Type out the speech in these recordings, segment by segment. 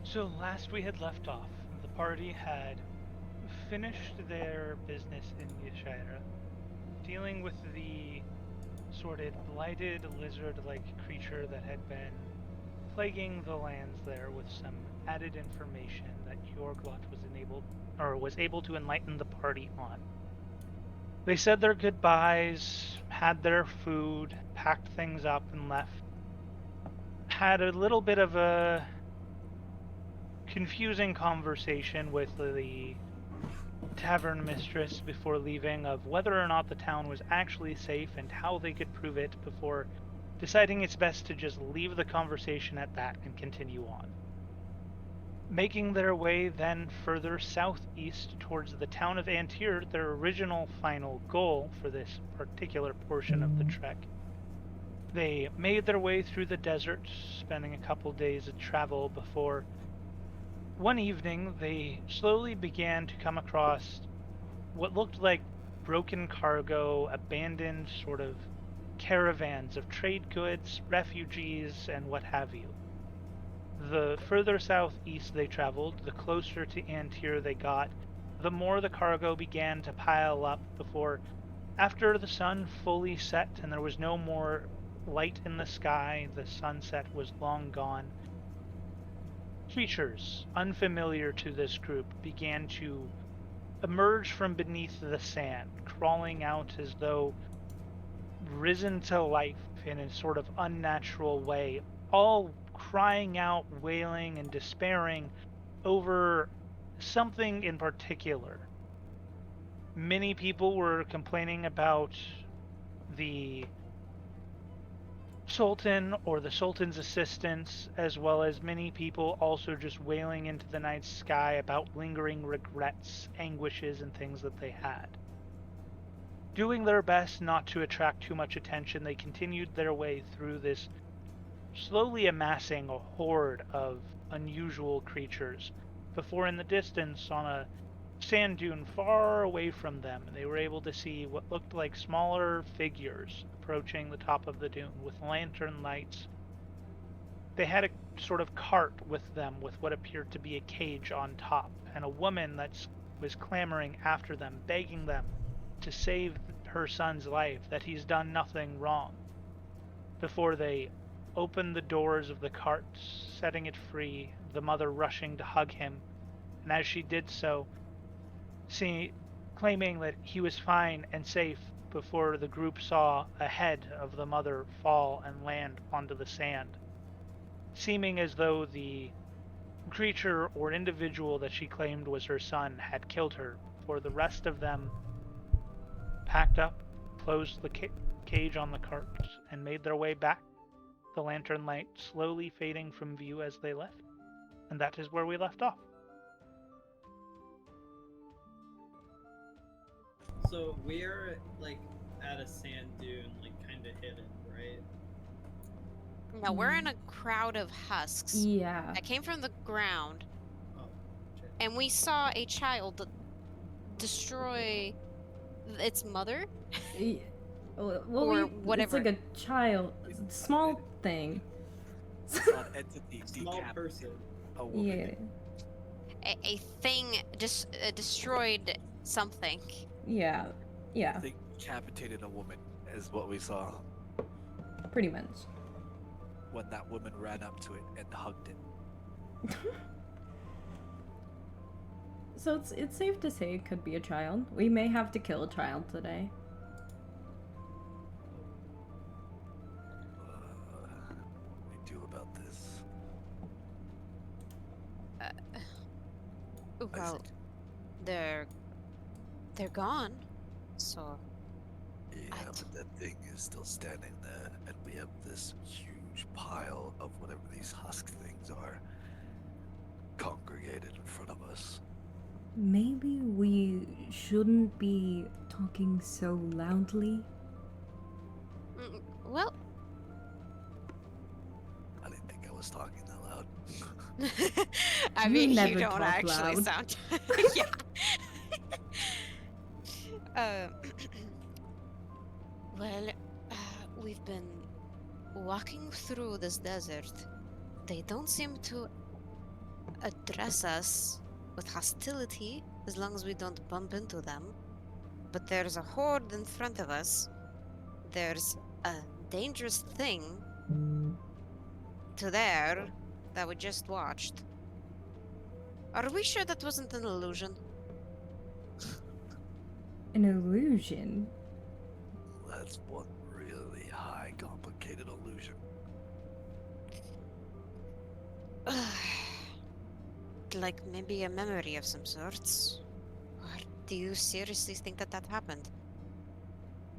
So last we had left off, the party had finished their business in Yashira, dealing with the sorted, blighted lizard-like creature that had been plaguing the lands there with some added information that Yorglot was able to enlighten the party on. They said their goodbyes, had their food, packed things up, and left. Had a little bit of a confusing conversation with the tavern mistress before leaving of whether or not the town was actually safe and how they could prove it before deciding it's best to just leave the conversation at that and continue on. Making their way then further southeast towards the town of Antir, their original final goal for this particular portion of the trek, they made their way through the desert, spending a couple days of travel before one evening they slowly began to come across what looked like broken cargo, abandoned sort of caravans of trade goods, refugees, and what have you. The further southeast they traveled, the closer to Antir they got, the more the cargo began to pile up before, after the sun fully set and there was no more light in the sky, the sunset was long gone. Creatures unfamiliar to this group began to emerge from beneath the sand, crawling out as though risen to life in a sort of unnatural way, all crying out, wailing, and despairing over something in particular. Many people were complaining about the Sultan or the Sultan's assistants, as well as many people also just wailing into the night sky about lingering regrets, anguishes, and things that they had. Doing their best not to attract too much attention, they continued their way through this slowly amassing a horde of unusual creatures, before in the distance, on a sand dune far away from them, they were able to see what looked like smaller figures approaching the top of the dune with lantern lights. They had a sort of cart with them with what appeared to be a cage on top, and a woman that was clamoring after them, begging them to save her son's life, that he's done nothing wrong, before they opened the doors of the cart, setting it free, the mother rushing to hug him, and as she did so, claiming that he was fine and safe before the group saw a head of the mother fall and land onto the sand, seeming as though the creature or individual that she claimed was her son had killed her, for the rest of them packed up, closed the cage on the cart, and made their way back, the lantern light slowly fading from view as they left. And that is where we left off. So we're like at a sand dune, like kind of hidden, right? No, we're in a crowd of husks Yeah. that came from the ground, Oh, shit. and we saw a child destroy its mother. Well, Or whatever. It's like a child, small thing. It's not entity Small decapitated person. a woman. Yeah. A thing just destroyed something. Yeah. Yeah. I think decapitated a woman is what we saw Pretty much. when that woman ran up to it and hugged it. So it's safe to say it could be a child. We may have to kill a child today. What do we do about this? Well, Isaac? they're gone. So Yeah, but that thing is still standing there, and we have this huge pile of whatever these husk things are congregated in front of us. Maybe we shouldn't be talking so loudly. Well, I didn't think I was talking that loud. I You mean, you never don't talk actually loud. sound. Yeah. Well, we've been walking through this desert. They don't seem to address us with hostility as long as we don't bump into them. But there's a horde in front of us. There's a dangerous thing to there that we just watched. Are we sure that wasn't an illusion? An illusion? That's one really high, complicated illusion. Like maybe a memory of some sorts? Or do you seriously think that that happened?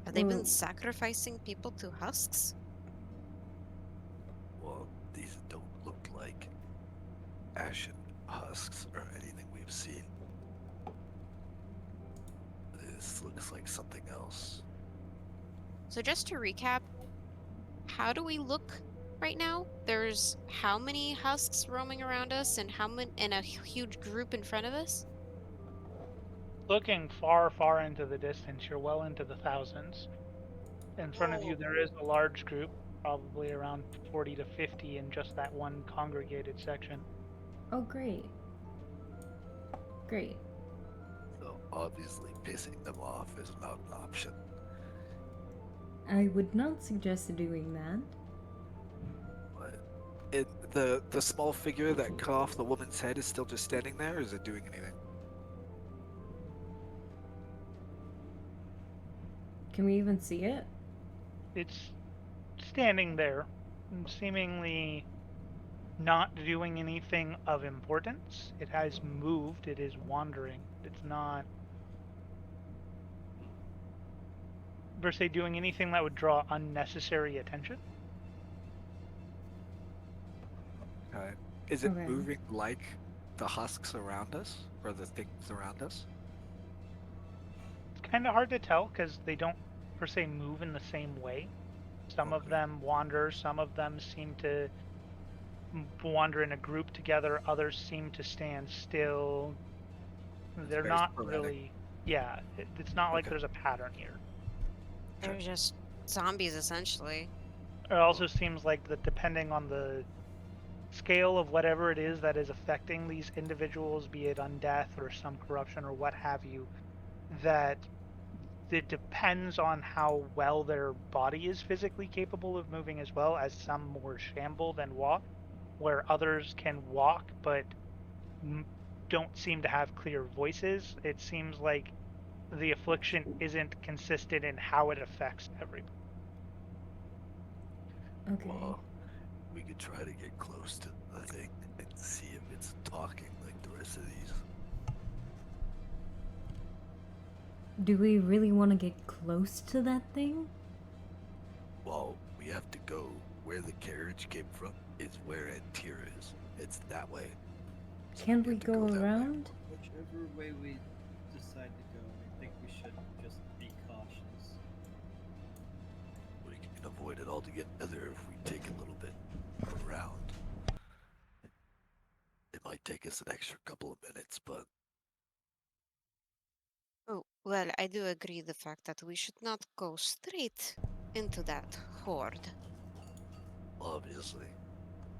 Have they been Well- sacrificing people to husks? Well, these don't look like ashen husks or anything we've seen. This looks like something else. So just to recap, how do we look right now? There's how many husks roaming around us and how many and a huge group in front of us? Looking far, far into the distance, you're well into the thousands. In front of you, there is a large group, probably around 40 to 50 in just that one congregated section. Oh, great. Great. So obviously pissing them off is not an option. I would not suggest doing that. But the small figure that cut off the woman's head is still just standing there, or is it doing anything? Can we even see it? It's standing there, seemingly not doing anything of importance. It has moved, it is wandering. It's not, per se, doing anything that would draw unnecessary attention. Okay. Is it Okay. moving like the husks around us, or the things around us? It's kind of hard to tell because they don't, per se, move in the same way. Some of Okay. them wander, some of them seem to wander in a group together, others seem to stand still. They're very not sporadic. really, yeah, it's not like Okay. there's a pattern here. They're just zombies essentially. It also seems like that depending on the scale of whatever it is that is affecting these individuals, be it undeath or some corruption or what have you, that it depends on how well their body is physically capable of moving as well, as some more shamble than walk, where others can walk but don't seem to have clear voices. It seems like the affliction isn't consistent in how it affects everybody. Okay. Well, we could try to get close to the thing and see if it's talking like the rest of these. Do we really want to get close to that thing? Well, we have to go where the carriage came from is where Antir is. It's that way. So Can't we we have to go that way. around? Whichever way we decide to go, I think we should just be cautious. We can avoid it altogether if we take a little bit around. It might take us an extra couple of minutes, but Oh, well, I do agree the fact that we should not go straight into that horde. obviously.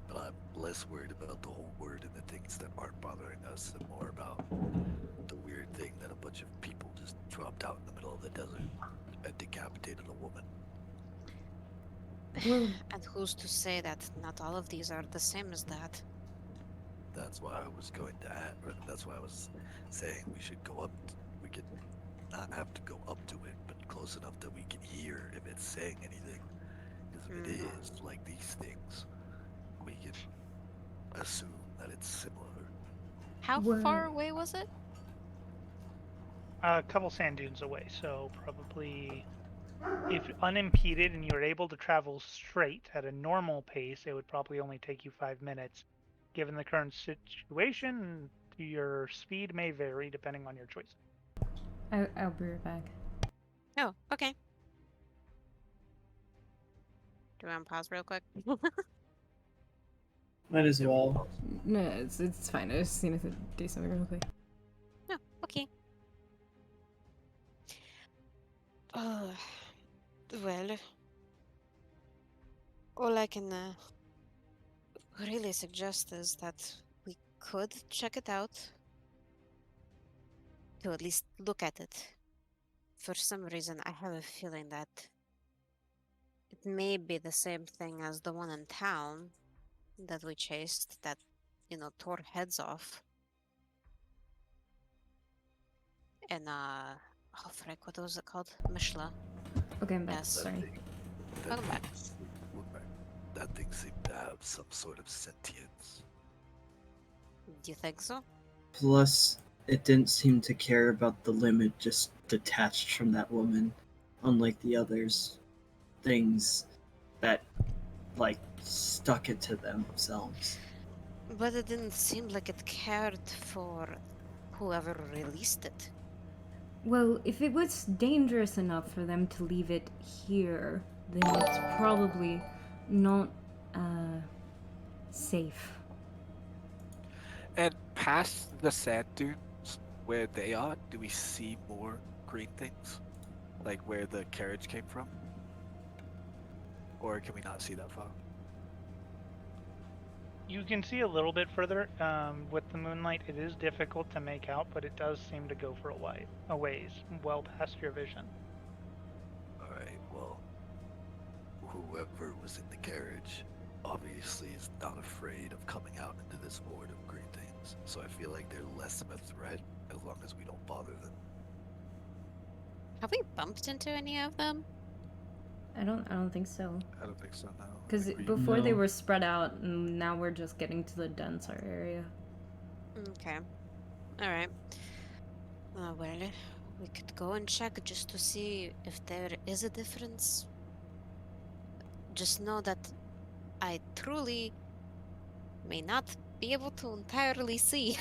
But I'm less worried about the whole word and the things that aren't bothering us and more about the weird thing that a bunch of people just dropped out in the middle of the desert and decapitated a woman. Well, And who's to say that not all of these are the same as that? That's why I was going to add, or that's why I was saying we should go up. We could not have to go up to it, but close enough that we can hear if it's saying anything. Because if it is like these things, we can assume that it's similar. How Where- far away was it? A couple sand dunes away, so probably if unimpeded and you're able to travel straight at a normal pace, it would probably only take you 5 minutes. Given the current situation, your speed may vary depending on your choice. I'll be right back. Oh, okay. Do you want to pause real quick? Might as well. No, it's fine. I just need to do something real quick. Oh, okay. Well, all I can really suggest is that we could check it out. To at least look at it. For some reason, I have a feeling that it may be the same thing as the one in town that we chased that, tore heads off. And, oh frick, what was it called? Mishla. Okay, I'm back. Yes. Sorry. Welcome back. That thing seemed to have some sort of sentience. Do you think so? Plus, it didn't seem to care about the limit just detached from that woman, unlike the others. Things that, like, stuck it to themselves. But it didn't seem like it cared for whoever released it. Well, if it was dangerous enough for them to leave it here, then it's probably not safe. And past the sand dunes where they are, do we see more green things? Like where the carriage came from? Or can we not see that far? You can see a little bit further. With the moonlight, it is difficult to make out, but it does seem to go for a ways, well past your vision. Alright, well, whoever was in the carriage obviously is not afraid of coming out into this horde of green things. So I feel like they're less of a threat as long as we don't bother them. Have we bumped into any of them? I don't think so. I don't think so, no. Because Like, before they No. were spread out, and now we're just getting to the denser area. Okay. Alright. Well, we could go and check just to see if there is a difference. Just know that I truly may not be able to entirely see.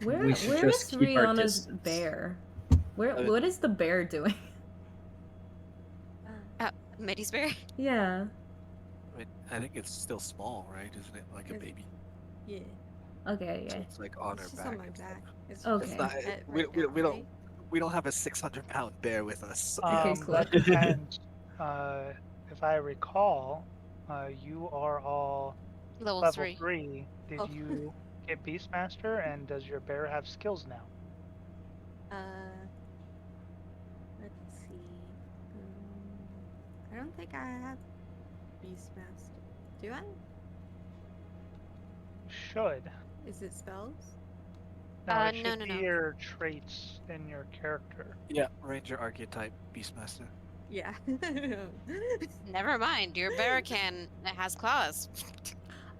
Where We should where just is keep our Rihanna's distance. bear? Where I- what is the bear doing? Maddie's bear? Yeah. I mean, I think it's still small, right? Isn't it like a It's- baby? Yeah. Okay, So yeah. it's like on It's her just back. on my and stuff. back. It's Okay. It's not, right we, we, now, we don't right? we don't have a 600-pound bear with us. Okay, cool. That depends. If I recall, you are all Level level 3. 3. Did Oh. you get Beastmaster, and does your bear have skills now? Let's see. I don't think I have Beastmaster. Do I? Should. Is it spells? No, it no, should no, be no. your traits in your character. Yeah, Ranger archetype, Beastmaster. Yeah. Never mind, your bear has claws.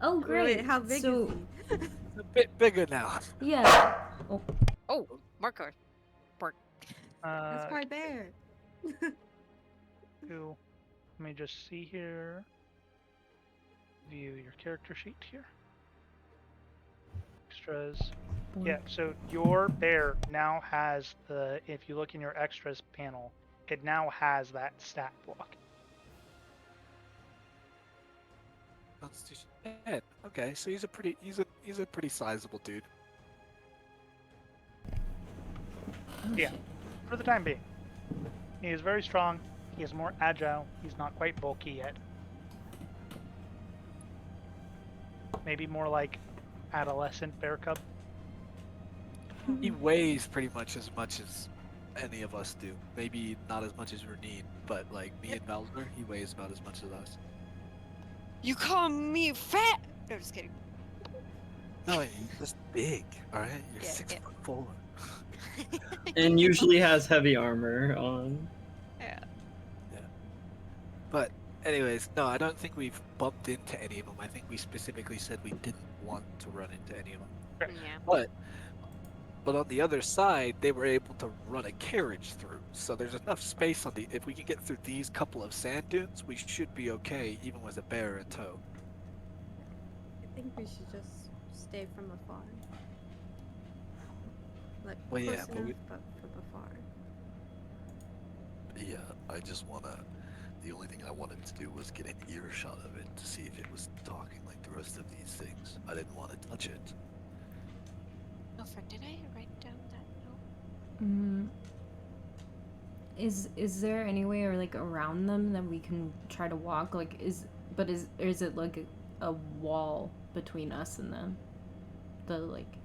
Oh Wait, great. how big so, is he? It's a bit bigger now. Yeah. Oh, Oh, marker. That's Uh, my bear. let me just see here. View your character sheet here. Extras. Yeah, so your bear now has if you look in your extras panel, it now has that stat block. Constitution 10. Okay, so he's a pretty sizable dude. Yeah, for the time being. He is very strong. He is more agile. He's not quite bulky yet. Maybe more like adolescent bear cub. He weighs pretty much as any of us do. Maybe not as much as Renine, but like me and Valder, he weighs about as much as us. You call me fat? No, just kidding. No, he's just big, alright? You're Yeah, 6'4". And usually has heavy armor on. Yeah. But anyways, no, I don't think we've bumped into any of them. I think we specifically said we didn't want to run into any of them. Yeah. But on the other side, they were able to run a carriage through. So there's enough space on if we can get through these couple of sand dunes, we should be okay, even with a bear in tow. I think we should just stay from afar. Like Well, close yeah, but enough, we- but from afar. Yeah, I just the only thing I wanted to do was get an earshot of it to see if it was talking like the rest of these things. I didn't want to touch it. Oh, frick, did I write down that note? is there any way or like around them that we can try to walk? Like is it like a wall between us and them. The like.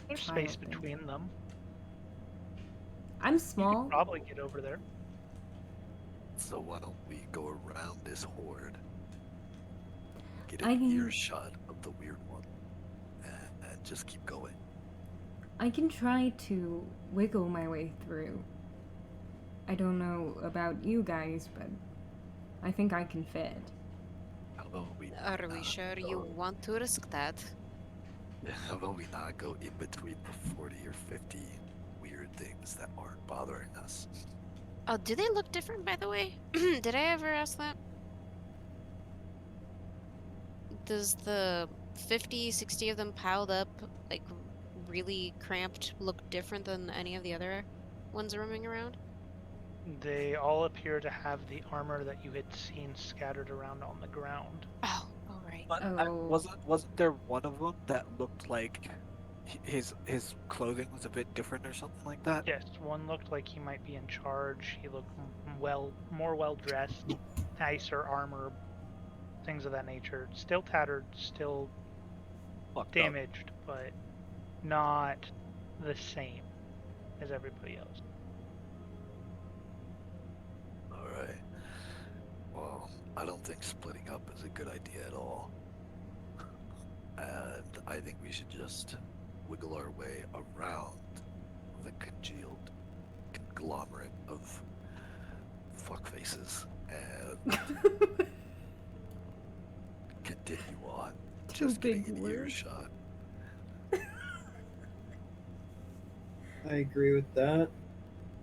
There's Child space thing. between them. I'm You small. could probably get over there. So why don't we go around this horde, get I an can- earshot of the weird one, and just keep going. I can try to wiggle my way through. I don't know about you guys, but I think I can fit. How about we? Are we not sure go- you want to risk that? How about we not go in between the 40 or 50 weird things that aren't bothering us? Oh, do they look different, by the way? Did I ever ask that? Does the 50, 60 of them piled up, like, really cramped, look different than any of the other ones roaming around? They all appear to have the armor that you had seen scattered around on the ground. Oh, all right. But Oh. wasn't there one of them that looked like his clothing was a bit different or something like that? Yes, one looked like he might be in charge. He looked more well dressed, nicer armor, things of that nature. Still tattered, still Fucked up. damaged, but not the same as everybody else. All right. Well, I don't think splitting up is a good idea at all. And I think we should just wiggle our way around the congealed conglomerate of fuckfaces and continue on. Two Just getting big an words. earshot. I agree with that.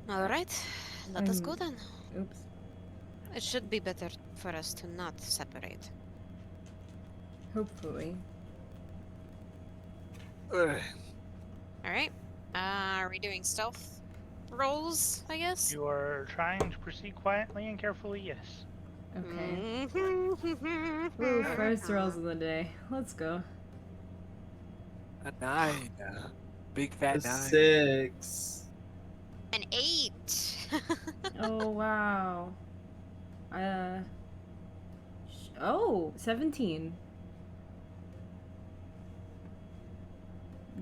All right, let us go Um, then. Oops. It should be better for us to not separate. Hopefully. Ugh. All right. Are we doing stealth rolls, I guess? You are trying to proceed quietly and carefully, yes. Okay. Mm-hmm. Woo, first rolls of the day. Let's go. A 9. Big fat A 9. 6. An 8. Oh, wow. Oh, 17.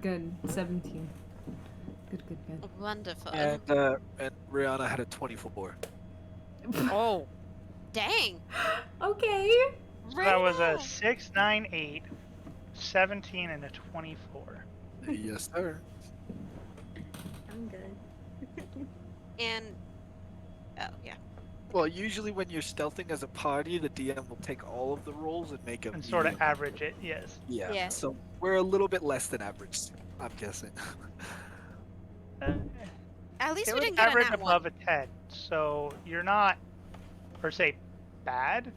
Good. 17. Good, good, good. Wonderful. And Rihanna had a 24. Oh, dang. Okay. So that was a Right 6, 9, 8, 17, and a 24. Yes, sir. I'm good. And oh yeah. Well, usually when you're stealthing as a party, the DM will take all of the rolls and make a And sort of medium. average it, yes. Yeah. Yeah. So we're a little bit less than average, I'm guessing. At least It we would didn't get a average nat above 1. a 10, so you're not, per se, bad,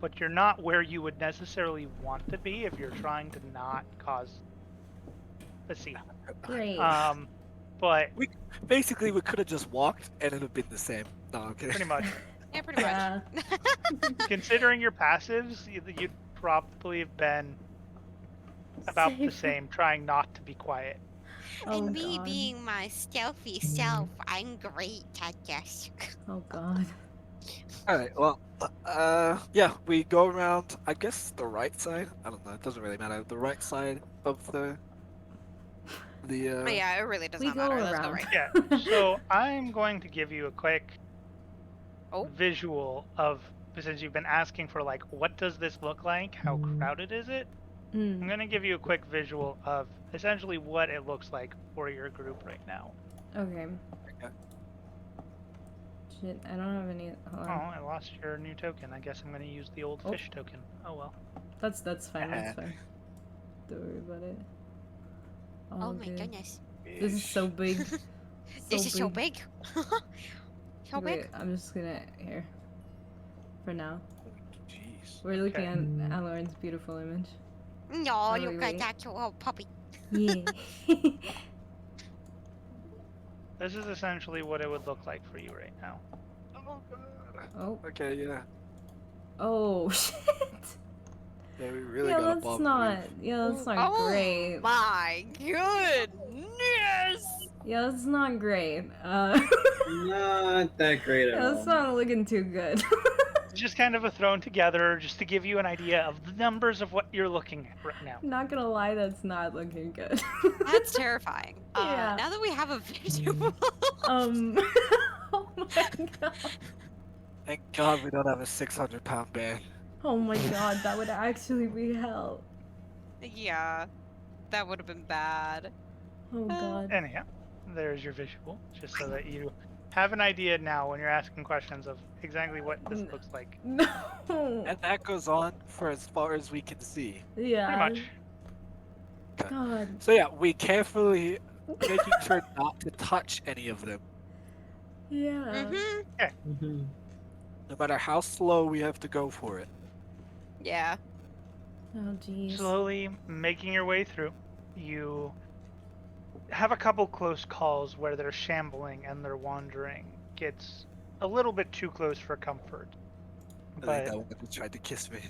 but you're not where you would necessarily want to be if you're trying to not cause a scene. Great. But Basically, we could have just walked and it'd have been the same. No, I'm kidding. pretty much, Yeah, pretty Yeah. much. considering your passives, you'd probably have been about the same, trying not to be quiet. Oh, And me God. being my stealthy self, I'm great at this. Oh, God. All right. Well, yeah, we go around. I guess the right side. I don't know. It doesn't really matter. The right side of the. But yeah, it really does We not go matter. Let's go around. right. Yeah, so I'm going to give you a quick Oh. visual of, since you've been asking for like, what does this look like? How crowded is it? I'm Mm. going to give you a quick visual of essentially what it looks like for your group right now. Okay. Okay. Shit, I don't have any. Hold Oh, on. I lost your new token. I guess I'm going to use the old Oh. fish token. Oh well. That's fine. That's fine. Don't worry about it. All Oh my good. goodness. This is so big. This is so big. So Wait, big. I'm just gonna here. For now, Jeez. we're looking Okay. at Aloran's beautiful image. No, you wait, got wait. that your little puppy. Yeah. This is essentially what it would look like for you right now. Oh god. Oh. Okay. Yeah. Oh shit. Yeah, we really Yeah, got that's above. not. Yeah, that's not Oh great. my goodness. Yeah, that's not great. Not that great at Yeah, that's all. not looking too good. just kind of a thrown together just to give you an idea of the numbers of what you're looking at right now. Not gonna lie, that's not looking good. That's terrifying. Yeah. Now that we have a visual, Oh my god. Thank God we don't have a 600-pound bear. Oh my god, that would actually be hell. yeah, that would have been bad. Oh god. Anyhow, there's your visual, just so that you have an idea now when you're asking questions of exactly what this looks like. No. And that goes on for as far as we can see. Yeah. Pretty much. God. So yeah, we carefully making sure not to touch any of them. Yeah. Mm-hmm. No matter how slow we have to go for it. Yeah. Oh jeez. Slowly making your way through, you have a couple close calls where they're shambling and they're wandering. Gets a little bit too close for comfort. I think But that one tried to kiss me.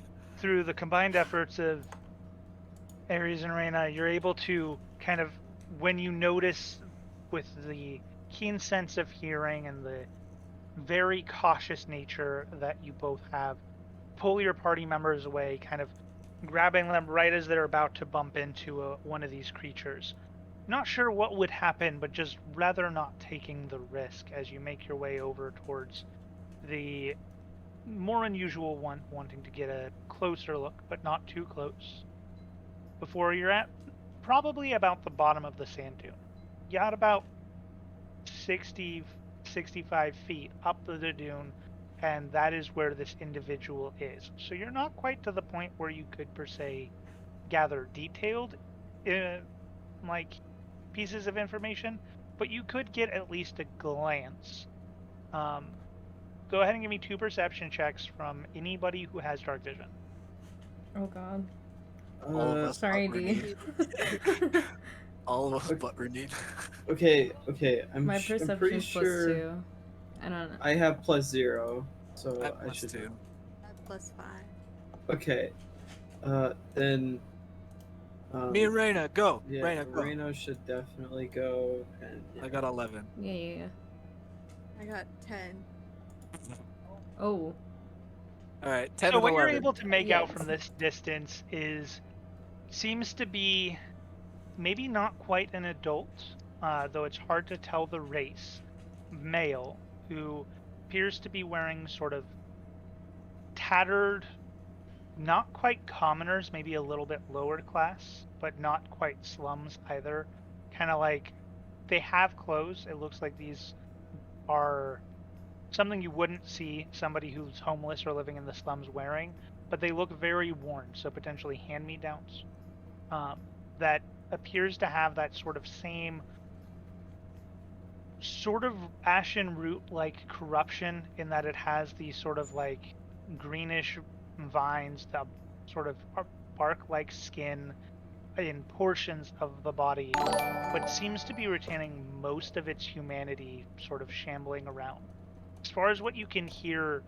through the combined efforts of Ares and Reyna, you're able to kind of, when you notice with the keen sense of hearing and the very cautious nature that you both have, pull your party members away, kind of grabbing them right as they're about to bump into one of these creatures. Not sure what would happen, but just rather not taking the risk as you make your way over towards the more unusual one, wanting to get a closer look, but not too close. Before you're at probably about the bottom of the sand dune. You got about 60, 65 feet up the dune, and that is where this individual is. So you're not quite to the point where you could, per se, gather detailed like pieces of information, but you could get at least a glance. Go ahead and give me 2 perception checks from anybody who has dark vision. Oh god. All of us Sorry, but D. Renee. All of us but Renee. Okay, I'm My pretty perception's sure +2. I don't know. I have +0, so At I should. +2. +5. Okay, then. Me and Reyna, go. Yeah, Reyna, go. Reno should definitely go, and I got 11. Yeah. I got 10. Oh. Alright, 10 So and what 11. you're able to make out Yes. from this distance seems to be maybe not quite an adult, though it's hard to tell the race, male, who appears to be wearing sort of tattered, not quite commoners, maybe a little bit lower class, but not quite slums either. Kind of like they have clothes. It looks like these are something you wouldn't see somebody who's homeless or living in the slums wearing, but they look very worn, so potentially hand-me-downs. That appears to have that sort of same sort of ashen root-like corruption in that it has these sort of like greenish vines, the sort of bark-like skin in portions of the body, but seems to be retaining most of its humanity sort of shambling around. As far as what you can hear,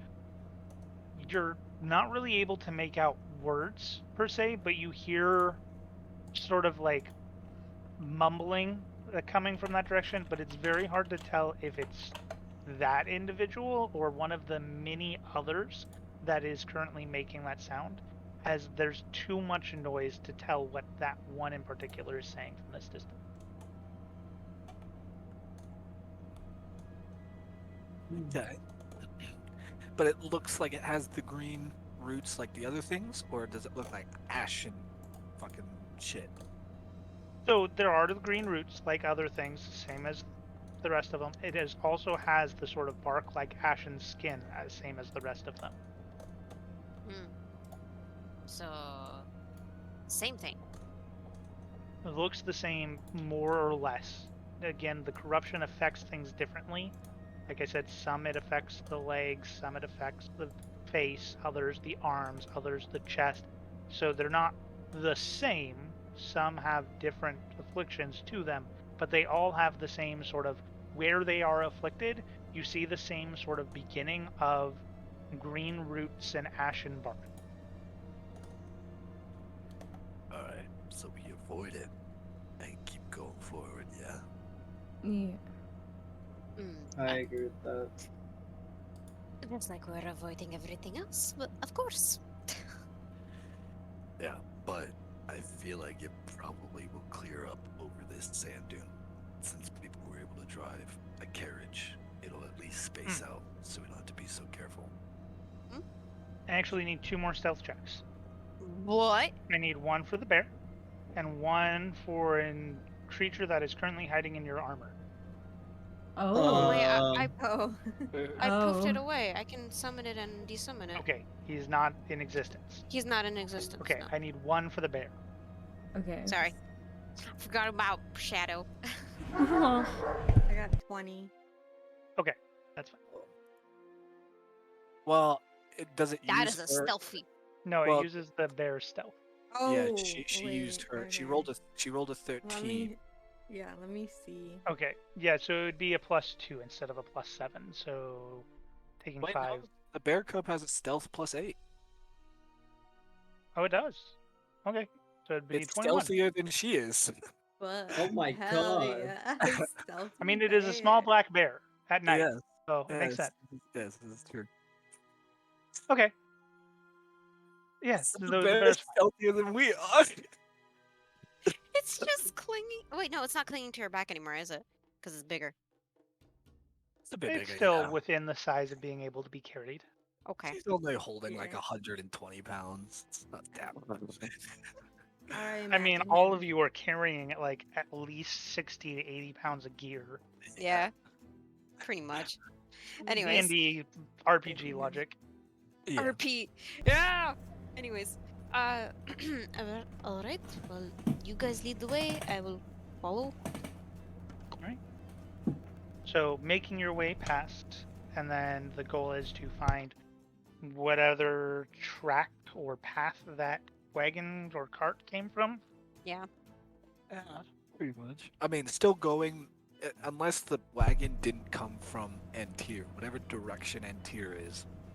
you're not really able to make out words per se, but you hear sort of like mumbling coming from that direction, but it's very hard to tell if it's that individual or one of the many others that is currently making that sound, as there's too much noise to tell what that one in particular is saying from this distance. Okay. But it looks like it has the green roots like the other things, or does it look like ashen fucking shit? So there are the green roots like other things, same as the rest of them. It also has the sort of bark like ashen skin, same as the rest of them. So, same thing. It looks the same, more or less. Again, the corruption affects things differently. Like I said, some it affects the legs, some it affects the face, others the arms, others the chest. So they're not the same. Some have different afflictions to them, but they all have the same sort of, where they are afflicted, you see the same sort of beginning of green roots and ashen bark. Alright, so we avoid it and keep going forward, yeah? Yeah. I agree with that. It's like we're avoiding everything else, but of course. Yeah, but I feel like it probably will clear up over this sand dune. Since people were able to drive a carriage, it'll at least space out, so we don't have to be so careful. I actually need 2 more stealth checks. What? I need 1 for the bear, and 1 for a creature that is currently hiding in your armor. Oh. Wait, Oh. I poofed it Oh. away. I can summon it and desummon it. Okay, he's not in existence. He's not in existence. Okay, No. I need 1 for the bear. Okay. Sorry. Forgot about Shadow. Oh. I got 20. Okay, that's fine. Well, it doesn't That use is a her. stealthy. No, Well- it uses the bear's stealth. Oh, Yeah, she used her. She rolled a Let 13. me, yeah, let me see. Okay, yeah, so it would be a +2 instead of a +7, so taking Wait, 5. no, the bear cub has a stealth +8. Oh, it does? Okay, so it'd be It's 21. stealthier than she is. But Oh my hell God. yeah, stealthy I mean, it is a small bear. black bear at night, Yes, so it makes yes, sense. yes, this is true. Okay. Yes, The the bear bear's is stealthier than we are. It's just clinging. Oh, wait, no, it's not clinging to her back anymore, is it? Because it's bigger. It's a bit It's bigger. still yeah. within the size of being able to be carried. Okay. She's only holding like Yeah. 120 pounds. It's not that much. I mean, all of you are carrying like at least 60 to 80 pounds of gear. Yeah. Pretty much. Anyways. D&D RPG logic. Yeah. RP. Yeah. Anyways. All right. Well, you guys lead the way. I will follow. So making your way past, and then the goal is to find what other track or path that wagon or cart came from. Yeah. Yeah, pretty much. I mean, still going, unless the wagon didn't come from Antir. Whatever direction Antir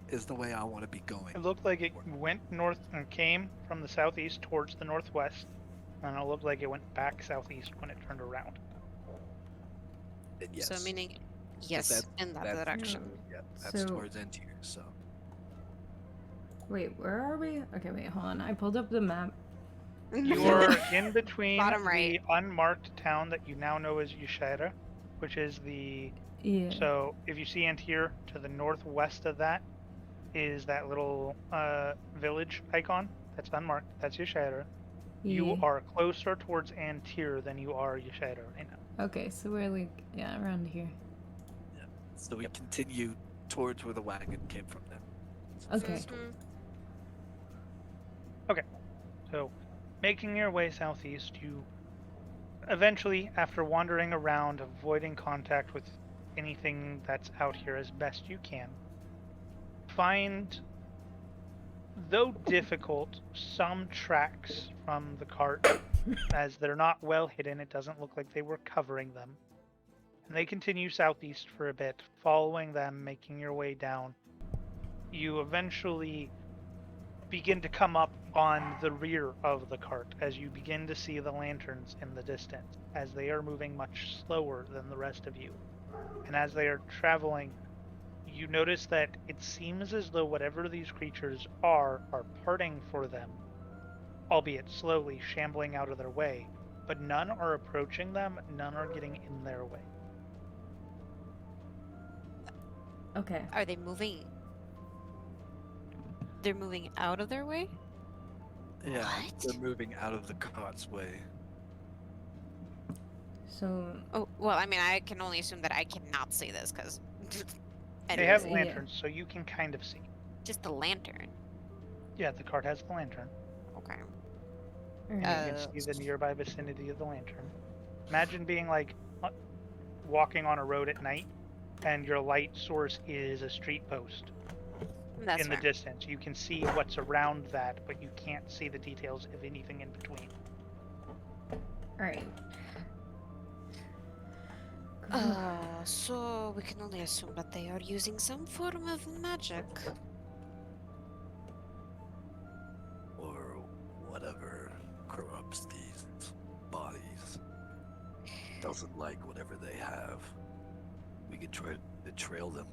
is the way I want to be going. It looked like it went north and came from the southeast towards the northwest, and it looked like it went back southeast when it turned around. And yes, So meaning, yes, that- in that that's- direction. yeah, that's So- towards Antir. So Wait, where are we? Okay, wait, hold on. I pulled up the map. You're in between Bottom right. the unmarked town that you now know as Yushaira, which is the... Yeah. So if you see Antir, to the northwest of that is that little village icon that's unmarked. That's Yushaira. You Yeah. are closer towards Antir than you are Yushaira right now. Okay, so we're like, yeah, around here. so we continue towards where the wagon came from then. Okay. Mhm. So, making your way southeast, you eventually, after wandering around, avoiding contact with anything that's out here as best you can, find, though difficult, some tracks from the cart. As they're not well hidden, it doesn't look like they were covering them. And they continue southeast for a bit, following them, making your way down. You eventually begin to come up on the rear of the cart as you begin to see the lanterns in the distance, as they are moving much slower than the rest of you. And as they are traveling, you notice that it seems as though whatever these creatures are parting for them, albeit slowly, shambling out of their way, but none are approaching them, none are getting in their way. Okay. Are they moving? They're moving out of their way? Yeah, What? they're moving out of the cart's way. So, Oh, well, I mean, I can only assume that I cannot see this because. They have Yeah. lanterns, so you can kind of see. Just the lantern. Yeah, the cart has the lantern. Okay. And alright. you can see the nearby vicinity of the lantern. Imagine being like walking on a road at night, and your light source is a street post That's in the fair. distance. You can see what's around that, but you can't see the details of anything in between. Alright. So we can only assume that they are using some form of magic. Or whatever corrupts these bodies. Doesn't like whatever they have. We could try to trail them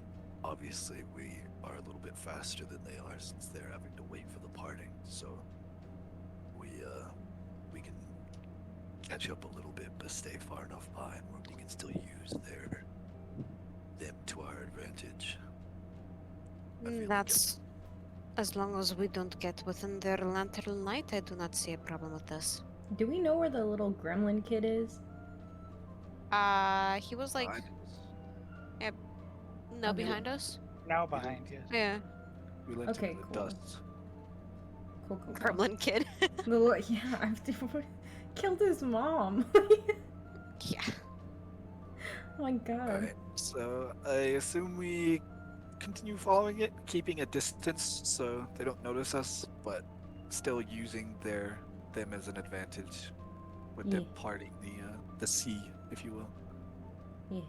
obviously we are a little bit faster than they are since they're having to wait for the parting. So we can catch up a little bit, but stay far enough behind where we can still use them to our advantage. I feel like That's as long as we don't get within their lantern light, I do not see a problem with this. Do we know where the little gremlin kid is? He was like no Okay. behind us. Now behind you. Yeah, we left Okay, him in the cool. dust. Cool, cool, cool. gremlin kid. The yeah, I've killed his mom. Yeah. Oh my god. Alright, so I assume we continue following it, keeping a distance so they don't notice us, but still using them as an advantage with them Yeah. parting the sea, if you will. Yeah.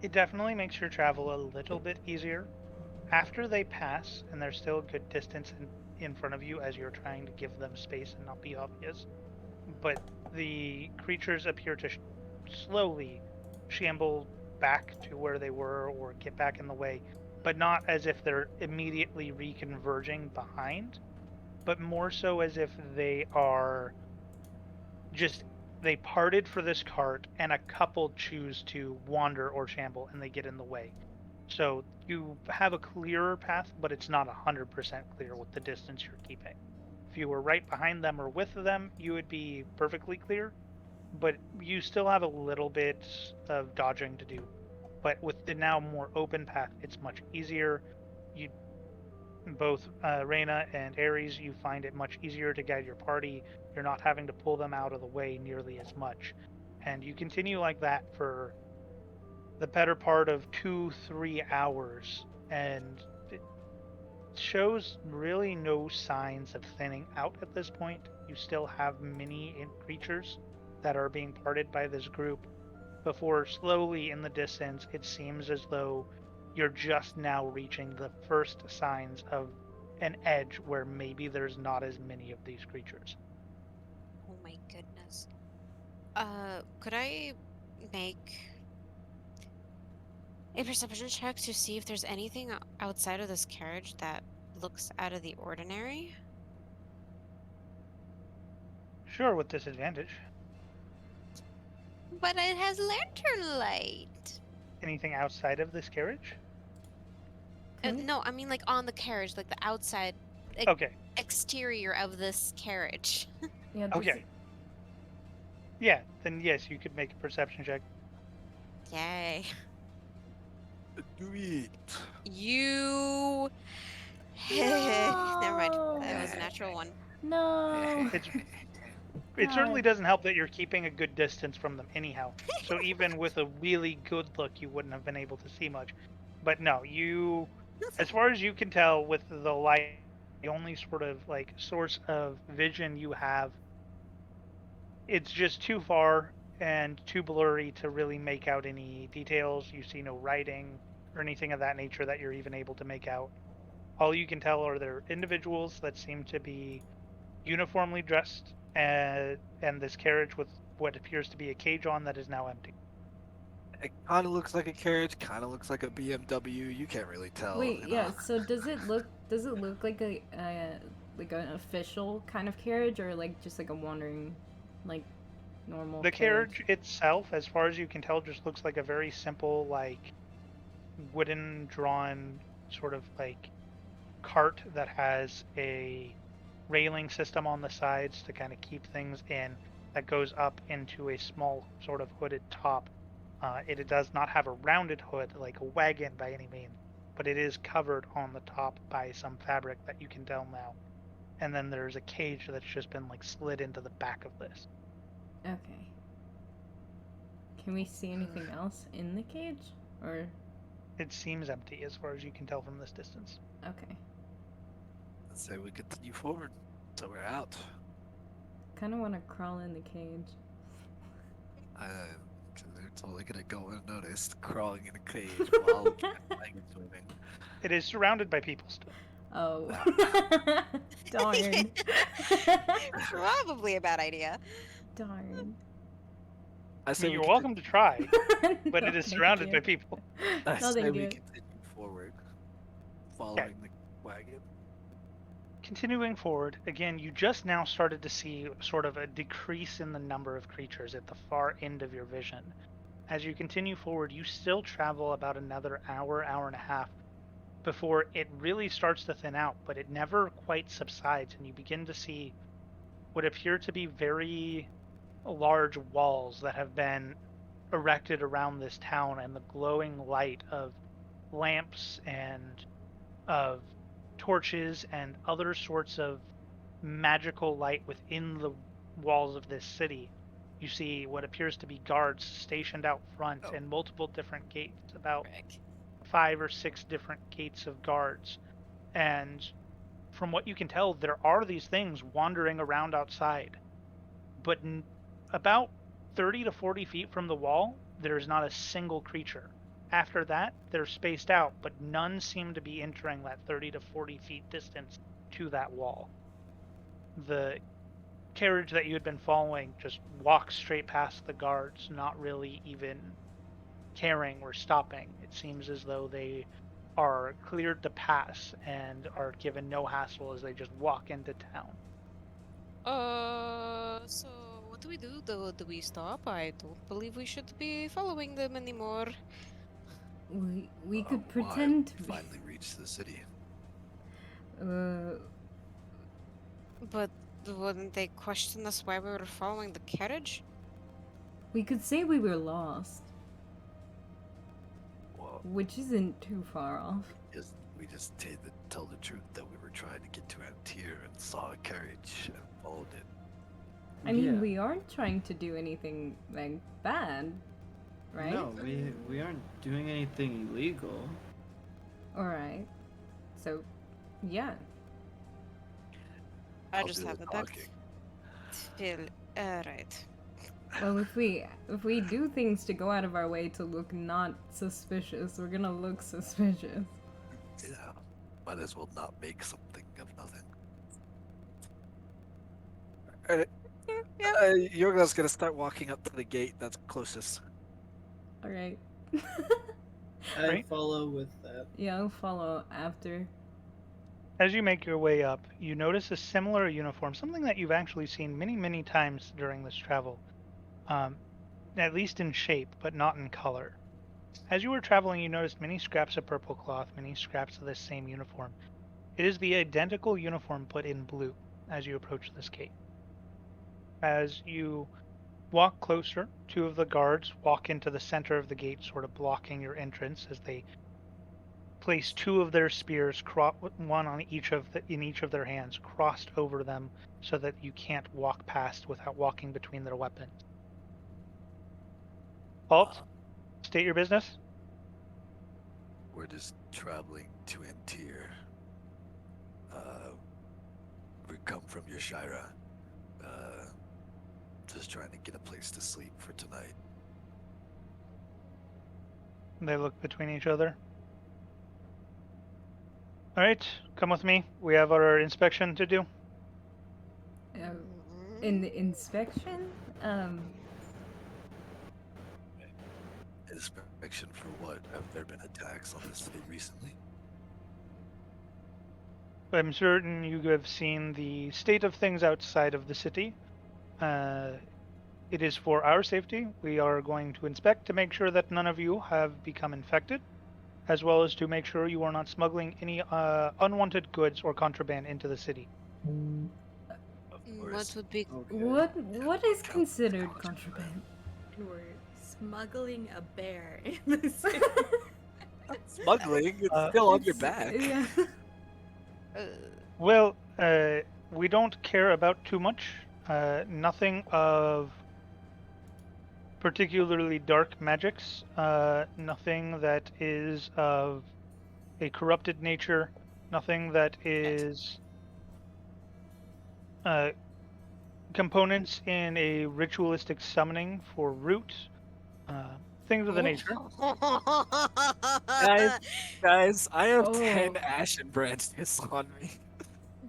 It definitely makes your travel a little bit easier. After they pass, and there's still a good distance in front of you as you're trying to give them space and not be obvious, but the creatures appear to slowly shamble back to where they were or get back in the way, but not as if they're immediately reconverging behind, but more so as if they are just they parted for this cart and a couple choose to wander or shamble and they get in the way. So you have a clearer path, but it's not 100% clear with the distance you're keeping. If you were right behind them or with them, you would be perfectly clear, but you still have a little bit of dodging to do. But with the now more open path, it's much easier. You both Reyna and Ares, you find it much easier to guide your party. You're not having to pull them out of the way nearly as much. And you continue like that for the better part of 2-3 hours, and it shows really no signs of thinning out at this point. You still have many creatures that are being parted by this group, before slowly in the distance it seems as though you're just now reaching the first signs of an edge where maybe there's not as many of these creatures. Oh my goodness. Could I make a perception check to see if there's anything outside of this carriage that looks out of the ordinary? Sure, with disadvantage. But it has lantern light. Anything outside of this carriage? No, I mean like on the carriage, like the outside Okay. exterior of this carriage. Yeah, there's- Okay. Yeah, then yes, you could make a perception check. Yay. Do it. You. Never mind. That was a No. natural one. No. It certainly God. doesn't help that you're keeping a good distance from them anyhow. So even with a really good look, you wouldn't have been able to see much. But no, you, as far as you can tell with the light, the only sort of like source of vision you have, it's just too far and too blurry to really make out any details. You see no writing or anything of that nature that you're even able to make out. All you can tell are there individuals that seem to be uniformly dressed, and this carriage with what appears to be a cage on that is now empty. It kind of looks like a carriage, kind of looks like a BMW. You can't really tell. Wait, you yeah. know? So does it look like a like an official kind of carriage, or like just like a wandering, like normal? The carriage itself, as far as you can tell, just looks like a very simple, like wooden drawn sort of like cart that has a railing system on the sides to kind of keep things in, that goes up into a small sort of hooded top. It does not have a rounded hood like a wagon by any means, but it is covered on the top by some fabric that you can tell now. And then there's a cage that's just been like slid into the back of this. Okay. Can we see anything else in the cage, or? It seems empty as far as you can tell from this distance. Okay. Let's say we continue forward. So we're out. Kind of want to crawl in the cage. They're totally gonna go unnoticed, crawling in a cage while like swimming. It is surrounded by people still. Oh. Darn. Probably a bad idea. Darn. I I say mean, we you're welcome to try, but No, it is thank surrounded by you. people. I No, say thank we you. continue forward following the wagon. Continuing forward, again, you just now started to see sort of a decrease in the number of creatures at the far end of your vision. As you continue forward, you still travel about another hour, hour and a half before it really starts to thin out, but it never quite subsides, and you begin to see what appear to be very large walls that have been erected around this town, and the glowing light of lamps and of torches and other sorts of magical light within the walls of this city. You see what appears to be guards stationed out front Oh. and multiple different gates, about Frick. 5 or 6 different gates of guards. And from what you can tell, there are these things wandering around outside. But about 30 to 40 feet from the wall, there is not a single creature. After that, they're spaced out, but none seem to be entering that 30 to 40 feet distance to that wall. The carriage that you had been following just walks straight past the guards, not really even caring or stopping. It seems as though they are cleared to pass and are given no hassle as they just walk into town. So what do we do? Do we stop? I don't believe we should be following them anymore. We could Why pretend to be. finally reach the city. But wouldn't they question us why we were following the carriage? We could say we were lost, Well, which isn't too far off. we just tell the truth that we were trying to get to Antir and saw a carriage and followed it. I mean, Yeah. we aren't trying to do anything like bad, right? No, we aren't doing anything illegal. All right. So, yeah. I I'll just do have the a back talking. feel. Right. Well, if we do things to go out of our way to look not suspicious, we're gonna look suspicious. Yeah, might as well not make something of nothing. Yorga's gonna start walking up to the gate that's closest. All right. I Right. follow with that. Yeah, I'll follow after. As you make your way up, you notice a similar uniform, something that you've actually seen many, many times during this travel, at least in shape, but not in color. As you were traveling, you noticed many scraps of purple cloth, many scraps of this same uniform. It is the identical uniform but in blue as you approach this gate. As you walk closer, 2 of the guards walk into the center of the gate, sort of blocking your entrance as they place 2 of their spears, one on in each of their hands, crossed over them so that you can't walk past without walking between their weapons. Halt. State your business. We're just traveling to Antir. We come from Yashira. Just trying to get a place to sleep for tonight. They look between each other. All right, come with me. We have our inspection to do. In the inspection, Inspection for what? Have there been attacks on the city recently? I'm certain you have seen the state of things outside of the city. It is for our safety. We are going to inspect to make sure that none of you have become infected, as well as to make sure you are not smuggling any unwanted goods or contraband into the city. Of What course. would be Okay. what is considered contraband? We're smuggling a bear in the city. Smuggling, it's still on your back. Yeah. Well, we don't care about too much. Nothing of particularly dark magics. Nothing that is of a corrupted nature. Nothing that is components in a ritualistic summoning for root. Things of the nature. Guys, I have Oh. 10 ashen branches on me.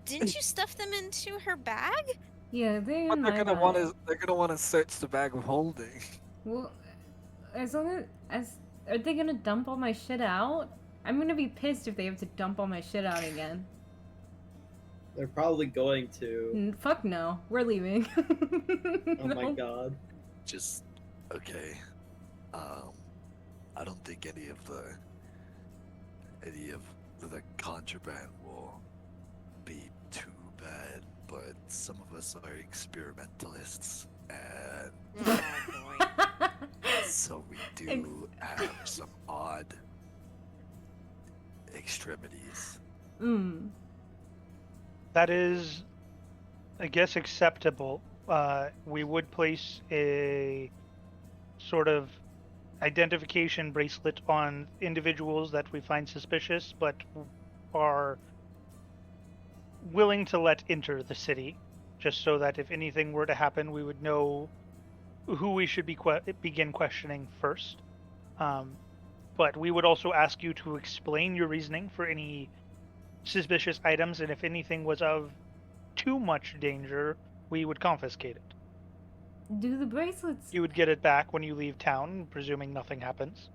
Didn't you stuff them into her bag? Yeah, they But in they're my gonna want bag. to. They're gonna want to search the bag of holding. Well, as long as are they gonna dump all my shit out? I'm gonna be pissed if they have to dump all my shit out again. They're probably going to. Fuck no. We're leaving. Oh my No. god. Just okay. I don't think any of the contraband will be too bad, but some of us are experimentalists, and Oh boy. so we do have some odd extremities. That is, I guess, acceptable. We would place a sort of identification bracelet on individuals that we find suspicious, but are willing to let enter the city, just so that if anything were to happen, we would know who we should begin questioning first. But we would also ask you to explain your reasoning for any suspicious items, and if anything was of too much danger, we would confiscate it. Do the bracelets... You would get it back when you leave town, presuming nothing happens.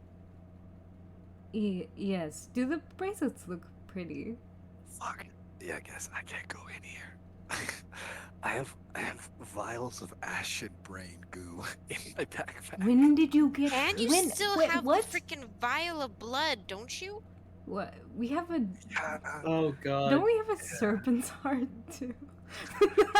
Yes. Do the bracelets look pretty? Fuck. Yeah, I guess I can't go in here. I have vials of ashen brain goo in my backpack. When did you get... And you when... still wait, have what? the freaking vial of blood, don't you? What? We have a... Oh god. Don't we have a serpent's heart, too?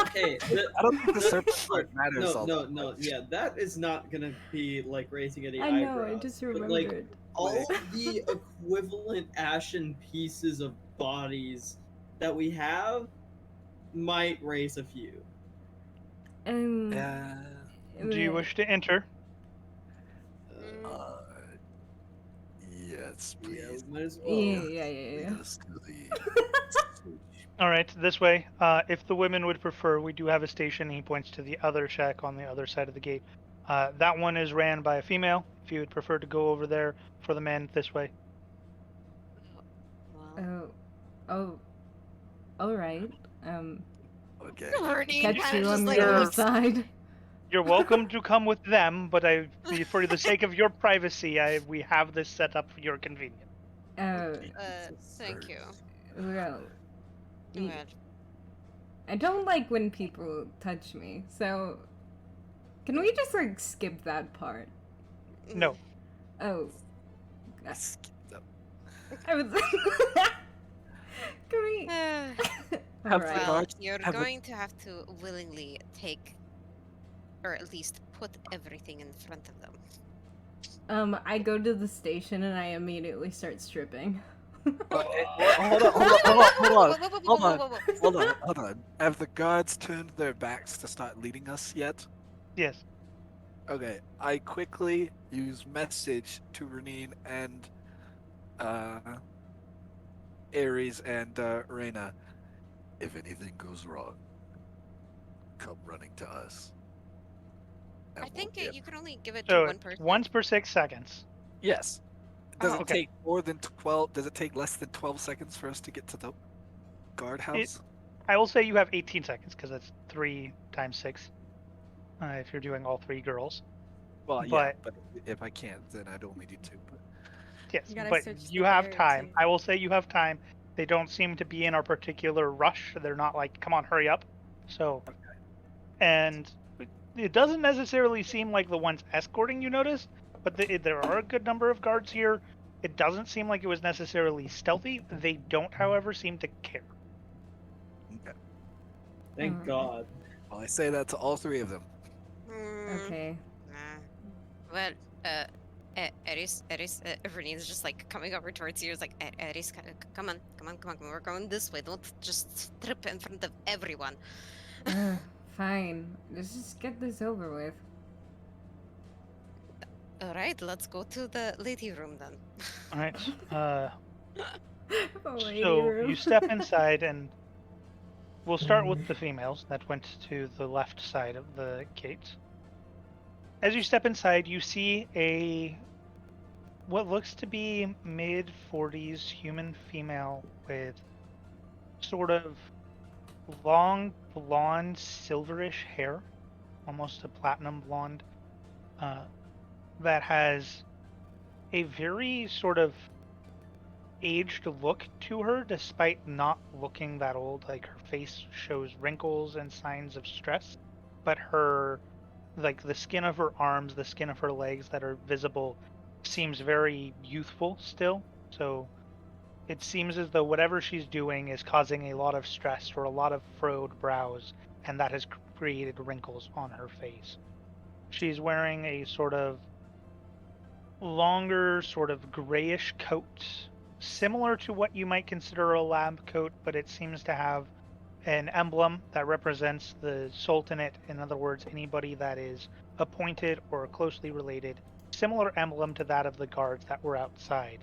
Okay, I don't think the serpent part matters. no, yeah, that is not gonna be like raising any I eyebrows. know, I just but, remembered. like, all of the equivalent ashen pieces of bodies that we have might raise a few. Do you wish to enter? Yes, Yeah, please. might as well. Yeah. Lead us to the All right, this way. If the women would prefer, we do have a station. He points to the other shack on the other side of the gate. That one is ran by a female. If you would prefer to go over there, for the men, this way. Well, All right. Okay. Learning Catch kind you of on just the like other looks. side. You're welcome to come with them, but for the sake of your privacy, we have this set up for your convenience. Thank you. Well, Go ahead. I don't like when people touch me, so can we just like skip that part? No. Oh, Skip them. I was. Can we? Have Alright. the Well, guards you're have a- going to have to willingly take, or at least put everything in front of them. I go to the station and I immediately start stripping. Hold on. Have the guards turned their backs to start leading us yet? Yes. Okay, I quickly use message to Renine and Ares and Reyna. If anything goes wrong, come running to us. And I think you can only give it to So one person. once per 6 seconds. Yes. Does Oh. it Okay. take more than 12? Does it take less than 12 seconds for us to get to the guardhouse? I will say you have 18 seconds because that's 3 times 6. If you're doing all 3 girls. Well, yeah, but if I can't, then I'd only do 2. But Yes, You gotta but search you the have barrier, time. too. I will say you have time. They don't seem to be in a particular rush. They're not like, come on, hurry up. So, and it doesn't necessarily seem like the ones escorting you noticed, but there are a good number of guards here. It doesn't seem like it was necessarily stealthy. They don't, however, seem to care. okay. Thank Alright. God. Well, I say that to all 3 of them. Okay. Well, Eris, Renine's just like coming over towards you. It's like, Eris, come on. We're going this way. Don't just strip in front of everyone. Fine. Let's just get this over with. All right, let's go to the lady room then. All right. Lady So room. you step inside, and we'll start with the females that went to the left side of the gate. As you step inside, you see what looks to be mid-40s human female with sort of long blonde silverish hair, almost a platinum blonde, that has a very sort of aged look to her, despite not looking that old. Like her face shows wrinkles and signs of stress, but her, like the skin of her arms, the skin of her legs that are visible, seems very youthful still. So it seems as though whatever she's doing is causing a lot of stress or a lot of furrowed brows, and that has created wrinkles on her face. She's wearing a sort of longer, sort of grayish coat, similar to what you might consider a lab coat, but it seems to have an emblem that represents the Sultanate. In other words, anybody that is appointed or closely related. Similar emblem to that of the guards that were outside.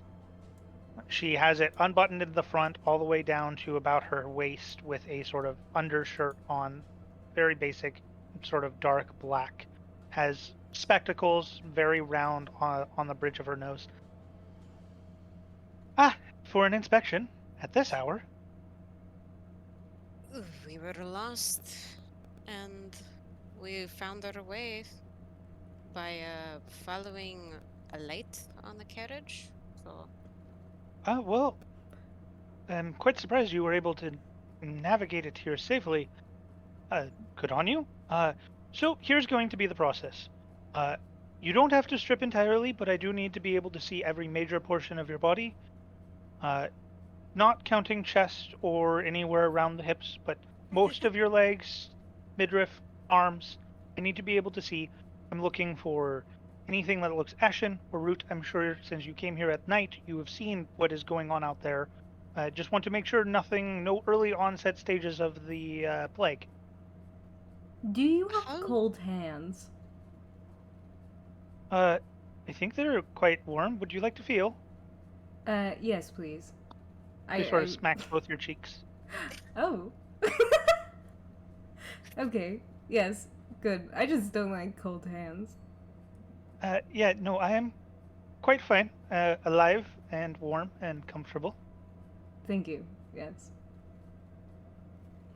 She has it unbuttoned in the front all the way down to about her waist with a sort of undershirt on, very basic, sort of dark black. Has spectacles, very round on the bridge of her nose. Ah, for an inspection at this hour. We were lost, and we found our way by following a light on the carriage. So Well, I'm quite surprised you were able to navigate it here safely. Good on you. So here's going to be the process. You don't have to strip entirely, but I do need to be able to see every major portion of your body. Not counting chest or anywhere around the hips, but most of your legs, midriff, arms. I need to be able to see. I'm looking for anything that looks ashen or root. I'm sure since you came here at night, you have seen what is going on out there. Just want to make sure nothing, no early onset stages of the plague. Do you have How- cold hands? I think they're quite warm. Would you like to feel? Yes, please. She sort of smacks both your cheeks. Oh. Okay. Yes. Good. I just don't like cold hands. Yeah, no, I am quite fine. Alive and warm and comfortable. Thank you. Yes.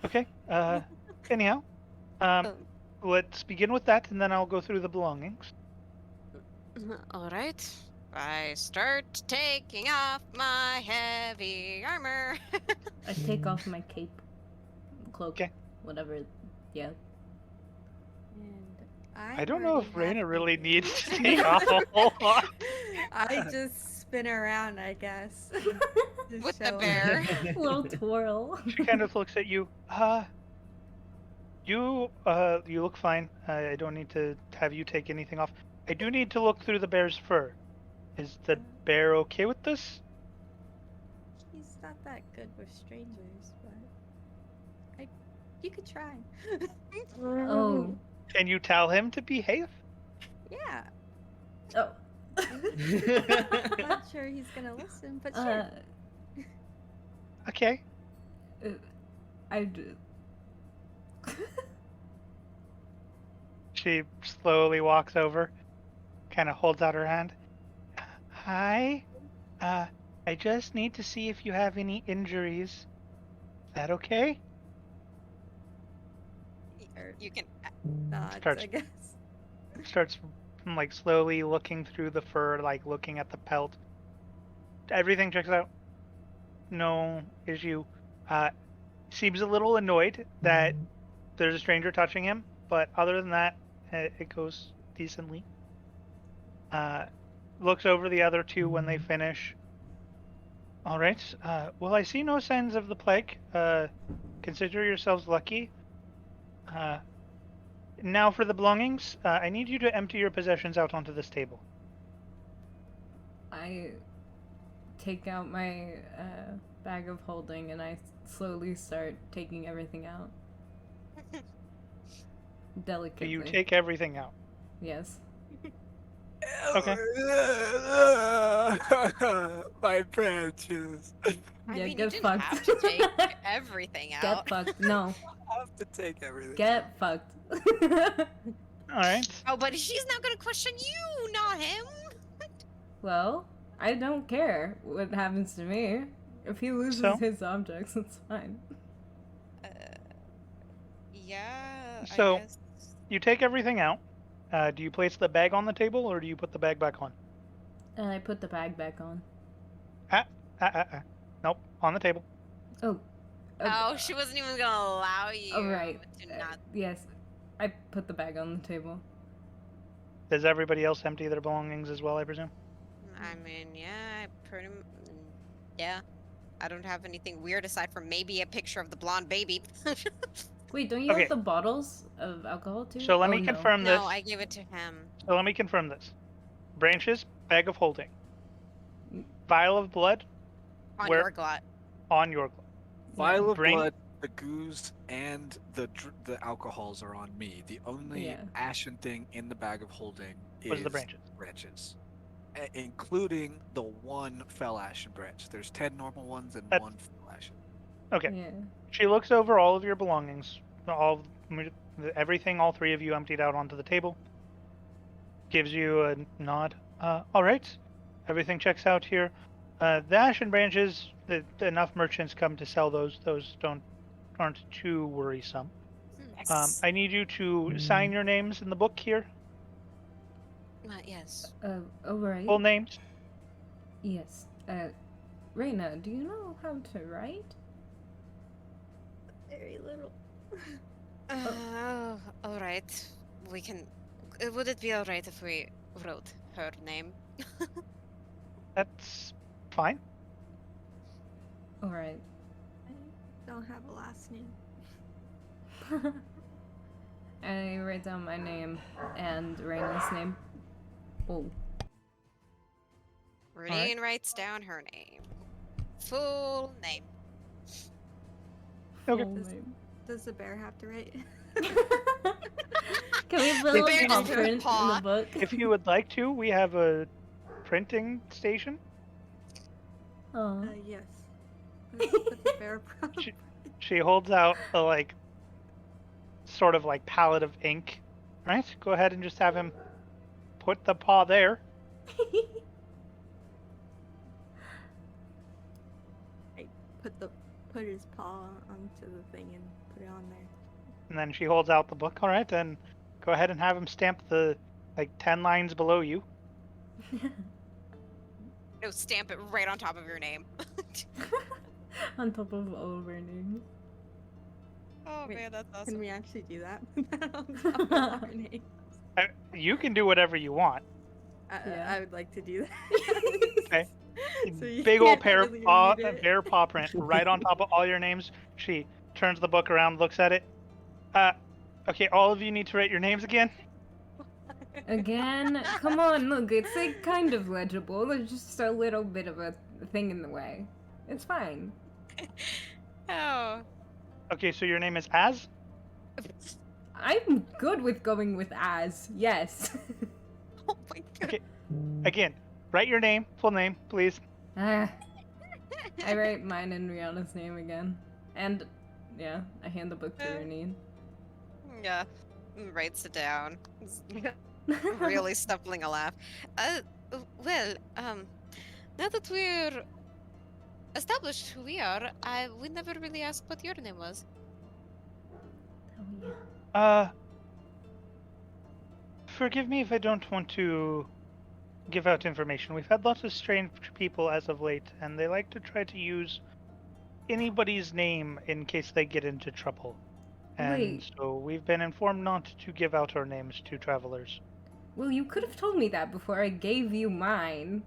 Okay. Anyhow, let's begin with that, and then I'll go through the belongings. all right. I start taking off my heavy armor. I take off my cape, cloak, Okay. whatever. Yeah. And I don't know if already Raina have really my- needs to take off a whole lot. I just spin around, I guess. Just With the show bear. Little twirl. She kind of looks at you. You look fine. I don't need to have you take anything off. I do need to look through the bear's fur. Is the bear okay with this? He's not that good with strangers, but you could try. Oh. Can you tell him to behave? Yeah. Oh. I'm not sure he's gonna listen, but sure. Okay. I do. She slowly walks over, kind of holds out her hand. Hi. I just need to see if you have any injuries. Is that okay? Or You can. nods, Starts- I guess. Starts like slowly looking through the fur, like looking at the pelt. Everything checks out. No issue. Seems a little annoyed that there's a stranger touching him, but other than that, it goes decently. Looks over the other two when they finish. All right. Well, I see no signs of the plague. Consider yourselves lucky. Now for the belongings. I need you to empty your possessions out onto this table. I take out my bag of holding and I slowly start taking everything out. Delicately. You take everything out. Yes. Okay. My branches. I Yeah, mean, you get didn't fucked. have to take everything Get out. fucked. No. I have to take everything. Get fucked. All right. Oh, but she's not gonna question you, not him. Well, I don't care what happens to me. If he loses So? his objects, it's fine. Yeah. So- I guess. You take everything out. Do you place the bag on the table, or do you put the bag back on? And I put the bag back on. Nope, on the table. Oh. Oh, she wasn't even gonna allow you Oh, right. to not. Yes. I put the bag on the table. Does everybody else empty their belongings as well, I presume? I mean, yeah, yeah. I don't have anything weird aside from maybe a picture of the blonde baby. Wait, don't you Okay. have the bottles of alcohol too? So let Oh, me no. confirm this. No, I gave it to him. So let me confirm this. Branches, bag of holding. Mm. Vial of blood On Where- your glut. on your glove. Vial of Bring- blood, the goose, and the alcohols are on me. The only Yeah. ashen thing in the bag of holding Was is the branches. branches. Including the one fell ashen branch. There's 10 normal ones and That's- one fell ashen. Okay. Yeah. She looks over all of your belongings, everything all three of you emptied out onto the table. Gives you a nod. All right, everything checks out here. The ashen branches, enough merchants come to sell those. Those aren't too worrisome. I need you to sign your names in the book here. Yes. Alright. Full names. Yes. Reina, do you know how to write? Very little. All right. We can. Would it be all right if we wrote her name? That's fine. Alright. I don't have a last name. I write down my name and Reina's name. Oh. Rudine writes down her name. Full name. Okay. Full This- name. Does the bear have to write? Can we put The a bear little just print in the paw. book? If you would like to, we have a printing station. Aw. Yes. Let's put the bear problem. She holds out a sort of palette of ink. Right? Go ahead and just have him put the paw there. Put his paw onto the thing and put it on there. And then she holds out the book. All right, then go ahead and have him stamp the 10 lines below you. No, stamp it right on top of your name. On top of all of our names. Oh Wait, man, that's Can awesome. we actually do that? On top of our name? You can do whatever you want. Yeah. I would like to do that. Okay. So you Big old can't really read it. bear paw print right on top of all your names. She turns the book around, looks at it. Okay, all of you need to write your names again. Again? Come on, look, it's kind of legible. There's just a little bit of a thing in the way. It's fine. Oh. Okay, so your name is Az? I'm good with going with as, yes. Oh my god. Okay. Again, write your name, full name, please. I write mine and Rihanna's name again. And, yeah, I hand the book to Renine. Yeah. Writes it down. Really stifling a laugh. Well, now that we're established who we are, we never really asked what your name was. Oh, yeah. Forgive me if I don't want to give out information. We've had lots of strange people as of late, and they like to try to use anybody's name in case they get into trouble. And Wait. so we've been informed not to give out our names to travelers. Well, you could have told me that before I gave you mine.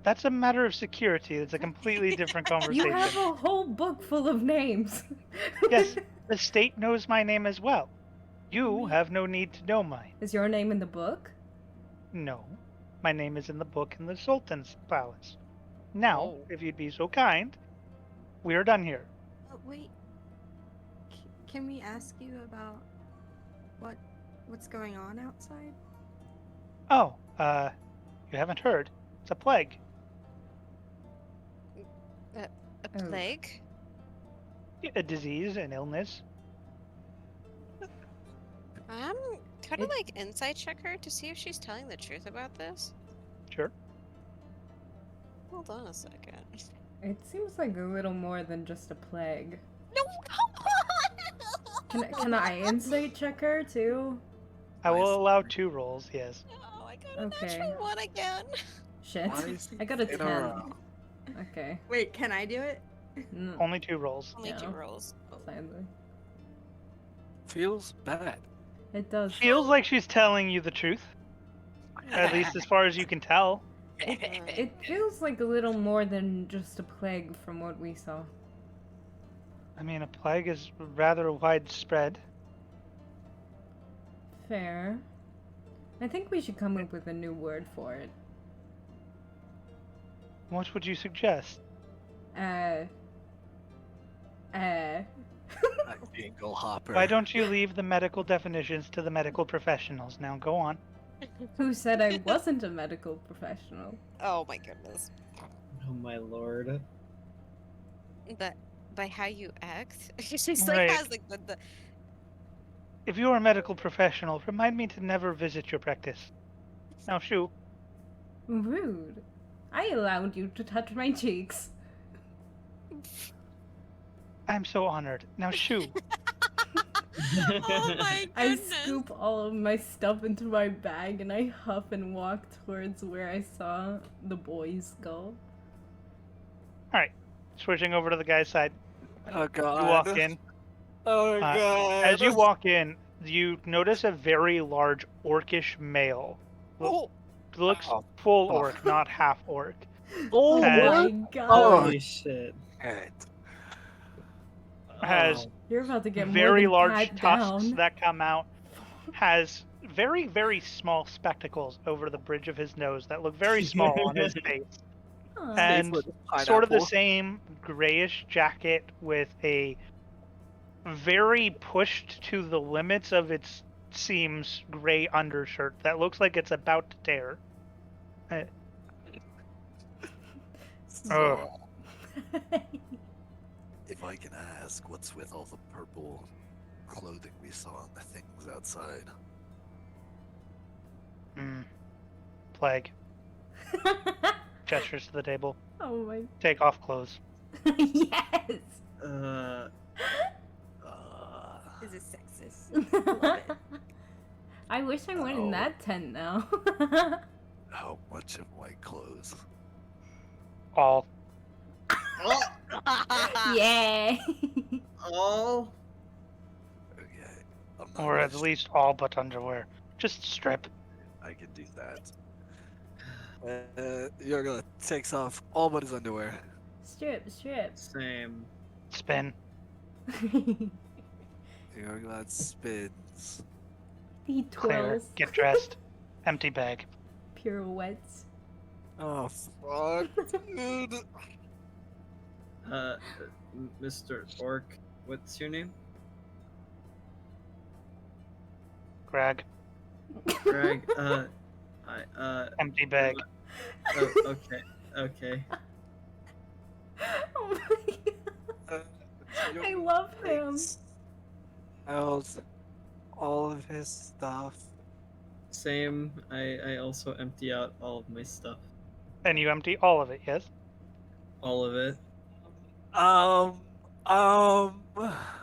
That's a matter of security. It's a completely different conversation. You have a whole book full of names. Yes, the state knows my name as well. You have no need to know mine. Is your name in the book? No, my name is in the book in the Sultan's palace. Now, Oh. if you'd be so kind, we are done here. Wait. Can we ask you about what's going on outside? Oh, you haven't heard. It's a plague. A Oh. plague? A disease, an illness. Kind of like insight check her to see if she's telling the truth about this. Sure. Hold on a second. It seems like a little more than just a plague. No, come on! Can I insight check her too? I will allow 2 rolls, yes. Oh, I got a Okay. natural one again. Shit. Twice I got a in 10. a row. Okay. Wait, can I do it? No, Only 2 rolls. Only 2 Yeah. rolls. sadly. Feels bad. It does. Feels like she's telling you the truth. At least as far as you can tell. It feels like a little more than just a plague from what we saw. I mean, a plague is rather widespread. Fair. I think we should come up with a new word for it. What would you suggest? Dingle hopper. Why don't you leave the medical definitions to the medical professionals? Now go on. Who said I wasn't a medical professional? Oh my goodness. Oh my lord. But by how you act, she's Right. like has like the If you are a medical professional, remind me to never visit your practice. Now shoo. Rude. I allowed you to touch my cheeks. I'm so honored. Now shoo. Oh my I goodness. scoop all of my stuff into my bag and I huff and walk towards where I saw the boys go. Switching over to the guy's side. Oh god. You walk in. Oh god. As you walk in, you notice a very large orcish male. Oh. Looks Oh. full orc, not half orc. Oh my Has- god. Holy shit. Shit. Has You're about to get very more than large pat tusks down. that come out. Has very, very small spectacles over the bridge of his nose that look very small on his face. Aw. And Face with sort of the pineapple. same grayish jacket with a very pushed to the limits of its seams gray undershirt that looks like it's about to tear. So, if I can ask, what's with all the purple clothing we saw on the things outside? Plague. Gestures to the table. Oh my. Take off clothes. Yes! Uh, Is it sexist? Love it. I wish I went in Oh. that tent now. How much of my clothes? All. Yay! all? Okay. I'm not Or gonna at least all but underwear. Just strip. I can do that. Yorgla takes off all but his underwear. Strip, strip. Same. Spin. Yorgla spins. He Clear. twirls. Get dressed. Empty bag. Pirouettes. Oh fuck, dude. Mr. Orc, what's your name? Greg. Greg, Empty bag. oh, okay. Oh my god. I love him. How's all of his stuff? Same, I also empty out all of my stuff. And you empty all of it, yes? All of it. What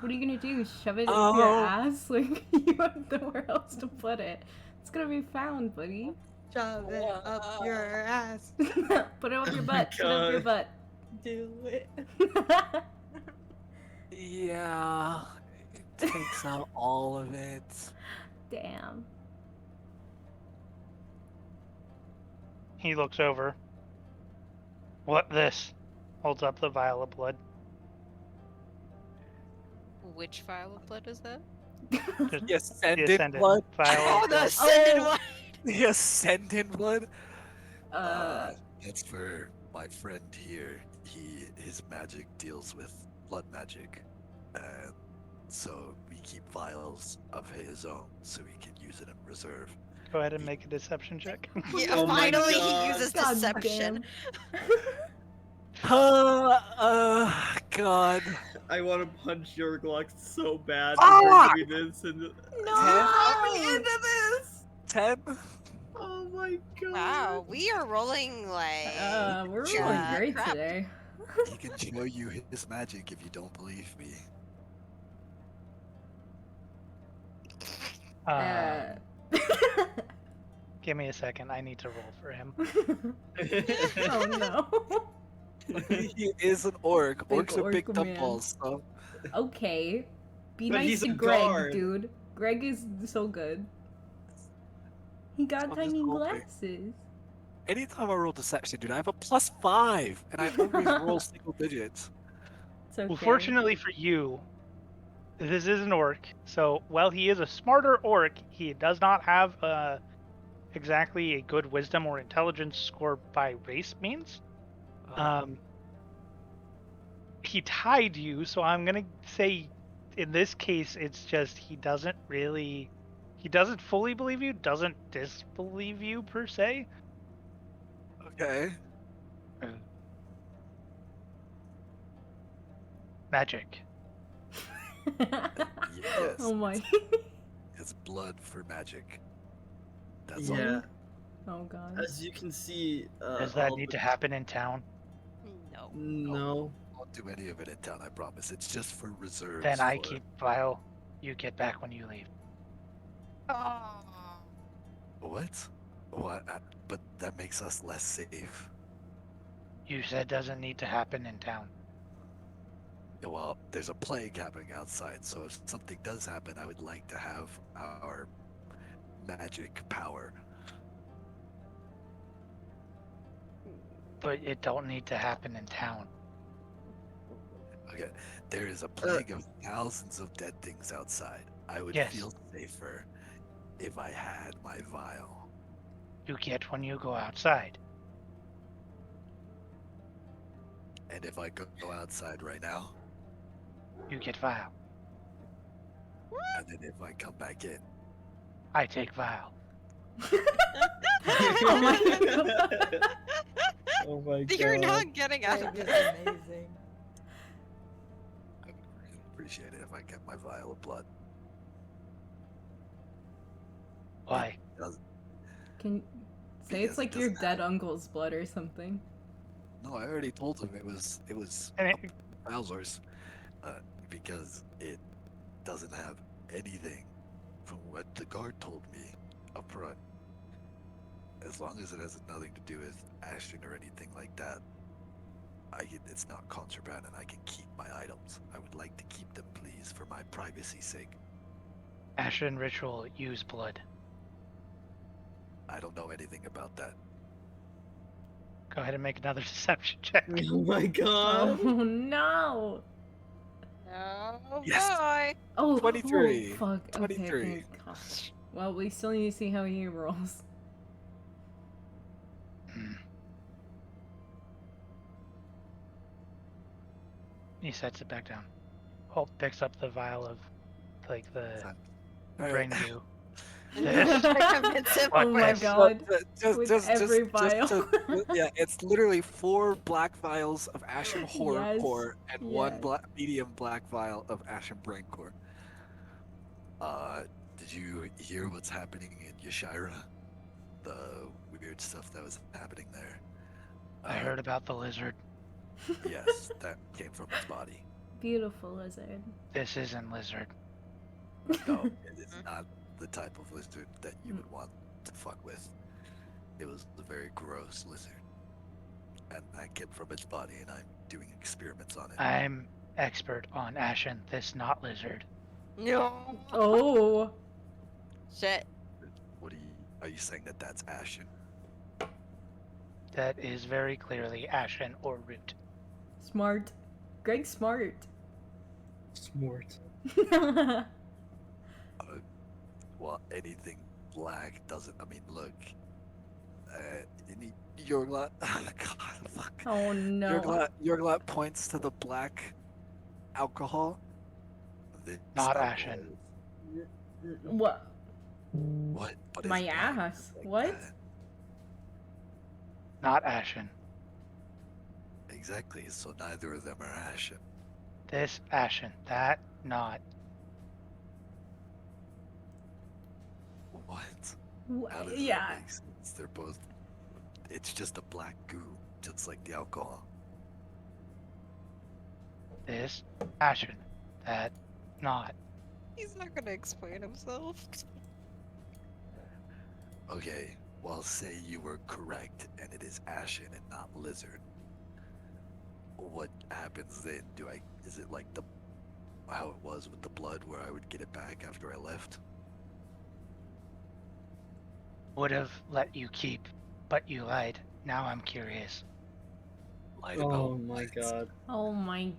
are you gonna do? Shove it into your Oh. ass? Like, you have nowhere else to put it. It's gonna be found, buddy. Shove it up your ass. Put it up your butt. Put it up your butt. Do it. Yeah, it takes out all of it. Damn. He looks over. What this? Holds up the vial of blood. Which vial of blood is that? Just The ascendant the ascendant blood. vial Oh, of the blood. ascended one. The ascendant blood. Uh, That's for my friend here. His magic deals with blood magic, and so we keep vials of his own so we can use it in reserve. Go ahead and make a deception check. Yeah, Oh my finally he God. uses God deception. God. I want to punch your Glock so bad. Fuck! For doing this and... no! Let me into this. 10. Oh my god. Wow, we are rolling like. We're rolling Yeah, great crap. today. He can show you his magic if you don't believe me. Give me a second. I need to roll for him. Oh no. He is an orc. Big Orcs are big orc dumb man. balls. So Okay. Be But nice he's to a Greg, guard. dude. Greg is so good. He got I'm just tiny hoping. glasses. Anytime I roll deception, dude, I have a +5, and I always roll single digits. It's okay. Well, fortunately for you, this is an orc. So while he is a smarter orc, he does not have exactly a good wisdom or intelligence score by race means. He tied you, so I'm gonna say in this case it's just he doesn't fully believe you, doesn't disbelieve you per se. Okay. Magic. Yes. Oh my. It's blood for magic. That's all. Yeah, Oh god. as you can see, Does that all need the- to happen in town? No. No. I won't do any of it in town, I promise. It's just for reserves. Then I for- keep vial. You get back when you leave. Oh. What? What? But that makes us less safe. You said doesn't need to happen in town. Yeah, well, there's a plague happening outside, so if something does happen, I would like to have our magic power. But it don't need to happen in town. Okay, there is a plague of thousands of dead things outside. I would Yes. feel safer if I had my vial. You get when you go outside. And if I go outside right now, You get vial. and then if I come back in, I take vial. Oh my god. Oh my god. You're not getting out of Greg this. is amazing. I would really appreciate it if I get my vial of blood. Why? Can say Because it's like it your doesn't dead uncle's blood or something. No, I already told him it was And it, Bowser's, because it doesn't have anything from what the guard told me up front. As long as it has nothing to do with ashen or anything like that, it's not contraband and I can keep my items. I would like to keep them, please, for my privacy's sake. ashen ritual use blood. I don't know anything about that. Go ahead and make another deception check. Oh my god. Oh no. Oh Yes. boy. Oh, 23. Oh, fuck. 23. Okay, gosh. Well, we still need to see how he rolls. Hmm. He sets it back down. Holt picks up the vial of, like, the brain goo. Recommends him. Oh my Yes. god. Just, With every vial. yeah, it's literally 4 black vials of ashen horror Yes, core and 1 yes. medium black vial of ashen brain core. Did you hear what's happening in Yashira? The weird stuff that was happening there. I heard about the lizard. Yes, that came from his body. Beautiful lizard. This isn't lizard. No, it is not the type of lizard that you would want to fuck with. It was a very gross lizard. And that came from its body, and I'm doing experiments on it. I'm expert on ashen, this not lizard. No. Oh. Shit. What are you saying that that's ashen? That is very clearly ashen or root. Smart. Greg's smart. Smart. Well, anything black doesn't. I mean, look. Your God, fuck. Oh no. Your points to the black alcohol. This Not alcohol ashen. is- What? What? What is My black ass. like What? that? Not ashen. Exactly. So neither of them are ashen. This ashen, that not. What? Wha- How does Yeah. that make sense? They're both. It's just a black goo, just like the alcohol. This ashen, that not. He's not gonna explain himself. Okay, well, say you were correct, and it is ashen and not lizard. what happens then? Is it like how it was with the blood where I would get it back after I left? Would have let you keep, but you lied. Now I'm curious. Lied about Oh my what? god. Oh my.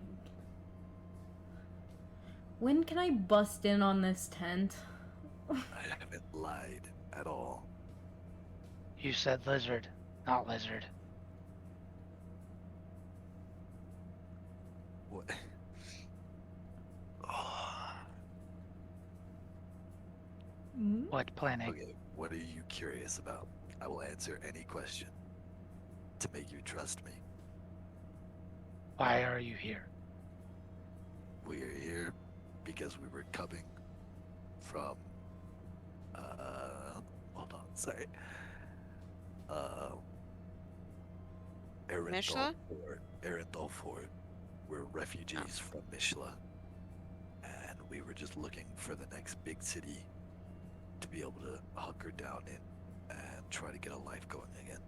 When can I bust in on this tent? I haven't lied at all. You said lizard, not lizard. What? Oh, What planning? okay, what are you curious about? I will answer any question to make you trust me. Why are you here? We're here because we were coming from hold on, sorry. Mishla? Arendal Fort. We're refugees from Mishla. And we were just looking for the next big city to be able to hunker down in and try to get a life going again.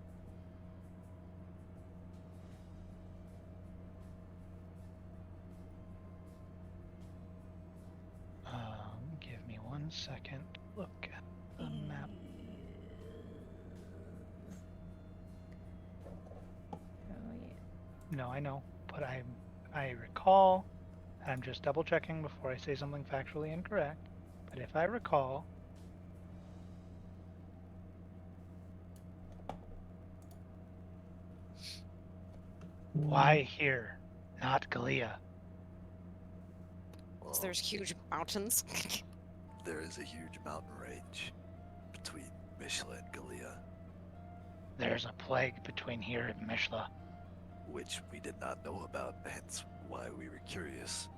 Give me 1 second. Look at the map. Oh, yeah. No, I know, but I recall. I'm just double checking before I say something factually incorrect. But if I recall, why here, not Galea? Well, There's huge mountains. there is a huge mountain range between Mishla and Galea, There's a plague between here and Mishla. which we did not know about, hence why we were curious.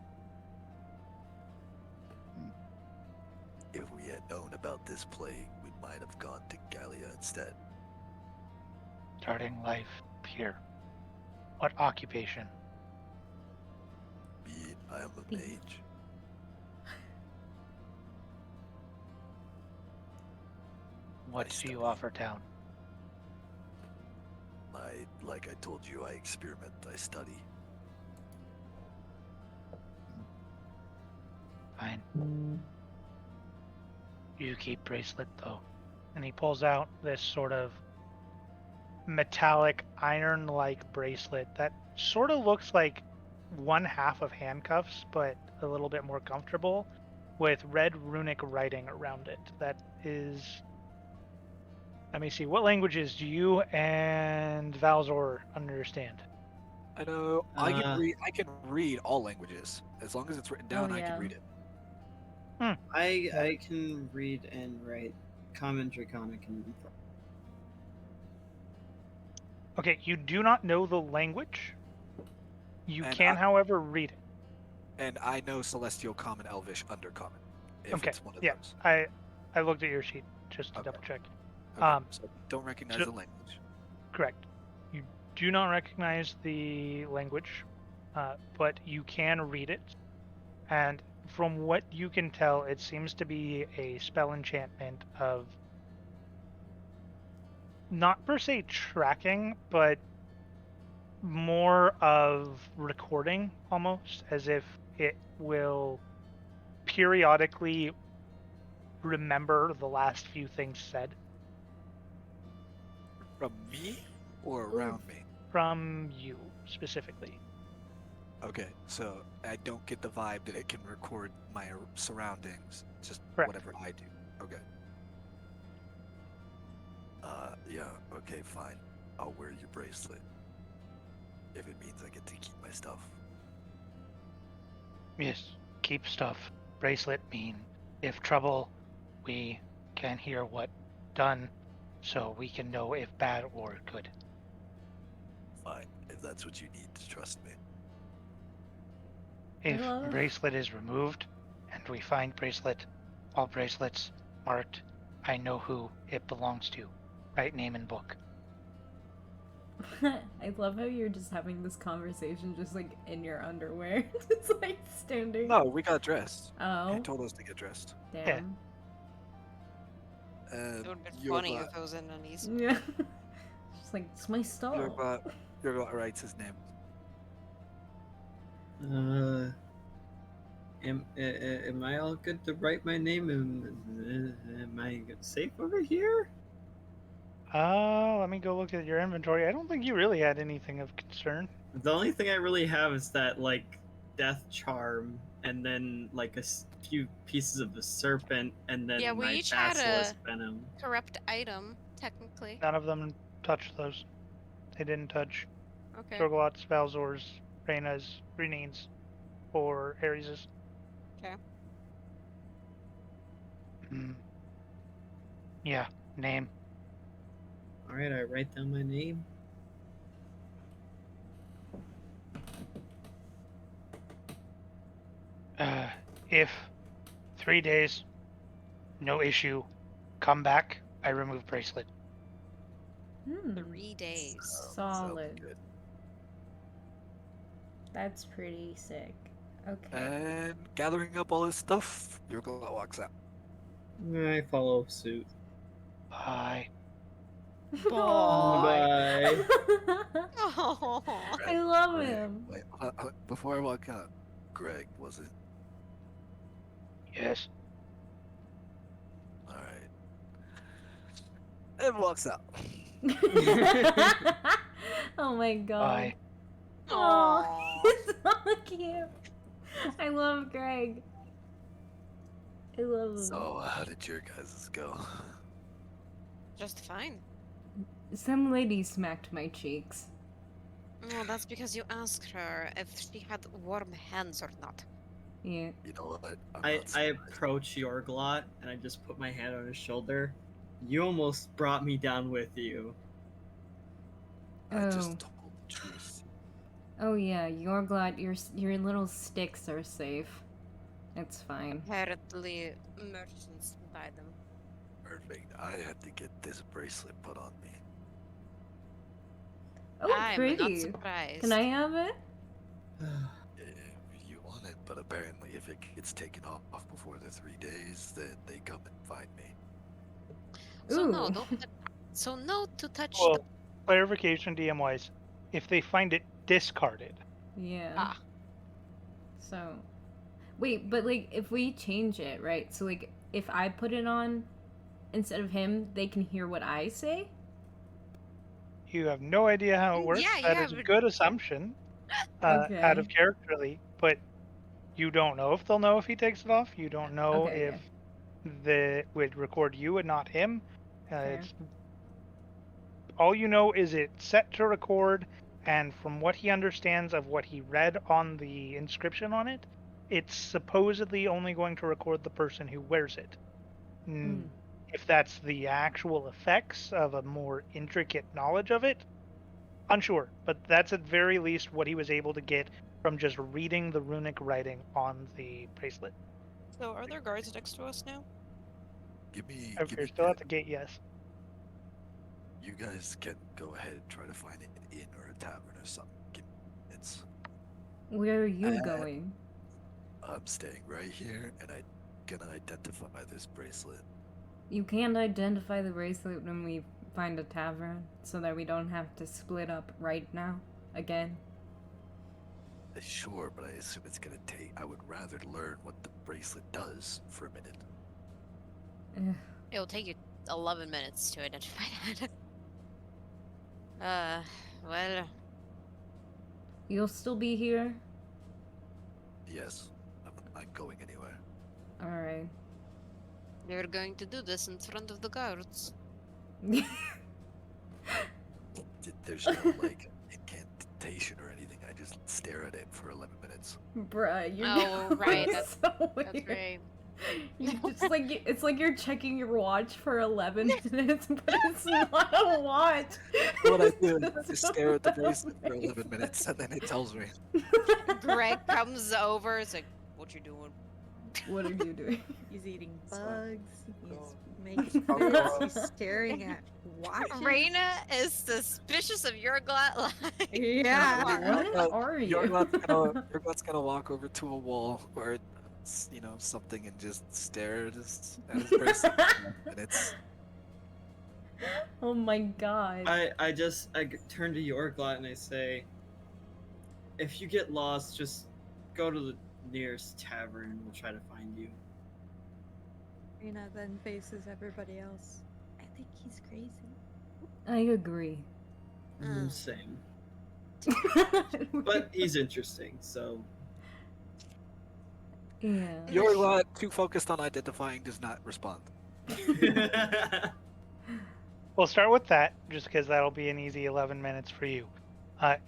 If we had known about this plague, we might have gone to Gallia instead. Starting life here. What occupation? I am a Thief. mage. What do you offer town? Like I told you, I experiment, I study. Fine. You keep bracelet though. And he pulls out this sort of metallic iron-like bracelet that sort of looks like one half of handcuffs, but a little bit more comfortable, with red runic writing around it. That is, let me see, what languages do you and Valzor understand? I know. I can Uh, read. I can read all languages as long as it's written down. I yeah. can read it. I can read and write Common, Draconic, and Okay, you do not know the language. You And can, however, read it. And I know Celestial, Common, Elvish, Undercommon. If Okay, it's one of yeah. those. I looked at your sheet just to Okay. double check. Okay, so don't recognize so- the language. Correct. You do not recognize the language, but you can read it. And from what you can tell, it seems to be a spell enchantment of not per se tracking, but more of recording almost, as if it will periodically remember the last few things said From me or around me? from you specifically. Okay, so I don't get the vibe that it can record my surroundings, just Correct. whatever I do. Okay. Yeah, okay, fine. I'll wear your bracelet. If it means I get to keep my stuff. Yes, keep stuff. Bracelet mean if trouble, we can hear what done, so we can know if bad or good. Fine, if that's what you need to trust me. If Hello? bracelet is removed, and we find bracelet, all bracelets marked, I know who it belongs to. Right name and book. I love how you're just having this conversation just like in your underwear. Just like standing. No, we got dressed. Oh, He told us to get dressed. damn. It would have been You're funny about- if I was in undies. Yeah. Just like, it's my style. Yorba writes his name. Am I all good to write my name? Am I safe over here? Let me go look at your inventory. I don't think you really had anything of concern. The only thing I really have is that like death charm, and then like few pieces of the serpent, and then Yeah, we my each had basilisk a venom. corrupt item, technically. None of them touched those. They didn't touch Okay. Sorglot's, Valzor's, Reyna's, Renine's, or Ares's. Okay. Yeah, name. All right, I write down my name. If 3 days, no issue, come back, I remove bracelet. 3 days. Solid. Good. That's pretty sick. Okay. And gathering up all his stuff, Yurgla walks out. I follow suit. Bye. Bye. Oh. I love Greg, him. Wait, before I walk out, Greg, was it? Yes. All right. And walks out. Oh my god. Bye. Oh, he's so cute. I love Greg. I love him. So, how did your guys' go? Just fine. Some lady smacked my cheeks. Well, that's because you asked her if she had warm hands or not. Yeah. You know what? I'm I not surprised. approach Yorglot and I just put my hand on his shoulder. You almost brought me down with you. I Oh. just told the truth. Oh yeah, Yorglot, your little sticks are safe. It's fine. Apparently, merchants buy them. Perfect. I had to get this bracelet put on me. Oh, I'm pretty. not surprised. Can I have it? If you want it, but apparently if it gets taken off before the 3 days, then they come and find me. So no, Ooh. so no to touch Well, the... clarification DM wise, if they find it discarded, Yeah. Ah. So, wait, but like if we change it, right? So like if I put it on instead of him, they can hear what I say? you have no idea how it works. Yeah, That yeah, is a but- good assumption Okay. out of characterly, but you don't know if they'll know if he takes it off. You don't know Okay, if the would record you and not him. Fair. It's all you know is it's set to record, and from what he understands of what he read on the inscription on it, it's supposedly only going to record the person who wears it. Mm. If that's the actual effects of a more intricate knowledge of it, unsure. But that's at very least what he was able to get from just reading the runic writing on the bracelet. So are there guards next to us now? Give me. If you're still at the gate, yes. You guys can go ahead and try to find an inn or a tavern or something. Where are you Uh, going? I'm staying right here, and I'm gonna identify this bracelet. You can't identify the bracelet when we find a tavern, so that we don't have to split up right now again. Sure, but I assume it's gonna take. I would rather learn what the bracelet does for a minute. Ugh. It'll take you 11 minutes to identify that. Well, You'll still be here? Yes, I'm going anywhere. Alright. you're going to do this in front of the guards. There's no like incantation or anything. I just stare at it for 11 minutes. Bruh, you're Oh, right, that's- so weird. That's right. It's like you're checking your watch for 11 minutes, but it's not a watch. What I do is I It's just so stare at the bracelet for 11 minutes, and then it tells me. Greg comes over. It's like, what you doing? What are you doing? He's eating So- bugs. He's so- making I'll go fits. up. He's staring at watches. Raina is suspicious of your glut line. Yeah. What are you? Yorgot's gonna walk over to a wall where it's, something, and just stare at his bracelet, and it's. Oh my god. I turn to Yorglot and I say, if you get lost, just go to the nearest tavern and we'll try to find you. Rena then faces everybody else. I think he's crazy. I agree. Same. But he's interesting, so. Yeah. You're too focused on identifying does not respond. We'll start with that, just because that'll be an easy 11 minutes for you.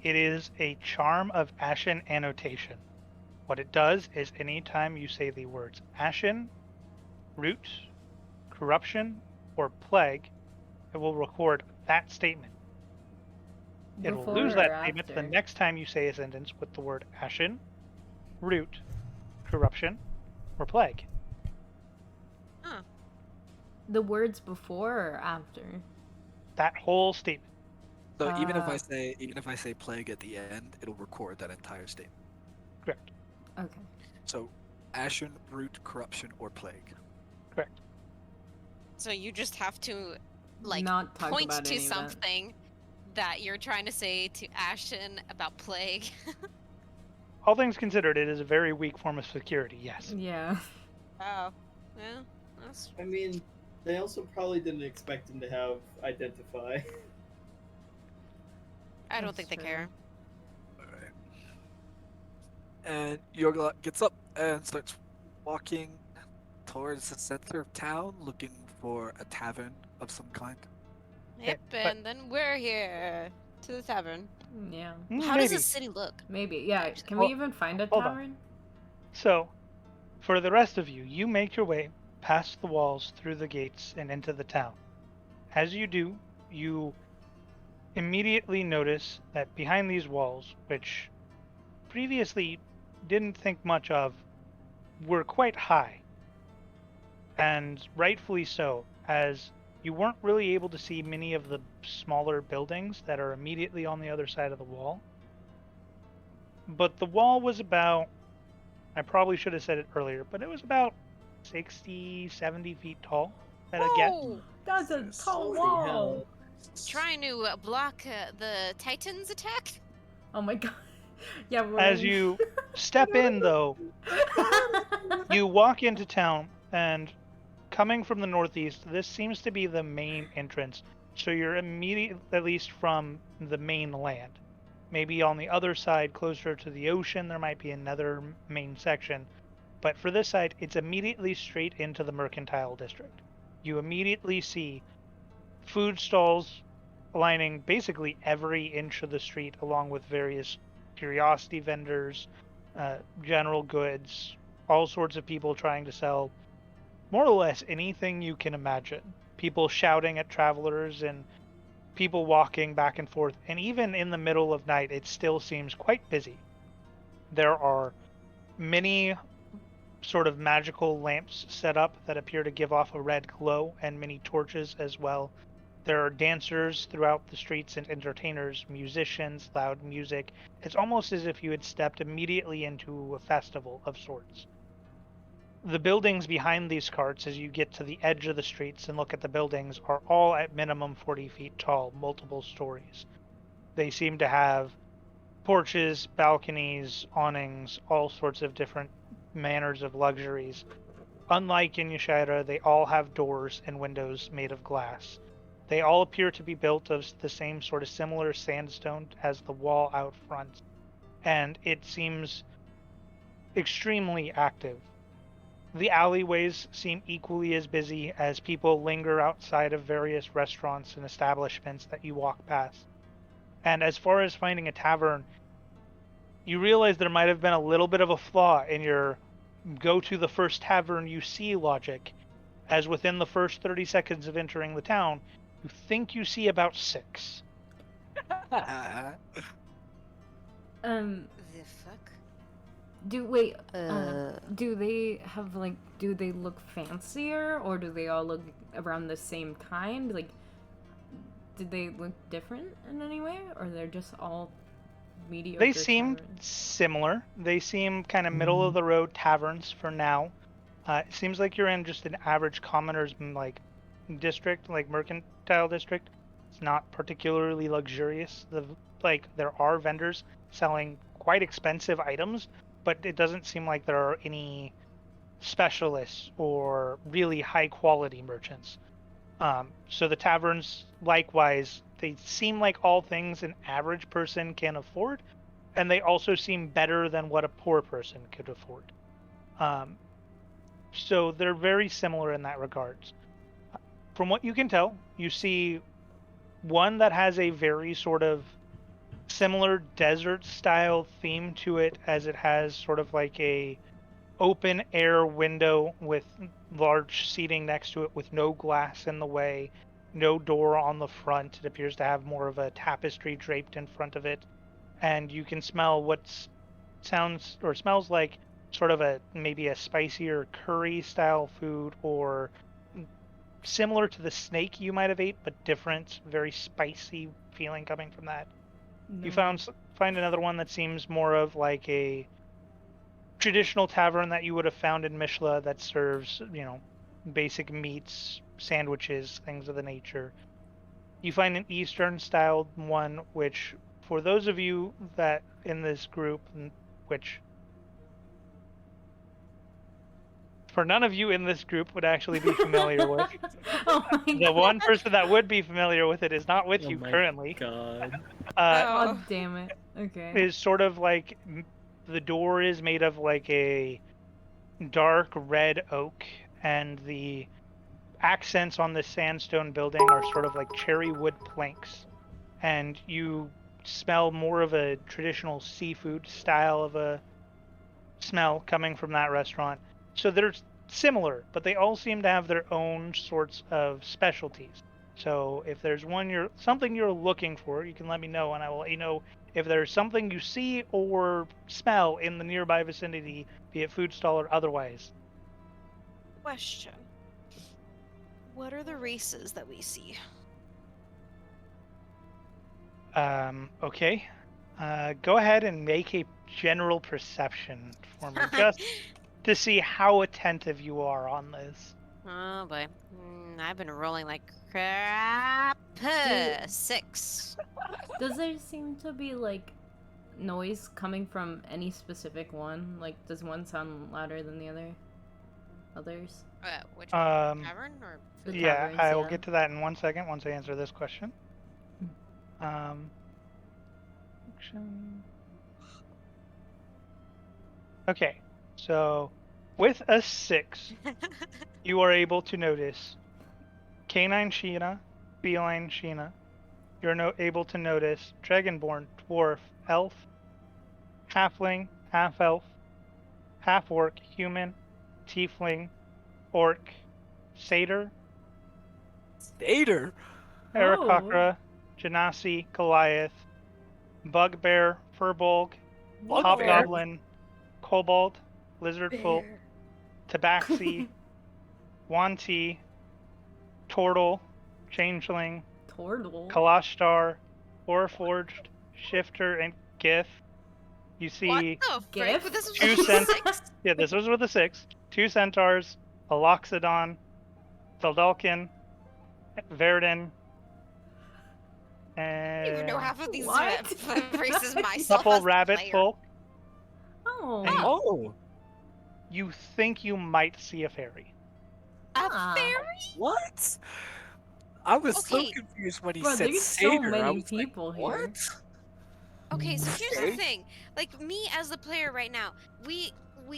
It is a charm of ashen annotation. What it does is anytime you say the words ashen, root, corruption, or plague, it will record that statement. It will lose Before or that statement the after? next time you say a sentence with the word ashen, root, corruption, or plague. The words before or after? That whole statement. So even Ah. if I say plague at the end, it'll record that entire statement. Correct. Okay. So ashen, root, corruption, or plague. Correct. So you just have to, like, Not talk point about to any of that. something that you're trying to say to Ashen about plague. All things considered, it is a very weak form of security, yes. Yeah. Oh, yeah, that's I mean, they also probably didn't expect him to have identify. I don't That's think they true. care. Alright. And Yorgla gets up and starts walking towards the center of town, looking for a tavern of some kind. Yep, but- and then we're here to the tavern. Yeah. How does Maybe. the city look? Maybe. Yeah. Actually. Can we Well, even find a hold on. tavern? So, for the rest of you, you make your way past the walls, through the gates, and into the town. As you do, you immediately notice that behind these walls, which previously didn't think much of, were quite high. And rightfully so, as you weren't really able to see many of the smaller buildings that are immediately on the other side of the wall. But the wall was about, I probably should have said it earlier, but it was about 60, 70 feet tall at a guess. Whoa! That's a Jesus. tall Holy wall. hell. Trying to block the Titans' attack? Oh my god. Yeah. We're As in- you step in, though, you walk into town, and coming from the northeast, this seems to be the main entrance. So you're immediately, at least from the main land. Maybe on the other side, closer to the ocean, there might be another main section. But for this side, it's immediately straight into the mercantile district. You immediately see food stalls lining basically every inch of the street, along with various curiosity vendors, general goods, all sorts of people trying to sell more or less anything you can imagine. People shouting at travelers and people walking back and forth. And even in the middle of night, it still seems quite busy. There are many sort of magical lamps set up that appear to give off a red glow, and many torches as well. There are dancers throughout the streets and entertainers, musicians, loud music. It's almost as if you had stepped immediately into a festival of sorts. The buildings behind these carts, as you get to the edge of the streets and look at the buildings, are all at minimum 40 feet tall, multiple stories. They seem to have porches, balconies, awnings, all sorts of different manners of luxuries. Unlike in Yashira, they all have doors and windows made of glass. They all appear to be built of the same sort of similar sandstone as the wall out front, and it seems extremely active. The alleyways seem equally as busy as people linger outside of various restaurants and establishments that you walk past. And as far as finding a tavern, you realize there might have been a little bit of a flaw in your go to the first tavern you see logic, as within the first 30 seconds of entering the town, you think you see about 6. The fuck? Do they have do they look fancier, or do they all look around the same kind? Like, did they look different in any way, or they're just all mediocre? They seem taverns? similar. They seem kind of middle of the road taverns for now. It seems like you're in just an average commoner's district, like mercantile district. It's not particularly luxurious. There are vendors selling quite expensive items, but it doesn't seem like there are any specialists or really high quality merchants. So the taverns, likewise, they seem like all things an average person can afford, and they also seem better than what a poor person could afford. So they're very similar in that regards. From what you can tell, you see one that has a very sort of similar desert style theme to it, as it has sort of like a open air window with large seating next to it with no glass in the way, no door on the front. It appears to have more of a tapestry draped in front of it, and you can smell what sounds or smells like sort of a maybe a spicier curry style food, or similar to the snake you might have ate but different, very spicy feeling coming from that. You find another one that seems more of like a traditional tavern that you would have found in Mishla that serves, basic meats, sandwiches, things of the nature. You find an Eastern styled one, which for those of you that in this group, which for none of you in this group would actually be familiar with. Oh my The one person that would be familiar with it is not with Oh you my currently. God. God damn it. Okay. Is sort of like the door is made of like a dark red oak, and the accents on the sandstone building are sort of like cherry wood planks, and you smell more of a traditional seafood style of a smell coming from that restaurant. So they're similar, but they all seem to have their own sorts of specialties. So if there's something you're looking for, you can let me know, and I will let you know if there's something you see or smell in the nearby vicinity, be it food stall or otherwise. Question. What are the races that we see? Okay. Go ahead and make a general perception for me, just to see how attentive you are on this. Oh boy. I've been rolling like crap. 6. Does there seem to be like noise coming from any specific one? Like, does one sound louder than the others? Which one? Tavern or The food? Yeah, taverns, I will yeah. get to that in 1 second once I answer this question. Okay, so with a 6, you are able to notice canine Sheena, feline Sheena. You're able to notice dragonborn, dwarf, elf, halfling, half elf, half orc, human, tiefling, orc, satyr, Stater. Aarakocra, Genasi, Goliath, bugbear, furbolg, hobgoblin, kobold, lizardfolk, tabaxi, wanti, turtle, changeling, Turtle. kalashtar, warforged, shifter, and gith. You see What the frick? Gif? This was 2 with cent. 6? Yeah, this was with a 6. 2 centaurs, a loxodon, Theldalkin, Verdin, I don't even know and half of these What? races a myself couple as the rabbit player. folk. Oh. And Oh, you think you might see a fairy. A Ah. fairy? what? I was so Okay. confused when he Bro, said there's so satyr. I many was like, people here. what? Okay, so here's Okay. the thing. Like me as the player right now, we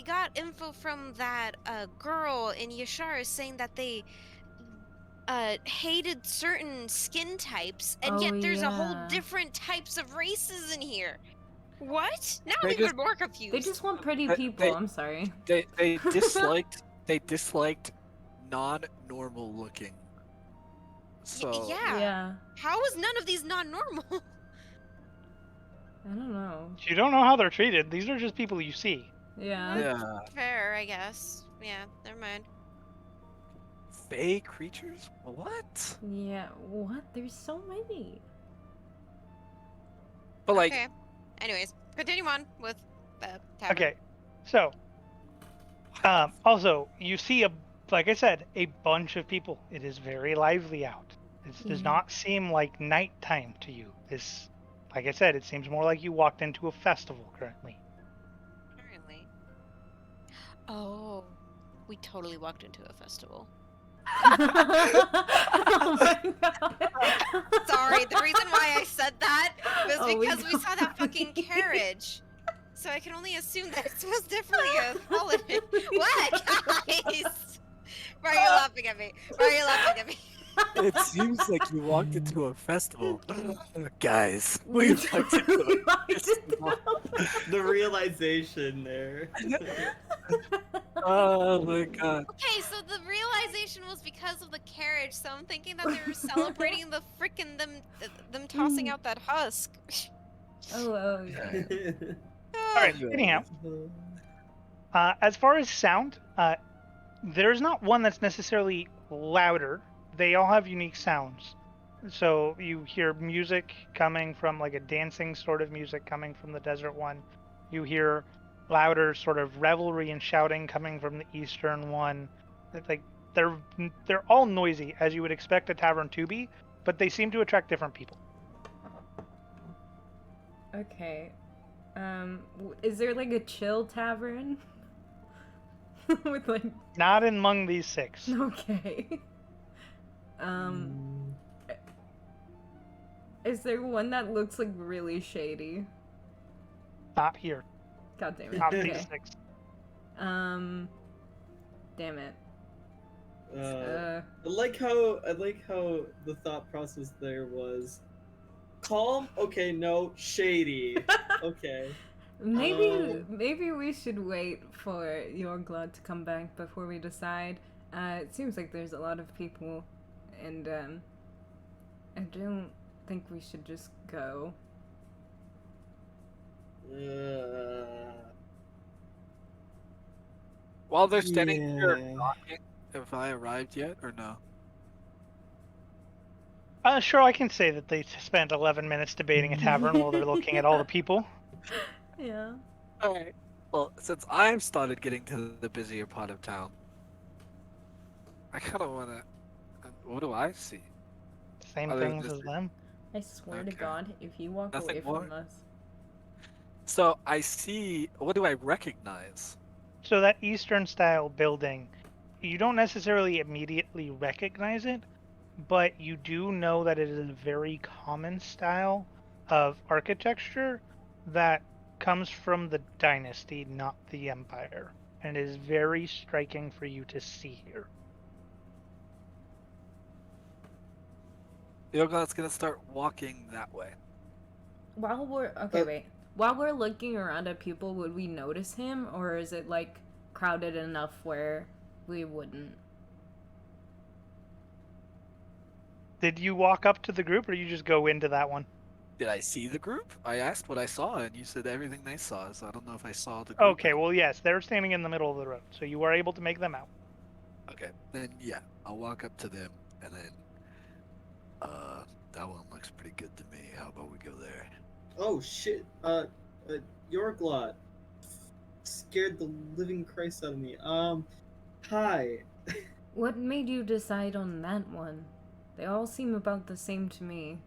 got info from that girl in Yashar saying that they hated certain skin types, and Oh, yet there's a whole yeah. different types of races in here. What? Now They I'm even just- more confused. They just want pretty They- people, they- I'm sorry. They disliked non-normal looking. So Yeah. How is none of these non-normal? I don't know. You don't know how they're treated. These are just people you see. Yeah. yeah, Fair, I guess. Yeah, never mind. fey creatures. What? Yeah, what? There's so many. But like, Okay. Anyways, continue on with the tavern. Okay, so also you see like I said, a bunch of people. It is very lively out. This does Yeah. not seem like nighttime to you. This, like I said, it seems more like you walked into a festival currently. Apparently. Oh, we totally walked into a festival. Oh my god. Sorry, the reason why I said that was Oh, we because we saw that fucking carriage. So I can only assume that it was definitely a holiday. What, guys? Why are you laughing at me? Why are you laughing at me? It seems like you walked into a festival. Guys, We we walked into totally a walked into festival. The realization there. Oh my god. Okay, so the realization was because of the carriage. So I'm thinking that they were celebrating the frickin' them tossing out that husk. Oh yeah. All right. Anyhow, as far as sound, there's not one that's necessarily louder. They all have unique sounds. So you hear music coming from like a dancing sort of music coming from the desert one. You hear louder sort of revelry and shouting coming from the eastern one. Like they're all noisy as you would expect a tavern to be, but they seem to attract different people. Okay. Is there like a chill tavern? With like Not among these 6. okay. Is there one that looks like really shady? Not here. God damn it. Not Okay. these 6. Damn it. I like how the thought process there was calm. Okay, no, shady. Okay. Maybe we should wait for your blood to come back before we decide. It seems like there's a lot of people, and I don't think we should just go. While they're standing here Yeah. talking, have I arrived yet or no? Sure, I can say that they spent 11 minutes debating a tavern while they're looking at all the people. Yeah. Alright. Well, since I've started getting to the busier part of town, I kind of want to. What do I see? Same Other than things this- as them. I swear to Okay. God, if you walk Nothing away from more? us. So I see. What do I recognize? So that Eastern style building, you don't necessarily immediately recognize it, but you do know that it is a very common style of architecture that comes from the Dynasty, not the Empire, and is very striking for you to see here. Yogat's gonna start walking that way. While we're wait. While we're looking around at people, would we notice him, or is it like crowded enough where we wouldn't? Did you walk up to the group, or you just go into that one? Did I see the group? I asked what I saw, and you said everything they saw. So I don't know if I saw the group. Okay, well, yes, they're standing in the middle of the road, so you are able to make them out. Okay, then yeah, I'll walk up to them, and then that one looks pretty good to me. How about we go there? Oh shit. Yorglot scared the living Christ out of me. Hi. What made you decide on that one? They all seem about the same to me.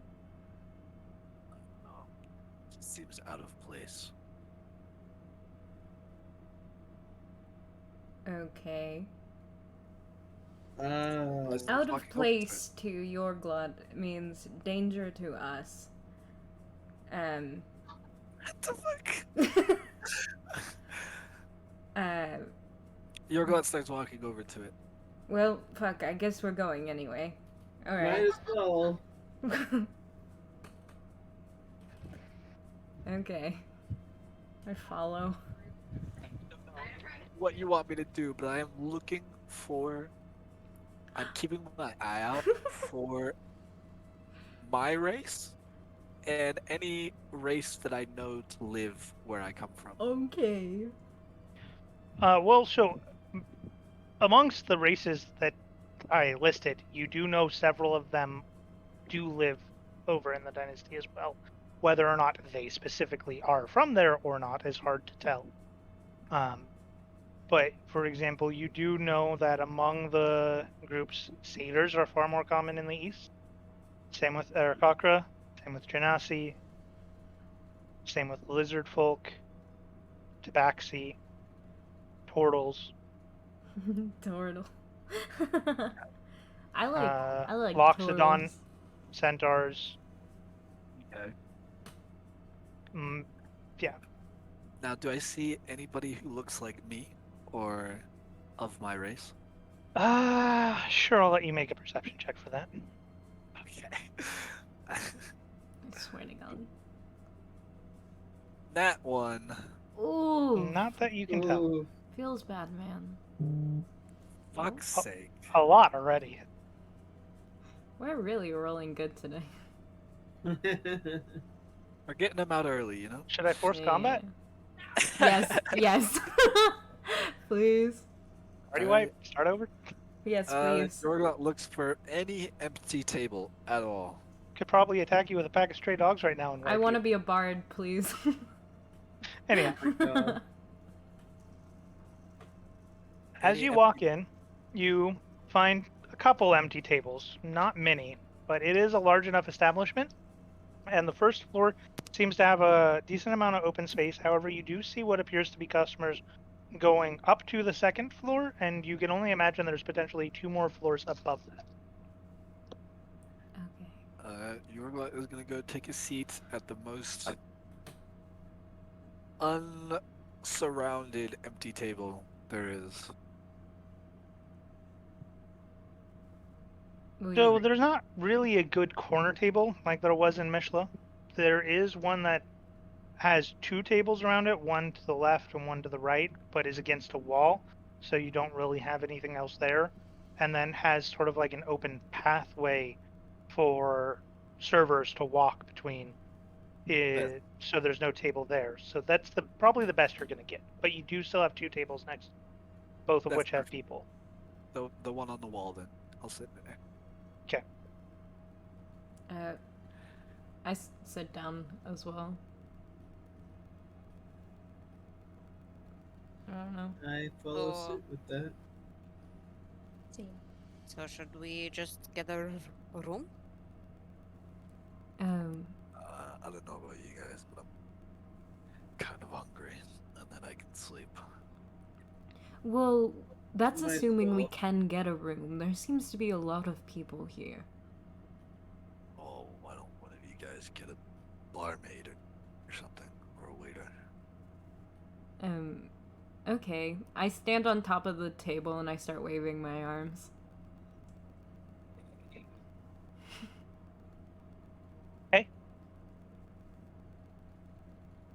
Seems out of place. Okay. Let's Out walk of over to place to your blood means danger to us. What the fuck? Yorglat starts walking over to it. Well, fuck, I guess we're going anyway. Might Alright. as well. Okay. I follow. What you want me to do, but I am looking for. I'm keeping my eye out for my race and any race that I know to live where I come from. Okay. Well, so amongst the races that I listed, you do know several of them do live over in the Dynasty as well. Whether or not they specifically are from there or not is hard to tell. But, for example, you do know that among the groups, satyrs are far more common in the east. Same with Aarakocra, same with Genasi, same with lizard folk, Tabaxi, portals, Turtle. I like Loxodon, turtles. centaurs. Okay. Mm, yeah. Now, do I see anybody who looks like me or of my race? Sure, I'll let you make a perception check for that. Okay. I swear to God. That one. Ooh, Not that you can tell. Ooh. feels bad, man. Fuck's Oh. sake. A lot already. We're really rolling good today. We're getting them out early, you know? Should I force combat? Yes, yes. Please. Party Alright. wipe? Start over? Yes, please. Yorga looks for any empty table at all. Could probably attack you with a pack of stray dogs right now and I wipe want to you. be a bard, please. Anyhow, God. as Any you empty- walk in, you find a couple empty tables. Not many, but it is a large enough establishment. And the first floor seems to have a decent amount of open space. However, you do see what appears to be customers going up to the second floor, and you can only imagine there's potentially 2 more floors above that. Okay. Yorga is gonna go take a seat at the most unsurrounded empty table there is. So there's not really a good corner table like there was in Mishla. There is one that has 2 tables around it, one to the left and one to the right, but is against a wall, so you don't really have anything else there. And then has sort of like an open pathway for servers to walk between. So there's no table there. So that's probably the best you're going to get. But you do still have 2 tables next, both of That's which have perfect. people. The one on the wall then. I'll sit there. I sit down as well. I don't know. I follow Oh. suit with that. Same. So should we just get a room? I don't know about you guys, but I'm kind of hungry, and then I can sleep. Well, that's Might as assuming we well. can get a room. There seems to be a lot of people here. Oh, why don't one of you guys get a barmaid or something, or a waiter? Okay. I stand on top of the table and I start waving my arms.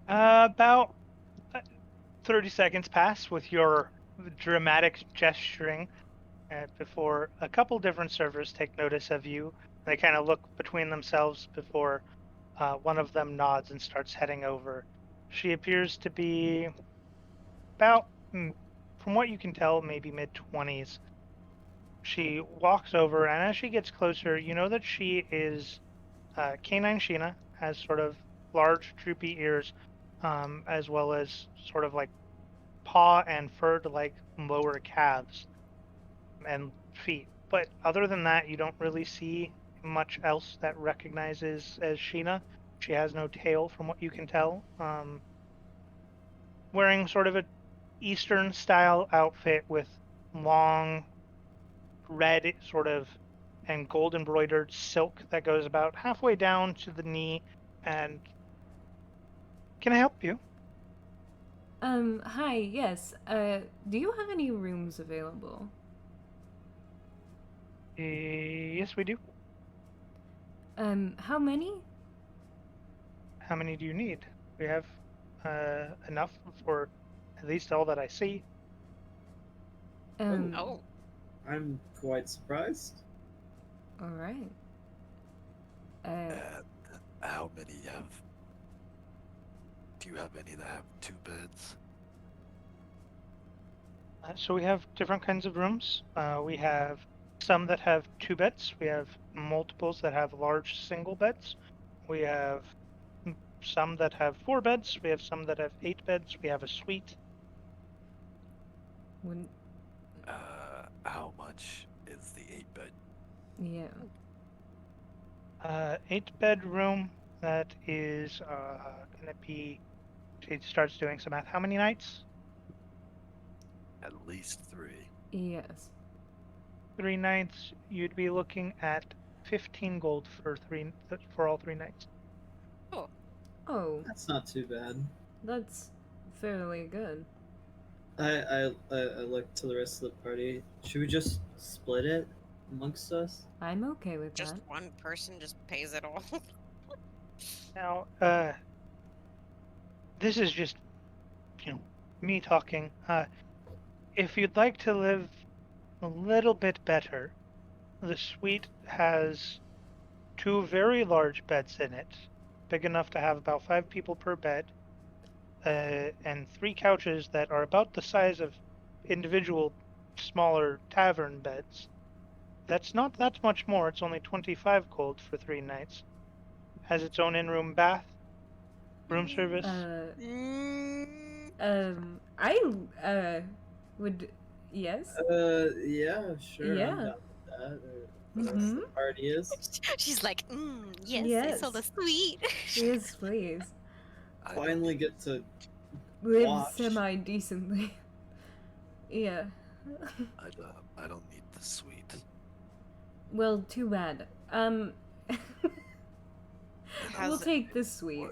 About 30 seconds pass with your dramatic gesturing before a couple different servers take notice of you. They kind of look between themselves before one of them nods and starts heading over. She appears to be about, from what you can tell, maybe mid-20s. She walks over, and as she gets closer, you know that she is canine Sheena, has sort of large, droopy ears, as well as sort of like paw and furred like lower calves and feet. But other than that, you don't really see much else that recognizes as Sheena. She has no tail, from what you can tell. Wearing sort of a Eastern style outfit with long red sort of and gold embroidered silk that goes about halfway down to the knee. And can I help you? Hi, yes. Do you have any rooms available? Yes, we do. How many? How many do you need? We have enough for at least all that I see. Oh. I'm quite surprised. Alright. And how many have? Do you have any that have 2 beds? So we have different kinds of rooms. We have some that have 2 beds. We have multiples that have large single beds. We have some that have 4 beds. We have some that have 8 beds. We have a suite. When, How much is the 8-bed? yeah. 8 bedroom. That is gonna be. She starts doing some math. How many nights? At least 3. Yes. 3 nights, you'd be looking at 15 gold for all 3 nights. Oh, That's not too bad. that's fairly good. I look to the rest of the party. Should we just split it amongst us? I'm okay with Just that. one person just pays it all. Now, this is just, me talking. If you'd like to live a little bit better, the suite has 2 very large beds in it, big enough to have about 5 people per bed, and 3 couches that are about the size of individual smaller tavern beds. That's not that much more. It's only 25 gold for 3 nights. Has its own in-room bath, room service. I would, yes. Yeah, sure. I'm Yeah. down with that. Or the rest of the Mhm. party is. She's like, yes, I saw the Yes. sweet. Yes, please. I don't Finally need get to Live watch. semi-decently. Yeah. I don't need the suite. Well, too bad. And How's We'll it- take this suite.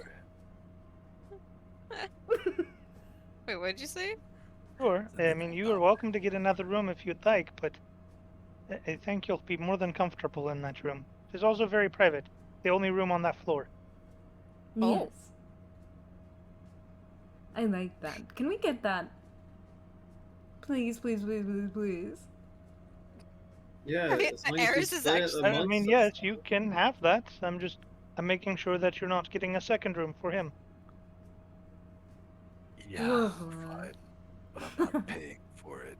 Wait, what'd you say? Sure. I mean, you are welcome to get another room if you'd like, but I think you'll be more than comfortable in that room. It's also very private. The only room on that floor. Oh. Yes. I like that. Can we get that? Please, please, please, please, please. Yeah, I mean, as long as we Eris is split it actually- I amongst mean, us. yes, you can have that. I'm making sure that you're not getting a second room for him. Yeah, Whoa. fine. But I'm not paying for it.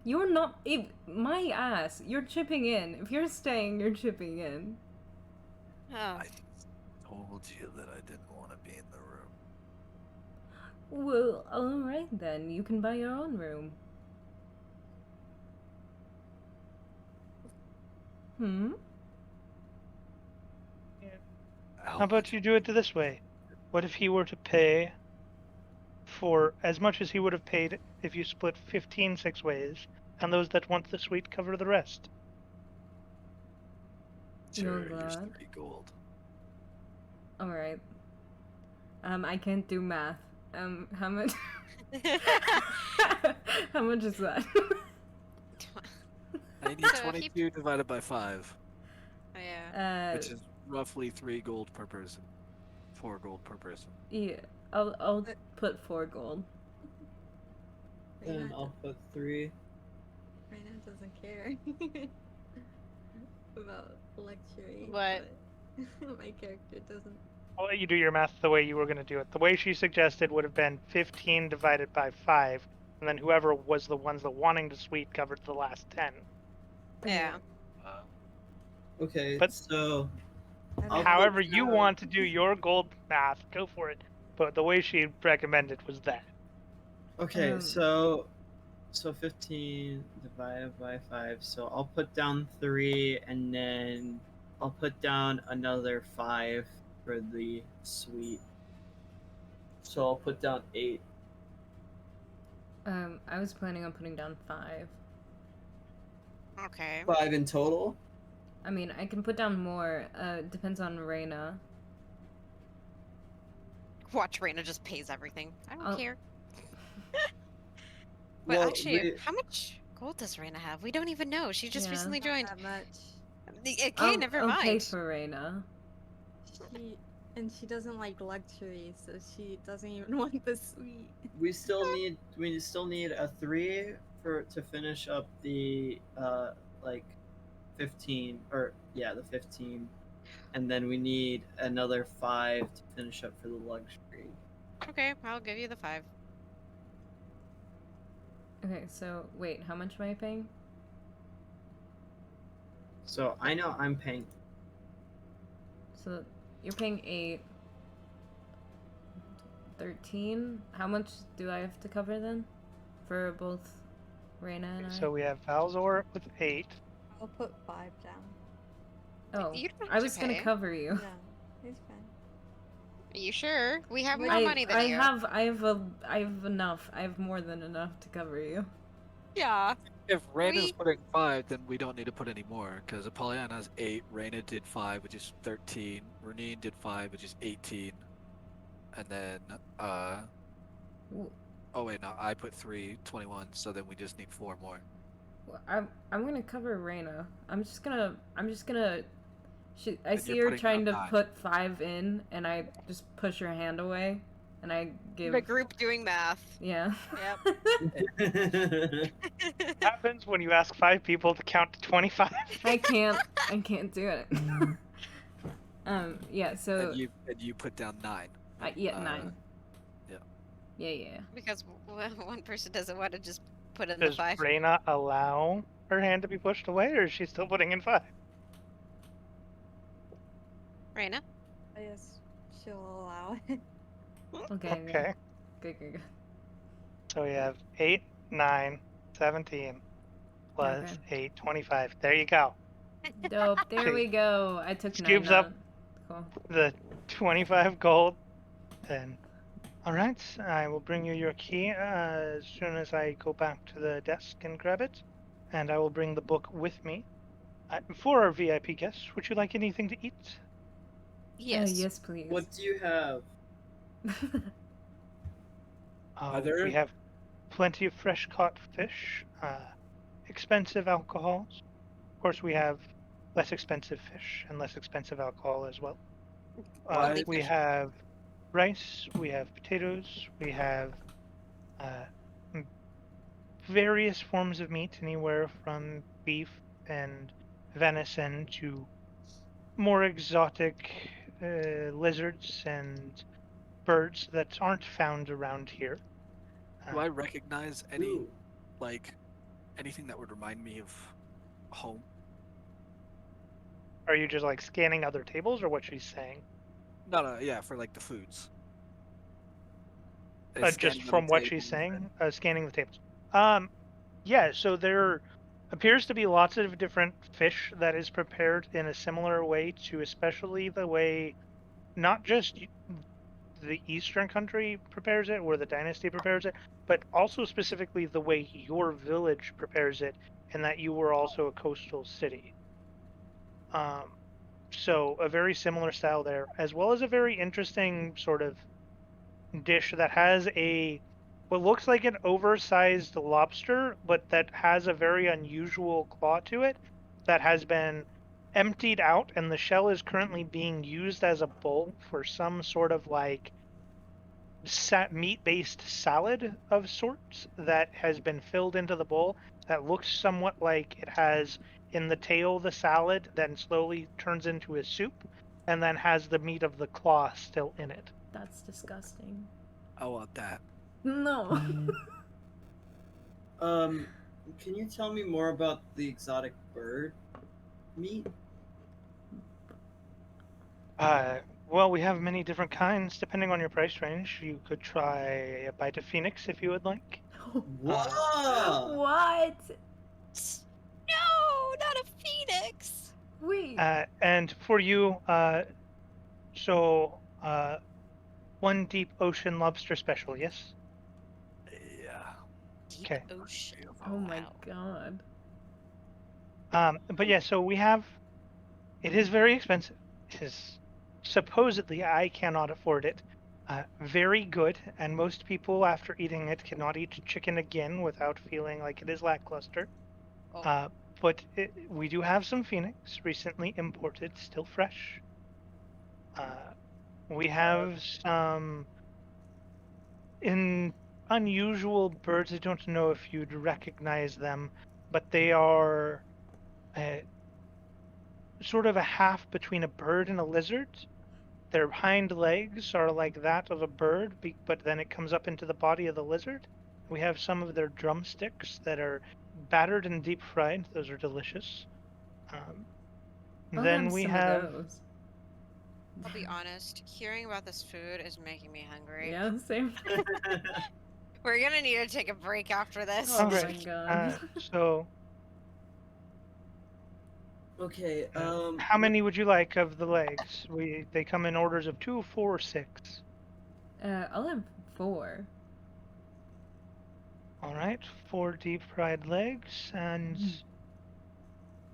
You're not. My ass. You're chipping in. If you're staying, you're chipping in. Oh. I told you that I didn't want to be in the room. Well, alright then. You can buy your own room. Hmm? How about you do it this way? What if he were to pay for as much as he would have paid if you split 15 6 ways, and those that want the suite cover the rest? Sure, You're here's glad? 3 gold. Alright. I can't do math. How much? How much is that? I need So if 22 divided by 5, Yeah. which is roughly 3 gold per person. 4 gold per person. Yeah. I'll put 4 gold. Then I'll put 3. Raina doesn't care about luxury. What? But my character doesn't. I'll let you do your math the way you were going to do it. The way she suggested would have been 15 divided by 5, and then whoever was the ones that wanting the suite covered the last 10. Yeah. Okay, But- so I don't I'll know. However put you down- want to do your gold math, go for it. But the way she recommended was that. Okay, Um, so 15 divided by 5. So I'll put down 3, and then I'll put down another 5 for the suite. So I'll put down 8. I was planning on putting down 5. Okay. 5 in total. I mean, I can put down more. Depends on Reina. Watch Raina just pays everything. I don't Oh. care. But Well, actually, how much gold does Raina have? We don't even know. She just Yeah. recently Not joined. that much. Okay, never I'll mind. pay for Reina. She doesn't like luxury, so she doesn't even want the suite. we still need a 3 to finish up the like 15, or yeah, the 15, and then we need another 5 to finish up for the luxury. Okay, I'll give you the 5. Okay, so wait, how much am I paying? So I know I'm paying. So you're paying 8. 13? How much do I have to cover then? For both Reina and I? So we have Valzor with 8. I'll put 5 down. Oh, You don't have I to was gonna pay. cover you. Yeah, it's fine. Are you sure? We have more I money than I you. I have enough. I have more than enough to cover you. Yeah. If Raina's We- putting 5, then we don't need to put any more, because Apollyon has 8, Raina did 5, which is 13, Renine did 5, which is 18, and then, W- oh wait, no, I put 3, 21, so then we just need 4 more. I'm gonna cover Reina. I'm just gonna. I And see you're her putting trying to down 9. put 5 in, and I just push her hand away, and I give. The group doing math. Yeah. Yep. Happens when you ask 5 people to count to 25. I can't do it. Yeah. So And you put down 9. yeah, 9. yeah. Yeah. Because one person doesn't want to just put in the Does 5. Reyna allow her hand to be pushed away, or is she still putting in 5? Raina? I guess she'll allow it. Okay. Okay. Good. So we have 8, 9, 17, plus Okay. 8, 25. There you go. Dope. There Okay. we go. I took 9 Scoops up. out. Cool. The 25 gold. Then, alright, I will bring you your key as soon as I go back to the desk and grab it. And I will bring the book with me. For our VIP guests, would you like anything to eat? Yes. Yes, please. What do you have? Other- We have plenty of fresh caught fish, expensive alcohols. Of course, we have less expensive fish and less expensive alcohol as well. Why- We have rice, we have potatoes, we have various forms of meat, anywhere from beef and venison to more exotic lizards and birds that aren't found around here. Do I recognize any, Ooh. like, anything that would remind me of home? Are you just like scanning other tables, or what she's saying? No, yeah, for like the foods. Just Scanning from other what she's tables saying, scanning the tables. Yeah. So there appears to be lots of different fish that is prepared in a similar way to, especially the way, not just the Eastern country prepares it, or the Dynasty prepares it, but also specifically the way your village prepares it, and that you were also a coastal city. So a very similar style there, as well as a very interesting sort of dish that has what looks like an oversized lobster, but that has a very unusual claw to it that has been emptied out, and the shell is currently being used as a bowl for some sort of like meat-based salad of sorts that has been filled into the bowl that looks somewhat like it has in the tail the salad, then slowly turns into a soup, and then has the meat of the claw still in it. That's disgusting. I want that. No. Can you tell me more about the exotic bird meat? Well, we have many different kinds depending on your price range. You could try a bite of phoenix if you would like. Whoa! What? No, not a phoenix. Wait. And for you, one deep ocean lobster special, yes? Yeah. Deep Okay. ocean. Oh my Wow. god. But yeah, so it is very expensive. It is supposedly, I cannot afford it. Very good, and most people after eating it cannot eat chicken again without feeling like it is lackluster. Oh. But we do have some phoenix recently imported, still fresh. We have some unusual birds. I don't know if you'd recognize them, but they are sort of a half between a bird and a lizard. Their hind legs are like that of a bird, but then it comes up into the body of the lizard. We have some of their drumsticks that are battered and deep fried. Those are delicious. I'll Then we some have of those. I'll be honest, hearing about this food is making me hungry. Yeah, same. We're gonna need to take a break after this. Oh my Alright, god. so Okay. How many would you like of the legs? They come in orders of 2, 4, or 6. I'll have 4. All right, 4 deep-fried legs. And Mm.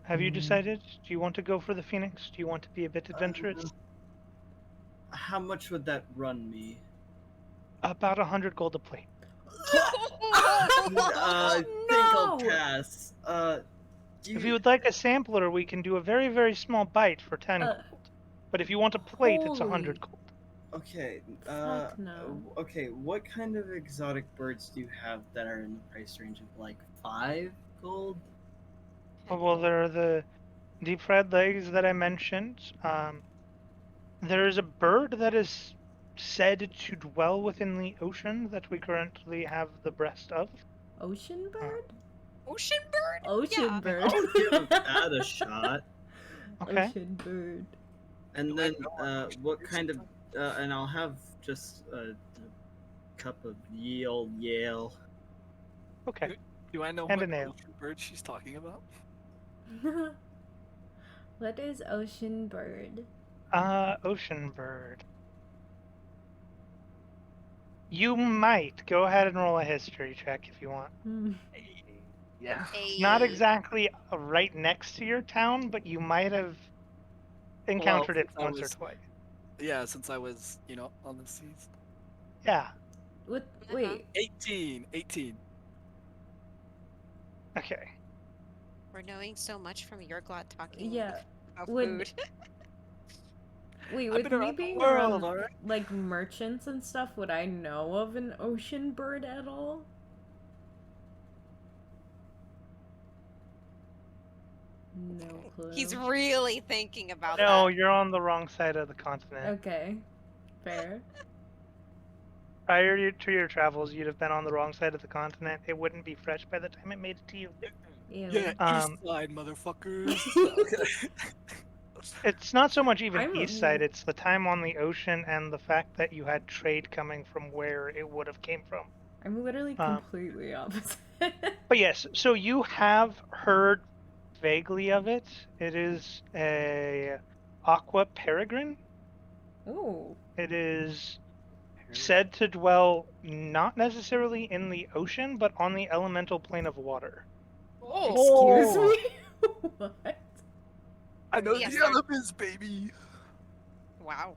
have you decided? Do you want to go for the phoenix? Do you want to be a bit adventurous? How much would that run me? About 100 gold a plate. I think I'll No! pass. If you would like a sampler, we can do a very, very small bite for 10 Uh, gold. But if you want a plate, it's holy- 100 gold. Okay. Fuck no. Okay. What kind of exotic birds do you have that are in the price range of like 5 gold? Oh, well, there are the deep-fried legs that I mentioned. There is a bird that is said to dwell within the ocean that we currently have the breast of. Ocean bird? Ocean bird? Ocean Yeah. bird. I'll give that a shot. Okay. Ocean bird. And Do I then, know what what birds kind are of? And I'll have just a cup of ye old Yale. Okay. Do I know And what a nail. ocean bird she's talking about? What is ocean bird? Ocean bird. You might go ahead and roll a history check if you want. Hmm. Yeah. Not Ayy. exactly right next to your town, but you might have encountered it since I once or was- twice. Yeah, since I was, on the seas. Yeah. What? Uh-huh. Wait. 18. Okay. We're knowing so much from your glot talking Yeah. about Would- food. Wait, I've with been me around the being world, around alright? like merchants and stuff, would I know of an ocean bird at all? No clue. He's really thinking about No, that. you're on the wrong side of the continent. Okay. Fair. Prior to your travels, you'd have been on the wrong side of the continent. It wouldn't be fresh by the time it made it to you. Ew. Yeah, Um, east side, motherfuckers. It's not so much even I'm- east side, it's the time on the ocean and the fact that you had trade coming from where it would have came from. I'm literally completely opposite. But yes, so you have heard vaguely of it. It is a aqua peregrine. Ooh. It is said to dwell not necessarily in the ocean, but on the elemental plane of water. Excuse me? What? I know Yes, the sir. elements, baby. Wow.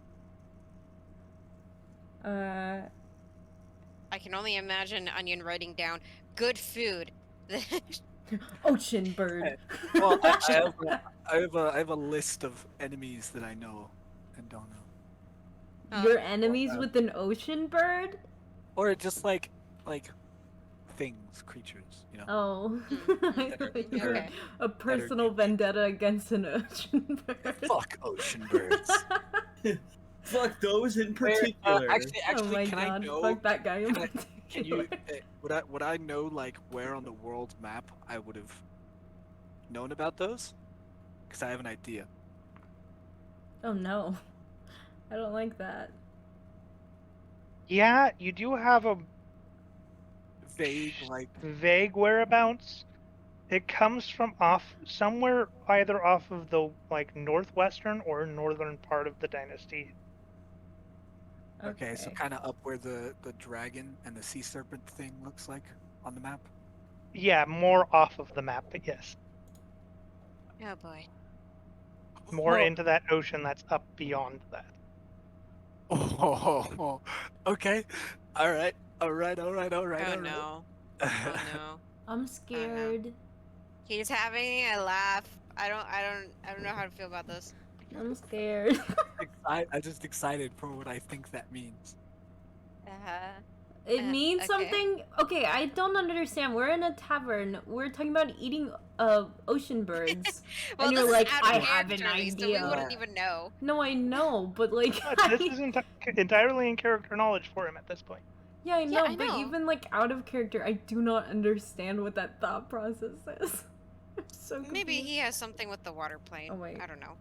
I can only imagine Onion writing down good food. Ocean bird. Well, I have a list of enemies that I know and don't know, Your enemies with an ocean bird? or just like things, creatures. Oh. I thought you were Okay. a personal vendetta against an ocean bird. Fuck ocean birds. Fuck those in Where, particular. actually, Oh my can I god, know? fuck that guy in can I- Can you? particular. Would I know like where on the world map I would have known about those? Because I have an idea. Oh no. I don't like that. Yeah, you do have a Vague, like vague whereabouts. It comes from somewhere either off of the northwestern or northern part of the Dynasty. okay, so kind of up where the dragon and the sea serpent thing looks like on the map. Yeah, more off of the map, but yes. Oh boy. More Well- into that ocean that's up beyond that. Oh, okay. All right. Oh no. Oh no. I'm scared. He's having a laugh. I don't know how to feel about this. I'm scared. I'm just excited for what I think that means. It means okay. something. Okay, I don't understand. We're in a tavern. We're talking about eating ocean birds. Well, And this you're like, is out I of have an character, so idea. we wouldn't even know. No, I know, but like, But this is entirely in character knowledge for him at this point. yeah, I know, I but know. even like out of character, I do not understand what that thought process is. I'm so Maybe confused. he has something with the water plane. Oh, wait. I don't know.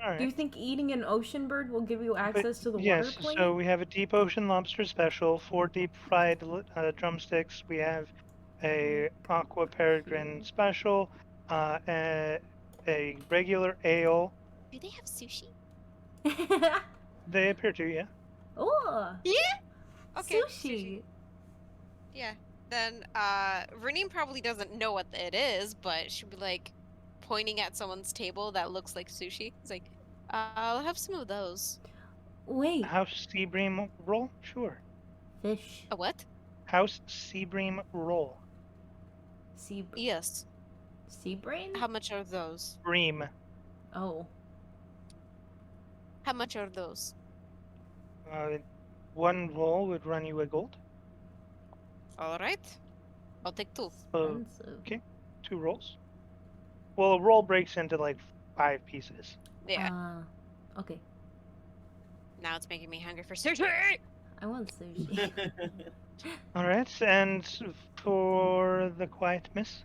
All right. Do you think eating an ocean bird will give you But access to the yes, water plane? so we have a deep ocean lobster special, 4 deep fried drumsticks. We have a aqua peregrine special, a regular ale. Do they have sushi? They appear to, yeah. Oh, Okay. sushi. Yeah. Then Renine probably doesn't know what it is, but she'll be like pointing at someone's table that looks like sushi. It's like, I'll have some of those. Wait, House Seabream roll? Sure. fish. A what? House Seabream roll. Sea, Yes. sea brain? How much are those? Bream. Oh, How much are those? One roll would run you a gold. All right. I'll take 2. expensive. Okay. 2 rolls. Well, a roll breaks into like 5 pieces. Yeah. Okay. Now it's making me hungry for sushi. I want sushi. All right, and for the quiet miss.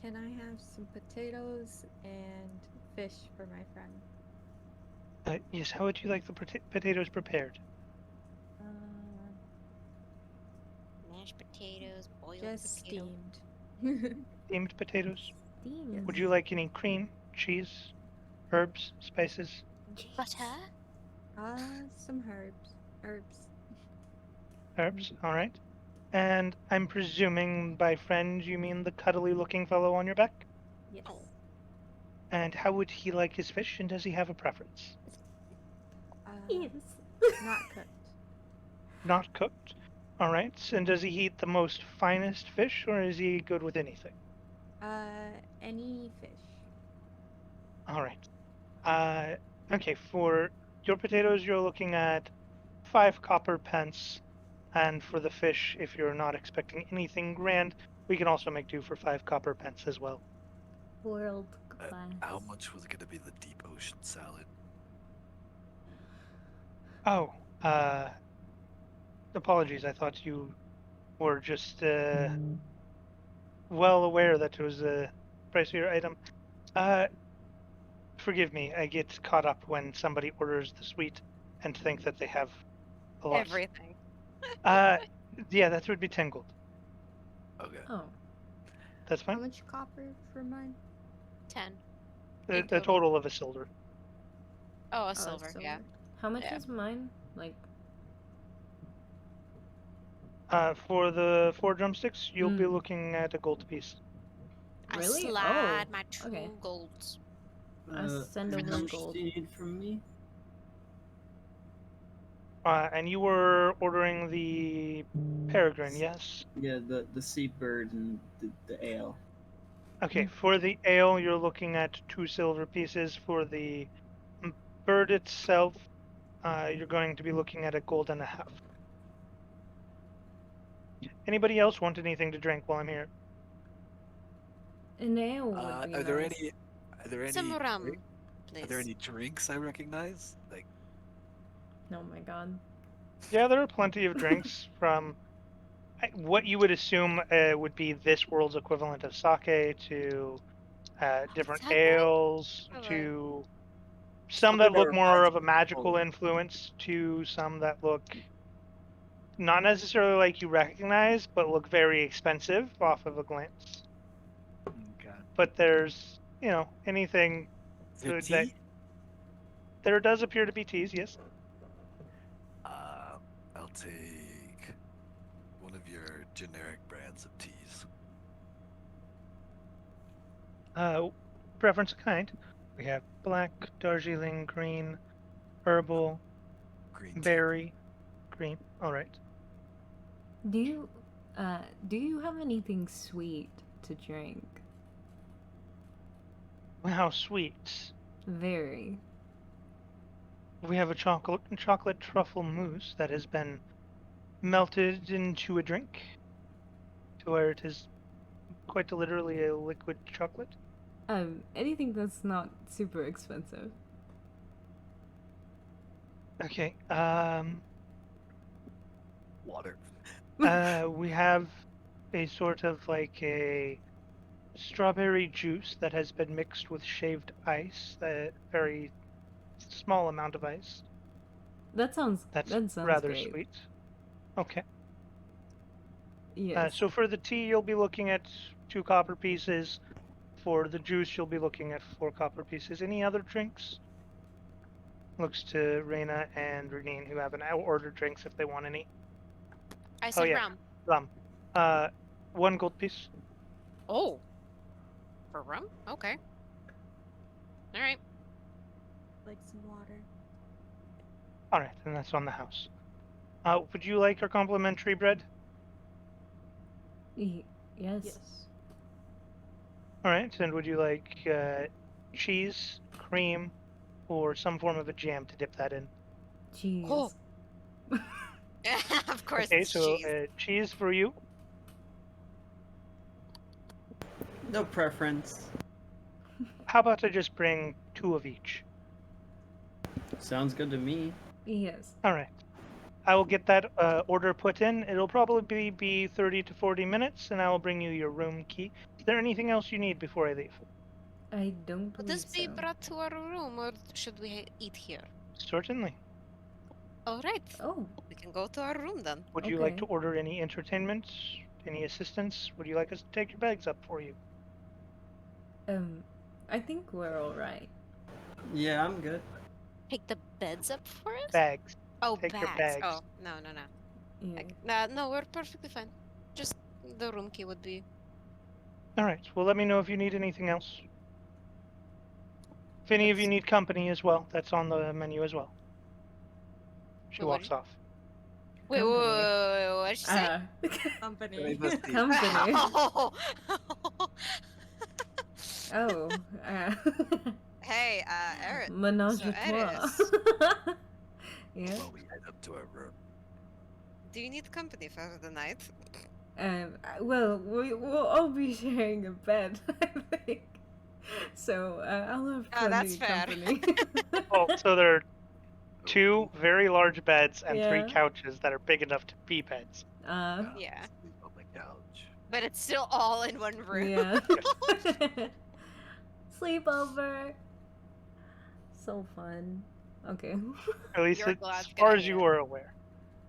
Can I have some potatoes and fish for my friend? Yes, how would you like the potatoes prepared? Mashed potatoes, boiled Just potato. steamed. Steamed potatoes? Steam. Would you like any cream, cheese, herbs, spices? Butter? Some herbs. Herbs, all right. And I'm presuming by friend you mean the cuddly looking fellow on your back? Yes. Oh. And how would he like his fish, and does he have a preference? Yes. Not cooked. Not cooked? All right. And does he eat the most finest fish, or is he good with anything? Any fish. All right. Okay, for your potatoes, you're looking at 5 copper pence. And for the fish, if you're not expecting anything grand, we can also make do for 5 copper pence as well. World class. How much was going to be the deep ocean salad? Oh, apologies. I thought you were just well aware that it was a pricier item. Forgive me. I get caught up when somebody orders the suite and think that they have a lot. Everything. Yeah, that would be 10 gold. Okay. Oh, That's How fine. much copper for mine? 10. A in total. total of a silver. Oh, a Oh, silver, yeah. how much Yeah. is mine? Like, For the 4 drumsticks, you'll be Mm. looking at a gold piece. I Really? slide Oh, my 2 okay. golds. I send how over much gold. do you need from me? And you were ordering the peregrine, yes? Yeah, the seabird and the ale. Okay, for the ale, you're looking at 2 silver pieces. For the bird itself, you're going to be looking at a gold and a half. Anybody else want anything to drink while I'm here? An ale would be Are there nice. any? Are there any? Some rum, drink- please. Are there any drinks I recognize? Like, Oh my god. Yeah, there are plenty of drinks from what you would assume would be this world's equivalent of sake to different Sake? ales I like- to some Something that that look more reminds of a me of magical home. influence to some that look not necessarily like you recognize, but look very expensive off of a glance. okay. But there's, anything Is there good that tea? there does appear to be teas, yes. I'll take one of your generic brands of teas. Preference of kind. We have black, Darjeeling, green, herbal, Green tea. berry, green. All right. Do you have anything sweet to drink? How sweet. Very. We have a chocolate truffle mousse that has been melted into a drink to where it is quite literally a liquid chocolate. Anything that's not super expensive. Okay. Water. We have a sort of like a strawberry juice that has been mixed with shaved ice, a very small amount of ice. That sounds That's great. rather sweet. Okay. Yes. So for the tea, you'll be looking at 2 copper pieces. For the juice, you'll be looking at 4 copper pieces. Any other drinks? Looks to Reyna and Renine, who haven't ordered drinks if they want any. I Oh said yeah, rum. rum. 1 gold piece. Oh. For rum? Okay. Alright. Like some water. All right, and that's on the house. Would you like our complimentary bread? Yes. Yes. All right, and would you like cheese, cream, or some form of a jam to dip that in? Cheese. Oh. Of course Okay, it's so cheese. cheese for you. No preference. How about I just bring 2 of each? Sounds good to me. Yes. All right. I will get that order put in. It'll probably be 30 to 40 minutes, and I will bring you your room key. Is there anything else you need before I leave? I don't Would believe this be so. brought to our room or should we eat here? Certainly. Alright. Oh, We can go to our room then. Would you like Okay. to order any entertainment? Any assistance? Would you like us to take your bags up for you? I think we're alright. Yeah, I'm good. Take the beds up for us? Bags. Oh, Take your bags. bags. Oh, no. Yeah. No, we're perfectly fine. Just the room key would be. All right. Well, let me know if you need anything else. If any of you need company as well, that's on the menu as well. She Wait, walks off. Wait, what did you say? Company. Company. Oh. Oh. Hey, Eric. Menage So, a trois. Yeah. Well, we head up to our room. Do you need company for the night? Well, we'll all be sharing a bed, I think. So I'll have Oh, that's plenty fair. company. Oh, so there are 2 very large beds and 3 Yeah. couches that are big enough to be beds. Yeah. Sleep on the couch. But it's still all in one room. Yeah. Sleepover. So fun. Okay. At least You're as glad to far get as you it. were aware.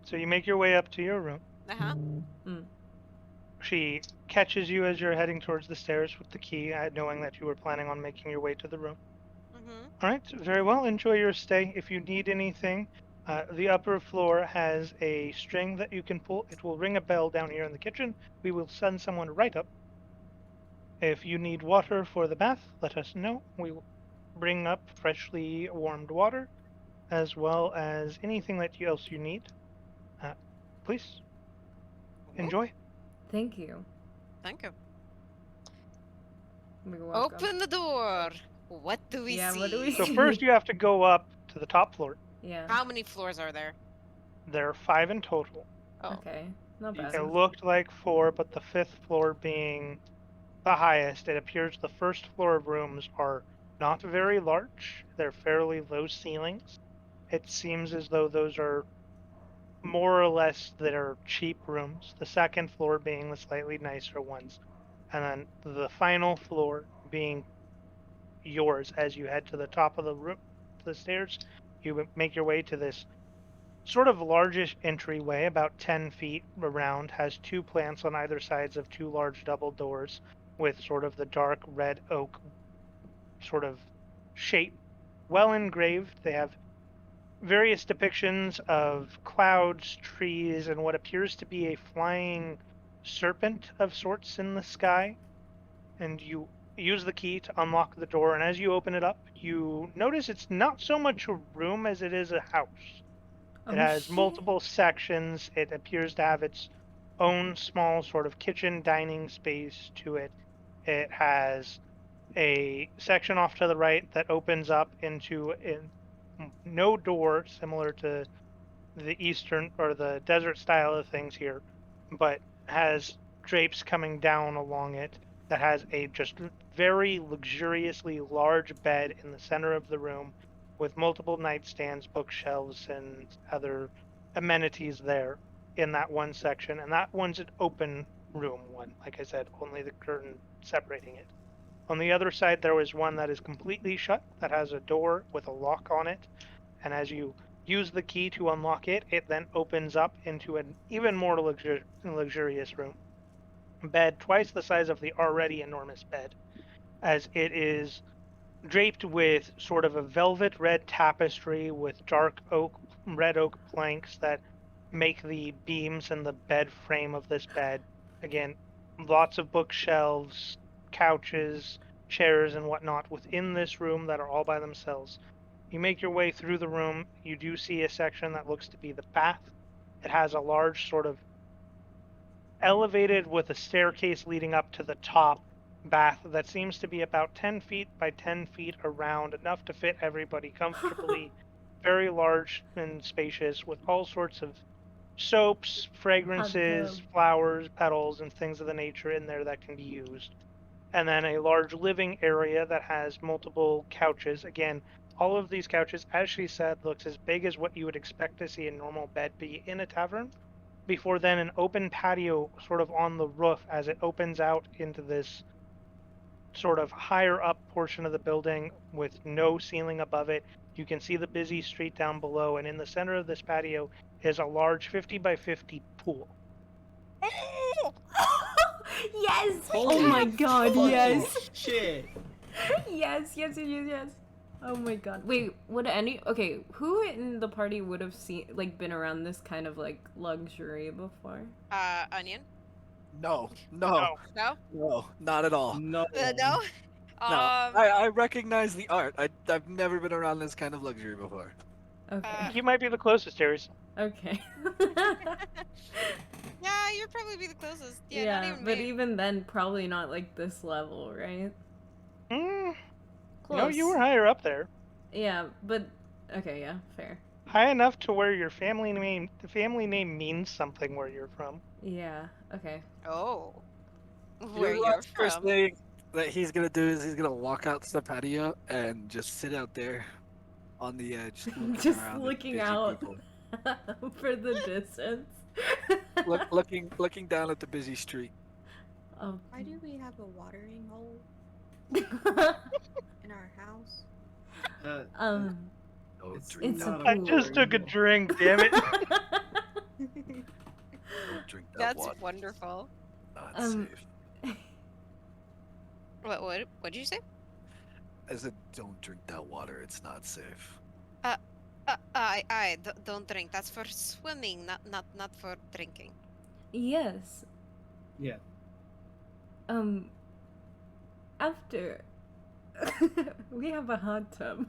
So you make your way up to your room. Uh-huh. She catches you as you're heading towards the stairs with the key, knowing that you were planning on making your way to the room. Mm-hmm. All right, very well. Enjoy your stay. If you need anything, the upper floor has a string that you can pull. It will ring a bell down here in the kitchen. We will send someone right up. If you need water for the bath, let us know. We will bring up freshly warmed water, as well as anything else you need. Please enjoy. Thank you. Thank you. You're welcome. Open the door. What do we Yeah, see? what do we So see? first you have to go up to the top floor. Yeah. How many floors are there? There are 5 in total. Oh. Okay. Not bad. It looked like 4, but the 5th floor being the highest, it appears the first floor of rooms are not very large. They're fairly low ceilings. It seems as though those are more or less that are cheap rooms. The second floor being the slightly nicer ones. And then the final floor being yours as you head to the top of the room, the stairs. You make your way to this sort of largish entryway, about 10 feet around, has 2 plants on either sides of 2 large double doors with sort of the dark red oak sort of shape, well engraved. They have various depictions of clouds, trees, and what appears to be a flying serpent of sorts in the sky. And you use the key to unlock the door, and as you open it up, you notice it's not so much a room as it is a house. It has multiple sections. It appears to have its own small sort of kitchen dining space to it. It has a section off to the right that opens up into no door, similar to the eastern or the desert style of things here, but has drapes coming down along it that has a just very luxuriously large bed in the center of the room with multiple nightstands, bookshelves, and other amenities there in that one section. And that one's an open room one, like I said, only the curtain separating it. On the other side, there is one that is completely shut, that has a door with a lock on it. And as you use the key to unlock it, it then opens up into an even more luxurious room. Bed twice the size of the already enormous bed. as it is draped with sort of a velvet red tapestry with dark red oak planks that make the beams and the bed frame of this bed. Again, lots of bookshelves, couches, chairs, and whatnot within this room that are all by themselves. You make your way through the room. You do see a section that looks to be the bath. It has a large sort of elevated with a staircase leading up to the top bath that seems to be about 10 feet by 10 feet around, enough to fit everybody comfortably. Very large and spacious, with all sorts of soaps, fragrances, tub. flowers, petals, and things of the nature in there that can be used. And then a large living area that has multiple couches. Again, all of these couches, as she said, looks as big as what you would expect to see a normal bed be in a tavern. Before then, an open patio sort of on the roof as it opens out into this sort of higher up portion of the building with no ceiling above it. You can see the busy street down below, and in the center of this patio is a large 50 by 50 pool. Yes! Holy Oh my god, fucking yes! shit. Yes, yes, yes, yes, yes. Oh my god. Wait, okay, who in the party would have been around this kind of, luxury before? Onion? No, No. No? not at all. No. No? No, I recognize the art. I've never been around this kind of luxury before. Okay. You might be the closest, Aries. Okay. Yeah, you'd probably be the closest. Yeah, not even but me. even then, probably not, this level, right? No, Close. you were higher up there. Yeah, but... Okay, yeah, fair. High enough to where your family name means something where you're from. Yeah, okay. Oh. Where Your you're last first from. thing that he's gonna do is he's gonna walk out to the patio and just sit out there on the edge, looking Just around at looking busy out people. for the distance. looking down at the busy street. Oh. Why do we have a watering hole in our house? Uh, Don't It's drink It's that. a I just took a pool. drink, damn it. Don't drink that That's water. wonderful. Not Um, safe. What'd you say? I said, don't drink that water. It's not safe. Don't drink. That's for swimming, not for drinking. Yes. Yeah. After we have a hot tub.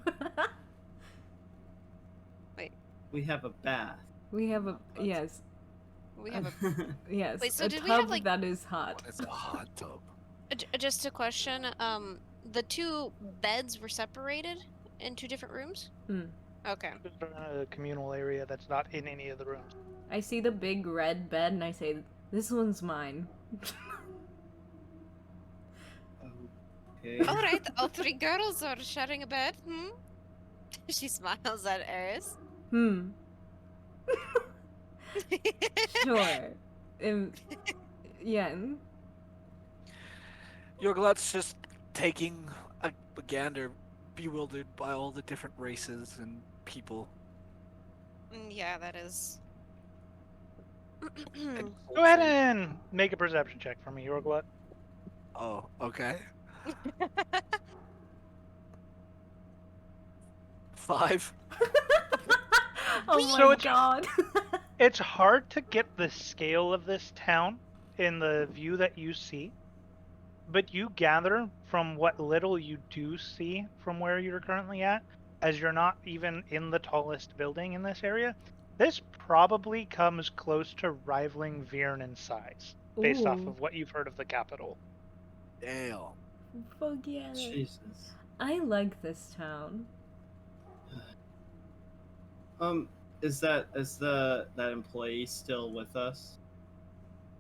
We have a bath. We have a yes, We have a yes. Wait, so a did tub we have, like- that is hot. It's a hot tub. just a question. The two beds were separated in two different rooms. Hmm. Okay. A communal area that's not in any of the rooms. I see the big red bed and I say, "This one's mine." Okay. All right. All three girls are sharing a bed. She smiles at Eris. Sure. Yeah. Yorglat's just taking a gander, bewildered by all the different races and people. Yeah, that is. And Go ahead culture. and make a perception check for me, Yorglut. Oh, okay. 5. Oh So my it's- god. It's hard to get the scale of this town in the view that you see, but you gather from what little you do see from where you're currently at, as you're not even in the tallest building in this area, this probably comes close to rivaling Vierne in size, based off Ooh. of what you've heard of the capital. Damn. Fuck yeah. Jesus. I like this town. Is that employee still with us?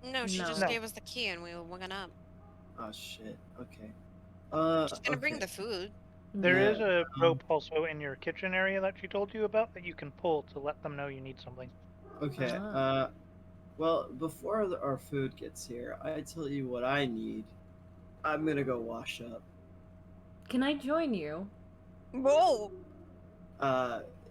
No, she just No. gave us the key and we went up. Oh shit. Okay. She's gonna bring okay. the food. There Yeah, is a rope also in your kitchen area that she told you about that you can pull to let them know you need something. Okay. Ah. Well, before our food gets here, I tell you what I need. I'm gonna go wash up. Can I join you? Whoa!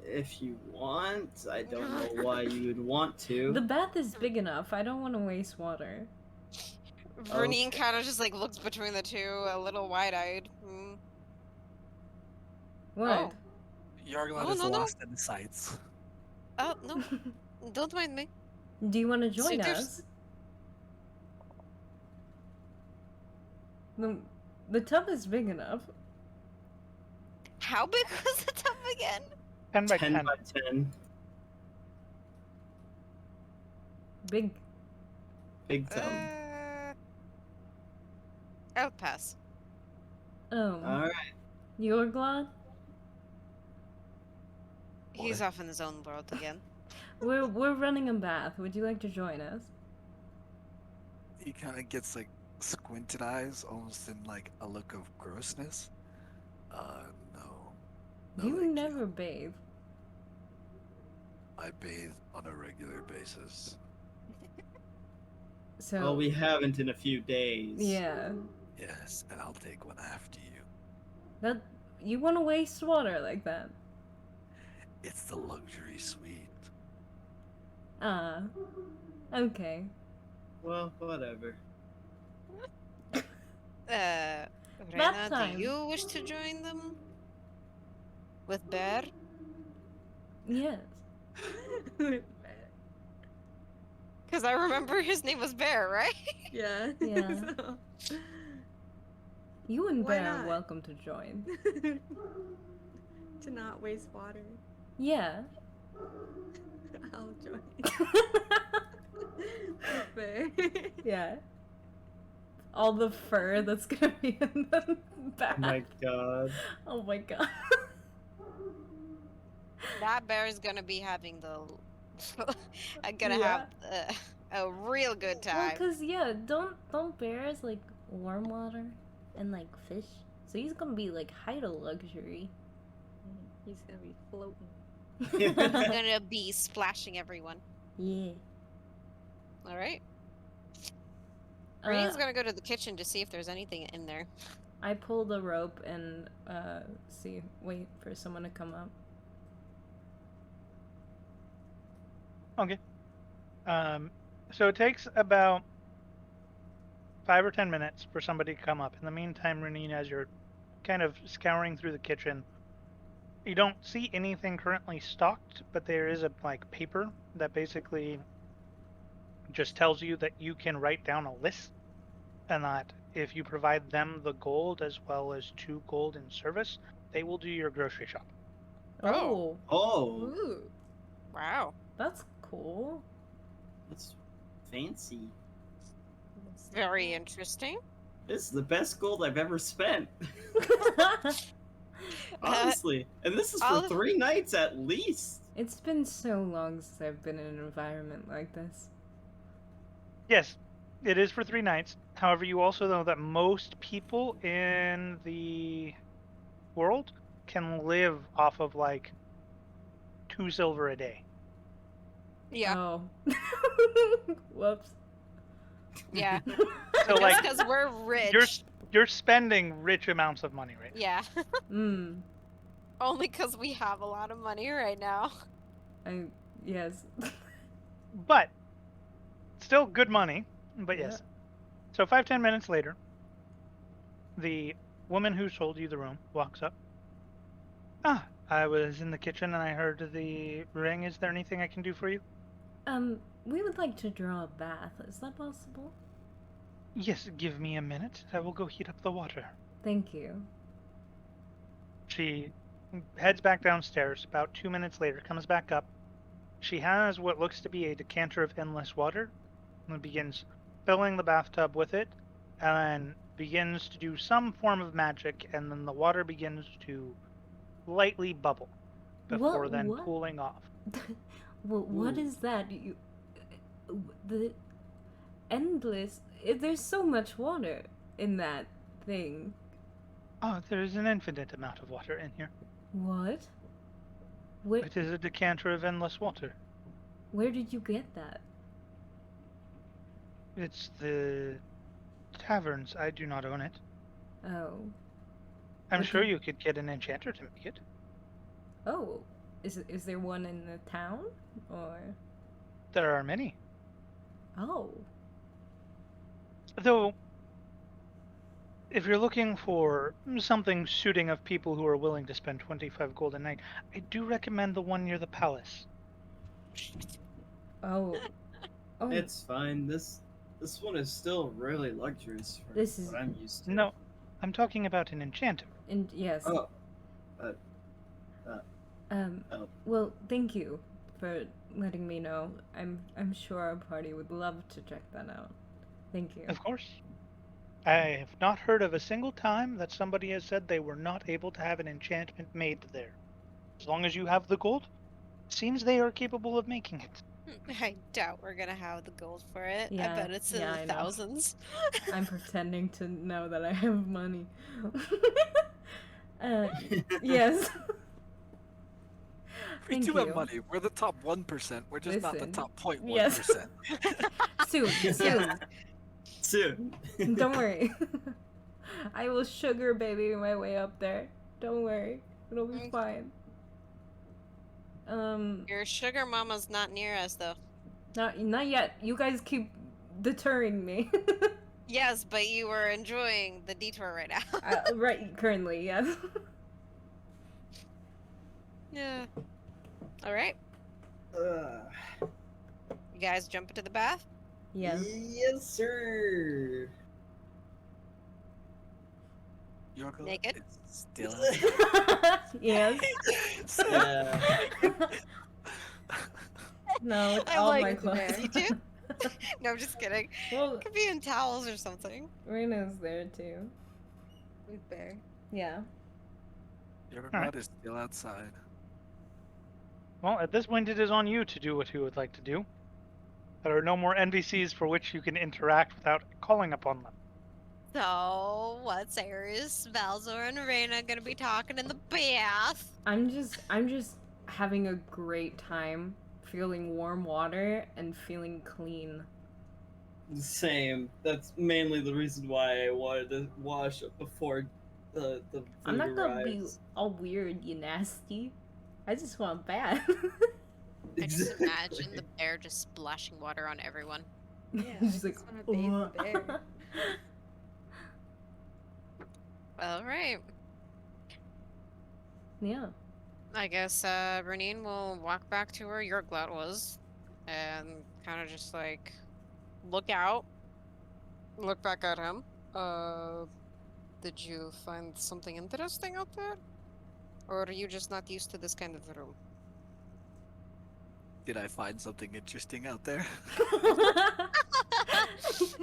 If you want, I don't know why you would want to. The bath is big enough. I don't want to waste water. Vernine Okay. kind of just like looks between the two, a little wide-eyed. What? Oh. Yarglan Oh, is no, no. lost in the sights. Oh, no. Don't mind me. Do you want to See, join there's- us? The tub is big enough. How big was the tub again? 10 by 10 10. by 10. Big. Big tub. I'll pass. Oh. Alright. You're glad? He's What? off in his own world again. We're running a bath. Would you like to join us? He kind of gets like squinted eyes, almost in like a look of grossness. No. No, You thank never bathe. I bathe on a regular basis. So Well, we haven't in a few days. yeah. Yes, and I'll take one after you. That you want to waste water like that? It's the luxury suite. Ah. Okay. Well, whatever. Reyna, time. do you wish to join them? With Bear? Yes. Because I remember his name was Bear, right? Yeah. Yeah. So- You and Why Bear are not? welcome to join. to not waste water. Yeah. I'll join. Fair. Yeah. All the fur that's gonna be in the bath. Oh my god. Oh my god. That bear is gonna be having the. I'm gonna Yeah. have a real good Well, time. cause yeah, don't bears like warm water and like fish? So he's gonna be like high to luxury. He's gonna be floating. He's gonna be splashing everyone. Yeah. All right. Uh, Reyna's gonna go to the kitchen to see if there's anything in there. I pull the rope and wait for someone to come up. Okay. So it takes about 5 or 10 minutes for somebody to come up. In the meantime, Renine, as you're kind of scouring through the kitchen, you don't see anything currently stocked, but there is a paper that basically just tells you that you can write down a list, and that if you provide them the gold as well as 2 gold in service, they will do your grocery shop. Oh, Oh, Ooh. Wow. that's cool. that's fancy. Very interesting. This is the best gold I've ever spent. Honestly. And this is for I'll- 3 nights at least. It's been so long since I've been in an environment like this. Yes, it is for 3 nights. However, you also know that most people in the world can live off of 2 silver a day. Yeah. Oh. Whoops. Yeah. So like because we're rich. you're spending rich amounts of money right now. Yeah. Mm. Only because we have a lot of money right now. Yes. But still good money. But yes. So 5-10 minutes later, the woman who sold you the room walks up. Ah, I was in the kitchen and I heard the ring. Is there anything I can do for you? We would like to draw a bath. Is that possible? Yes, give me a minute. I will go heat up the water. Thank you. She heads back downstairs. About 2 minutes later, comes back up. She has what looks to be a decanter of endless water and begins filling the bathtub with it, and then begins to do some form of magic, and then the water begins to lightly bubble before then What? cooling off. What Ooh. is that? The endless. There's so much water in that thing. Oh, there's an infinite amount of water in here. What? Where It is a decanter of endless water. where did you get that? It's the taverns. I do not own it. Oh. I'm What sure do- you could get an enchanter to make it. Oh. Is there one in the town? Or There are many. oh. Though, if you're looking for something suiting of people who are willing to spend 25 gold a night, I do recommend the one near the palace. Oh. Oh. It's fine. This one is still really luxurious for This is- what I'm used to. No, I'm talking about an enchanter. And yes. Oh. Oh. Well, thank you for letting me know. I'm sure our party would love to check that out. Thank you. Of course. I have not heard of a single time that somebody has said they were not able to have an enchantment made there. As long as you have the gold, seems they are capable of making it. I doubt we're gonna have the gold for it. I Yeah, bet it's in yeah, the I know. thousands. I'm pretending to know that I have money. Yes. We Thank do you. have money. We're the top 1%. We're just not the Listen, top 0.1%. yes. Soon. Soon. Don't worry. I will sugar baby my way up there. Don't worry. It'll be fine. Your sugar mama's not near us, though. Not yet. You guys keep deterring me. Yes, but you were enjoying the detour right now. Right, currently, yes. Yeah. All right. Uh, You guys jump into the bath? Yes. Yes, sir. Yorko Naked? is still Yes. Yeah. No, it's I all like my it clothes. there. You too? No, I'm just kidding. Well, Could be in towels or something. Reina's there too. With Bear. Yeah. Your Alright. blood is still outside. Well, at this point, it is on you to do what you would like to do. There are no more NPCs for which you can interact without calling upon them. So, what's Aries, Valzor, and Reina gonna be talking in the bath? I'm just having a great time feeling warm water and feeling clean. Same. That's mainly the reason why I wanted to wash before the food I'm not gonna be arrives. all weird, you nasty. I just want a bath. I just imagine the bear just splashing water on everyone. Yeah, Just I like, just wanna bathe the bear. All right. Yeah. I guess Renine will walk back to where your glut was and kind of just like look out, look back at him. Did you find something interesting out there? Or are you just not used to this kind of room? Did I find something interesting out there? Is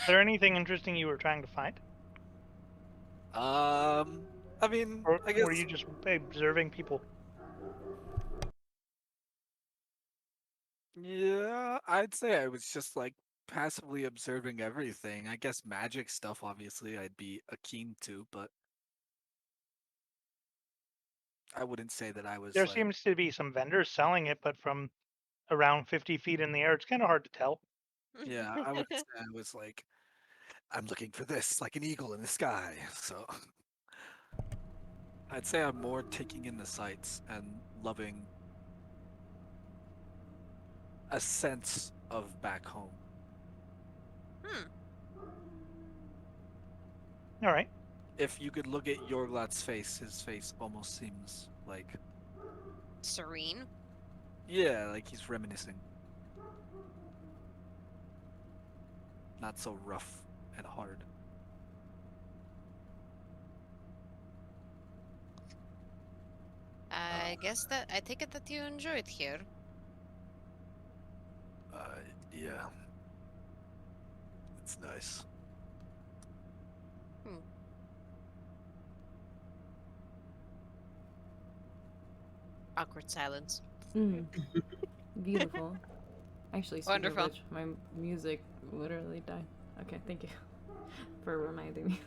there anything interesting you were trying to find? I mean, Or I guess were you just observing people? yeah, I'd say I was just like passively observing everything. I guess magic stuff, obviously, I'd be keen to, but I wouldn't say that I was There like, seems to be some vendors selling it, but from around 50 feet in the air, it's kind of hard to tell. yeah, I wouldn't say I was like, I'm looking for this, like an eagle in the sky. So I'd say I'm more taking in the sights and loving a sense of back home. All right. If you could look at Yorglat's face, his face almost seems like, Serene. yeah, like he's reminiscing. Not so rough and hard. I guess that I take it that you enjoy it here. Yeah. It's nice. Awkward silence. Mm. Beautiful. Actually, speaking Wonderful. of which, my music literally died. Okay, thank you for reminding me.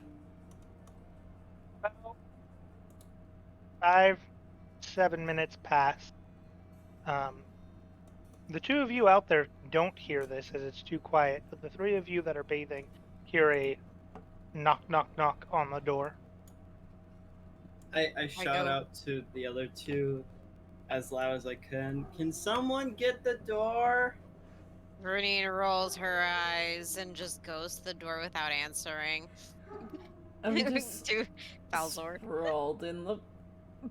About 5, 7 minutes pass. The two of you out there don't hear this as it's too quiet, but the three of you that are bathing hear a knock, knock, knock on the door. I shout go. out to the other two as loud as I can. Can someone get the door? Bruni rolls her eyes and just goes to the door without answering. I'm just to Falzor. sprawled in the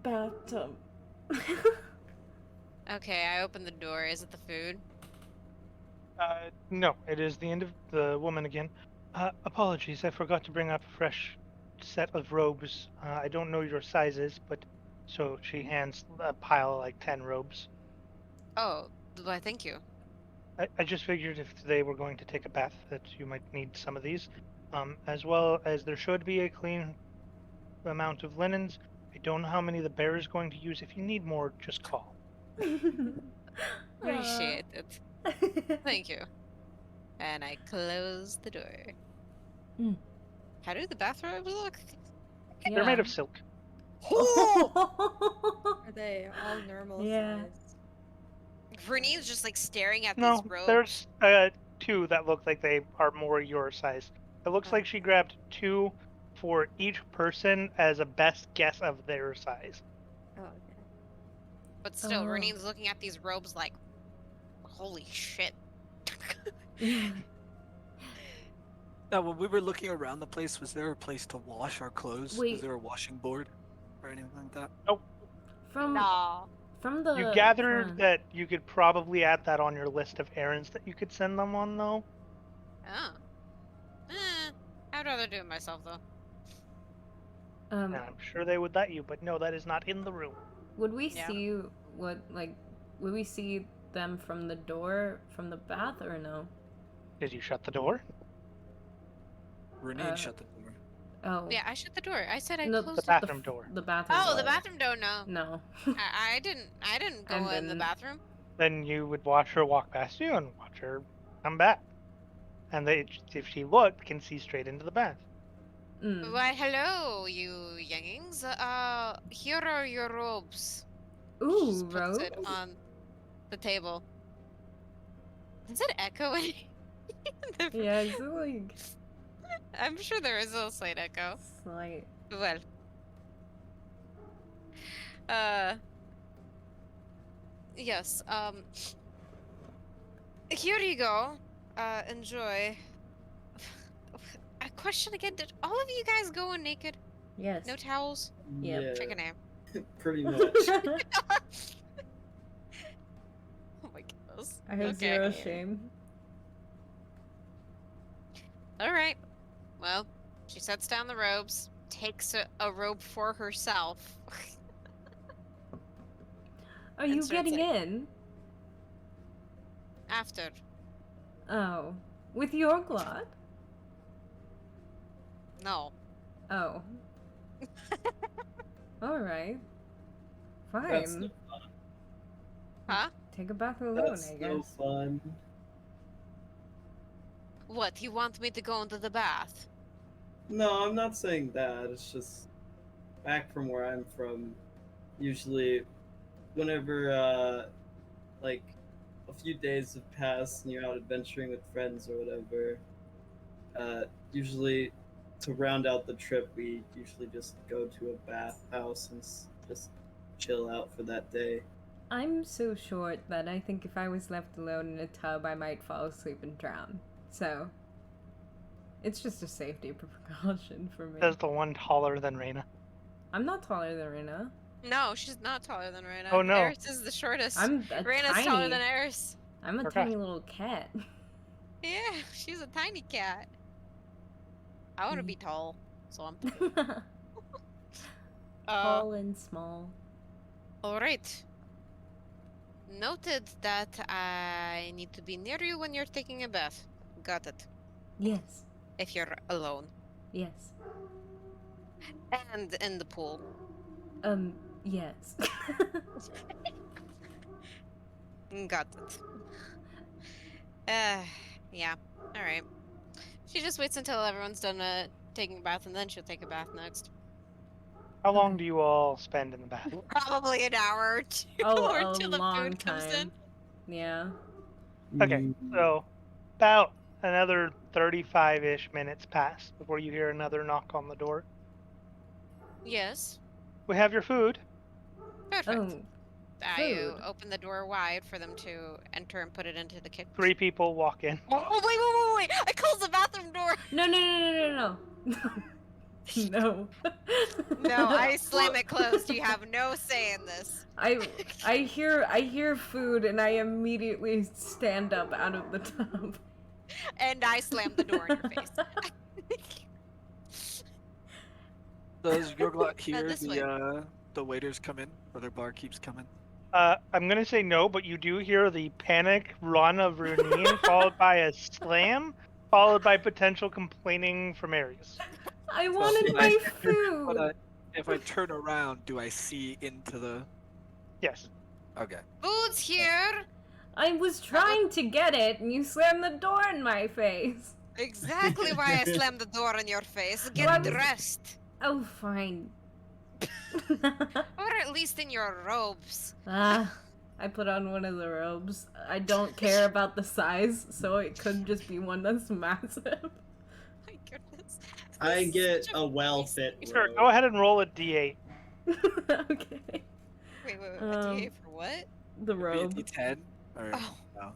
bathtub. Okay, I open the door. Is it the food? No, it is the end of the woman again. Apologies, I forgot to bring up a fresh set of robes. I don't know your sizes, but so she hands a pile of like 10 robes. Oh, why, thank you. I just figured if they were going to take a bath that you might need some of these. As well as there should be a clean amount of linens. I don't know how many the bear is going to use. If you need more, just call. Appreciate it. Thank you. And I close the door. Mm. How do the bathrobes look? They're made of silk. Are they all normal Yeah. size? Vernine's just like staring at No, these robes. there's two that look like they are more your size. It looks like she grabbed two for each person as a best guess of their size. Oh, okay. But still, Oh. Vernine's looking at these robes like, holy shit. Now, when we were looking around the place, was there a place to wash our clothes? Wait. Was there a washing board or anything like that? From Nah. from the You gathered front. that you could probably add that on your list of errands that you could send them on, though. Oh. I'd rather do it myself, though. And I'm sure they would let you, but no, that is not in the room. Would we Yeah. see would we see them from the door from the bath or no? Did you shut the door? Renee shut the door. Oh. Yeah, I shut the door. I said I No, closed The it. bathroom door. The bathroom. Oh, the door. bathroom door, no. No. I didn't go And in the then- bathroom. Then you would watch her walk past you and watch her come back. And they, if she looked, can see straight into the bath. Mm. Why, hello, you youngings. Here are your robes. Ooh, Just puts it robes. on the table. Does it echo in the- Yeah, it's like I'm sure there is a slight echo. slight. Well. Yes, here you go. Enjoy. A question again, did all of you guys go in naked? Yes. No towels? Yep. Check a name. Pretty much. Oh my goodness. I have Okay. zero shame. Alright. Well, she sets down the robes, takes a robe for herself. Are you Inserts getting it. in? After. Oh. With your glot? No. Oh. Alright. That's Fine. no fun. Huh? Take a bath alone, That's I no guess. fun. What, you want me to go into the bath? No, I'm not saying that. It's just back from where I'm from. Usually, whenever like a few days have passed and you're out adventuring with friends or whatever, usually to round out the trip, we usually just go to a bathhouse and just chill out for that day. I'm so short that I think if I was left alone in a tub, I might fall asleep and drown. So, it's just a safety precaution for me. Says the one taller than Reyna. I'm not taller than Rena. No, she's not taller than Reyna. Oh, no. Eris is the shortest. I'm a Reyna's tiny. taller than Eris. I'm a Okay. tiny little cat. Yeah, she's a tiny cat. I want to be tall, so I'm Tall and small. Alright. Noted that I need to be near you when you're taking a bath. Got it. Yes. If you're alone. Yes. And in the pool. Yes. Got it. Yeah. Alright. She just waits until everyone's done taking a bath and then she'll take a bath next. How long do you all spend in the bath? Probably an hour or two Oh, or a until the long food comes in. time. Yeah. Okay, Mm, so about another 35-ish minutes pass before you hear another knock on the door. Yes. We have your food. Perfect. Oh, I Food. open the door wide for them to enter and put it into the kitchen. 3 people walk in. Oh, wait! I closed the bathroom door! No. No. No, I slam it closed. You have no say in this. I hear food and I immediately stand up out of the tub. And I slam the door in your face. Does Yorglot hear this way. the waiters come in, or their barkeeps come in? I'm gonna say no, but you do hear the panic run of Runin, followed by a slam, followed by potential complaining from Arius. I wanted my food. But if I turn around, do I see into the? Yes. Okay. Food's here! I was trying to get it and you slammed the door in my face. Exactly why I slammed the door in your face. Get Why- dressed. Oh, fine. Or at least in your robes. I put on one of the robes. I don't care about the size, so it could just be one that's massive. My goodness. I This is get such a well-fit Sure, robe. go ahead and roll a d8. Okay. Wait, a Um, DA for what? The Maybe a robe. D10 or Oh. no?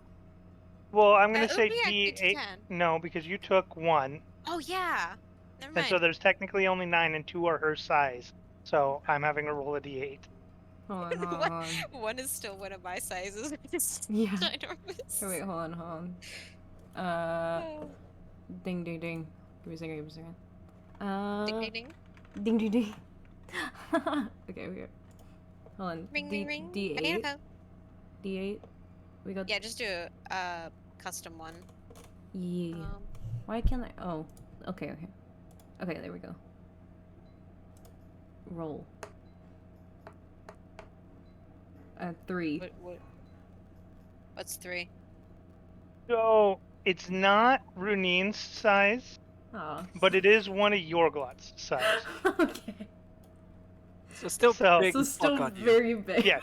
Well, I'm gonna It would say be a d8. D10. No, because you took 1, Oh, yeah. Never and mind. so there's technically only 9, and 2 are her size. So I'm having to roll a d8. Hold on. One is still one of my sizes. It's Yeah. ginormous. Okay, wait, hold on. Oh. Ding. Give me a second. Ding, ding, ding. Ding. Okay. Hold on. Ring, ring, ring. I need a D8. vote. D8. We got. Yeah, just do a custom one. Yeah. Why can't I? Oh. Okay. Okay, there we go. Roll. 3. What's 3? So it's not Runin's size, Aw. but it is one of Yorglot's size. Okay. So still So- big So fuck still on you. very big. Yes.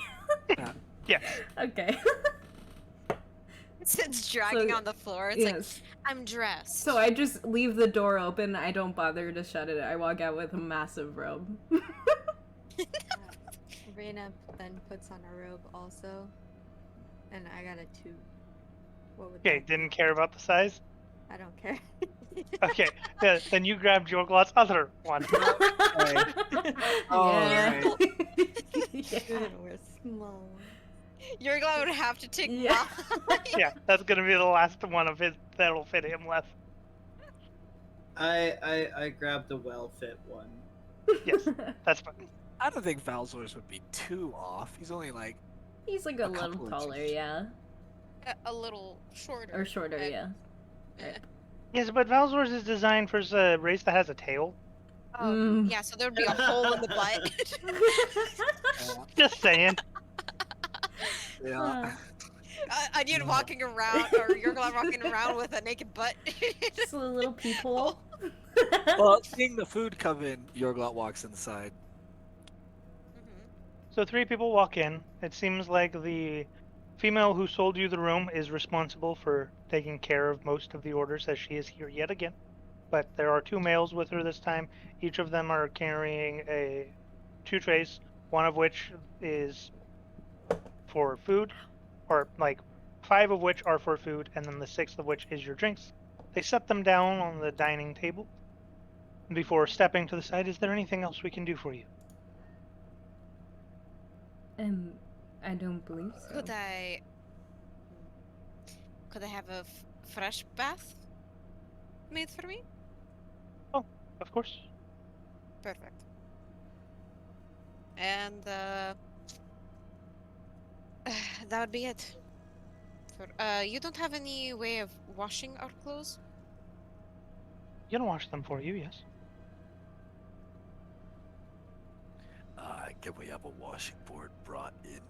Yes. Okay. It's dragging So- on the floor. It's like, Yes. I'm dressed. So I just leave the door open. I don't bother to shut it. I walk out with a massive robe. Reina then puts on a robe also. And I got a 2. What would Okay, that be? didn't care about the size? I don't care. Okay, yeah, then you grabbed Yorglot's other one. Yeah. Good, we're small. You're going to have to take Yeah. Yeah, that's gonna be the last one of his that'll fit him left. I grabbed a well-fit one. Yes, that's fine. I don't think Valzor's would be too off. He's only like He's like A a little couple taller, inches. yeah. a little shorter. Or shorter, Uh, yeah. eh. Yes, but Valzor's is designed for a race that has a tail. Oh, Mm. yeah, so there'd be a hole in the butt. Just saying. yeah. Onion walking around, or you're walking around with a naked butt. Just a little peephole. Well, seeing the food come in, Yorglot walks inside. Mhm. So 3 people walk in. It seems like the female who sold you the room is responsible for taking care of most of the orders, as she is here yet again. But there are 2 males with her this time. Each of them are carrying 2 trays, one of which is for food, or like 5 of which are for food, and then the 6th of which is your drinks. They set them down on the dining table. Before stepping to the side, is there anything else we can do for you? I don't believe so. Could I have a fresh bath made for me? Of course. Perfect. And that would be it. You don't have any way of washing our clothes? You can wash them for you, yes. Can we have a washing board brought in?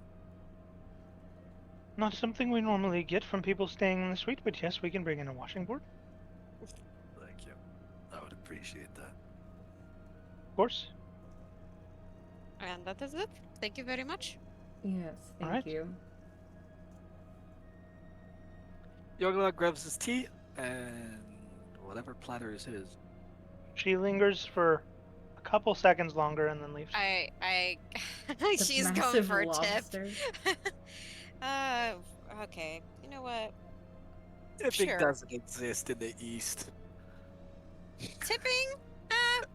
Not something we normally get from people staying in the suite, but yes, we can bring in a washing board. Thank you. I would appreciate that. Of course. And that is it. Thank you very much. Yes, thank Alright. you. Yorglot grabs his tea and whatever platter is his. She lingers for a couple seconds longer and then leaves. I The She's going massive for a lobster. tip. Okay. You know what? Tipping Sure. doesn't exist in the East. Tipping?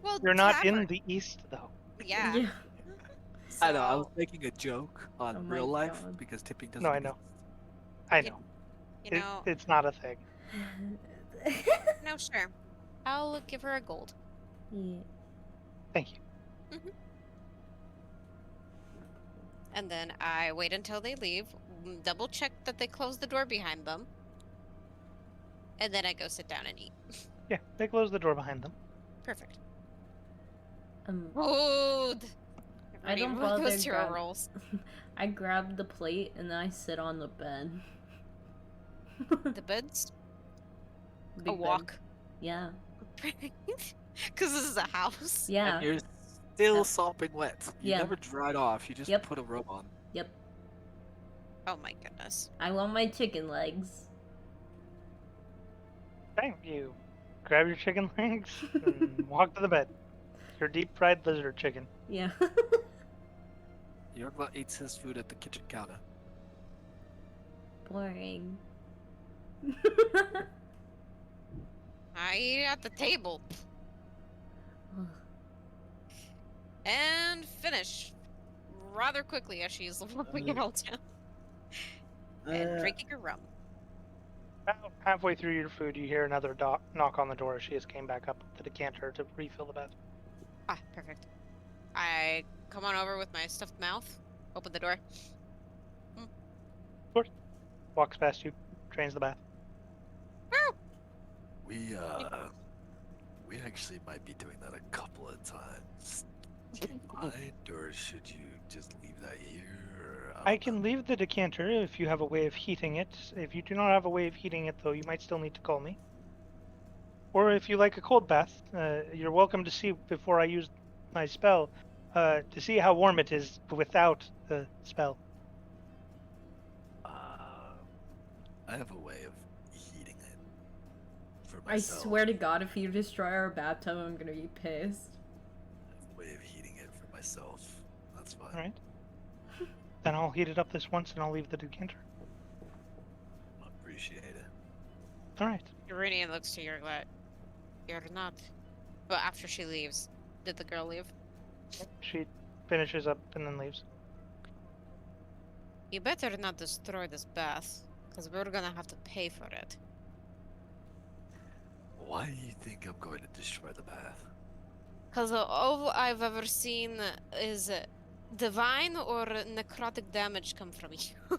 Well, You're not in tavern. the east, though. Yeah. Yeah. I know, I was So, making a joke on Oh my real life God. because tipping doesn't No, I exist. know. I You- know. you know, It's not a thing. no, sure. I'll give her a gold. Yeah. Thank you. And then I wait until they leave, double check that they close the door behind them, and then I go sit down and eat. Yeah, they close the door behind them. Perfect. I Food! Everybody don't goes bother to your grab- rolls. I grab the plate and then I sit on the bed. The beds? Big A bed. walk. Yeah. Because this is a house. Yeah. And you're still Yep. sopping wet. You Yeah. never dried off, you just Yep. put a robe on. Yep. Oh my goodness. I want my chicken legs. Thank you. Grab your chicken legs and walk to the bed. Your deep fried lizard chicken. Yeah. Yorgla eats his food at the kitchen counter. Boring. I eat at the table. And finish. Rather quickly as she's looking it all down. And drinking her rum. About halfway through your food, you hear another knock on the door. She just came back up with the decanter to refill the bed. Ah, perfect. I come on over with my stuffed mouth, open the door. Walks past you, drains the bath. We actually might be doing that a couple of times. Do you mind, or should you just leave that here? Or, I don't can know. leave the decanter if you have a way of heating it. If you do not have a way of heating it, though, you might still need to call me. Or if you like a cold bath, you're welcome to see before I use my spell to see how warm it is without the spell. I have a way of heating it for I myself. swear to God, if you destroy our bathtub, I'm gonna be pissed. I have a way of heating it for myself. That's fine. All right. Then I'll heat it up this once, and I'll leave the decanter. Appreciate it. All right. Iranian looks to your glad. You're not. But after she leaves, did the girl leave? She finishes up and then leaves. You better not destroy this bath, because we're gonna have to pay for it. Why do you think I'm going to destroy the bath? Because all I've ever seen is divine or necrotic damage come from you.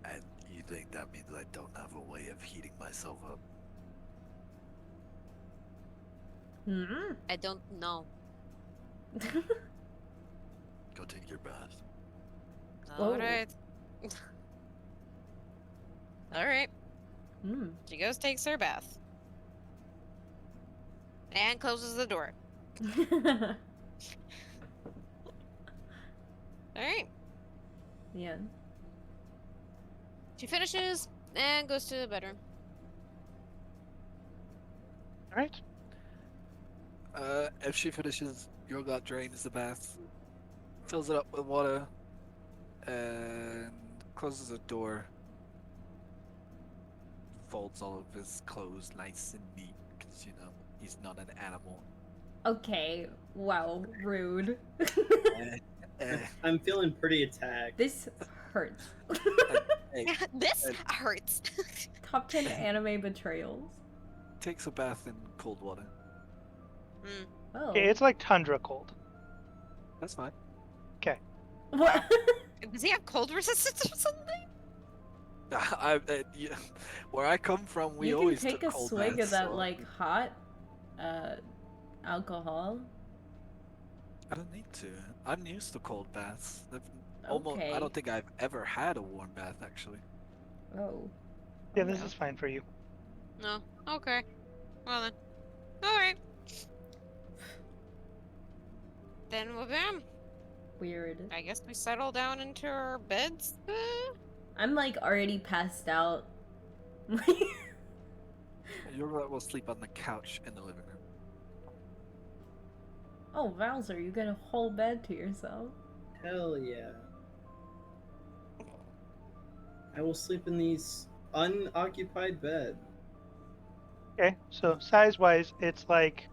And you think that means I don't have a way of heating myself up? Mm-mm. I don't know. Go take your bath. Whoa. Alright. Alright. Mm. She goes, takes her bath. And closes the door. Alright. Yeah. She finishes and goes to the bedroom. All right. If she finishes, Yorgla drains the bath, fills it up with water, and closes the door. Folds all of his clothes nice and neat, because, you know, he's not an animal. Okay. Wow. Rude. I'm feeling pretty attacked. This hurts. Hey, This and hurts. Top 10 anime betrayals. takes a bath in cold water. Mm. Oh. It's like tundra cold. That's fine. What? Does he have cold resistance or something? Yeah, where I come from, we you can always take took a cold swig baths, of that so like hot alcohol. I don't need to. I'm used to cold baths. Almost, Okay. I don't think I've ever had a warm bath actually. Oh. Yeah, this Okay. is fine for you. No. Okay. Well then. Alright. Then well, bam. Weird. I guess we settle down into our beds. I'm like already passed out. Yorgla will sleep on the couch in the living room. Oh, Valzer, you get a whole bed to yourself. Hell yeah. I will sleep in these unoccupied bed. Okay, so size-wise, it's like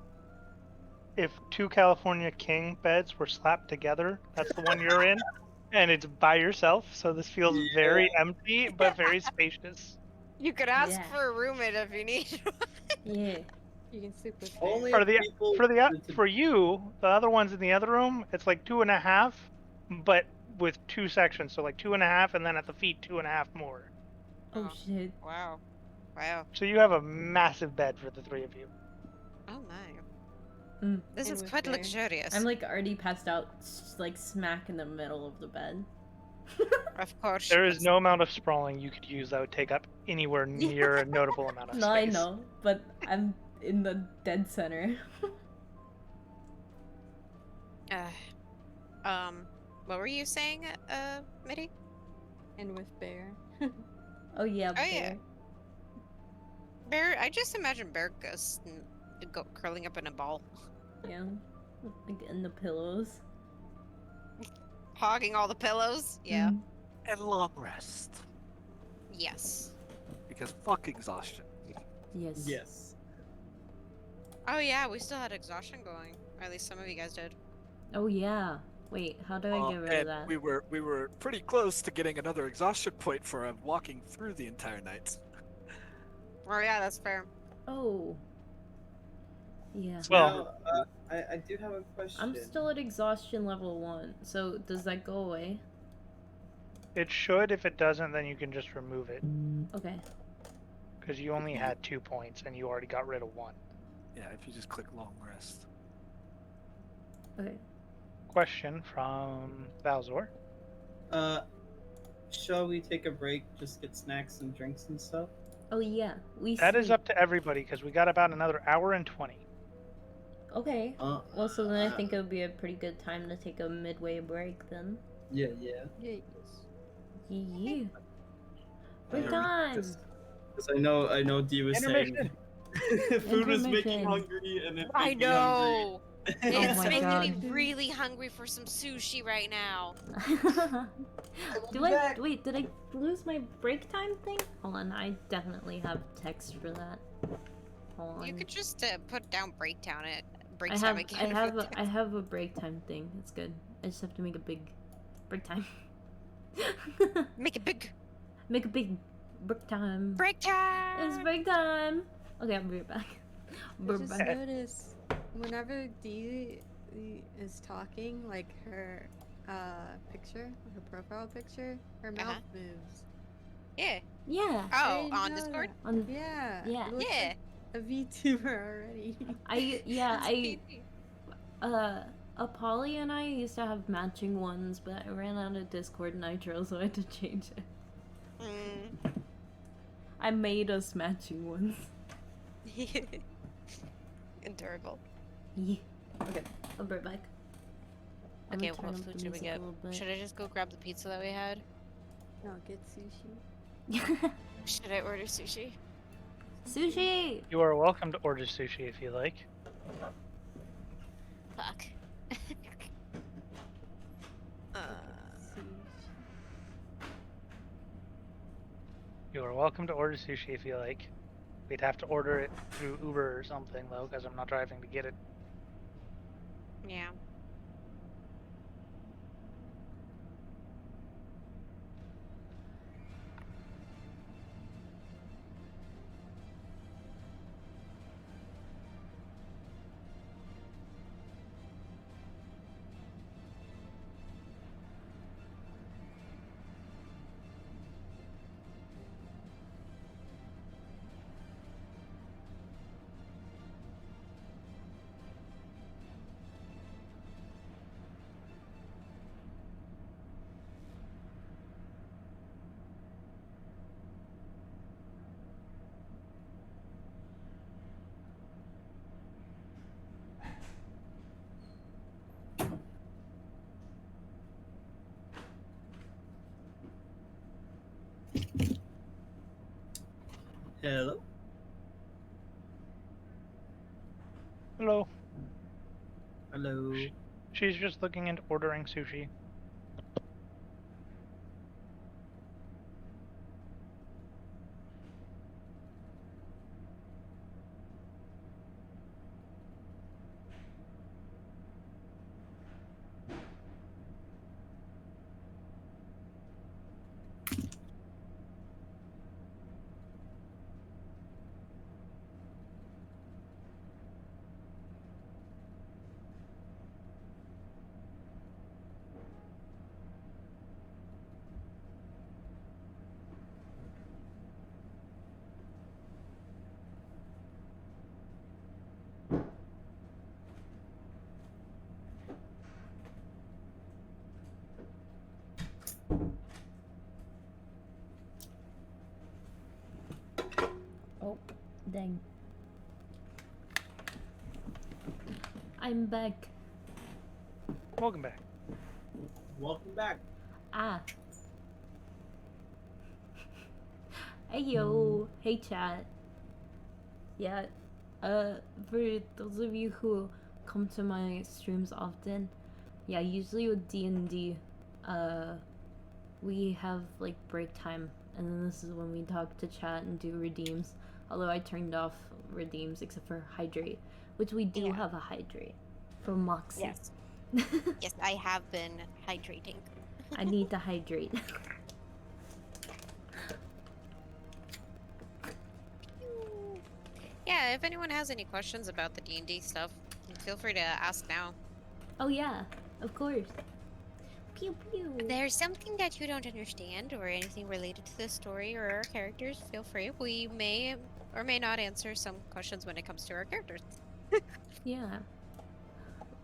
if two California King beds were slapped together. That's the one you're in, and it's by yourself. So this feels very empty but very spacious. You could ask Yeah. for a roommate if you need. Yeah. You can sleep with Only Bear. For the people for the wanted to- for you, the other ones in the other room, it's like 2.5, but with 2 sections. So like 2.5, and then at the feet 2.5 more. Oh, shit. Wow. Wow. So you have a massive bed for the 3 of you. Oh my. Mm. This And is with quite Bear. luxurious. I'm like already passed out, like smack in the middle of the bed. Of course. There is no amount of sprawling you could use that would take up anywhere Yeah. near a notable amount of No, space. I know, but I'm in the dead center. What were you saying, Mitty? And with Bear. Oh yeah, Oh, yeah. Bear. Bear, I just imagine Bear goes curling up in a ball, Yeah. Like in the pillows. hogging all the pillows. Yeah. Mm. And long rest. Yes. Because fuck exhaustion. Yes. Yes. Oh yeah, we still had exhaustion going. Or at least some of you guys did. Oh yeah. Wait, how do I get rid of And that? we were pretty close to getting another exhaustion point for walking through the entire night. Oh yeah, that's fair. Oh. Yeah. Well- Now, I do have a question. I'm still at exhaustion level 1, so does that go away? It should. If it doesn't, then you can just remove it. Okay. Because you only had 2 points and you already got rid of 1. Yeah, if you just click long rest. Okay. Question from Valzor. Shall we take a break, just get snacks and drinks and stuff? Oh yeah, we That is sleep. up to everybody because we got about another hour and 20. Okay. Uh, Well, so then I think it would be a pretty good time to take a midway break then. Yeah. Yes. Yeah. Break Yeah, time! Because I know Dee was saying Intermission. food was making Intermission. hungry and it I made me hungry. know. Oh It's my making me God. really hungry for some sushi right now. Wait, did I lose my break time thing? Hold on, I definitely have text for that. Hold on. You could just put down break time I again. if you I have a break time thing. It's good. I just have to make a big break time. Make it big. Make a big break time. Break time. It's break time. Okay, I'll be right back. I We're just back. noticed whenever Dee is talking, like her picture, her profile picture, her mouth moves. Yeah. Yeah. I Oh, didn't on know Discord. that. On Yeah. Yeah. it looks Yeah. like a VTuber already. Polly and I used to have matching ones, but I ran out of Discord Nitro, so I had to change it. Mm. I made us matching ones. Adorable. Yeah. Okay, I'll be right back. I'm Okay, gonna turn what up food the should we music get? a little bit. Should I just go grab the pizza that we had? No, get sushi. Should I order sushi? Sushi! You are welcome to order sushi if you like. Fuck. Sushi. You are welcome to order sushi if you like. We'd have to order it through Uber or something though, because I'm not driving to get it. Yeah. Hello. Hello. Hello. She's just looking into ordering sushi. Oh, dang. I'm back. Welcome back. Welcome back. Ah. Hey yo. Hey chat. Yeah. For those of you who come to my streams often, yeah, usually with D&D, we have like break time, and then this is when we talk to chat and do redeems. Although I turned off redeems except for hydrate, which we do have a hydrate for Moxie. Yes. Yes, I have been hydrating. I need to hydrate. Yeah, if anyone has any questions about the D&D stuff, feel free to ask now. Oh yeah, of course. Pew pew. If there's something that you don't understand or anything related to the story or our characters, feel free. We may or may not answer some questions when it comes to our characters. Yeah.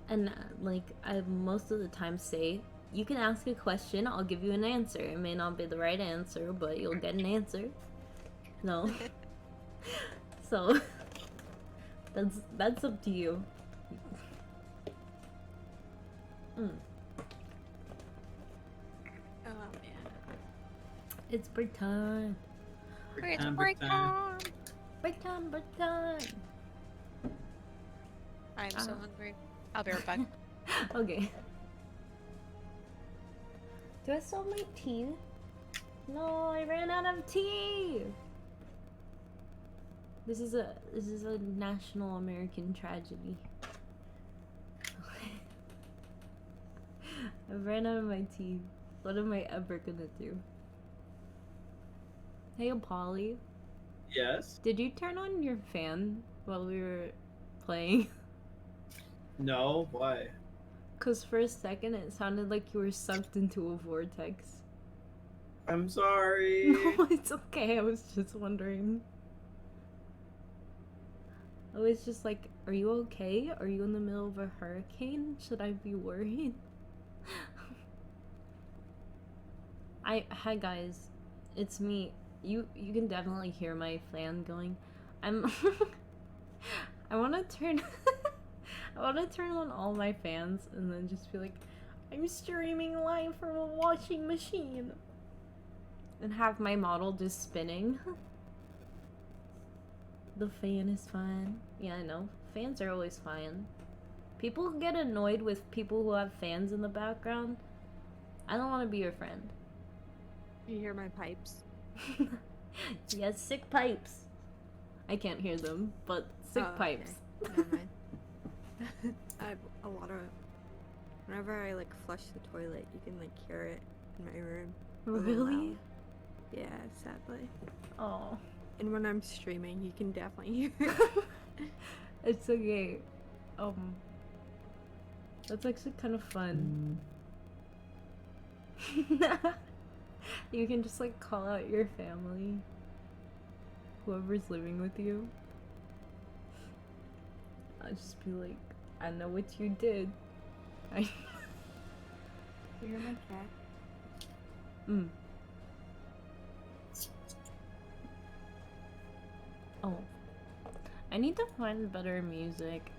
And like I most of the time say, you can ask a question, I'll give you an answer. It may not be the right answer, but you'll get an answer. No. So that's up to you. Oh man. It's break time. It's break time. Break time, break time. I'm so hungry. I'll be right back. Okay. Do I still have my tea? No, I ran out of tea. This is a national American tragedy. I ran out of my tea. What am I ever gonna do? Hey, Polly. Yes? Did you turn on your fan while we were playing? No, why? Cause for a second it sounded like you were sucked into a vortex. I'm sorry. No, it's okay. I was just wondering. I was just like, are you okay? Are you in the middle of a hurricane? Should I be worried? Hi guys, it's me. You can definitely hear my fan going. I want to turn I want to turn on all my fans and then just be like, I'm streaming live from a washing machine, and have my model just spinning. The fan is fine. Yeah, I know. Fans are always fine. People get annoyed with people who have fans in the background. I don't want to be your friend. You hear my pipes? Yes, sick pipes. I can't hear them, but sick Oh, pipes. Okay. Never mind. I have a lot of. Whenever I like flush the toilet, you can like hear it in my room. a little Really? loud. Yeah, sadly. Oh. And when I'm streaming, you can definitely hear it. It's okay. That's actually kind of fun. You can just like call out your family, whoever's living with you. I'll just be like, I know what you did. You hear my cat? Oh. I need to find better music.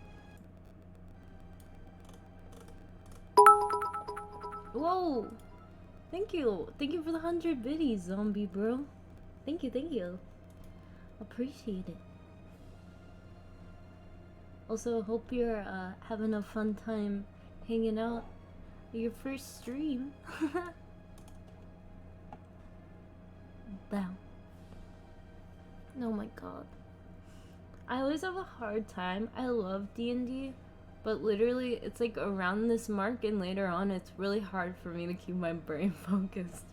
Whoa! Thank you! Thank you for the 100 biddies, zombie bro. Thank you, thank you. Appreciate it. Also, hope you're having a fun time hanging out. Your first stream. Wow. Oh my god. I always have a hard time. I love D&D, but literally it's like around this mark and later on it's really hard for me to keep my brain focused.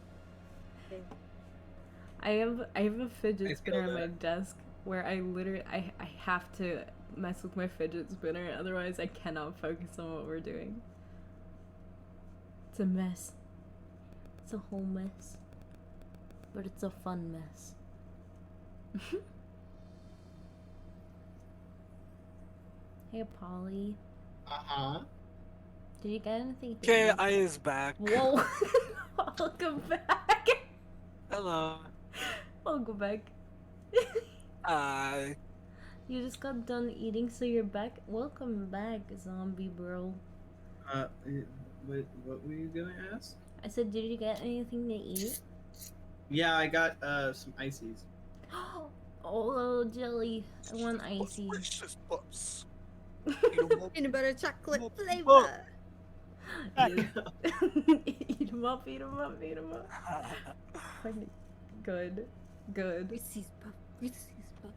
I have a fidget spinner on my desk where I literally I have to mess with my fidget spinner, otherwise I cannot focus on what we're doing. It's a mess. It's a whole mess. But it's a fun mess. Hey, Polly. Uh-huh. Did you get anything? Okay, I is back. Whoa. Welcome back. Hello. Welcome back. Hi. You just got done eating, so you're back. Welcome back, zombie bro. What were you gonna ask? I said, did you get anything to eat? Yeah, I got some ices. Oh, jelly. I want icy. Delicious pups. Peanut butter chocolate Oh. flavor. Eat 'em up, eat 'em up, eat 'em up. Good. Good. Reese's Puff. Reese's Puff.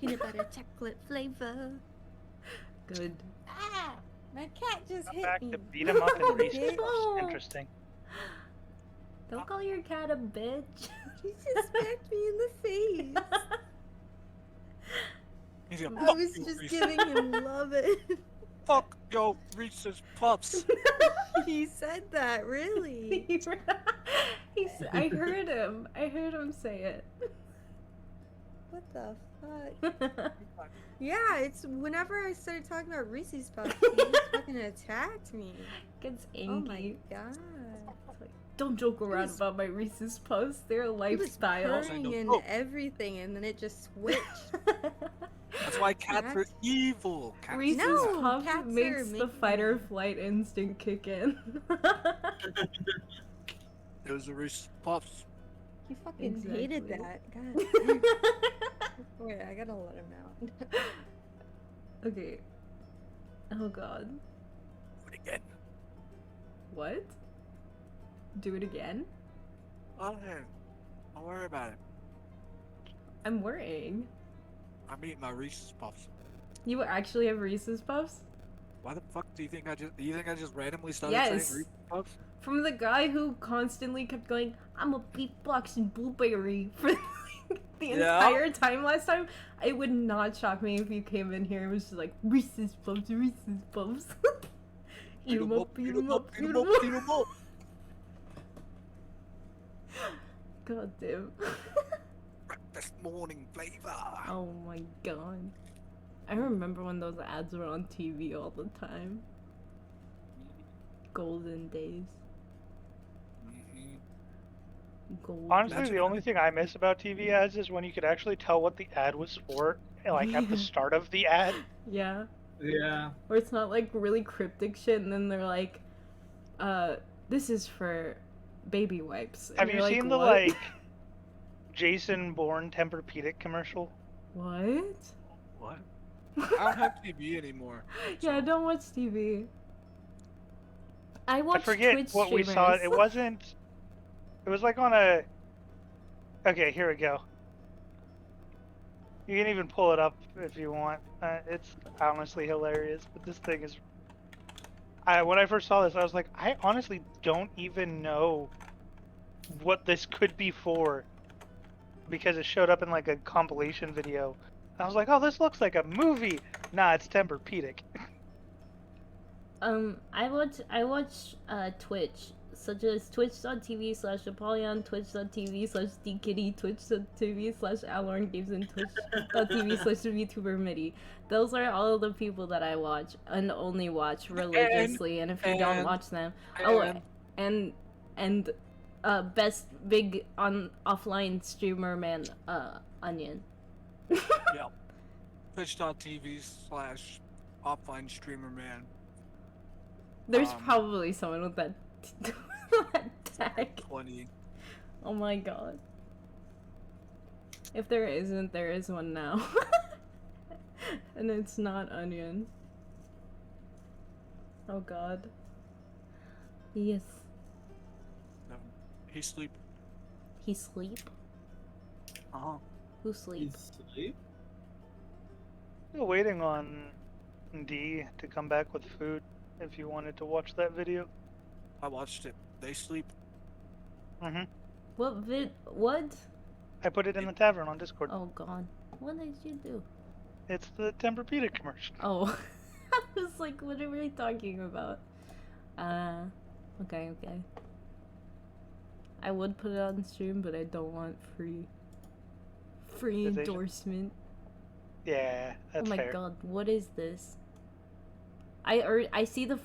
Peanut butter chocolate flavor. Good. Ah! My cat just I'm hit back me. to beat him up in Reese's Puffs. Oh. Interesting. Don't call your cat a bitch. He just smacked me in the face. He's gonna I fuck was you, just Reese's. giving him love it. Fuck yo, Reese's Puffs. He said that, really. I heard him. I heard him say it. What the fuck? Yeah, it's whenever I started talking about Reese's Puffs, he just fucking attacked me. Gets Oh my angry. god. It's like, don't joke around was- about my Reese's Puffs. They're a He was lifestyle. purring and Oh. everything, and then it just switched. That's why cats are Cats- evil. Cats Reese's No, Puff cats are makes the making fight or them. flight instinct kick in. Those are Reese's Puffs. He fucking hated Exactly. that. God. Wait, I gotta let him out. Okay. Oh god. Do it again. What? Do it again? Oh, hey. Don't worry about it. I'm worrying. I'm eating my Reese's Puffs. You actually have Reese's Puffs? Why the fuck do you think I just randomly started Yes. saying Reese's Puffs? From the guy who constantly kept going, I'm a beatboxing blueberry for like, the Yeah? entire time last time. It would not shock me if you came in here and was just like, Reese's Puffs, Reese's Puffs. Eat 'em up, eat 'em up, eat 'em up. eat 'em up. God damn. Breakfast morning flavor. Oh my god. I remember when those ads were on TV all the time. Golden days. Mhm. Gold. Honestly, That's the only thing I miss about TV ads is when you could actually tell what the ad was for, like at the start of the ad. Yeah. Yeah. Where it's not like really cryptic shit and then they're like, this is for baby wipes. And Have you're you like, seen the "What?" like Jason Bourne Tempur-Pedic commercial? What? What? I don't have TV anymore. Yeah, I don't watch TV. I I watch forget Twitch what we saw. streamers. It wasn't. It was like on a. Okay, here we go. You can even pull it up if you want. It's honestly hilarious, but this thing is. When I first saw this, I was like, I honestly don't even know what this could be for, because it showed up in like a compilation video. I was like, oh, this looks like a movie. Nah, it's Tempur-Pedic. I watch Twitch, such as twitch.tv/Apollyon, twitch.tv/DKitty, twitch.tv/Alorn Games, and twitch.tv/VTuber Those are all of the people that I watch and only watch religiously, and if you don't and- watch them, and- and best big offline streamer man, Onion. Yep. Twitch.tv/offline streamer man. There's Um, probably someone with that, that tag. 20. Oh my god. If there isn't, there is one now. And it's not Onion. Oh god. Yes. He sleep. He sleep? Uh-huh. Who sleep? Sleep? Still waiting on D to come back with food. If you wanted to watch that video. I watched it. They sleep. Mm-hmm. What? I put it in the tavern on Discord. Oh god. What did you do? It's the Tempur-Pedic commercial. Oh. I was like, what are we talking about? Okay. I would put it on stream, but I don't want free Monetization. endorsement. Yeah, Oh that's my fair. god, what is this? I see the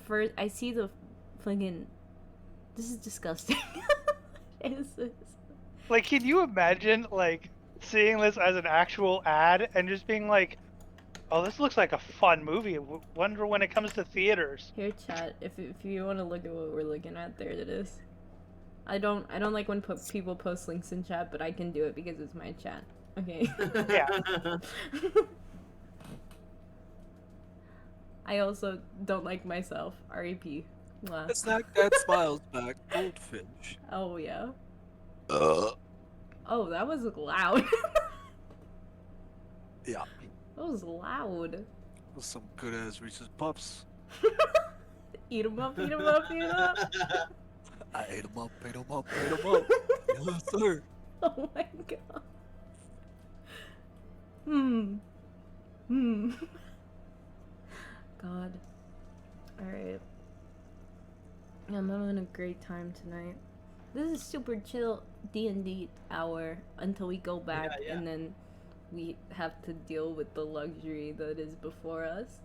fucking. This is disgusting. What is this? Like, can you imagine, like, seeing this as an actual ad and just being like, oh, this looks like a fun movie. Wonder when it comes to theaters. Here, chat. If you want to look at what we're looking at, there it is. I don't like when people post links in chat, but I can do it because it's my chat. Okay. Yeah. I also don't like myself. R.E.P. Mwah. The snack that smiles back. Goldfinch. Oh yeah. Oh, that was loud. Yeah. That was loud. With some good ass Reese's Puffs. Eat 'em up, eat 'em up, eat 'em up. I ate 'em up, ate 'em up, ate 'em up. Yes, sir. Oh my god. God. Alright. I'm having a great time tonight. This is super chill D&D hour until we go back Yeah. and then we have to deal with the luxury that is before us.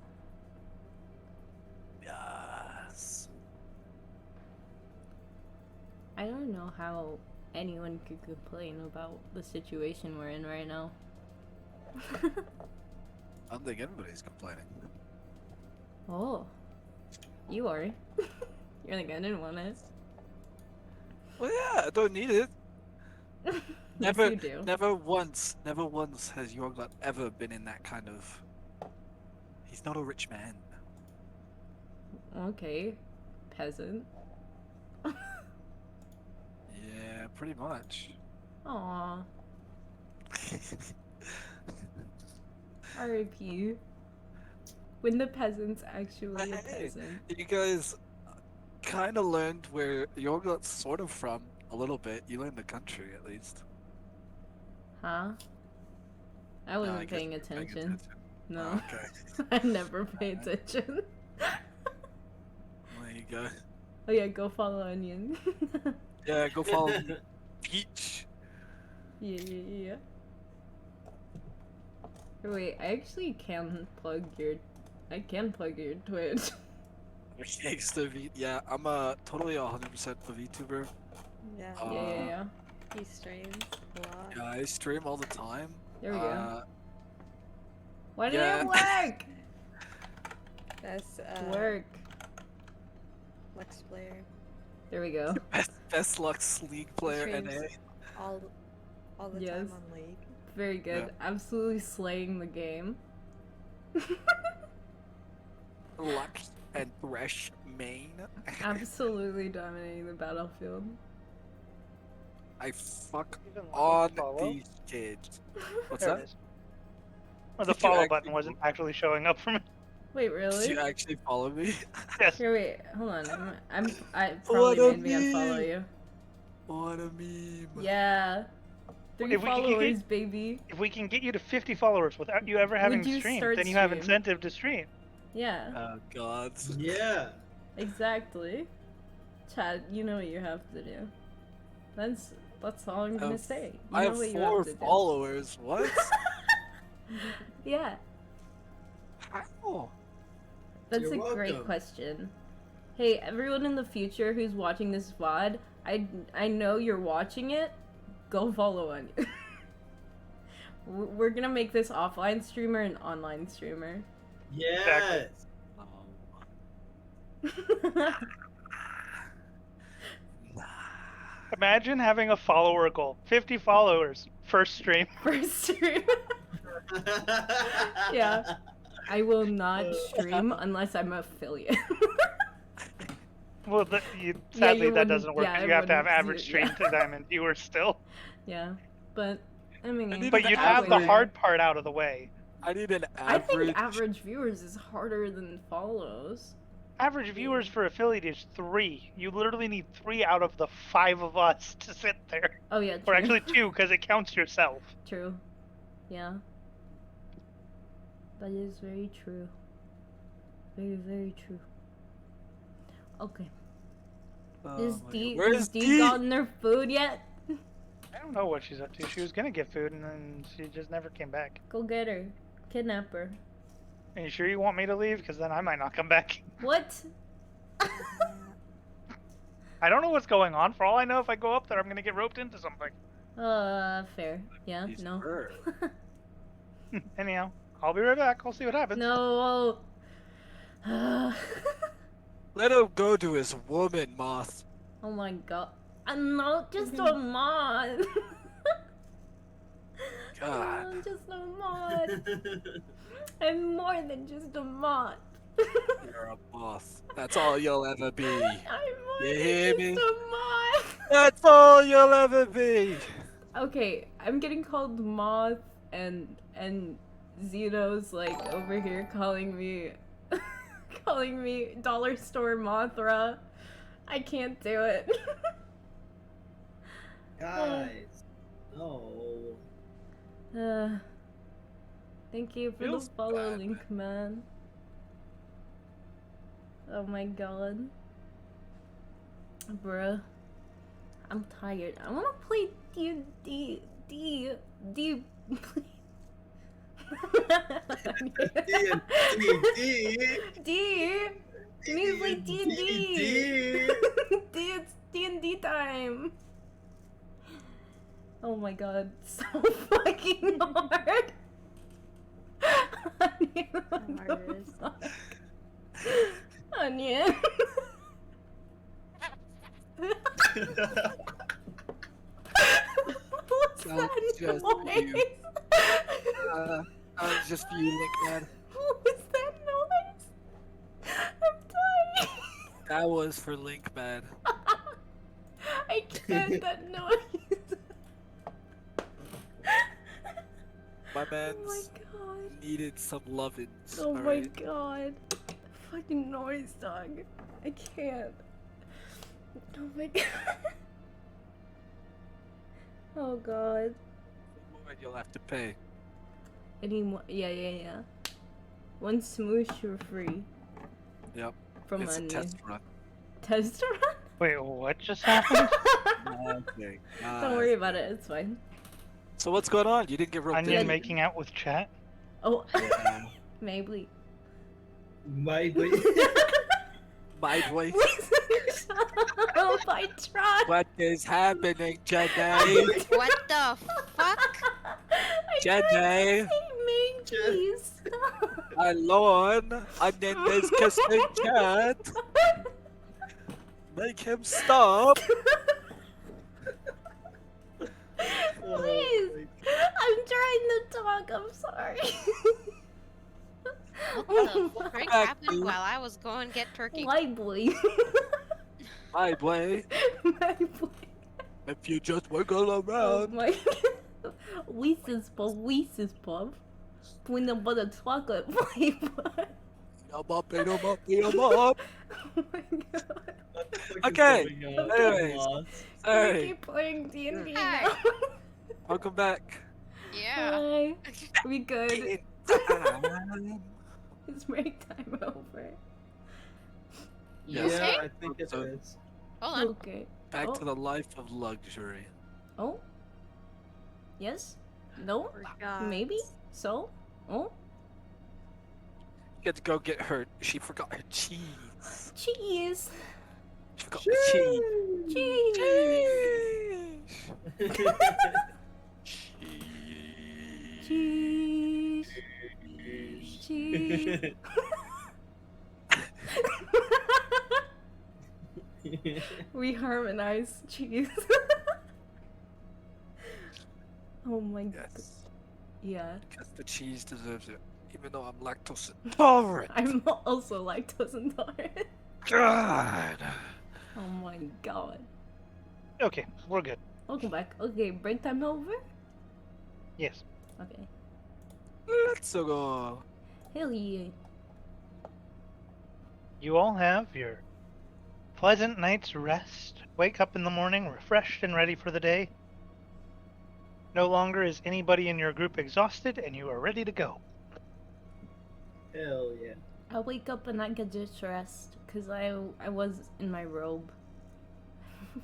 Yes. I don't know how anyone could complain about the situation we're in right now. I don't think anybody's complaining. Oh. You are. You're like, I didn't want it. Well, yeah, I don't need it. Yes, Never, you do. never once has Yorglut ever been in that kind of. He's not a rich man. Okay. Peasant. Yeah, pretty much. Aww. R.I.P. When the peasant's actually a Hey, peasant. you guys kind of learned where Yorglut's sort of from a little bit. You learned the country at least. Huh? I No, wasn't guess paying you're attention. No. Oh, okay. I never pay attention. There you go. Oh yeah, go follow Onion. Yeah, go follow Peach. Yeah. Wait, I actually can plug your Twitch. Thanks to yeah, I'm totally 100% a VTuber. Yeah. Yeah. He streams a lot. Yeah, I stream all the time. There we go. Why did yeah. it work? That's Work. Lex player. There we go. Best Lux League player Streams NA. all the Yes. time on League. Very good. Absolutely slaying the game. Lux and Thresh main. Absolutely dominating the battlefield. I fuck Even on follow? these kids. What's There that? it is. Or the Did you follow actually button wasn't actually showing up for me. Wait, Did really? you actually follow me? Yes. Here, wait, hold on. I What probably a made me unfollow meme. you. What a meme. Yeah. 3 If we can followers, baby. If we can get you to 50 followers without you ever having you streamed, start then you have stream? incentive to stream. Yeah, Oh god. Yeah. exactly. Chad, you know what you have to do. That's all I'm gonna say. You I know have what you 4 have to do. followers. What? Yeah, How? that's You're a great welcome. question. Hey, everyone in the future who's watching this VOD, I know you're watching it. Go follow on. We're gonna make this offline streamer an online streamer. Yes. Imagine having a follower goal. 50 followers. First stream. First stream. Yeah. I will not stream unless I'm an affiliate. Well, Yeah, sadly you that wouldn't- doesn't work yeah, 'cause it you have to have wouldn't- average yeah. stream to diamond viewers still. Yeah, but I mean, need But an you'd have the average. hard part out of the way. I need an I think average. average viewers is harder than follows. Average viewers for affiliate is 3. You literally need 3 out of the 5 of us to sit there. Oh yeah, Or true. actually 2, because it counts yourself. True. Yeah. That is very true. Very, very true. Okay. Oh Is my D God. Where's has D D? gotten her food yet? I don't know what she's up to. She was gonna get food and then she just never came back. Go get her. Kidnap her. Are you sure you want me to leave? Because then I might not come back. What? I don't know what's going on. For all I know, if I go up there, I'm gonna get roped into something. Fair. Yeah, He's no. her. Anyhow, I'll be right back. I'll see what happens. No. Let him go to his woman, Moth. Oh my god. I'm not just a mod. God. I'm just a mod. I'm more than just a mod. You're a moth. That's all you'll ever be. I'm more You than hear just me? a mod. That's all you'll ever be. Okay, I'm getting called moth and Zeno's like over here calling me dollar store Mothra. I can't do it. Guys, no. Thank you for Feels the follow bad. link, man. Oh my god. Bruh. I'm tired. I wanna play D. D&D. D. You need to play D&D. It's D&D time. Oh my god, so fucking hard. Onion. What's That that was just noise? you. I was just feeling, man. What was that noise? I'm dying. That was for Link, man. I can't that noise. My Oh my man's god. needed some lovin's. Oh my alright? god. Fucking noise, dog. I can't. Oh my god. Oh god. More you'll have to pay. Any more? Yeah. One smoosh for free. Yep. From It's a Onion. test run. Test run? Wait, what just happened? Okay. Don't worry about it, it's fine. So what's going on? You didn't get roped Onion in? making out with chat? Oh, Yeah. maybe. My way. My boy. Oh, I tried. What is happening, Jenny? What the fuck? I Jenny. tried to say main cheese. Alone. Onion is kissing chat. Make him stop. Please. I'm trying to talk. I'm sorry. What the frick Back happened to- while I was going get turkey? My boy. My boy. My boy. If you just wiggle Oh around. my. Weezus puff. Peanut butter chocolate flavor. Eat 'em up, eat 'em up. Oh my god. Okay, Anyways. anyways. I Hey, keep playing D&D Hi. now. welcome back. Yeah. Hi. We good. It's time. Is break time over? Yeah, Yes. I think it So- is. Hold on. Okay. Back Oh. to the life of luxury. Oh? Yes? No? Maybe? So? Oh? You get to go get her. She forgot her cheese. Cheese! She forgot her cheese. Cheese! Cheese. Cheese! Cheese! We harmonize cheese. Oh my god. Yes, Yeah. because the cheese deserves it. Even though I'm lactose intolerant. I'm also lactose intolerant. God. Oh my god. Okay, we're good. Welcome back. Okay, break time over? Yes. Okay. Let's go. Hell yeah. You all have your pleasant night's rest. Wake up in the morning refreshed and ready for the day. No longer is anybody in your group exhausted, and you are ready to go. Hell yeah. I wake up and I get just rest because I was in my robe.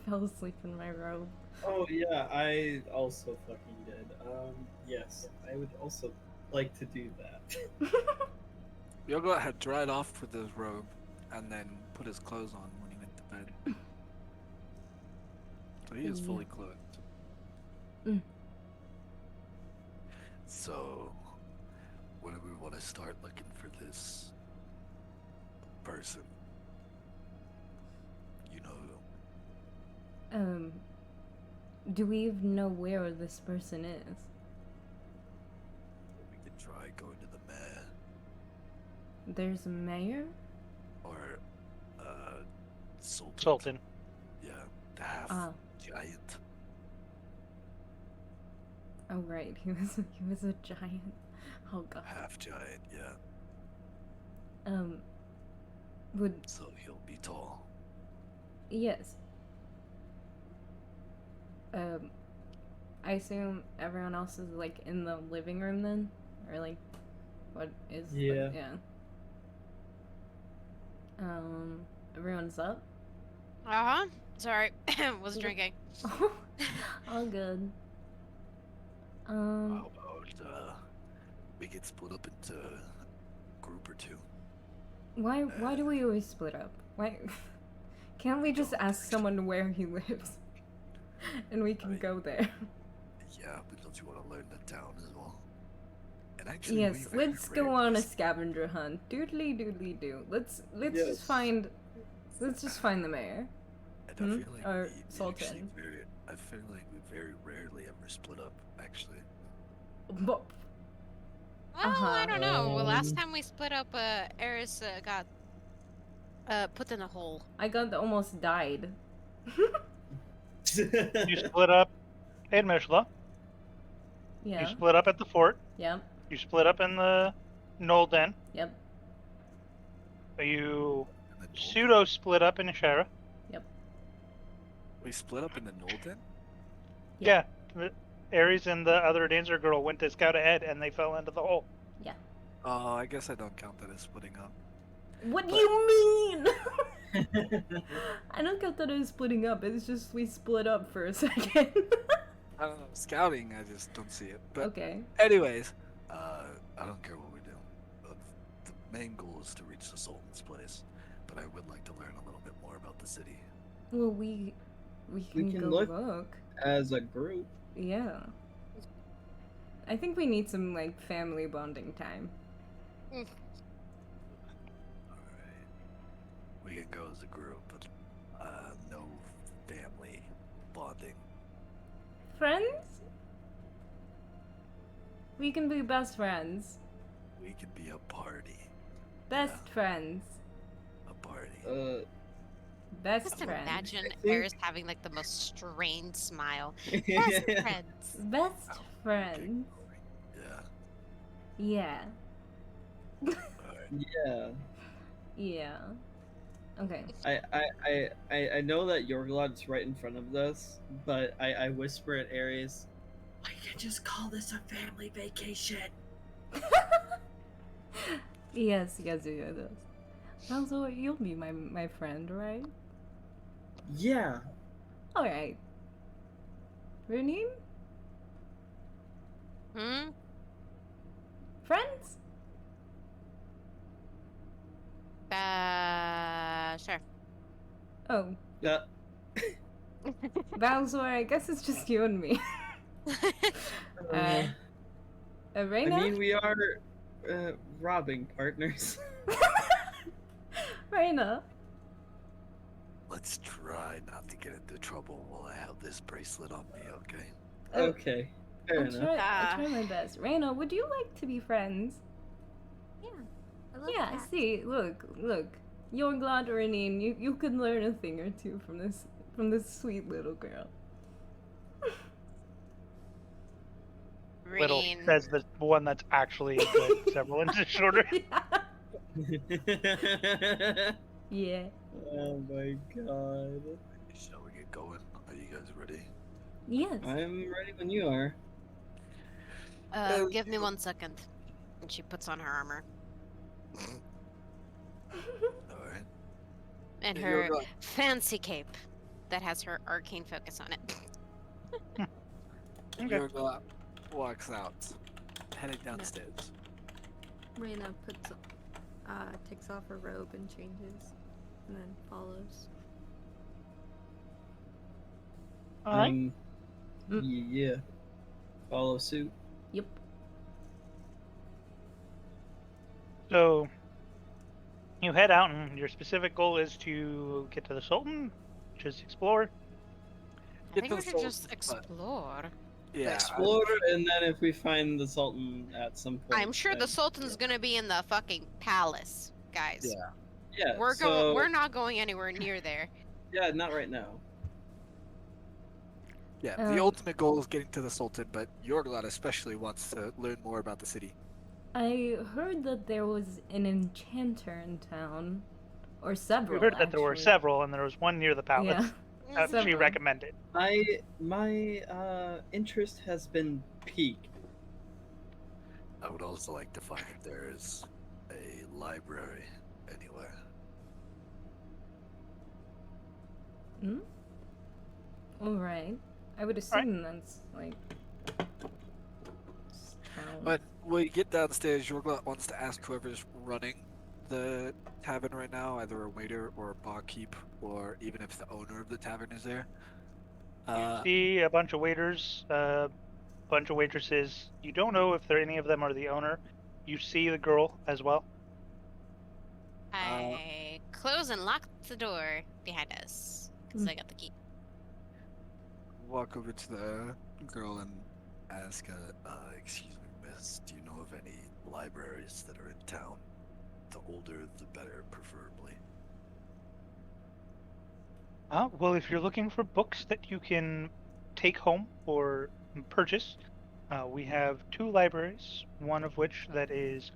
Fell asleep in my robe. Oh yeah, I also fucking did. Yes, I would also like to do that. Yoga had dried off with his robe and then put his clothes on when he went to bed. So he is fully clothed. Mm. So, where do we want to start looking for this person? You know, Do we even know where this person is? we could try going to the mayor There's a mayor? or Sultan. Sultan. Yeah, the half Ah. giant. Oh right, he was a giant. Oh god. Half giant, yeah. Would So he'll be tall. yes. I assume everyone else is like in the living room then? Or like what is Yeah. yeah. Everyone's up? Uh-huh. Sorry. Was drinking. All good. How about we get split up into a group or two? Why do we always split up? Why can't we just ask someone where he lives? And we can go there. Yeah, but don't you want to learn the town as well? And actually, Yes, we very let's go on a rarely- scavenger hunt. Doodly doodly doo. Let's Yes. just find the mayor. And Hmm? I feel like Or we actually Sultan. I feel like we very rarely ever split up, actually. But Well, I don't know. Well, last Um, time we split up, Eris got put in a hole. I almost died. You split up in Mishla. You Yeah. split up at the fort. Yep. You split up in the Knoll Den. Yep. You And then pseudo split up in Ashera. We split up in the Nolden? Yeah. Yeah. Ares and the other dancer girl went to scout ahead, and they fell into the hole. Oh, I guess I don't count that as splitting up. What do you mean? I don't count that as splitting up. It's just we split up for a second. I don't know. Scouting, I just don't see it. But Okay. anyways, I don't care what we do. The main goal is to reach the Sultan's place, but I would like to learn a little bit more about the city. Well, we can, can go look. look. As a group. Yeah. I think we need some like family bonding time. Alright. We can go as a group, but no family bonding. Friends? We can be best friends. We can be a party. Best Yeah. friends. A party. Best Just friends. imagine think- Eris having like the most strained smile. Best friends. Best friends. Yeah. Yeah. Alright. Yeah. Yeah. Okay. I know that Yorglod's right in front of us, but I whisper at Ares, I can just call this a family vacation. Yes. Also, you'll be my friend, right? Yeah. Alright. Runim? Hmm? Friends? Sure. Oh. Balzor, I guess it's just you and me. I Reina? mean, we are robbing partners. Reina? Let's try not to get into trouble while I have this bracelet on me, okay? Okay. Fair I'll enough. I'll try my best. Reina, would you like to be friends? Yeah. I love Yeah, that. see, look. You're glad, Renine. You can learn a thing or two from this sweet little girl. Little Renine. says the one that's actually good, several inches shorter. Yeah. Oh my god. Shall we get going? Are you guys ready? Yes. I'm ready when you are. Give me 1 second. And she puts on her armor. All right. And You're her right. fancy cape that has her arcane focus on it. Okay. Yorga walks out, heading downstairs. Reyna takes off her robe and changes, and then follows. All right. Yeah. Follow suit. Yep. So you head out, and your specific goal is to get to the Sultan, just explore. I Get think to we the should just Sultan, but- explore. Yeah. Explore, and then if we find the Sultan at some point. I'm sure the then- Sultan's gonna be in the fucking palace, guys. Yeah. Yeah. We're not going anywhere near there. Yeah, not right now. Yeah, Um, the ultimate goal is getting to the Sultan, but Yorglot especially wants to learn more about the city. I heard that there was an enchanter in town, or several. You heard that there were actually. several, and there was one near the palace Yeah. that she Several. recommended. My interest has been piqued. I would also like to find if there's a library anywhere. Hmm? Alright. I would assume that's like. Town. But when you get downstairs, Yorglot wants to ask whoever's running the tavern right now, either a waiter or a barkeep, or even if the owner of the tavern is there. See a bunch of waiters, a bunch of waitresses. You don't know if any of them are the owner. You see the girl as well. I close and lock the door behind us because I got the key. Walk over to the girl and ask, excuse me, miss, do you know of any libraries that are in town? The older, the better, preferably. Well, if you're looking for books that you can take home or purchase, we have 2 libraries, one of which that is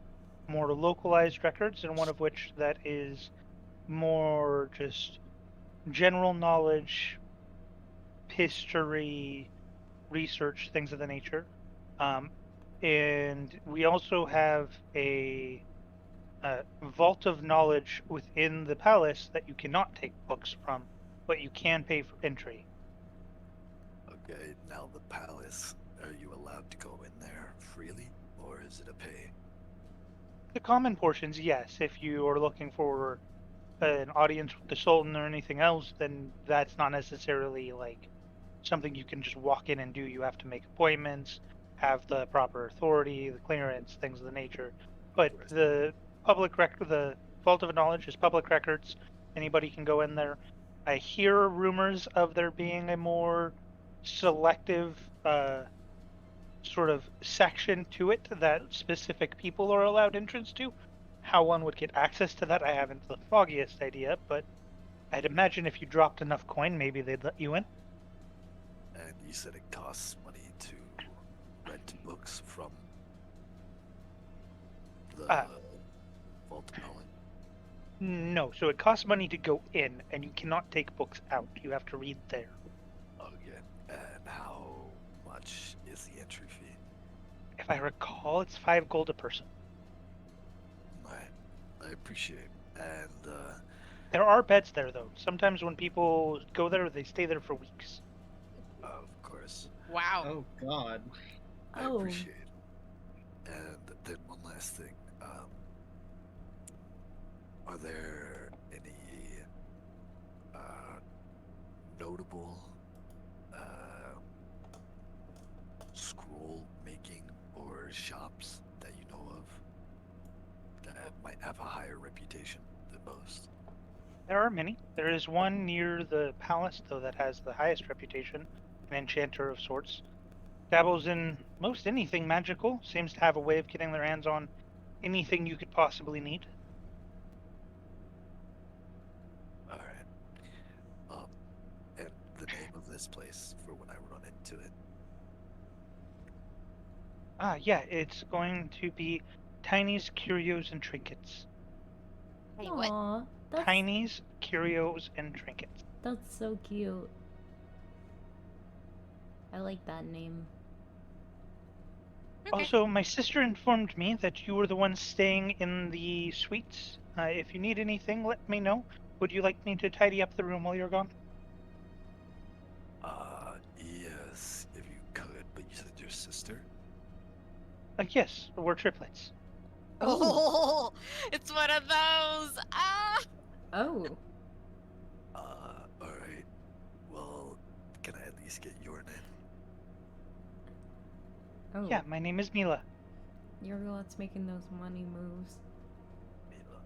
more localized records, and one of which that is more just general knowledge, history, research, things of the nature. And we also have a vault of knowledge within the palace that you cannot take books from, but you can pay for entry. Okay, now the palace. Are you allowed to go in there freely, or is it a pay? The common portions, yes. If you are looking for an audience with the Sultan or anything else, then that's not necessarily like something you can just walk in and do. You have to make appointments, have the proper authority, the clearance, things of the nature. But the public record, the Vault of Knowledge is public records. Anybody can go in there. I hear rumors of there being a more selective sort of section to it that specific people are allowed entrance to. How one would get access to that, I haven't the foggiest idea, but I'd imagine if you dropped enough coin, maybe they'd let you in. And you said it costs money to rent books from the Vault of Knowledge. No, so it costs money to go in, and you cannot take books out. You have to read there. Okay, and how much is the entry fee? If I recall, it's 5 gold a person. I appreciate it. And There are beds there, though. Sometimes when people go there, they stay there for weeks. of course, Wow. Oh God. I Oh. appreciate it. And then one last thing. Are there any notable scroll making or shops that you know of that might have a higher reputation than most? There are many. There is one near the palace, though, that has the highest reputation, an enchanter of sorts. Dabbles in most anything magical, seems to have a way of getting their hands on anything you could possibly need. this place for when I run into it. Yeah, it's going to be Tiny's Curios and Trinkets. Hey, what? Aw, Tiny's Curios and Trinkets. that's so cute. I like that name. Okay. Also, my sister informed me that you were the one staying in the suites. If you need anything, let me know. Would you like me to tidy up the room while you're gone? Yes, if you could, but you said your sister? Yes, we're triplets. Oh, it's one of those. Ah. Oh. Alright. Well, can I at least get your name? Oh. Yeah, my name is Mila. Yorgolot's making those money moves. Mila.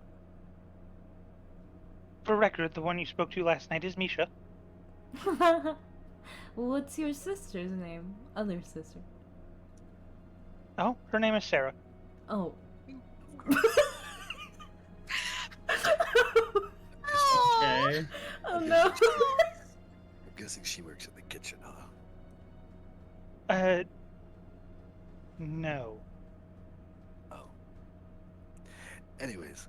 For record, the one you spoke to last night is Misha. What's your sister's name? Other sister. Oh, her name is Sarah. Oh. Okay. Oh no. I'm guessing she works in the kitchen, huh? No. Oh. Anyways,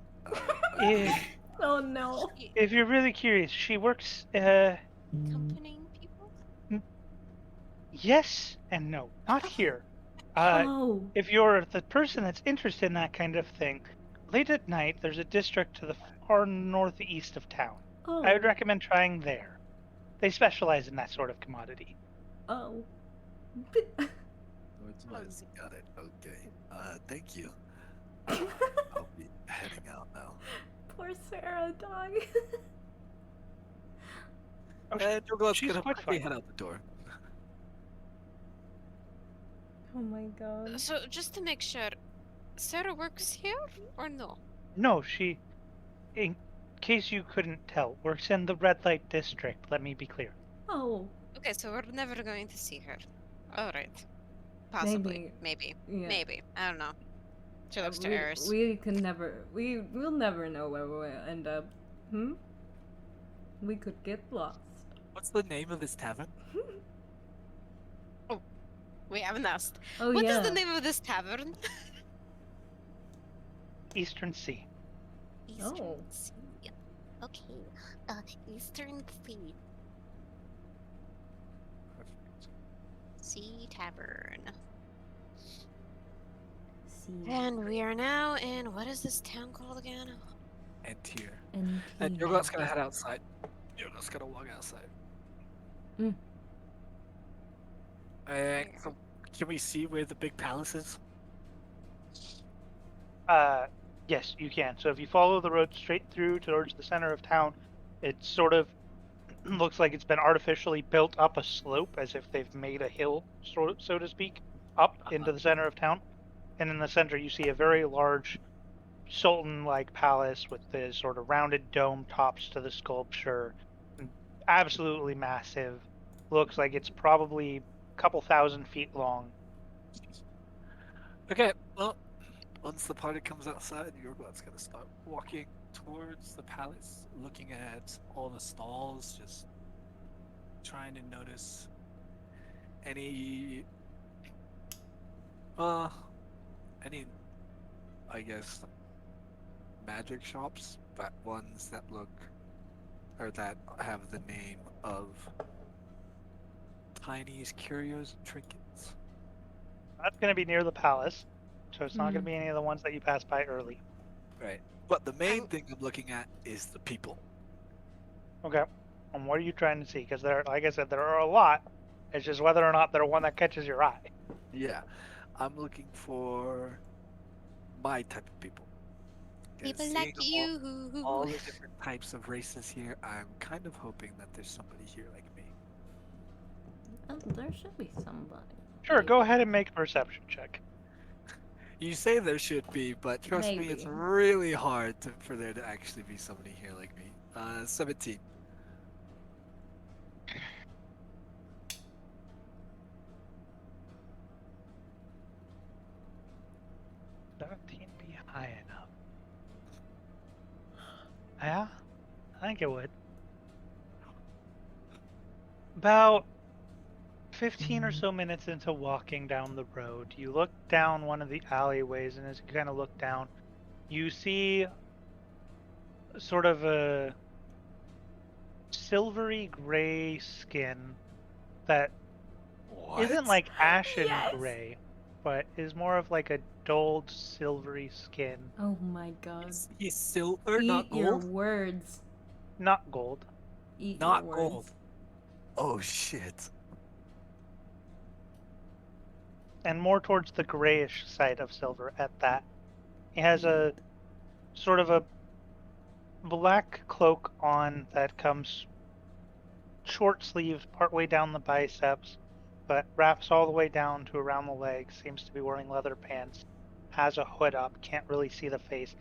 If, Oh no. if you're really curious, she works, Accompanying people? yes and no. Not here. Oh. If you're the person that's interested in that kind of thing, late at night, there's a district to the far northeast of town. Oh. I would recommend trying there. They specialize in that sort of commodity. Oh. Northwest. Got it. Okay. Thank you. I'll be heading out now. Poor Sarah, dog. Oh, And Jogolot's she's gonna quite quickly fine. head out the door. Oh my god. So just to make sure, Sarah works here or no? No, she, in case you couldn't tell, works in the red light district. Let me be clear. Oh. Okay, so we're never going to see her. All right. Possibly. Maybe. Yeah. Maybe. I don't know. She looks to we, Eris. we can never. We'll never know where we'll end up. We could get lost. What's the name of this tavern? We haven't asked. Oh What yeah. is the name of this tavern? Eastern Sea. Oh. Sea. Okay. Eastern Sea. Sea Tavern. See. And we are now in, what is this town called again? Antir. And And Jogolot's gonna head outside. Jogolot's gonna walk outside. Mm. Can we see where the big palace is? Yes, you can. So if you follow the road straight through towards the center of town, it sort of looks like it's been artificially built up a slope, as if they've made a hill, so to speak, up into the center of town. And in the center, you see a very large sultan-like palace with the sort of rounded dome tops to the sculpture. Absolutely massive. Looks like it's probably a couple thousand feet long. Okay, well, once the party comes outside, Yorgolot's gonna start walking towards the palace, looking at all the stalls, just trying to notice any, I guess, magic shops, but ones that look, or that have the name of Tiny's Curios and Trinkets. That's going to be near the palace, so it's not going Mhm. to be any of the ones that you pass by early. Right. But the main thing I'm looking at is the people. Okay. And what are you trying to see? Because there, like I said, there are a lot. It's just whether or not they're one that catches your eye. Yeah. I'm looking for my type of people. 'Cause People like seeing you. all the different types of races here, I'm kind of hoping that there's somebody here like me. Oh, there should be somebody. Sure, go ahead and make a perception check. You say there should be, but trust me, it's Maybe. really hard for there to actually be somebody here like me. 17. 17 be high enough. Yeah, I think it would. About 15 or so minutes into walking down the road, you look down one of the alleyways, and as you kind of look down, you see sort of a silvery gray skin that isn't like ashen Yes! gray, but is more of like a dulled silvery skin. Oh my god. He's silver, Eat not your gold. words. Not gold. Eat Not your gold. words. Oh shit. And more towards the grayish side of silver at that. He has a sort of a black cloak on that comes short sleeved partway down the biceps, but wraps all the way down to around the legs. Seems to be wearing leather pants. Has a hood up, can't really see the face.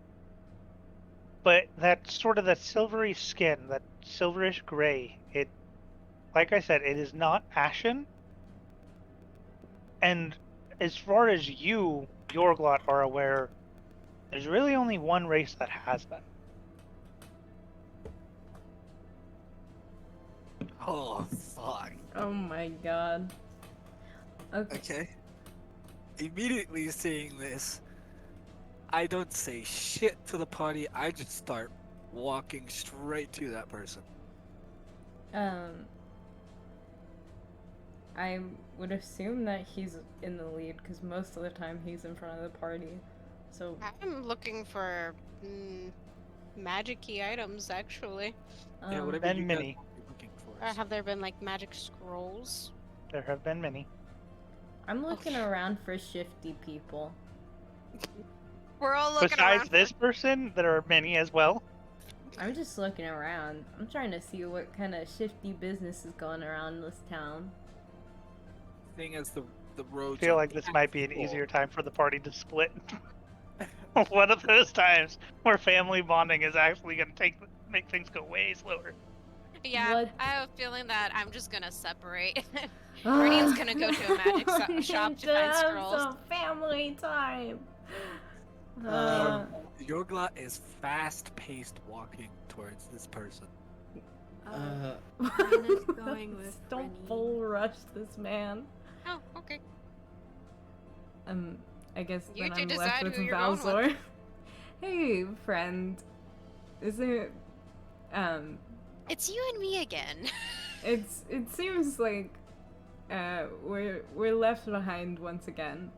But that sort of that silvery skin, that silverish gray, it, like I said, it is not ashen. And as far as you, Yorglot, are aware, there's really only one race that has that. Oh fuck. Oh my god. Okay. Okay. Immediately seeing this, I don't say shit to the party. I just start walking straight to that person. I would assume that he's in the lead because most of the time he's in front of the party. So I'm looking for magic-y items, actually. Yeah, um, whatever been you many. guys might be looking for. Have there been like magic scrolls? There have been many. I'm looking around for shifty people. We're all looking Besides around. this person, there are many as well. I'm just looking around. I'm trying to see what kind of shifty business is going around this town. Thing as the I roads. feel are like this might be an packed easier full. time for the party to split. One of those times where family bonding is actually going to make things go way slower. Yeah, What? I have a feeling that I'm just gonna separate. Guardian's gonna go to a magic shop to find scrolls. Some family time. Yorglot is fast-paced walking towards this person. Mine is going with Don't Rennie. full rush this man. Oh, okay. I guess You then two I'm decide left with who you're going with. Valzor. Hey, friend. Is it? It's you and me again. It seems like we're left behind once again.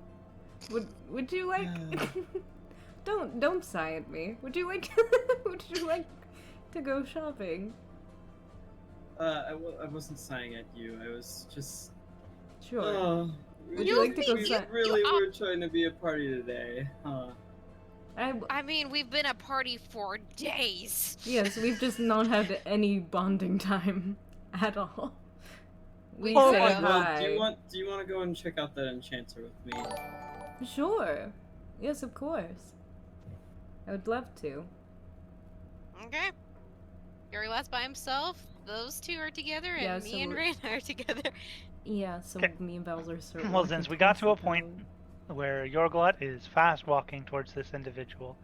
Would you like don't sigh at me. Would you like to go shopping? I wasn't sighing at you. I was just. Sure. Oh, Would you like to go we sign? really were trying to be a party today, huh? I mean, we've been a party for days. Yes, we've just not had any bonding time at all. We Oh, say well, hi. Do you want to go and check out that enchanter with me? Sure. Yes, of course. I would love to. Okay. Yorglot's by himself. Those two are together, and Yeah, me so and we're- Rain are together. Yeah, so Okay. me and Bowser start Well, walking since we got to a towards the point town. where Yorglot is fast walking towards this individual,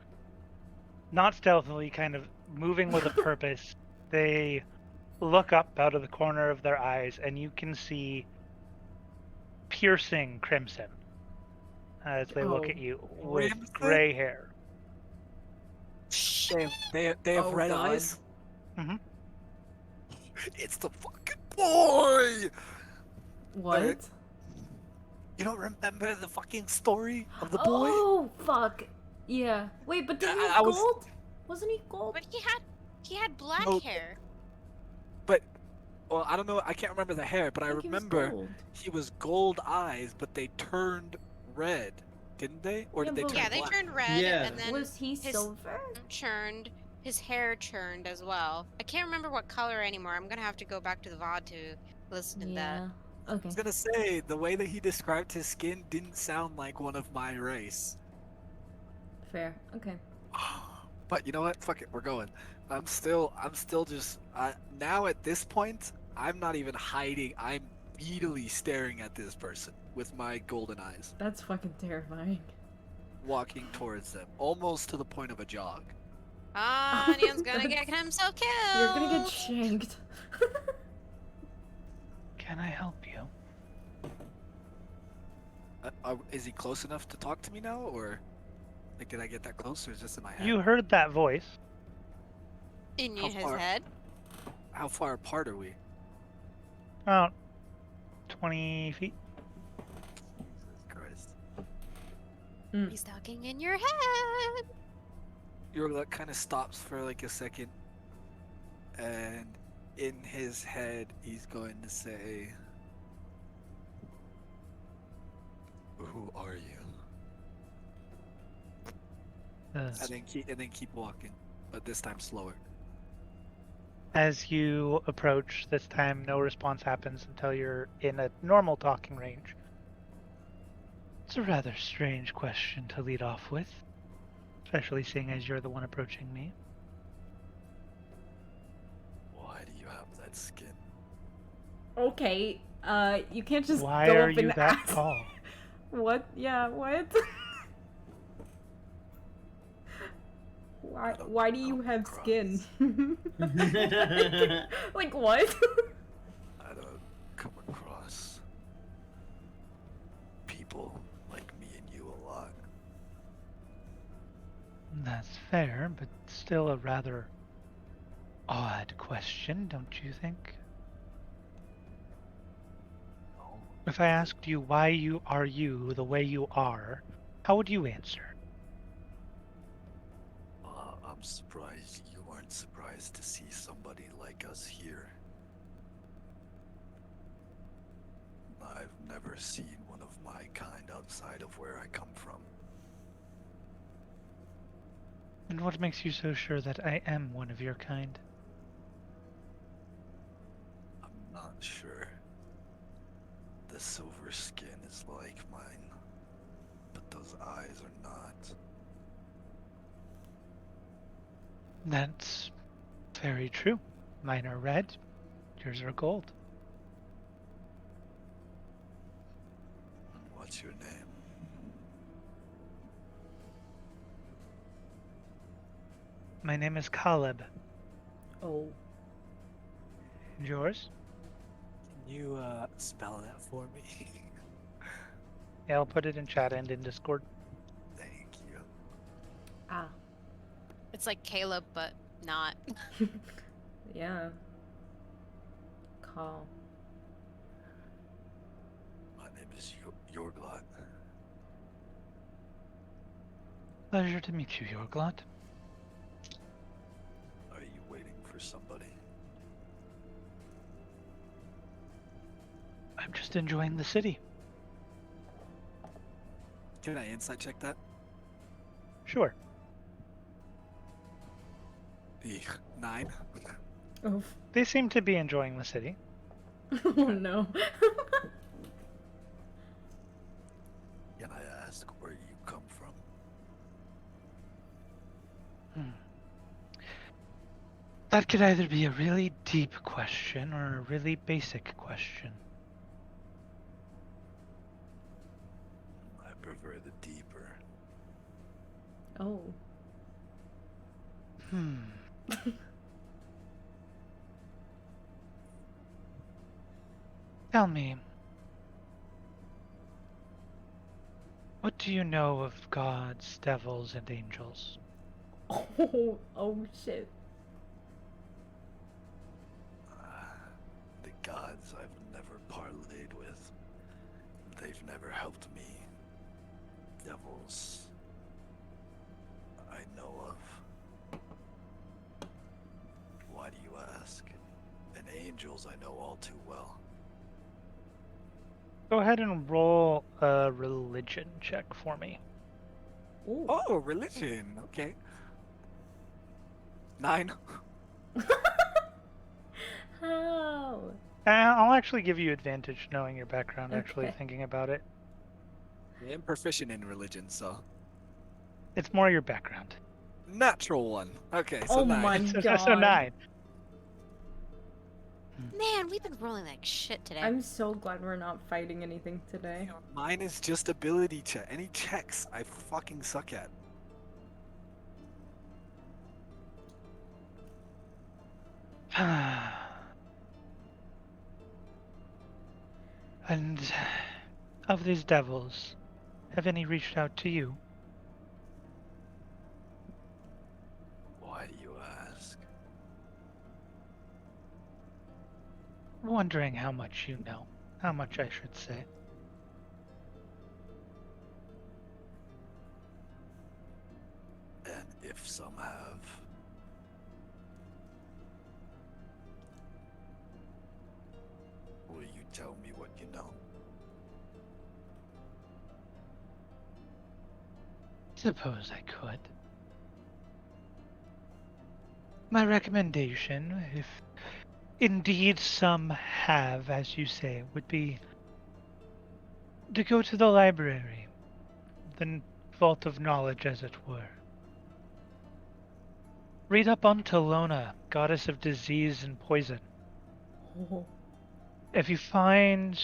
not stealthily, kind of moving with a purpose, they look up out of the corner of their eyes, and you can see piercing crimson as they look Oh. at you with Crimson? gray hair. They have Oh, red God. eyes. Mhm. It's the fucking boy. What? You don't remember the fucking story of the boy? Oh, fuck. Yeah. Wait, but didn't he I have was- gold? Wasn't he gold? But he had black No. hair. But, well, I don't know. I can't remember the hair, but I think he was remember gold. he was gold eyes, but they turned red, didn't they? Or Yeah, did they but- turn Yeah, they black? turned red, Yeah. and then Was he his- silver? his hair churned as well. I can't remember what color anymore. I'm gonna have to go back to the VOD to listen to that. Yeah. Okay. I was gonna say, the way that he described his skin didn't sound like one of my race. Fair. Okay. But you know what? Fuck it, we're going. I'm still just, now at this point, I'm not even hiding. I'm greedily staring at this person with my golden eyes, That's fucking terrifying. walking towards them, almost to the point of a jog. Onion's gonna get himself killed. You're gonna get shanked. Can I help you? Is he close enough to talk to me now, or like did I get that close, or is this in my head? You heard that voice. In How his far? head? How far apart are we? About 20 feet. Jesus Christ. He's talking in your head. Yorglut kind of stops for like a second, and in his head, he's going to say, "Who are you?" And then keep walking, but this time slower. As you approach, this time no response happens until you're in a normal talking range. It's a rather strange question to lead off with, especially seeing as you're the one approaching me. Why do you have that skin? Okay, you can't just Why go are up you and that ask. tall? What? Yeah, what? Why do you have skin? like what? I don't come across people like me and you a lot. That's fair, but still a rather odd question, don't you think? No, If I asked you why you are you the way you are, how would you answer? I'm surprised you weren't surprised to see somebody like us here. I've never seen one of my kind outside of where I come from. And what makes you so sure that I am one of your kind? I'm not sure. The silver skin is like mine, but those eyes are not. That's very true. Mine are red, yours are gold. What's your name? My name is Caleb. Oh. And yours? Can you spell that for me? Yeah, I'll put it in chat and in Discord. Thank you. Ah. It's like Caleb, but not. Yeah. Call. My name is Yorglot. Pleasure to meet you, Yorglot. Are you waiting for somebody? I'm just enjoying the city. Can I insight check that? Sure. 9. Oh. They seem to be enjoying the city. Oh no. Can I ask where you come from? That could either be a really deep question or a really basic question. I prefer the deeper. Oh. Tell me, what do you know of gods, devils, and angels? Oh. Oh shit. The gods I've never parlayed with. They've never helped me. Devils I know of. Why do you ask? And angels I know all too well. Go ahead and roll a religion check for me. Ooh. Oh, religion. Okay. 9. How? I'll actually give you advantage knowing your background, actually Okay. thinking about it. I'm proficient in religion, so It's more your background. natural 1. Okay, so Oh 9. my So god. 9. Man, we've been rolling like shit today. I'm so glad we're not fighting anything today. Mine is just ability check. Any checks I fucking suck at. And of these devils, have any reached out to you? Why do you ask? Wondering how much you know. How much I should say. And if some have, will you tell me what you know? Suppose I could. My recommendation, if indeed some have, as you say, would be to go to the library, the vault of knowledge, as it were. Read up on Talona, goddess of disease and poison. If you find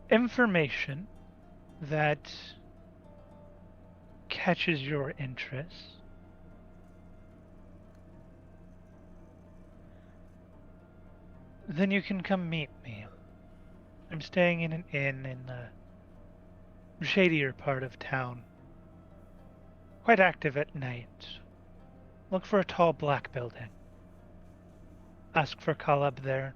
information that catches your interest, then you can come meet me. I'm staying in an inn in the shadier part of town. Quite active at night. Look for a tall black building. Ask for Kaleb there.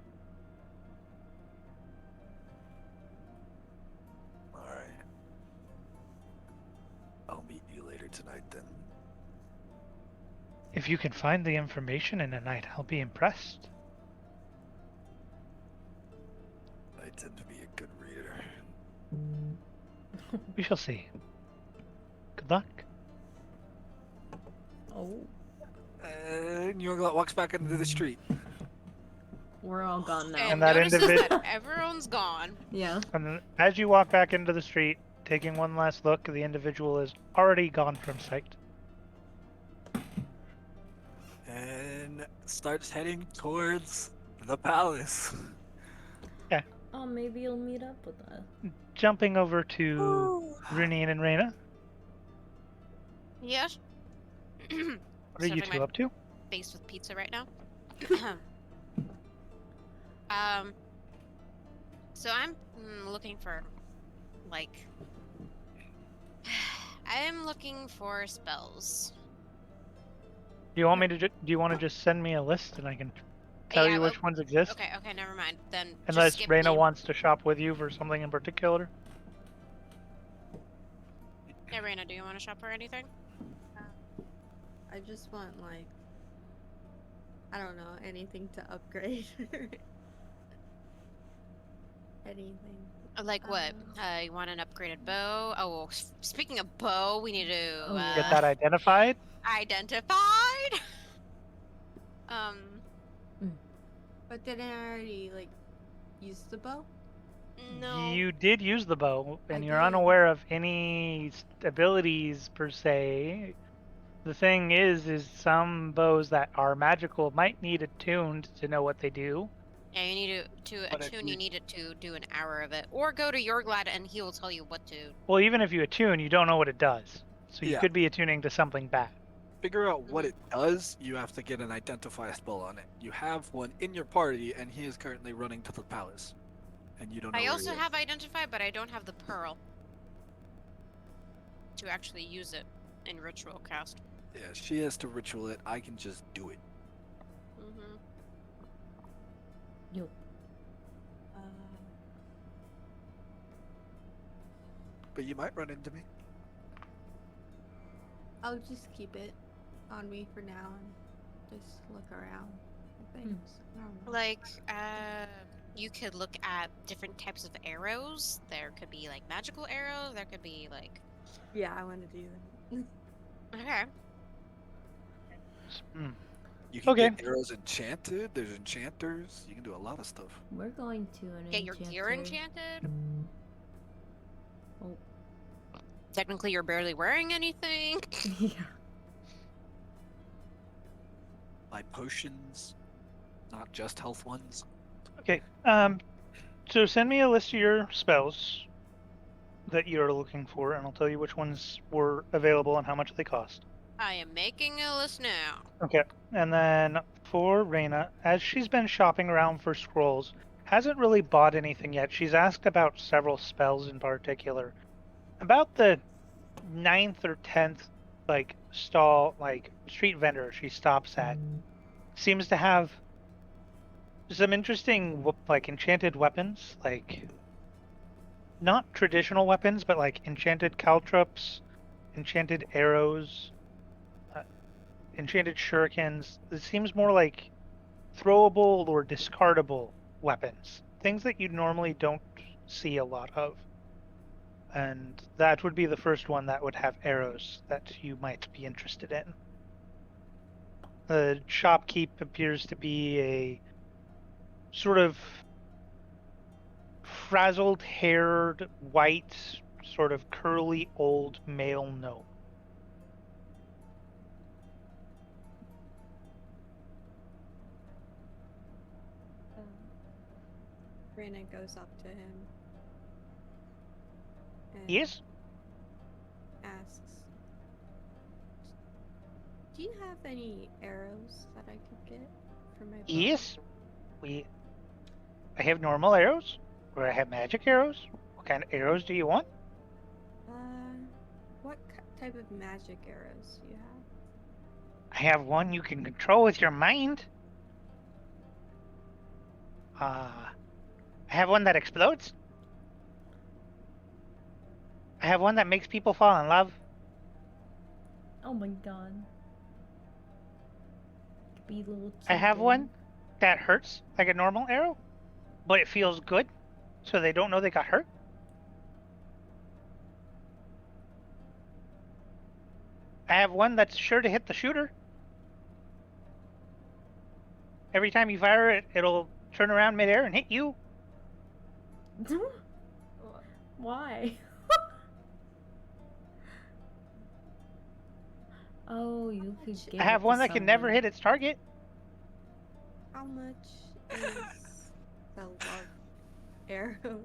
Alright. I'll meet you later tonight then. If you can find the information in a night, I'll be impressed. I tend to be a good reader. We shall see. Good luck. Oh, And Yorglot walks back into the street. we're all gone now. And that notices individ- that everyone's gone. Yeah. And then as you walk back into the street, taking one last look, the individual is already gone from sight. And starts heading towards the palace. Oh, maybe you'll meet up with us. Jumping over to Runian and Reyna. Yes. What are you Stuffing two my up to? face with pizza right now. So I'm looking for, like, I'm looking for spells. Do you want me to? Do you want to just send me a list and I can tell Yeah, you which ones exist? Okay, never mind. Then just Unless skip Reyna me. wants to shop with you for something in particular. Yeah, Reyna, do you want to shop for anything? I just want like I don't know, anything to upgrade. Anything. Like what? You want an upgraded bow? Oh, well, speaking of bow, we need to Oh, yeah. Get that identified. identified. But didn't I already like use the bow? No. You did use the bow, and I you're did. unaware of any abilities per se. The thing is some bows that are magical might need attuned to know what they do. Yeah, you need to But if attune. You you- need it to do an hour of it, or go to Yorglad and he will tell you what to. Well, even if you attune, you don't know what it does. So you Yeah. could be attuning to something bad. Figure out what it does, you have to get an identify spell on it. You have one in your party, and he is currently running to the palace. And you don't know I where also he is. have identify, but I don't have the pearl to actually use it in ritual cast. Yeah, she has to ritual it. I can just do it. Mm-hmm. Yo. But you might run into me. I'll just keep it on me for now and just look around for things. I don't know. Like, you could look at different types of arrows. There could be like magical arrows. There could be like. Yeah, I want to do that. Okay. Hmm. You can Okay. get arrows enchanted. There's enchanters. You can do a lot of stuff. We're going to an Get your gear enchanter. enchanted. Oh. Technically, you're barely wearing anything. Yeah. Buy potions, not just health ones. Okay. So send me a list of your spells that you're looking for, and I'll tell you which ones were available and how much they cost. I am making a list now. Okay. And then for Reyna, as she's been shopping around for scrolls, hasn't really bought anything yet. She's asked about several spells in particular. About the 9th or 10th, like, stall, like, street vendor she stops at seems to have some interesting, like, enchanted weapons, like, not traditional weapons, but, like, enchanted caltrops, enchanted arrows, uh, enchanted shurikens. It seems more like throwable or discardable weapons, things that you normally don't see a lot of. And that would be the first one that would have arrows that you might be interested in. The shopkeep appears to be a sort of frazzled haired, white, sort of curly old male gnome. Rena goes up to him and Yes? asks, "Do you have any arrows that I could get for my bow?" Yes. I have normal arrows, or I have magic arrows. What kind of arrows do you want? What type of magic arrows do you have? I have one you can control with your mind. I have one that explodes. I have one that makes people fall in love. Oh my god. Could be little I have Cupid. one that hurts like a normal arrow, but it feels good, so they don't know they got hurt. I have one that's sure to hit the shooter. Every time you fire it, it'll turn around midair and hit you. Why? Oh, you could give I have it one to that can never someone. hit its target. How much is the love arrows?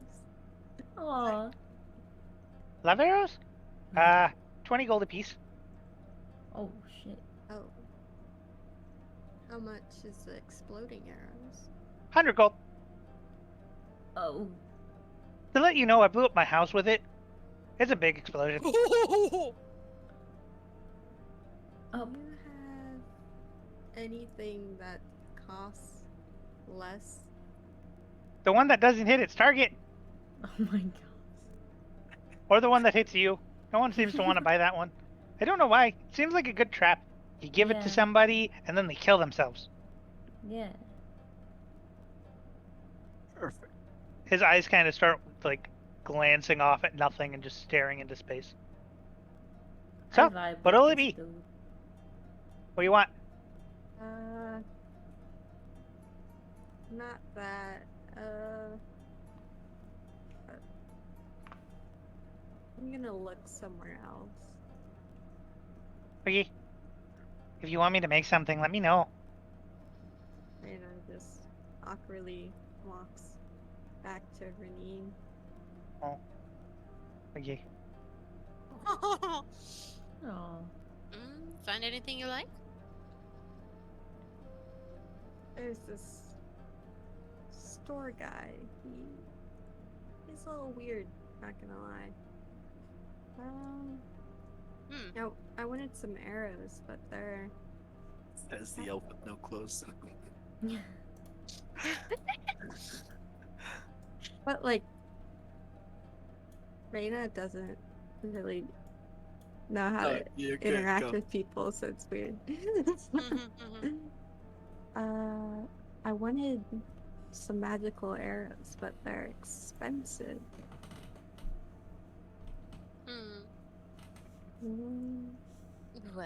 Aw. Love arrows? 20 gold apiece. Oh shit. Oh. How much is the exploding arrows? 100 gold. Oh. To let you know, I blew up my house with it. It's a big explosion. Do you have anything that costs less? The one that doesn't hit its target, Oh my god. or the one that hits you. No one seems to want to buy that one. I don't know why. It seems like a good trap. You give it to Yeah. somebody, and then they kill themselves. Yeah. Perfect. His eyes kind of start, like, glancing off at nothing and just staring into space. So, I vibe what'll with it this be? dude. What do you want? Not that. I'm gonna look somewhere else. Okay. If you want me to make something, let me know. Rena just awkwardly walks back to Renine. Okay. Oh. Find anything you like? There's this store guy. He's a little weird, not gonna lie. No, I wanted some arrows, but they're Says the elf with no clothes. but like Reyna doesn't really know how to you can't interact go. with people, so it's weird. I wanted some magical arrows, but they're expensive. Well,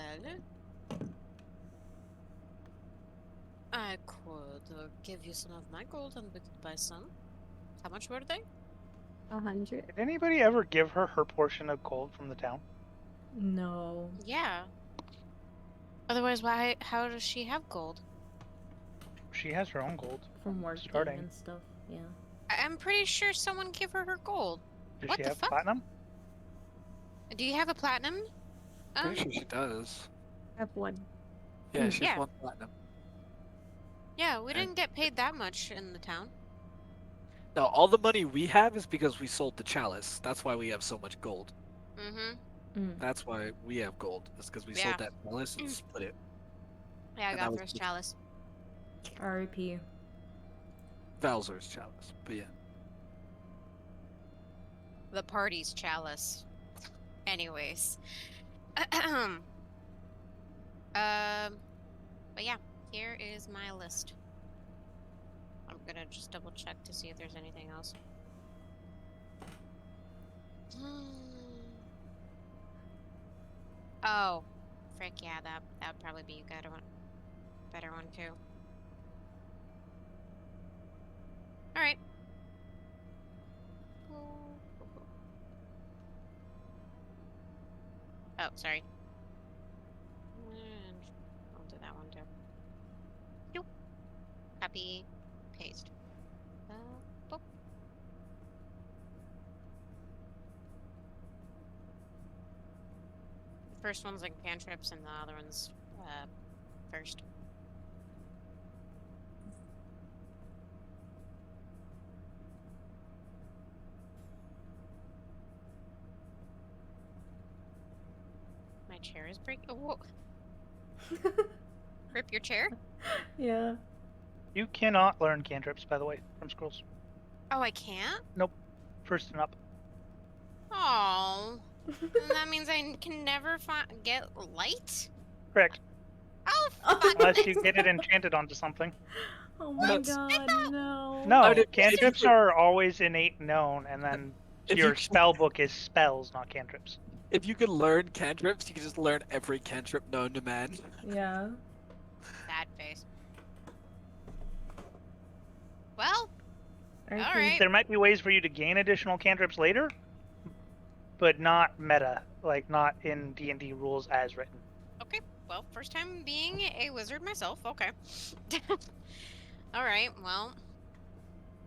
I could give you some of my gold and we could buy some. How much were they? 100. Did anybody ever give her her portion of gold from the town? No. Yeah. Otherwise, why? How does she have gold? She has her own gold. From working starting. and stuff. Yeah. I'm pretty sure someone gave her gold. Does What she the have fuck? platinum? Do you have a platinum? Pretty sure she does. I have one. Yeah, she's Yeah. one platinum. Yeah, we And- didn't get paid that much in the town. No, all the money we have is because we sold the chalice. That's why we have so much gold. Mm-hmm. That's why we have gold. It's because we Yeah. sold that chalice and split it. Yeah, I And got that was first the- chalice. R.I.P. Valzor's chalice. But yeah. The party's chalice. Anyways. But yeah, here is my list. I'm gonna just double check to see if there's anything else. Oh, frick yeah, that would probably be a better one too. All right. Oh, sorry. And I'll do that one too. Nope. Copy, paste. Boop. The first one's like cantrips, and the other one's first. My chair is breaking. Oh, whoa. Rip your chair? Yeah. You cannot learn cantrips, by the way, from scrolls. Oh, I can't? First and up. Oh. That means I can never get light? Correct. Oh, fuck. Unless you get it enchanted onto something. Oh my That's- god, no. No, I did- cantrips are always innate known, and then If your you- spell book is spells, not cantrips. If you could learn cantrips, you could just learn every cantrip known to man. Yeah. Sad face. Well, R.I.P. Alright. There might be ways for you to gain additional cantrips later, but not meta, like not in D&D rules as written. okay. Well, first time being a wizard myself. Okay. Alright, well.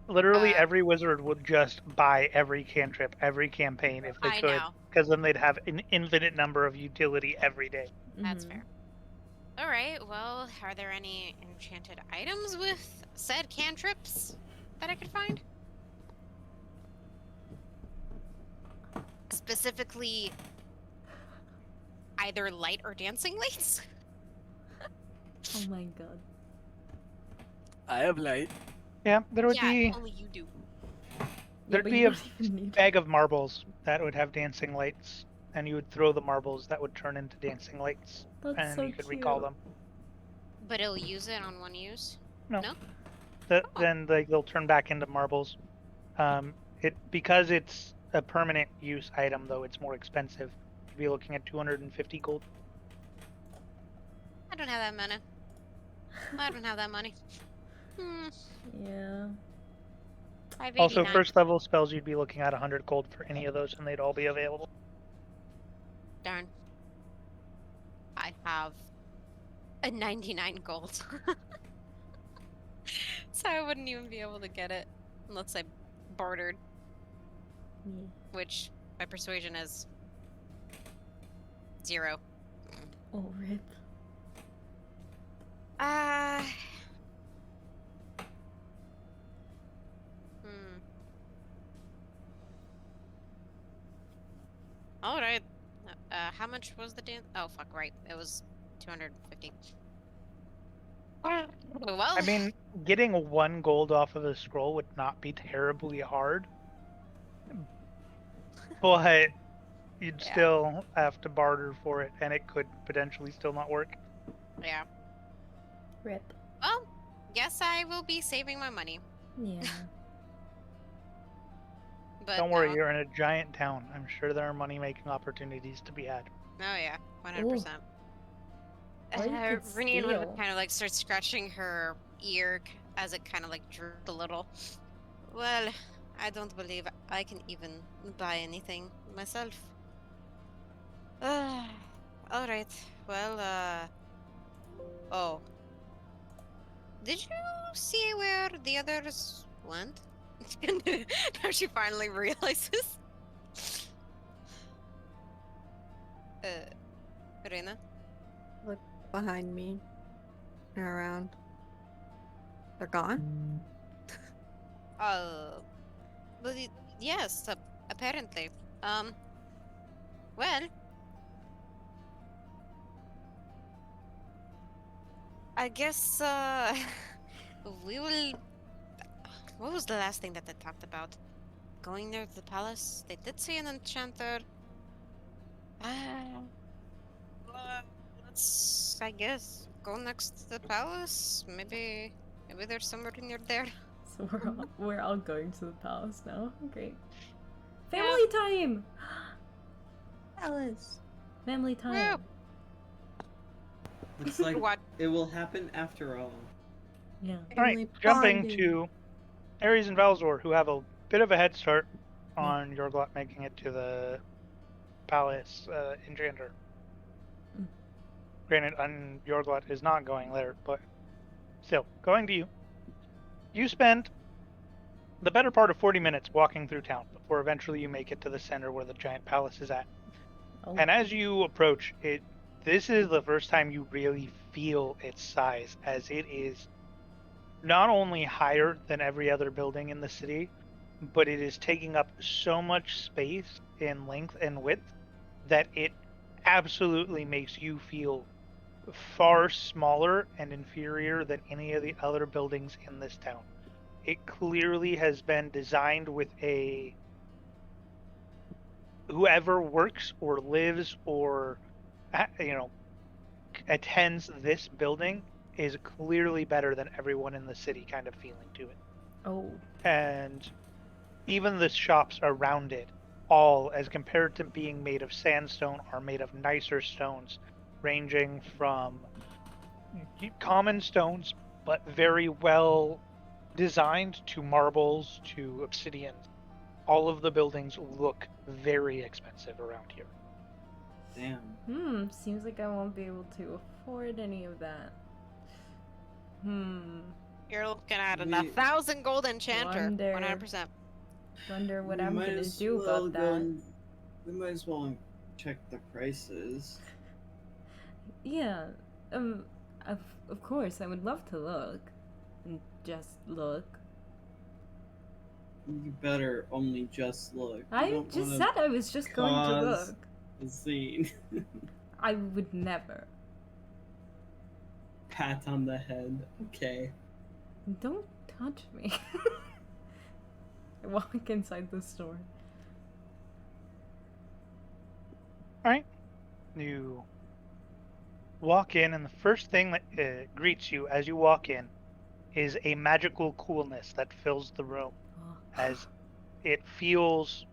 Literally Uh, every wizard would just buy every cantrip, every campaign if they I could, know. because then they'd have an infinite number of utility every day. That's Mhm. fair. Alright, well, are there any enchanted items with said cantrips that I could find? Specifically, either light or dancing lights? Oh my god. I have light. Yeah, there would yeah, be only you do. There'd but be you a don't even need bag of marbles that would have dancing lights, and you would throw the marbles that would turn into dancing lights, That's and so you could cute. recall them. But it'll use it on one use? No. No? Then they'll turn back into marbles. Because it's a permanent use item, though, it's more expensive. You'd be looking at 250 gold. I don't have that money. I don't have that money. Yeah. 589. Also, first level spells, you'd be looking at 100 gold for any of those, and they'd all be available. Darn. I have a 99 gold. So I wouldn't even be able to get it unless I bartered, Yeah. which my persuasion is 0. Oh, rip. Alright. How much was the dance? Oh, fuck, right. It was 250. Well, I mean, getting 1 gold off of a scroll would not be terribly hard, but you'd Yeah. still have to barter for it, and it could potentially still not work. yeah. Rip. Well, guess I will be saving my money. Yeah. But Don't worry, no- you're in a giant town. I'm sure there are money-making opportunities to be had. Oh yeah, 100%. Or you could Renee would steal. kind of like start scratching her ear as it kind of like drooped a little. Well, I don't believe I can even buy anything myself. Alright, well, oh. Did you see where the others went? Now she finally realizes. Rena? Look behind me and around. They're gone? Yes, apparently. Well, I guess we will. What was the last thing that they talked about? Going near the palace. They did see an enchanter. Uh, let's, I guess, go next to the palace. Maybe there's somewhere near there. So we're all going to the palace now. Great. Yeah. Family time. Alice. Family time. Looks like What? it will happen after all. Yeah. All right, Family jumping bonding. to Ares and Valzor, who have a bit of a head start on Yorglot making it to the palace in Jander. Mm. Granted, Yorglot is not going there, but still, going to you. You spend the better part of 40 minutes walking through town before eventually you make it to the center where the giant palace is at. Oh. And as you approach it, this is the first time you really feel its size, as it is not only higher than every other building in the city, but it is taking up so much space in length and width that it absolutely makes you feel far smaller and inferior than any of the other buildings in this town. It clearly has been designed with a whoever works or lives or attends this building is clearly better than everyone in the city kind of feeling to it. Oh. And even the shops around it, all as compared to being made of sandstone, are made of nicer stones, ranging from common stones but very well designed to marbles to obsidians. All of the buildings look very expensive around here. Damn. Seems like I won't be able to afford any of that. You're looking at We- 1,000 gold enchanter. Wonder. 100%. Wonder what We I'm might gonna as do well about go that. and- We might as well check the prices. Yeah, of course, I would love to look. And just look. You better only just look. You I don't just wanna said I was just going to cause- look. a scene. I would never. Pat on the head. Okay. Don't touch me. I walk inside the store. Alright. You walk in, and the first thing that greets you as you walk in is a magical coolness that fills the room, as it feels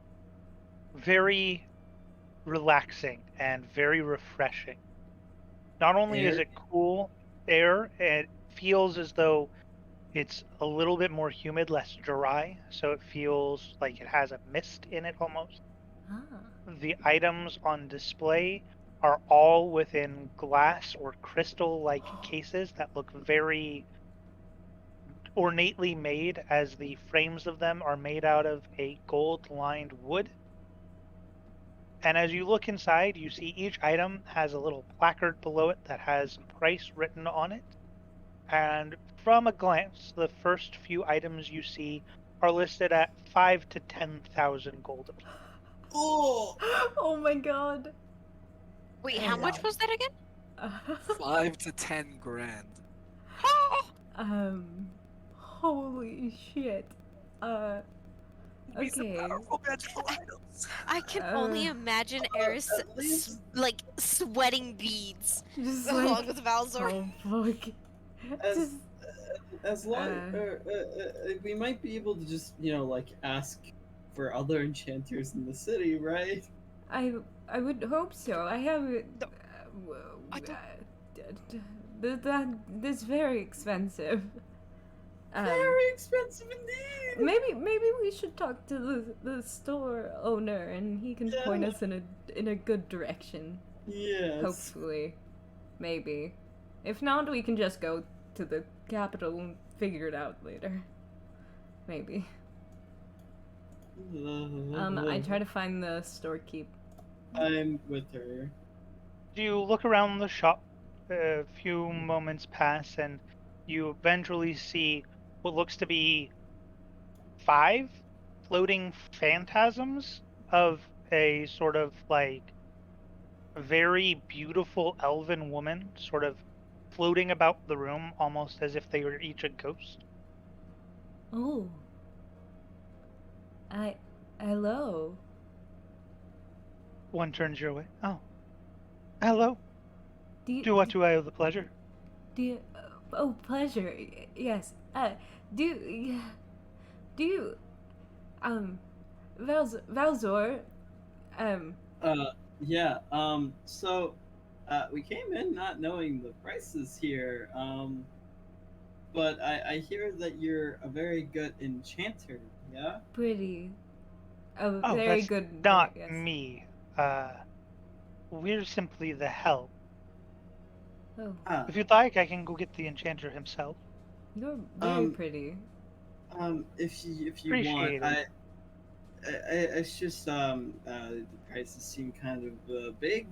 very relaxing and very refreshing. Not only is Air? it cool air, it feels as though it's a little bit more humid, less dry, so it feels like it has a mist in it almost. Ah. The items on display are all within glass or crystal-like cases that look very ornately made, as the frames of them are made out of a gold-lined wood. And as you look inside, you see each item has a little placard below it that has price written on it. And from a glance, the first few items you see are listed at 5,000 to 10,000 gold apiece. Oh! Oh my god. Wait, how much was that again? 5 to 10 grand. Holy shit. These are Okay. powerful magical items. I can only Uh, imagine Eris at least- like sweating beads Just along like, with Valzor. oh fuck. As, Just, as long we might be able to just like ask for other enchanters in the city, right? I would hope so. I have No, I don't- that's very expensive. Very expensive indeed. Maybe we should talk to the store owner and he can point Yeah. us in a good direction. Yes. Hopefully. Maybe. If not, we can just go to the capital and figure it out later. Maybe. I try to find the storekeep. I'm with her. You look around the shop, a few moments pass, and you eventually see what looks to be 5 floating phantasms of a sort of like very beautiful elven woman sort of floating about the room almost as if they were each a ghost. Oh. Hello. One turns your way. Oh. Hello. Do To what do I owe the pleasure? you, oh, pleasure. Yes. Do you, Valzor, Yeah, so, we came in not knowing the prices here, but I hear that you're a very good enchanter, yeah? pretty, Oh, very that's good. not Yes. me. We're simply the help. Oh, Ah, If you'd like, I can go get the enchanter himself. you're very Um, pretty. if you want, Appreciate it. it's just, the prices seem kind of, big,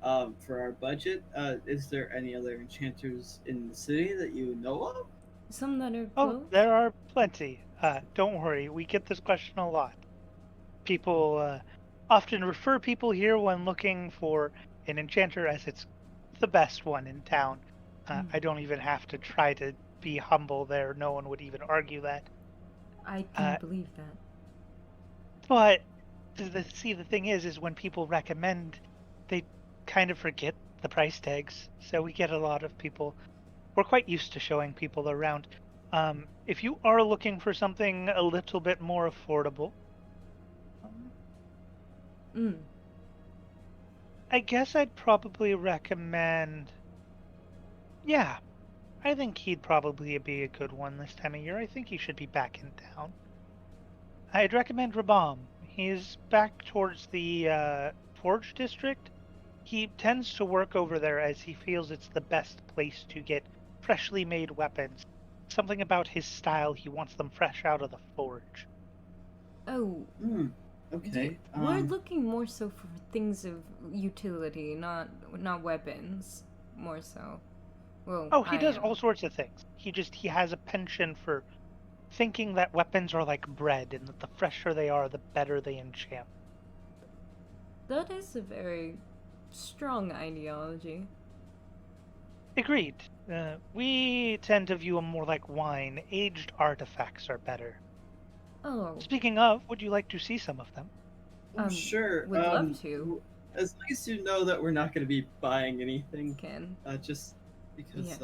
for our budget. Is there any other enchanters in the city that you know of? Some that are Oh, close. there are plenty. Don't worry, we get this question a lot. People often refer people here when looking for an enchanter as it's the best one in town. I don't even have to try to be humble there. No one would even argue that. I Uh, can believe that. but the thing is when people recommend, they kind of forget the price tags. So we get a lot of people. We're quite used to showing people around. If you are looking for something a little bit more affordable, Mm. I guess I'd probably recommend. Yeah, I think he'd probably be a good one this time of year. I think he should be back in town. I'd recommend Rabam. He's back towards the Forge District. He tends to work over there as he feels it's the best place to get freshly made weapons. Something about his style, he wants them fresh out of the forge. Oh, Hmm, okay, we're looking more so for things of utility, not weapons. More so. Well, Oh, he I does am. all sorts of things. He has a penchant for thinking that weapons are like bread and that the fresher they are, the better they enchant. That is a very strong ideology. Agreed. We tend to view them more like wine. Aged artifacts are better. Oh, Speaking of, would you like to see some of them? sure. would love to. As long as you know that we're not going to be buying anything, Can. just because, Yes.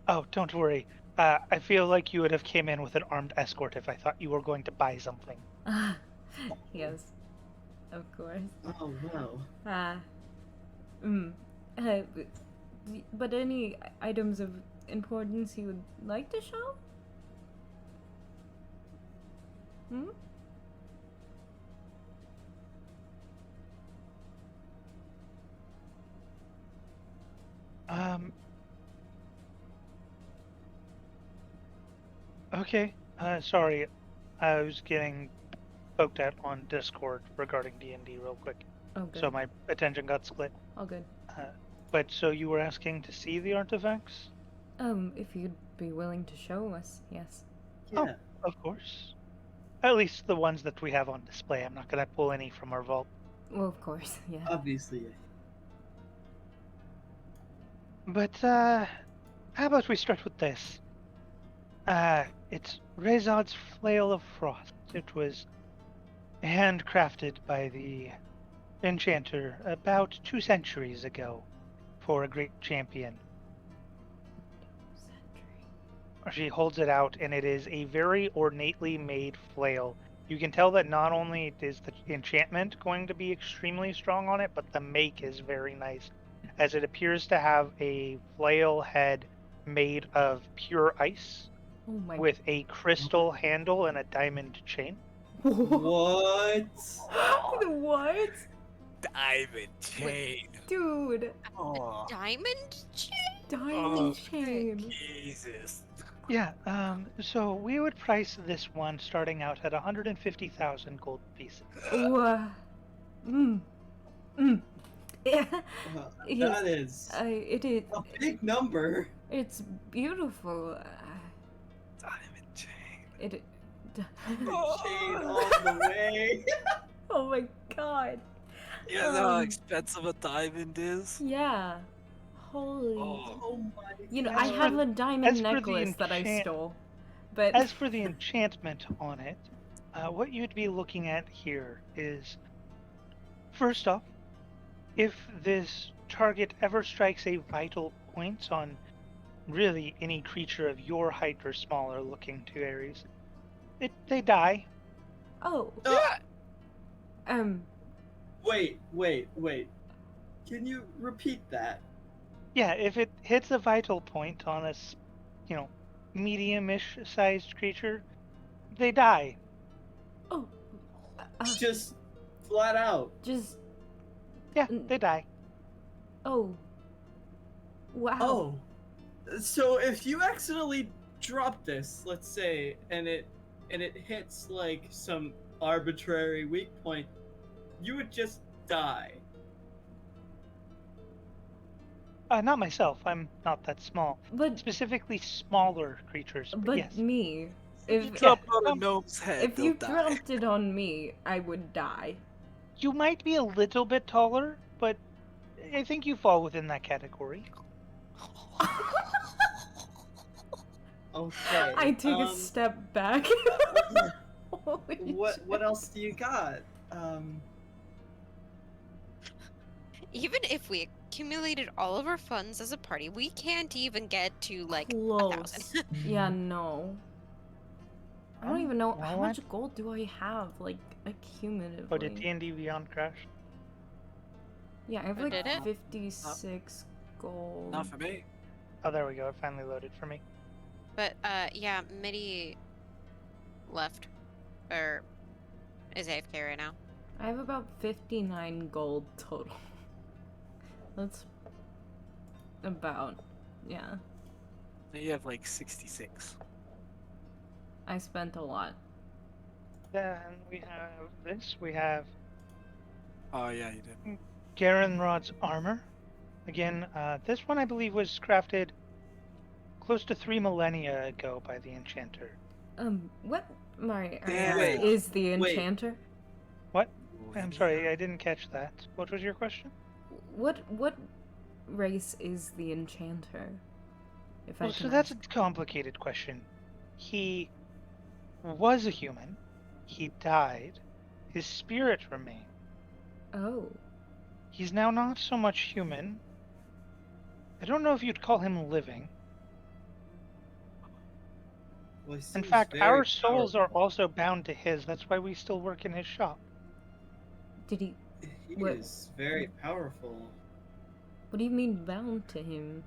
Oh, don't worry. I feel like you would have came in with an armed escort if I thought you were going to buy something. Ah, yes, of course. Oh wow. Ah, but any items of importance you would like to show? Hmm? Okay. Sorry. I was getting poked at on Discord regarding D&D real quick. Oh, good. So my attention got split. All good. But so you were asking to see the artifacts? If you'd be willing to show us, yes. Yeah. Of course. At least the ones that we have on display. I'm not going to pull any from our vault. Well, of course, yeah. Obviously. But, how about we start with this? It's Rezad's Flail of Frost. It was handcrafted by the enchanter about 2 centuries ago for a great champion. She holds it out, and it is a very ornately made flail. You can tell that not only is the enchantment going to be extremely strong on it, but the make is very nice, as it appears to have a flail head made of pure ice Oh my. with a crystal handle and a diamond chain. What? What? Diamond chain. Dude, Oh, Diamond chain? diamond Oh, chain. Jesus. Yeah, so we would price this one starting out at 150,000 gold pieces. Oh, yeah. Yes, That is it is. a big number. It's beautiful. Diamond chain. It Shade all the way. Oh my god. You know how Um, expensive a diamond is? Yeah. Holy. Oh, Oh my You know, god. I have a diamond as for the necklace that I enchant- stole. But As for the enchantment on it, what you'd be looking at here is, first off, if this target ever strikes a vital point on really any creature of your height or smaller looking to Ares, they die. oh, Yeah. Wait. Can you repeat that? Yeah, if it hits a vital point on a, medium-ish sized creature, they die. oh, Just flat out. just Yeah, Mm. they die. oh, wow. Oh. So if you accidentally drop this, let's say, and it hits like some arbitrary weak point, you would just die. Not myself. I'm not that small. But Specifically, smaller creatures. But yes. me, you if drop it on um, a gnome's head, if they'll you die. dropped it on me, I would die. You might be a little bit taller, but I think you fall within that category. Okay. I take a step back. Holy What shit. else do you got? Even if we accumulated all of our funds as a party, we can't even get to like Close. 1,000. Yeah, no. I don't even know how well, much gold do I have, like, accumulatively. Oh, did D&D Beyond crash? Yeah, I have Or like did it? 56 gold. not for me. Oh, there we go. It finally loaded for me. But yeah, Mitty left, or is AFK right now. I have about 59 gold total. That's about, yeah. You have like 66. I spent a lot. Then we have this. We have Oh yeah, you did. Garenrod's armor. Again, this one I believe was crafted close to 3 millennia ago by the enchanter. What my Damn. is the Wait. enchanter? What? I'm sorry, I didn't catch that. What was your question? What race is the enchanter? If I Well, can so that's a ask. complicated question. He was a human. He died. His spirit remained. Oh. He's now not so much human. I don't know if you'd call him living. Well, he In seems fact, very our souls are powerful. also bound to his. That's why we still work in his shop. Did he He What- is very powerful. what do you mean bound to him?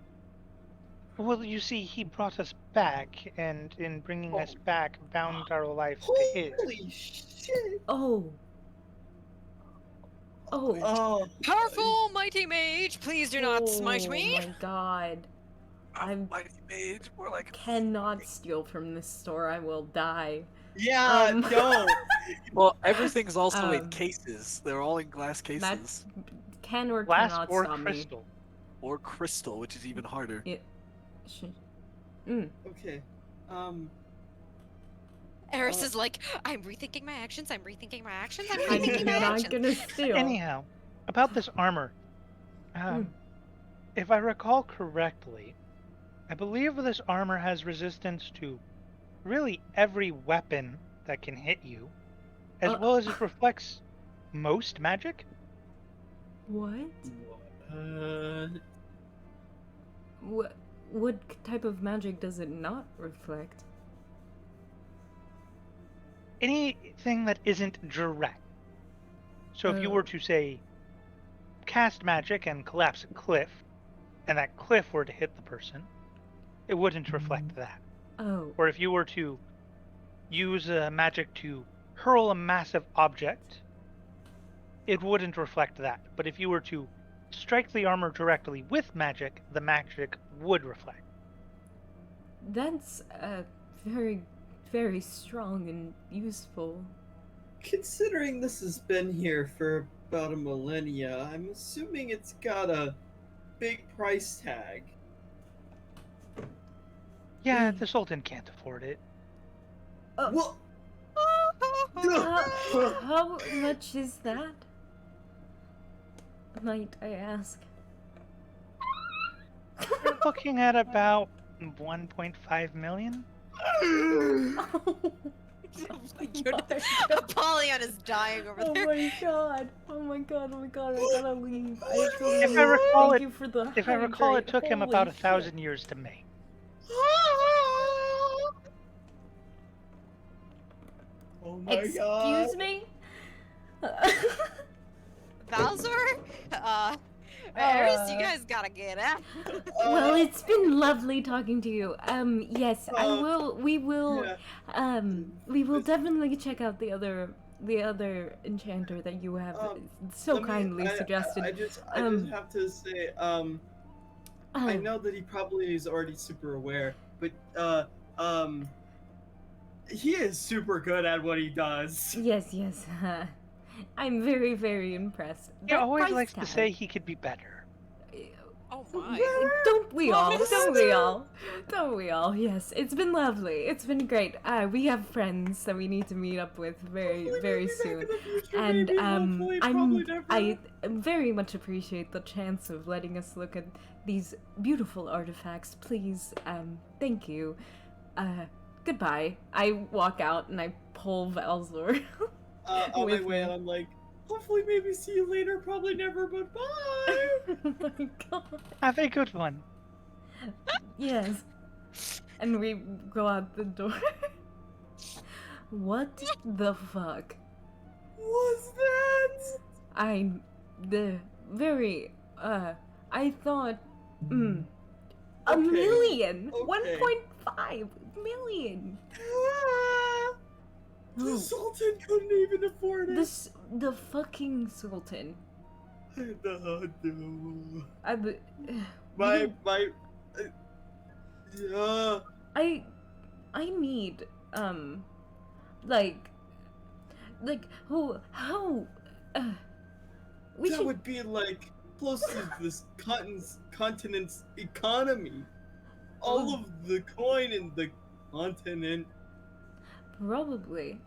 Well, you see, he brought us back, and in bringing us back, bound our lives to his. Holy shit! Oh. Oh. Oh, Powerful mighty mage, please do not smite me. Oh my god. I'm- mighty mage, more like Cannot steal from this store, I will die. yeah, Um, no. Well, everything's also in Um, cases. They're all in glass cases. That can or Glass cannot or stop crystal. Or crystal, which is even harder. me. It should. Mm. Okay. Eris is like, I'm rethinking my actions. I'm rethinking my actions. I'm I'm rethinking my not actions. gonna steal. Anyhow, about this armor. If I recall correctly, I believe this armor has resistance to really every weapon that can hit you, as Uh. well as it reflects most magic. What? Uh, What type of magic does it not reflect? Anything that isn't direct. So if you Oh. were to say cast magic and collapse a cliff, and that cliff were to hit the person, it wouldn't reflect that. Oh. Or if you were to use magic to hurl a massive object, it wouldn't reflect that. But if you were to strike the armor directly with magic, the magic would reflect. That's very, very strong and useful. considering this has been here for about a millennia, I'm assuming it's got a big price tag. Yeah, the Sultan can't afford it. Oh. Well, How much is that? Might I ask? We're looking at about 1.5 million. Oh my goodness. Apollyon is dying over Oh there. my god! Oh my god! Oh my god! I gotta leave. I have to leave. If I recall Thank it, you for the if I recall, it hydrate. took him Holy about shit. 1,000 years to make. Oh my god. Excuse me? Bowser? Ares, you guys gotta get out. Well, it's been lovely talking to you. Yes, I Uh, will. We will. yeah. We will definitely check out the other enchanter that you have so Let me- kindly I suggested. just Um, have to say, I know that he probably is already super aware, but he is super good at what he does. Yes, yes. I'm very, very impressed. He That always price likes to tag- say he could be better. Oh my. Don't we all? Promise. Don't we all? Don't we all? Yes, it's been lovely. It's been great. We have friends that we need to meet up with very, very soon. And I very much appreciate the chance of letting us look at these beautiful artifacts. Please, thank you. Goodbye. I walk out and I pull Valzor. On my with way, me. and I'm like, hopefully, maybe see you later. Probably never, but bye. Oh my god. Have a good one. Yes. And we go out the door. What the fuck? What's that? I thought a Okay, million. okay. 1.5 million. The Oh, Sultan couldn't even afford it. the fucking Sultan. No. We- Yeah. I need how we That should would be like close to this continent's economy. All of the coin in the continent. probably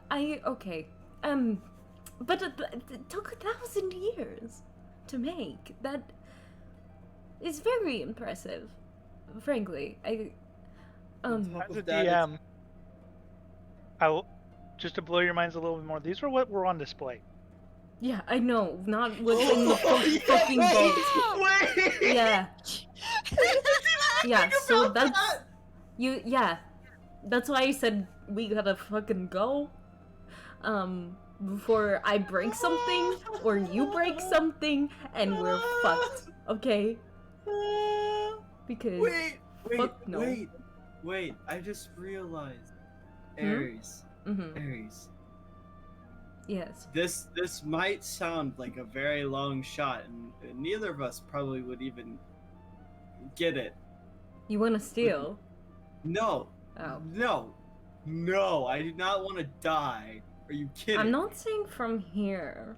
but it took 1,000 years to make. That is very impressive, frankly. As a DM, just to blow your minds a little bit more, these are what were on display. Yeah, I know, not what's in the fucking boat. Wait! Yeah. Yeah, so that's that's why I said we gotta fucking go. Before I break something or you break something and we're fucked, okay? Because fuck no. Wait, I just realized. Ares. Ares. Yes. This might sound like a very long shot, and neither of us probably would even get it. You wanna steal? No. Oh. No, I do not want to die. Are you kidding? I'm not saying from here,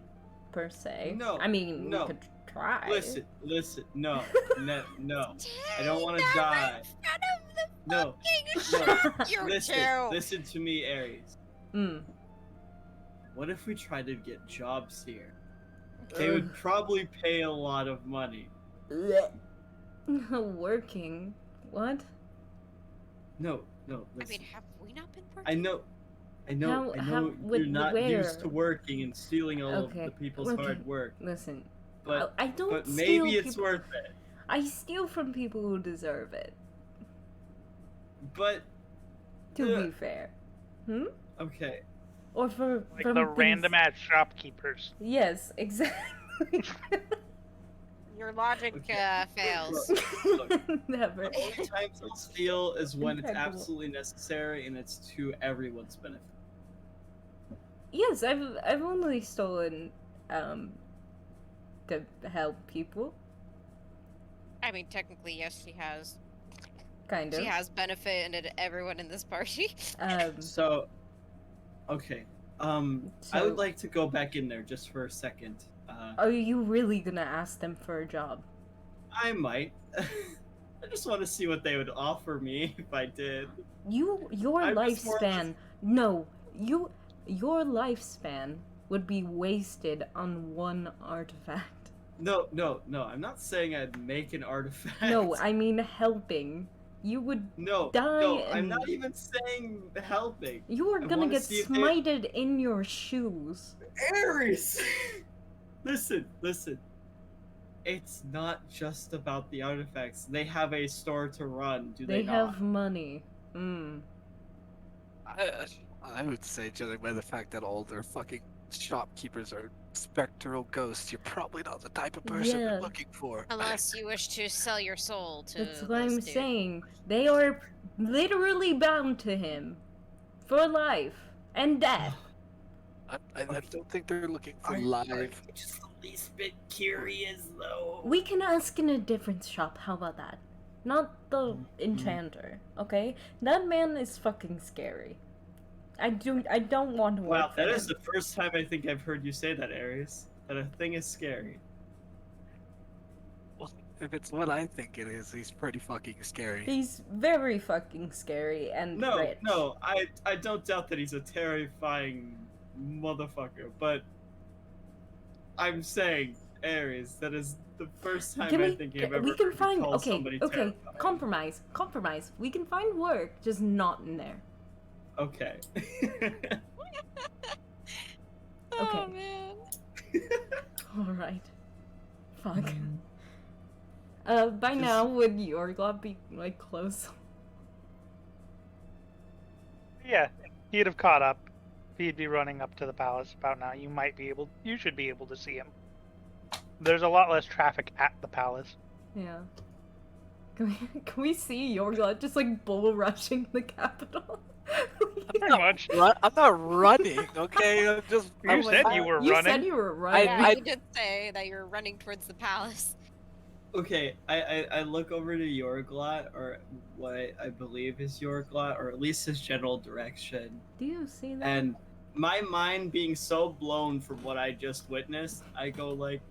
per se. No, I mean, no. we could try. Listen, no. I don't want to die. No. You Listen to me, Ares. Mm. What if we tried to get jobs here? They would probably pay a lot of money. Working? What? No, I listen. mean, have we not been working? I know How- you're not where? used to working and stealing all Okay, of the people's okay. hard work. Listen, But I don't but steal maybe it's people- worth it. I steal from people who deserve it, But to Yeah. be fair. Hmm? okay. Or for Like from the things- random ass shopkeepers. Yes, exactly. Your logic Okay. fails. Look, Never. the only times I'll steal is when it's Impeccable. absolutely necessary and it's to everyone's benefit. Yes, I've only stolen to help people, I mean, technically, yes, she has. kind of. She has benefited everyone in this party. So, okay. I So- would like to go back in there just for a second. Are you really gonna ask them for a job? I might. I just want to see what they would offer me if I did. Your I'm just more lifespan. No, your lifespan would be wasted on one artifact. No, I'm not saying I'd make an artifact. No, I mean helping. You would No, die I'm and not even saying helping. you are I gonna wanna get see if they- smited in your shoes. Ares! Listen. It's not just about the artifacts. They have a store to run, do they, They not? have money. I would say, judging by the fact that all their fucking shopkeepers are spectral ghosts, you're probably not the type of person Yeah. they're looking for. Unless you wish to sell your soul to That's what I'm this dude. saying. They are literally bound to him. For life. And death. I don't think they're looking for I'm live. just the least bit curious, though. We can ask in a different shop, how about that? Not the enchanter, okay? That man is fucking scary. I don't want to work Wow, for that him. is the first time I think I've heard you say that, Ares. That a thing is scary. Well, if it's what I think it is, he's pretty fucking scary. He's very fucking scary and rich. No, I don't doubt that he's a terrifying motherfucker, but I'm saying, Ares, that is the first time I think I've ever we can heard you find call somebody terrifying. compromise. We can find work, just not in there. Okay. Oh man. Alright. Fuck. By now, would Yorglot be, like, close? Yeah, he'd have caught up. He'd be running up to the palace about now. You should be able to see him. There's a lot less traffic at the palace. Yeah. Can we see Yorglot just, like, bull rushing the capital? Pretty much. I'm not running, okay? You said you were You running. said you were running. Yeah, I- you did say that you're running towards the palace. Okay, I look over to Yorglot, or what I believe is Yorglot, or at least his general direction. Do you see that? And my mind being so blown from what I just witnessed, I go like,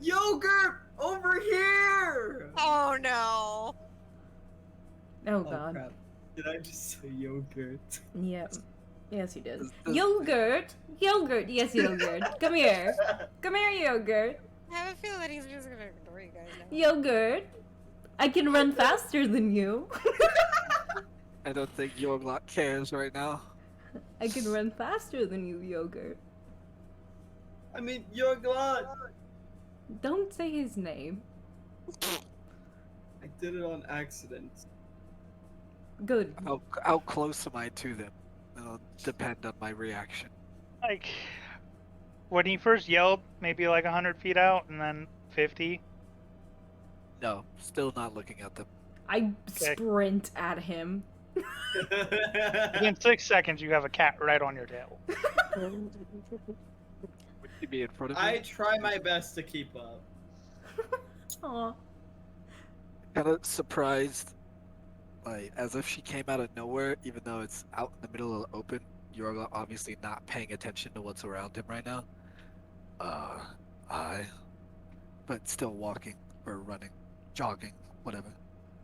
Yogurt! Over here! Oh no. Oh god. Crap. Did I just say yogurt? Yep. Yes, you did. This- Yogurt! Yogurt! Yes, Yogurt. Come here. Come here, Yogurt. I have a feeling that he's just gonna ignore you guys now. Yogurt. I can run faster than you. I don't think Yorglot cares right now. I can run faster than you, Yogurt. I mean, Yorglot! Don't say his name. I did it on accident. Good. How close am I to them? It'll depend on my reaction. Like, when he first yelled, maybe like 100 feet out, and then 50. No, still not looking at them. I sprint at him. In 6 seconds, you have a cat right on your tail. Would you be in front of me? I try my best to keep up. Aw. Kind of surprised, like as if she came out of nowhere, even though it's out in the middle of the open. Yorglot obviously not paying attention to what's around him right now. But still walking or running, jogging, whatever.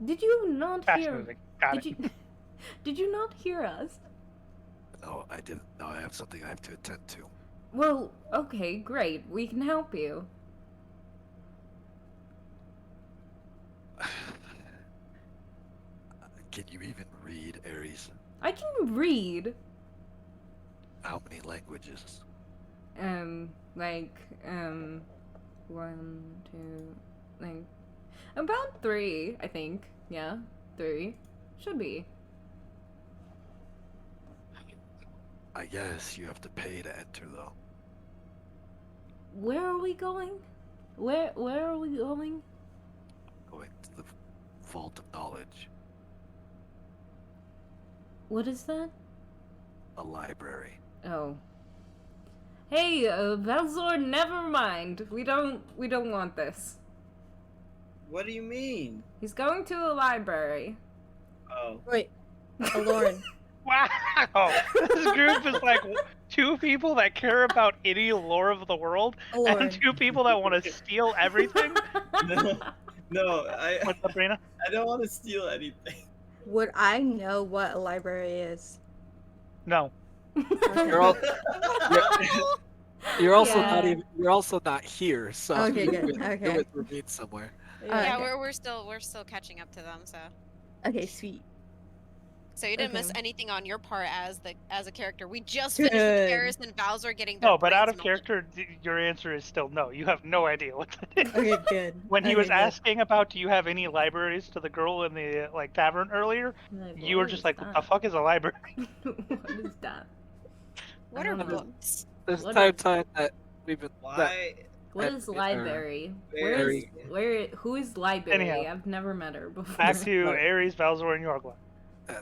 Did you not Fast hear? moving. Got Did it. you? Did you not hear us? No, I didn't. No, I have something I have to attend to. Well, okay, great. We can help you. Can you even read, Ares? I can read. How many languages? Like, 1, 2, like, about 3, I think. Yeah, 3. Should be. I guess you have to pay to enter, though. Where are we going? Where are we going? Going to the Vault of Knowledge, What is that? a library. Oh. Hey, Valzor, never mind. We don't want this. What do you mean? He's going to a library. Oh. Wait, Lauren. Wow! This group is like 2 people that care about any lore of the world, Lauren. and 2 people that want to steal everything. No, What's up, Brina? I don't want to steal anything. Would I know what a library is? No. You're all. You're also not Yeah. even. You're also not here, so Okay, you're good. with, Okay. you're with Ramin somewhere. Yeah, Okay. we're still catching up to them. Okay, sweet. So you didn't miss Okay. anything on your part as a character. We just finished with Good. Eris and Bowser getting their No, but out brains of melted. character, your answer is still no. You have no idea what that is. Okay, good. When he Okay, was good. asking about, do you have any libraries to the girl in the tavern earlier, Like, you were what just is like, "What the that? fuck is a library?" What is that? What I are don't know. books? There's What time is- that we've been. Why? What that- is or library? Very- Who is library? Anyhow. I've never met her before. Back to Right. Ares, Valzor, and Yorgla.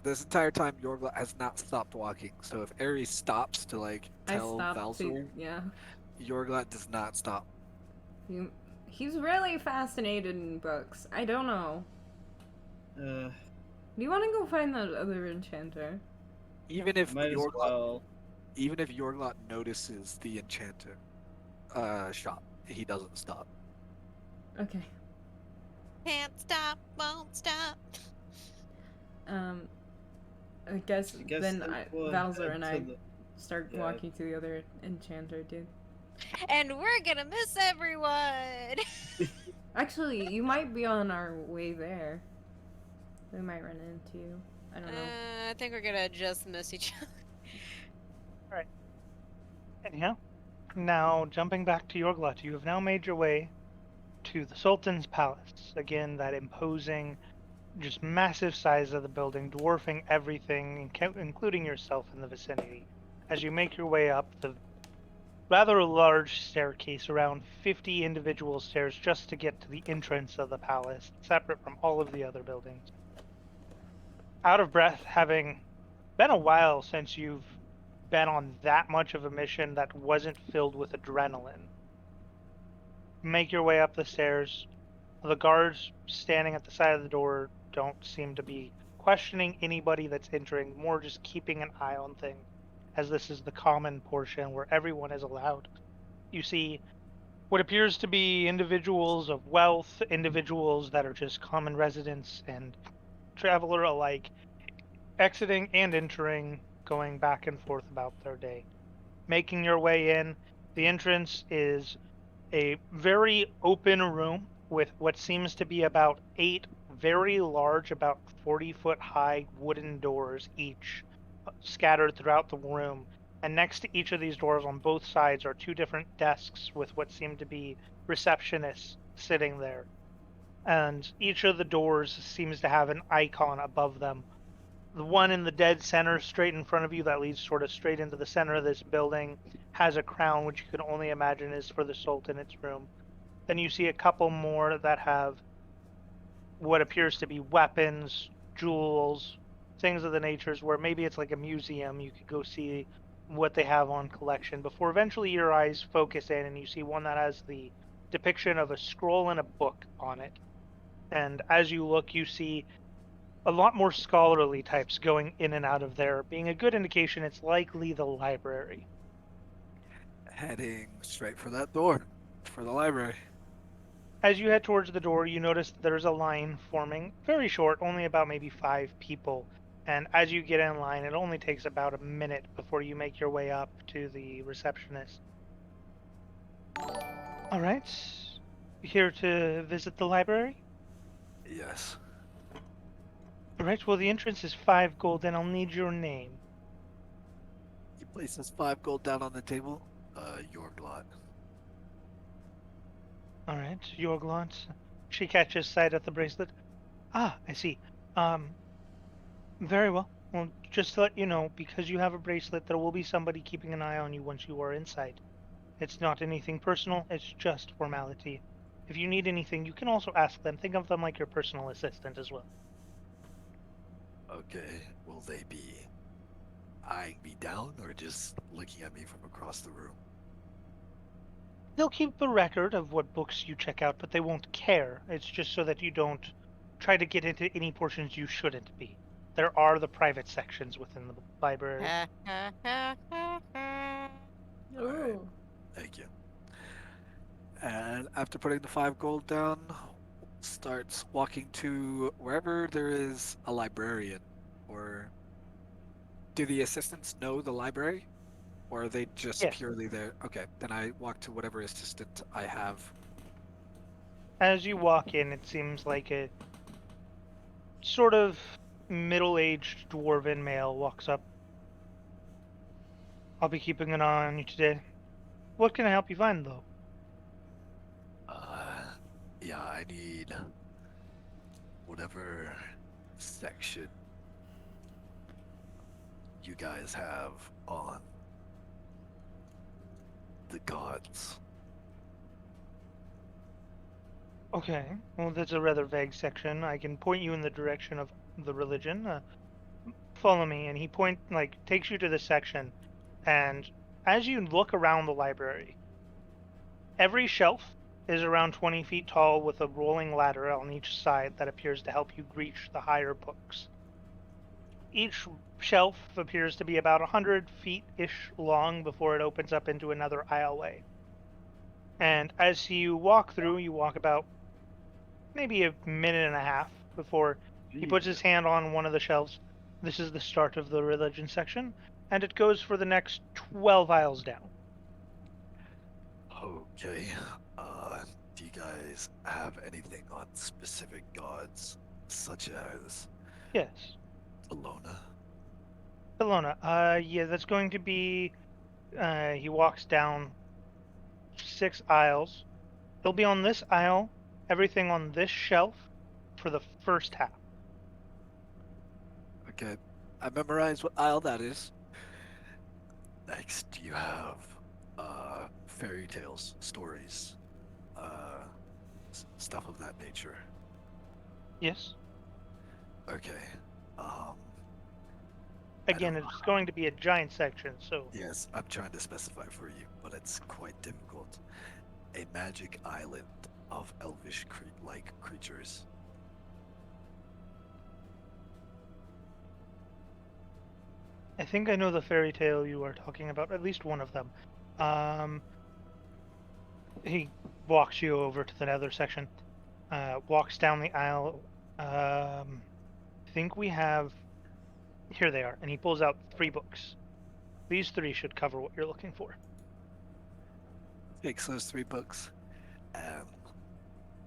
This entire time, Yorgla has not stopped walking. So if Ares stops to like I tell stopped to, Valzor, yeah. Yorgla does not stop. He's really fascinated in books. I don't know. Uh, Do you want to go find that other enchanter? Even if might as Yorgla, well. even if Yorgla notices the enchanter shop, he doesn't stop. Okay. Can't stop, won't stop. I guess then we'll Valzor head and to I the- start yeah. walking to the other enchanter, dude. And we're gonna miss everyone. Actually, you might be on our way there. We might run into you. I don't know. I think we're gonna just miss each other. Anyhow, now jumping back to Yorglut, you have now made your way to the Sultan's palace. Again, that imposing, just massive size of the building, dwarfing everything, including yourself in the vicinity. As you make your way up the rather large staircase, around 50 individual stairs, just to get to the entrance of the palace, separate from all of the other buildings. Out of breath, having been a while since you've been on that much of a mission that wasn't filled with adrenaline. Make your way up the stairs. The guards standing at the side of the door don't seem to be questioning anybody that's entering, more just keeping an eye on things, as this is the common portion where everyone is allowed. You see what appears to be individuals of wealth, individuals that are just common residents and traveler alike, exiting and entering, going back and forth about their day. Making your way in, the entrance is a very open room with what seems to be about 8 very large, about 40-foot high wooden doors each, scattered throughout the room. And next to each of these doors on both sides are 2 different desks with what seem to be receptionists sitting there. And each of the doors seems to have an icon above them. The one in the dead center, straight in front of you, that leads sort of straight into the center of this building, has a crown, which you can only imagine is for the Sultan's room. Then you see a couple more that have what appears to be weapons, jewels, things of the natures where maybe it's like a museum. You could go see what they have on collection before eventually your eyes focus in and you see one that has the depiction of a scroll and a book on it. And as you look, you see a lot more scholarly types going in and out of there, being a good indication it's likely the library. Heading straight for that door, for the library. As you head towards the door, you notice there's a line forming, very short, only about maybe 5 people. And as you get in line, it only takes about a minute before you make your way up to the receptionist. All right, here to visit the library? Yes. All right, well, the entrance is 5 gold, and I'll need your name. He places 5 gold down on the table. Yorglot. All right, Yorglant. She catches sight of the bracelet. Ah, I see. Very well. Well, just to let you know, because you have a bracelet, there will be somebody keeping an eye on you once you are inside. It's not anything personal, it's just formality. If you need anything, you can also ask them. Think of them like your personal assistant as well. Okay. Will they be eyeing me down or just looking at me from across the room? They'll keep a record of what books you check out, but they won't care. It's just so that you don't try to get into any portions you shouldn't be. There are the private sections within the library. Ooh. Thank you. And after putting the 5 gold down, starts walking to wherever there is a librarian or Do the assistants know the library? Or are they just Yes. purely there? Okay, then I walk to whatever assistant I have. As you walk in, it seems like a sort of middle-aged dwarven male walks up. I'll be keeping an eye on you today. What can I help you find, though? Yeah, I need whatever section you guys have on the gods. Okay, well, that's a rather vague section. I can point you in the direction of the religion. Follow me, and he takes you to the section, and as you look around the library, every shelf is around 20 feet tall with a rolling ladder on each side that appears to help you reach the higher books. Each shelf appears to be about 100 feet-ish long before it opens up into another aisleway. And as you walk through, you walk about maybe a minute and a half before he puts his hand on one of the shelves. This is the start of the religion section, and it goes for the next 12 aisles down. Okay. Do you guys have anything on specific gods, such as Yes. Alona? Ilona, yeah, that's going to be, he walks down 6 aisles. He'll be on this aisle, everything on this shelf for the first half. Okay, I memorized what aisle that is. Next, do you have fairy tales, stories, stuff of that nature? Yes. Okay. I Again, don't. it's going to be a giant section, so Yes, I'm trying to specify for you, but it's quite difficult. A magic island of elvish like creatures. I think I know the fairy tale you are talking about, at least one of them. He walks you over to the other section, walks down the aisle. I think we have. Here they are, and he pulls out 3 books. These 3 should cover what you're looking for. Takes those 3 books. And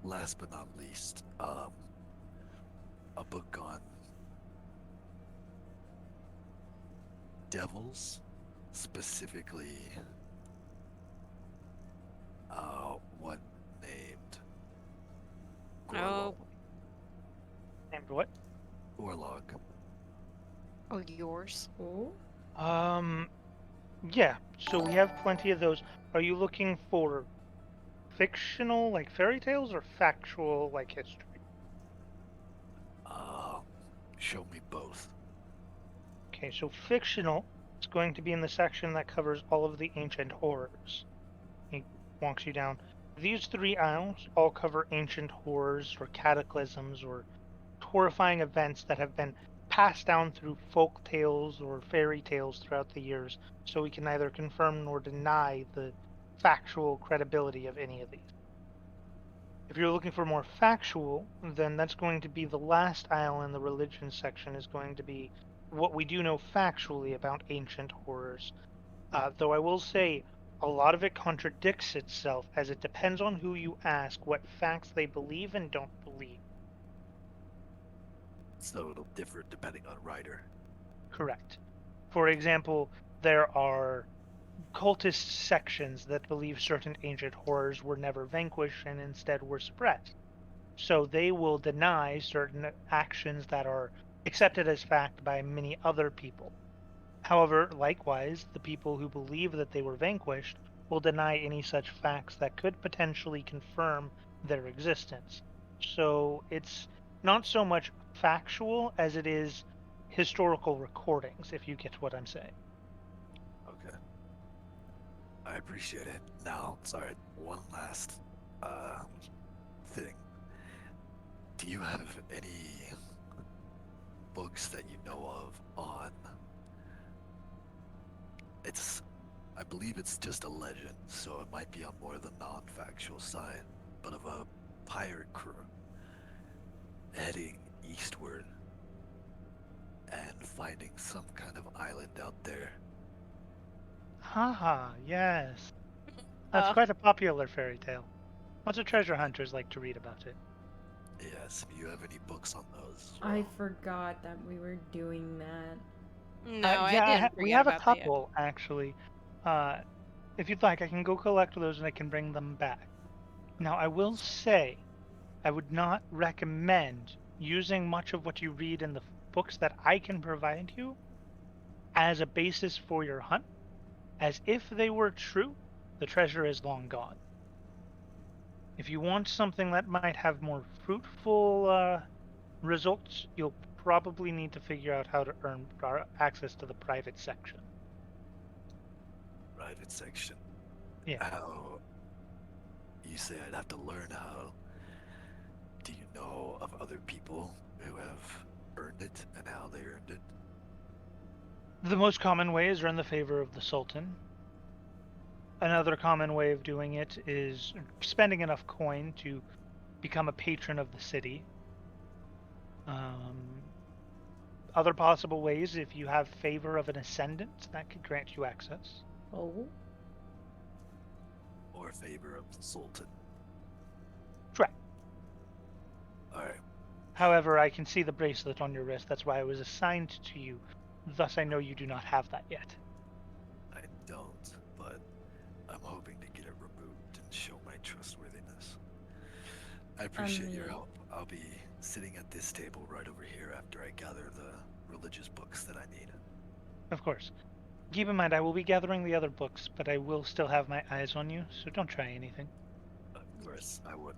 last but not least, a book on devils, specifically one named Oh. Named what? Orlog. Oh, yours. Oh? Yeah. So we have plenty of those. Are you looking for fictional, like fairy tales, or factual, like history? Show me both. Okay, so fictional is going to be in the section that covers all of the ancient horrors. He walks you down. These 3 aisles all cover ancient horrors or cataclysms or horrifying events that have been passed down through folk tales or fairy tales throughout the years, so we can neither confirm nor deny the factual credibility of any of these. If you're looking for more factual, then that's going to be the last aisle in the religion section is going to be what we do know factually about ancient horrors. Though I will say a lot of it contradicts itself as it depends on who you ask what facts they believe and don't believe. So it'll differ depending on writer. Correct. For example, there are cultist sections that believe certain ancient horrors were never vanquished and instead were suppressed. So they will deny certain actions that are accepted as fact by many other people. However, likewise, the people who believe that they were vanquished will deny any such facts that could potentially confirm their existence. So it's not so much factual as it is historical recordings, if you get what I'm saying. Okay. I appreciate it. Now, sorry, one last thing. Do you have any books that you know of on I believe it's just a legend, so it might be on more the non-factual side, but of a pirate crew heading eastward and finding some kind of island out there. Haha, yes. That's Oh. quite a popular fairy tale. Lots of treasure hunters like to read about it. Yes, if you have any books on those. I well, forgot that we were doing that. No, I Yeah, didn't we forget have a about that yet. couple actually. If you'd like, I can go collect those and I can bring them back. Now, I will say, I would not recommend using much of what you read in the books that I can provide you as a basis for your hunt, as if they were true, the treasure is long gone. If you want something that might have more fruitful results, you'll probably need to figure out how to earn access to the private section. private section. Yeah. How? You say I'd have to learn how. Do you know of other people who have earned it and how they earned it? The most common way is earn the favor of the Sultan. Another common way of doing it is spending enough coin to become a patron of the city. Other possible ways, if you have favor of an ascendant, that could grant you access. Oh. Or favor of the Sultan? Correct. Alright. However, I can see the bracelet on your wrist. That's why I was assigned to you. Thus, I know you do not have that yet. I don't, but I'm hoping to get it removed and show my trustworthiness. I appreciate your help. I'll be sitting at this table right over here after I gather the religious books that I need. Of course. Keep in mind, I will be gathering the other books, but I will still have my eyes on you, so don't try anything. Of course, I would.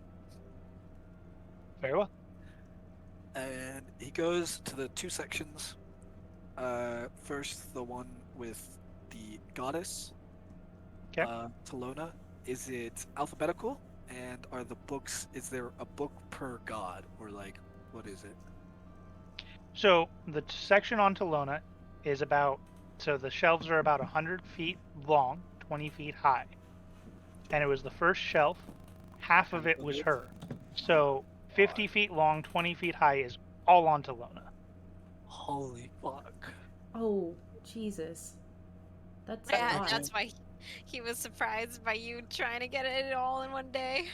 Very well. And he goes to the two sections. First, the one with the goddess, 'Kay. Talona. Is it alphabetical? And are the books, is there a book per god? Or like, what is it? So, the section on Talona is about, so the shelves are about 100 feet long, 20 feet high. And it was the first shelf. Half of it was her. So, 50 feet long, 20 feet high is all on Talona. Holy fuck. Oh, Jesus. That's Yeah, a lot. that's why he was surprised by you trying to get it all in one day.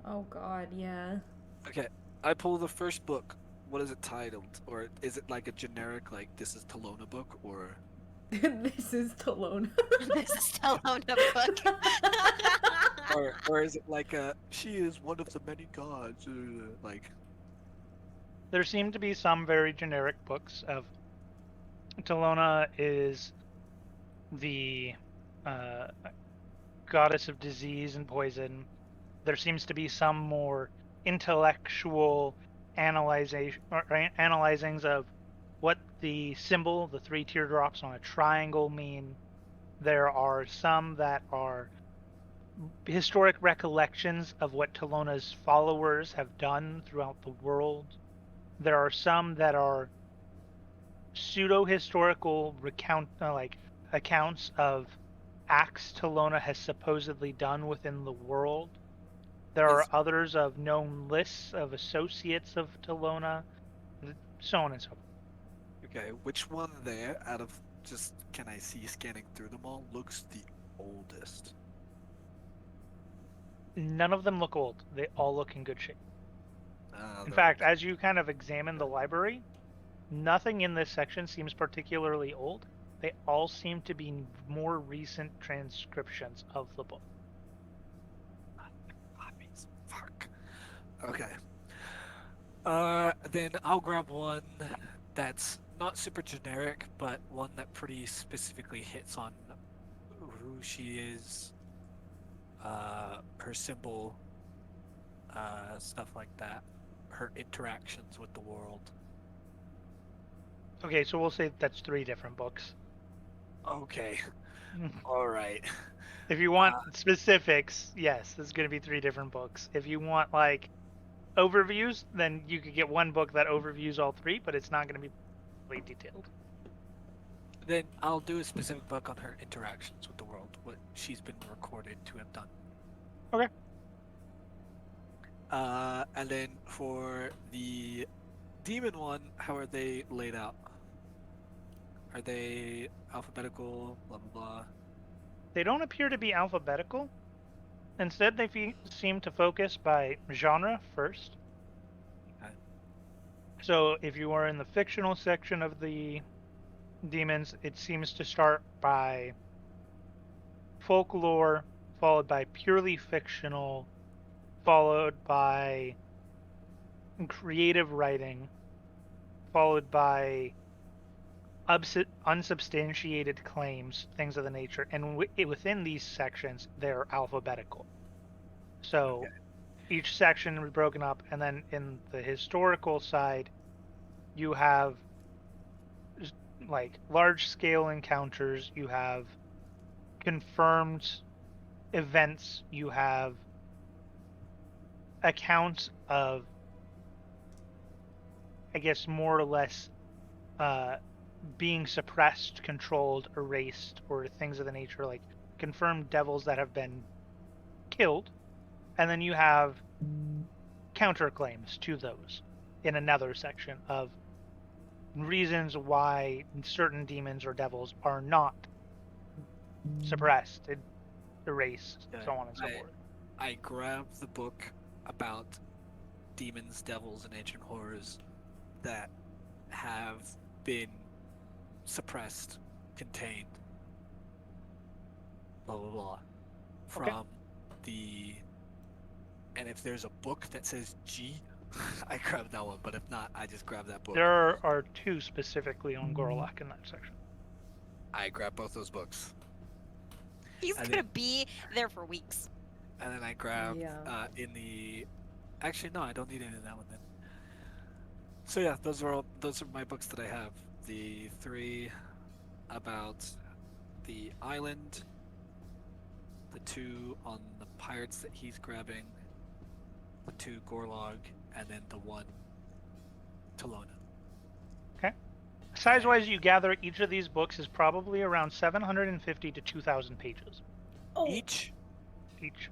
Oh god, yeah. Okay, I pull the first book. What is it titled? Or is it like a generic, like, this is Talona book? Or This is Talona. This is Talona book. or is it like a, she is one of the many gods? Like, There seem to be some very generic books of Talona is the goddess of disease and poison. There seems to be some more intellectual analyzings of what the symbol, the 3 teardrops on a triangle, mean. There are some that are historic recollections of what Talona's followers have done throughout the world. There are some that are pseudo-historical accounts of acts Talona has supposedly done within the world. There are others of known lists of associates of Talona, so on and so forth. okay, which one there, out of just, can I see scanning through them all, looks the oldest? None of them look old. They all look in good shape. In They're fact, as you kind of examine the library, nothing in this section seems particularly old. They all seem to be more recent transcriptions of the book. Fuck. Okay. Then I'll grab one that's not super generic, but one that pretty specifically hits on who she is, her symbol, stuff like that, her interactions with the world. Okay, so we'll say that's 3 different books. Okay. All right. If you want specifics, yes, there's going to be 3 different books. If you want like overviews, then you could get one book that overviews all 3, but it's not going to be really detailed. Then I'll do a specific book on her interactions with the world, what she's been recorded to have done. Okay. And then for the demon one, how are they laid out? Are they alphabetical? Blah blah blah. They don't appear to be alphabetical. Instead, they seem to focus by genre first. Okay. So if you are in the fictional section of the demons, it seems to start by folklore, followed by purely fictional, followed by creative writing, followed by unsubstantiated claims, things of the nature. And within these sections, they're alphabetical. So Okay. each section is broken up, and then in the historical side, you have like large scale encounters, you have confirmed events, you have accounts of, I guess, more or less being suppressed, controlled, erased, or things of the nature, like confirmed devils that have been killed. And then you have counterclaims to those in another section of reasons why certain demons or devils are not suppressed, erased, Okay. so on and so forth. I grabbed the book about demons, devils, and ancient horrors that have been suppressed, contained, blah blah blah, from the. And if there's a book that says G, I grab that one. But if not, I just grab that book. There are two specifically on Gorlak in that section. I grab both those books, He's I gonna think- be there for weeks. and then I grab Yeah. in the. Actually, no, I don't need any of that one then. So yeah, those are my books that I have. The 3 about the island, the 2 on the pirates that he's grabbing, the 2 Gorlog, and then the 1 Talona. Size-wise, you gather each of these books is probably around 750 to 2,000 pages Oh, Each. each.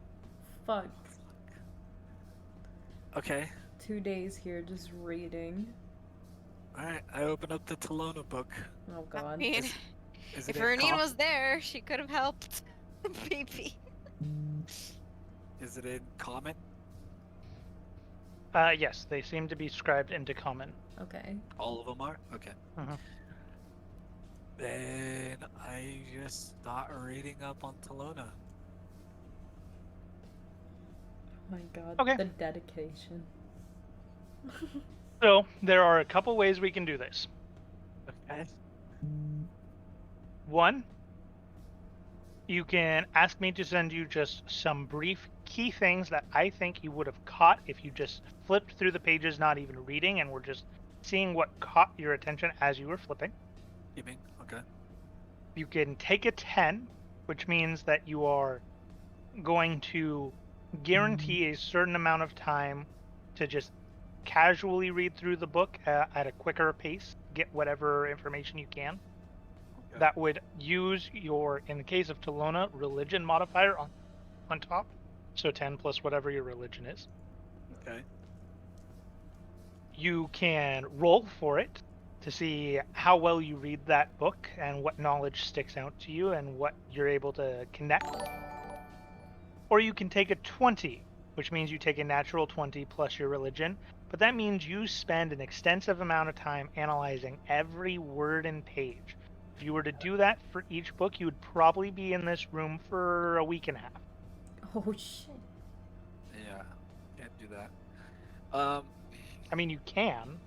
fuck. Okay. 2 days here just reading. All right. I open up the Talona book. Oh I god. mean, Is if it in Ernine was there, she could have helped. Maybe. Is it in common? Yes, they seem to be scribed into common. Okay. All of them are? Okay. Mhm. Then I just start reading up on Talona. Oh my god. Okay. The dedication. So there are a couple ways we can do this. Okay. One, you can ask me to send you just some brief key things that I think you would have caught if you just flipped through the pages, not even reading, and were just seeing what caught your attention as you were flipping. You mean? Okay. You can take a 10, which means that you are going to guarantee a certain amount of time to just casually read through the book at a quicker pace, get whatever information you can. Okay. That would use your, in the case of Talona, religion modifier on top. So 10 plus whatever your religion is. Okay. You can roll for it to see how well you read that book and what knowledge sticks out to you and what you're able to connect. Or you can take a 20, which means you take a natural 20 plus your religion, but that means you spend an extensive amount of time analyzing every word and page. If you were to do that for each book, you would probably be in this room for a week and a half. Oh shit. Yeah. Can't do that. I mean, you can.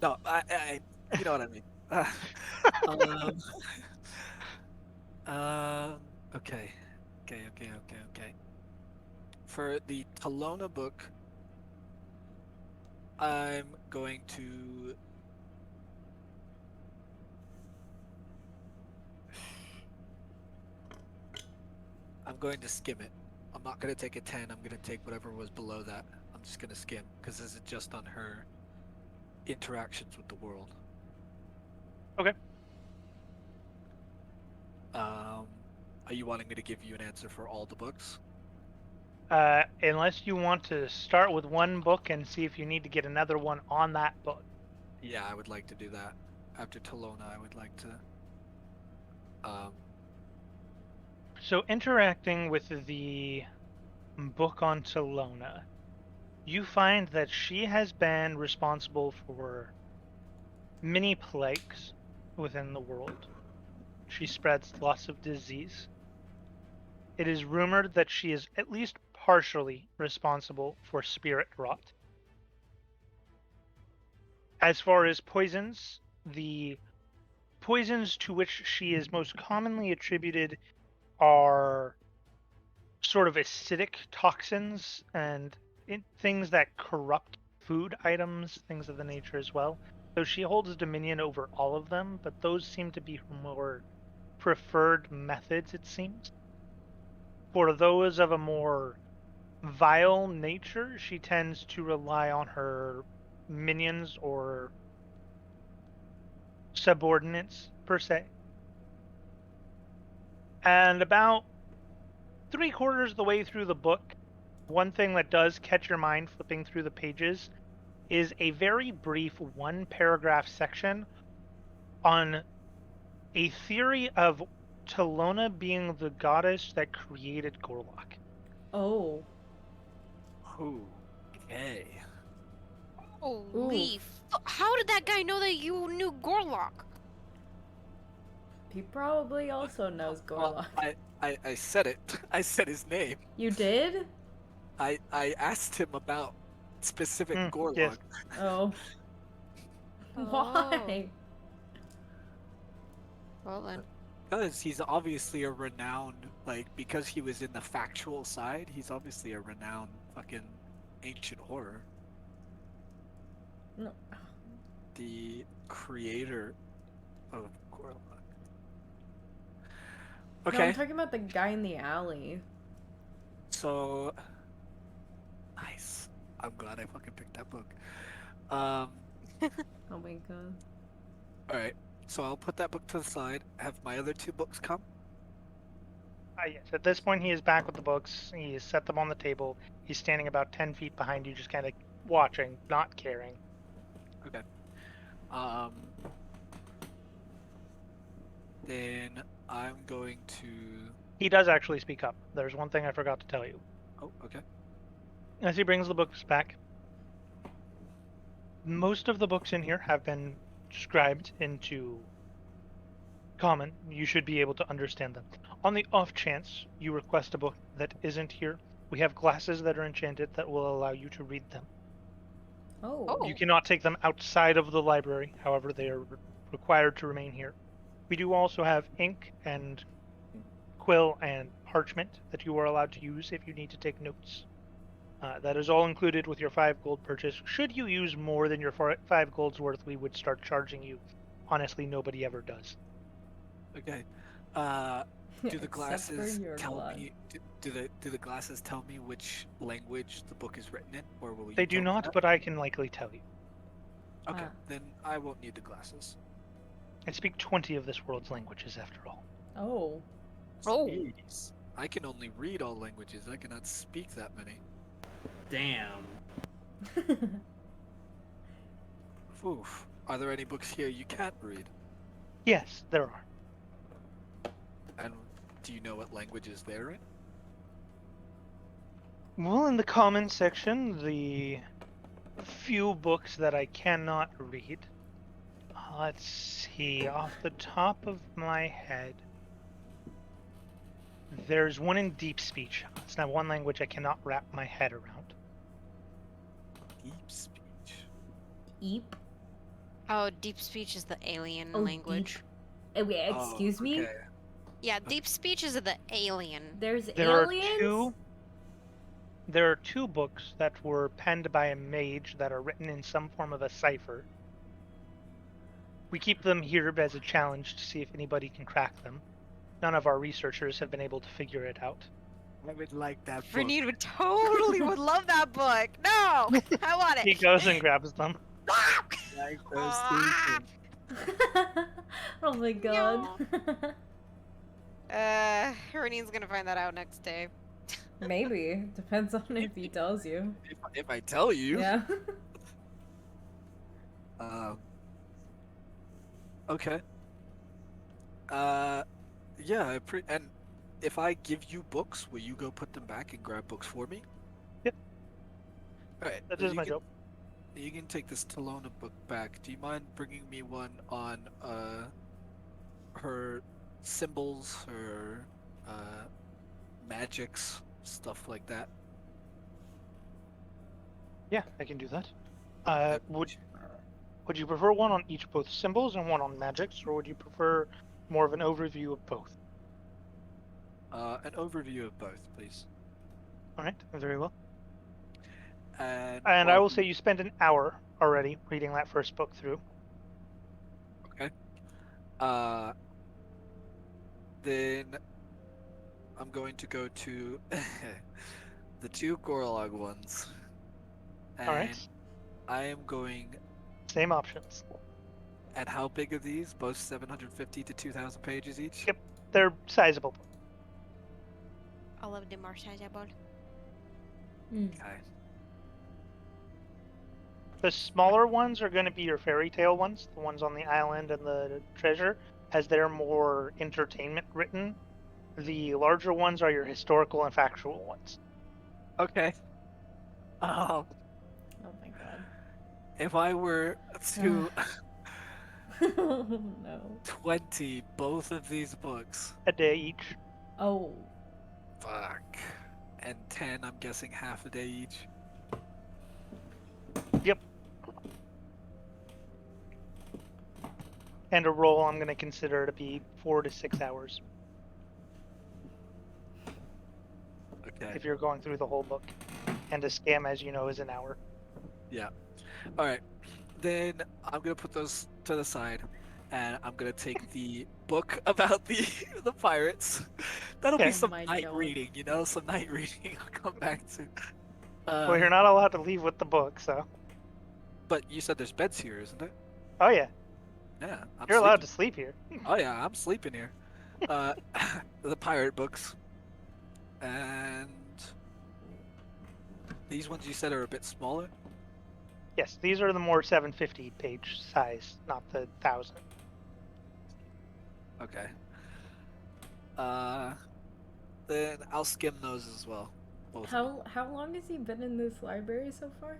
No, I you know what I mean. Okay. Okay. For the Talona book, I'm going to. I'm going to skim it. I'm not going to take a 10. I'm going to take whatever was below that. I'm just going to skim because this is just on her interactions with the world. Okay. Are you wanting me to give you an answer for all the books? Unless you want to start with one book and see if you need to get another one on that book. Yeah, I would like to do that. After Talona, I would like to So interacting with the book on Talona, you find that she has been responsible for many plagues within the world. She spreads lots of disease. It is rumored that she is at least partially responsible for spirit rot. As far as poisons, the poisons to which she is most commonly attributed are sort of acidic toxins and things that corrupt food items, things of the nature as well. So she holds dominion over all of them, but those seem to be her more preferred methods, it seems. For those of a more vile nature, she tends to rely on her minions or subordinates, per se. And about 3/4 of the way through the book, one thing that does catch your mind flipping through the pages is a very brief 1-paragraph section on a theory of Talona being the goddess that created Gorlock. Oh. Okay. Holy how did that guy know that you knew Gorlock? He probably also knows Gorlock. Well, I said it. I said his name. You did? I asked him about specific Gorlock. Yes. Oh. Oh. Why? Well then. Because he's obviously a renowned, like, because he was in the factual side, he's obviously a renowned fucking ancient horror. No. The creator of Gorlock. No, Okay, I'm talking about the guy in the alley. so nice. I'm glad I fucking picked that book. Oh my god. Alright, so I'll put that book to the side, have my other 2 books come. Yes, at this point he is back with the books. He has set them on the table. He's standing about 10 feet behind you, just kind of watching, not caring. Okay. Then I'm going to. He does actually speak up. There's one thing I forgot to tell you. Oh, okay. As he brings the books back, most of the books in here have been scribed into common. You should be able to understand them. On the off chance you request a book that isn't here, we have glasses that are enchanted that will allow you to read them. Oh. You cannot take them outside of the library, however, they are required to remain here. We do also have ink and quill and parchment that you are allowed to use if you need to take notes. That is all included with your 5 gold purchase. Should you use more than your 5 gold's worth, we would start charging you. Honestly, nobody ever does. Okay. Do the Except for glasses your tell blood. me? Do the glasses tell me which language the book is written in, or will you? They do tell me not, that? but I can likely tell you. Okay, Ah. then I won't need the glasses. I speak 20 of this world's languages, after all. Oh. Oh. Jeez. I can only read all languages. I cannot speak that many. Damn. Oof. Are there any books here you can't read? Yes, there are. And do you know what languages they're in? Well, in the common section, the few books that I cannot read. Let's see, off the top of my head, there's one in deep speech. It's not one language I cannot wrap my head around. Deep speech. Eep. Oh, deep speech is the alien Oh, language. Wait, excuse me? Okay. Yeah, deep speech is the alien. There's There aliens? are two books that were penned by a mage that are written in some form of a cipher. We keep them here as a challenge to see if anybody can crack them. None of our researchers have been able to figure it out. I would like that book. Fernine would totally would love that book. No, I want He it. goes and grabs them. Like those Ah! things. Oh my god. Fernine's gonna find that out next day. Maybe. Depends on if he tells you. If I tell you. Yeah. Okay. Yeah, and if I give you books, will you go put them back and grab books for me? Yep. All right. That well, is my job. You can take this Talona book back. Do you mind bringing me one on her symbols, her magics, stuff like that? Yeah, I can do that. I Would you prefer one on each both symbols and one on magics, or would you prefer more of an overview of both? An overview of both, please. All right, very well. And And I while will say you spent an hour already reading that first book through. okay. Uh, then I'm going to go to the two Gorlog ones, All right, and I am going. same options. And how big are these? Both 750 to 2,000 pages each? Yep, they're sizable. All of them are sizable. Okay. The smaller ones are going to be your fairy tale ones, the ones on the island and the treasure, as they're more entertainment written. The larger ones are your historical and factual ones. Okay. Oh my god. If I were to Oh no. 20 both of these books, A day each. Oh. fuck. And 10, I'm guessing half a day each. Yep. And a roll I'm going to consider to be 4 to 6 hours Okay. if you're going through the whole book. And a scam, as you know, is an hour. Yeah. All right. Then I'm gonna put those to the side, and I'm gonna take the book about the pirates. That'll Okay. be some My night God. reading, you know, some night reading. I'll come back to. Well, you're not allowed to leave with the book, so. But you said there's beds here, isn't it? Oh, yeah. Yeah. I'm You're allowed sleeping. to sleep here. Oh yeah, I'm sleeping here. Uh, the pirate books, and these ones you said are a bit smaller. Yes, these are the more 750 page size, not the 1,000. Okay. Then I'll skim those as well. Both of them. How long has he been in this library so far?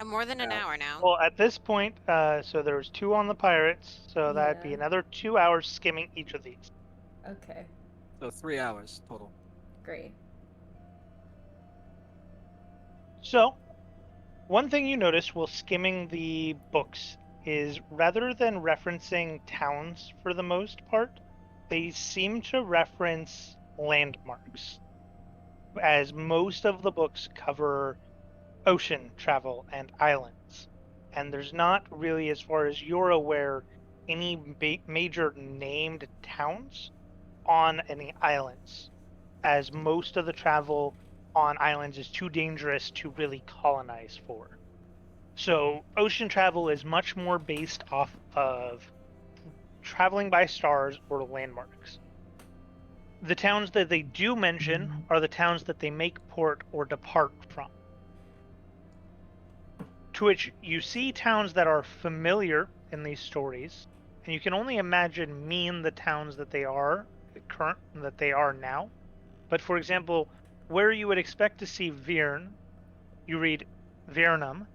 More than an Uh, hour now. Well, at this point, so there was 2 on the pirates, so that'd be Yeah. another 2 hours skimming each of these. Okay, So 3 hours total. great. So, one thing you notice while skimming the books is rather than referencing towns for the most part, they seem to reference landmarks, as most of the books cover ocean travel and islands. And there's not really, as far as you're aware, any major named towns on any islands, as most of the travel on islands is too dangerous to really colonize for. So, ocean travel is much more based off of traveling by stars or landmarks. The towns that they do mention are the towns that they make port or depart from. To which you see towns that are familiar in these stories, and you can only imagine mean the towns that they are now. But for example, where you would expect to see Virn, you read Virnum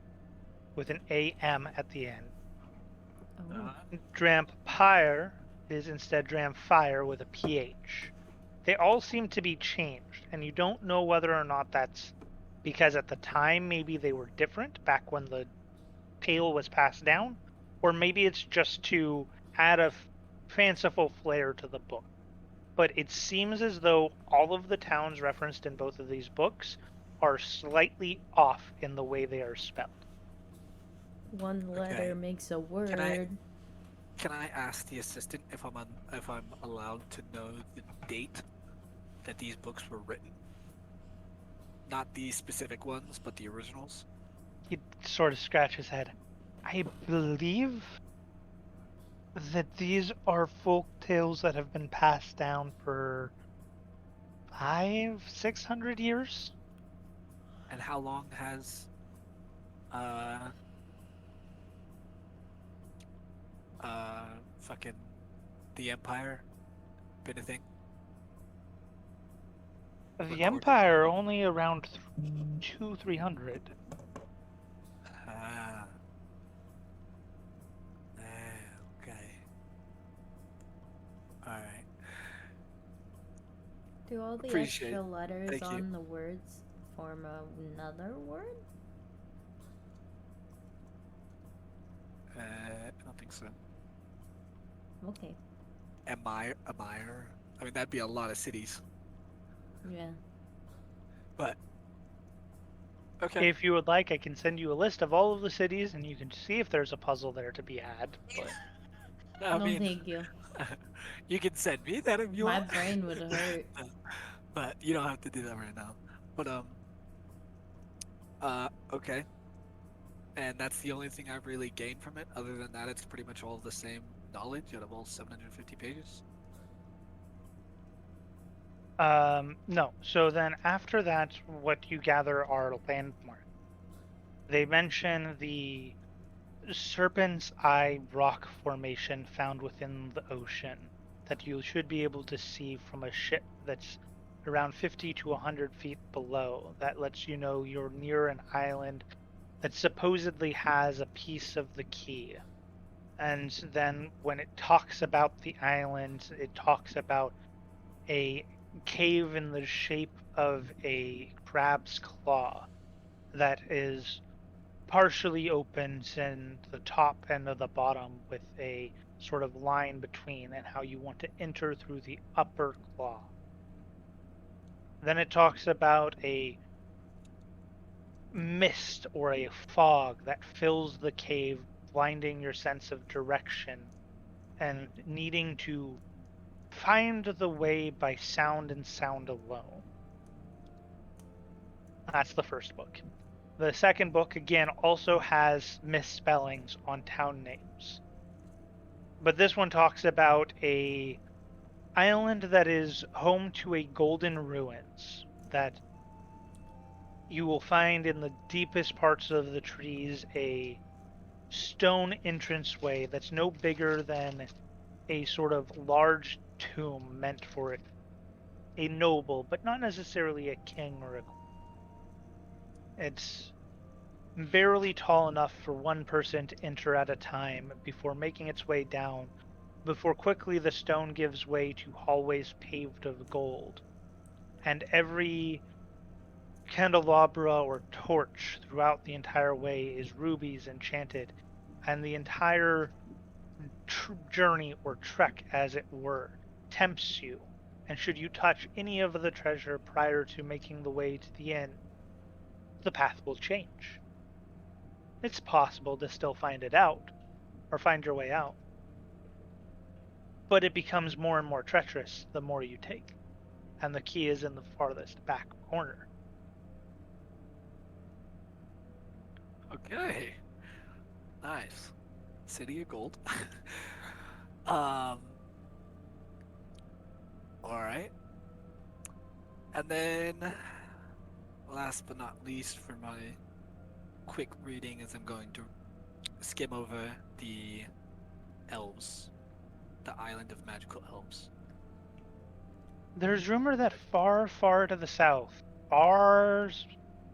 with an AM at the end. Oh. Drampire is instead Dramfire with a PH. They all seem to be changed, and you don't know whether or not that's because at the time maybe they were different back when the tale was passed down, or maybe it's just to add a fanciful flair to the book. But it seems as though all of the towns referenced in both of these books are slightly off in the way they are spelled. One letter Okay. makes a word. Can I ask the assistant if I'm allowed to know the date that these books were written? Not these specific ones, but the originals. He sort of scratches his head. I believe that these are folk tales that have been passed down for 500-600 years. And how long has fucking the Empire been a thing? The recorded? Empire only around 300. Ah. Okay. Alright. Do all the Appreciate extra it. letters Thank you. on the words form another word? I don't think so. Okay. Amir? I mean, that'd be a lot of cities. Yeah. But okay. If you would like, I can send you a list of all of the cities, and you can see if there's a puzzle there to be had. But I No, mean, thank you. you can send me that if you My want. brain would hurt. But you don't have to do that right now. But okay. And that's the only thing I've really gained from it. Other than that, it's pretty much all the same knowledge out of all 750 pages. no. So then after that, what you gather are landmarks. They mention the Serpent's Eye rock formation found within the ocean that you should be able to see from a ship that's around 50 to 100 feet below. That lets you know you're near an island that supposedly has a piece of the key. And then when it talks about the island, it talks about a cave in the shape of a crab's claw that is partially opens in the top and the bottom with a sort of line between, and how you want to enter through the upper claw. Then it talks about a mist or a fog that fills the cave, blinding your sense of direction and needing to find the way by sound and sound alone. That's the first book. The second book, again, also has misspellings on town names. But this one talks about a island that is home to a golden ruins that you will find in the deepest parts of the trees a stone entranceway that's no bigger than a sort of large tomb meant for a noble, but not necessarily a king or a queen. It's barely tall enough for one person to enter at a time before making its way down, before quickly the stone gives way to hallways paved of gold, and every candelabra or torch throughout the entire way is rubies enchanted, and the entire journey or trek, as it were, tempts you. And should you touch any of the treasure prior to making the way to the end, the path will change. It's possible to still find it out, or find your way out, but it becomes more and more treacherous the more you take, and the key is in the farthest back corner. Okay. Nice. City of Gold. All right. And then, last but not least, for my quick reading, is I'm going to skim over the elves, the island of magical elves. There's rumor that far, far to the south, far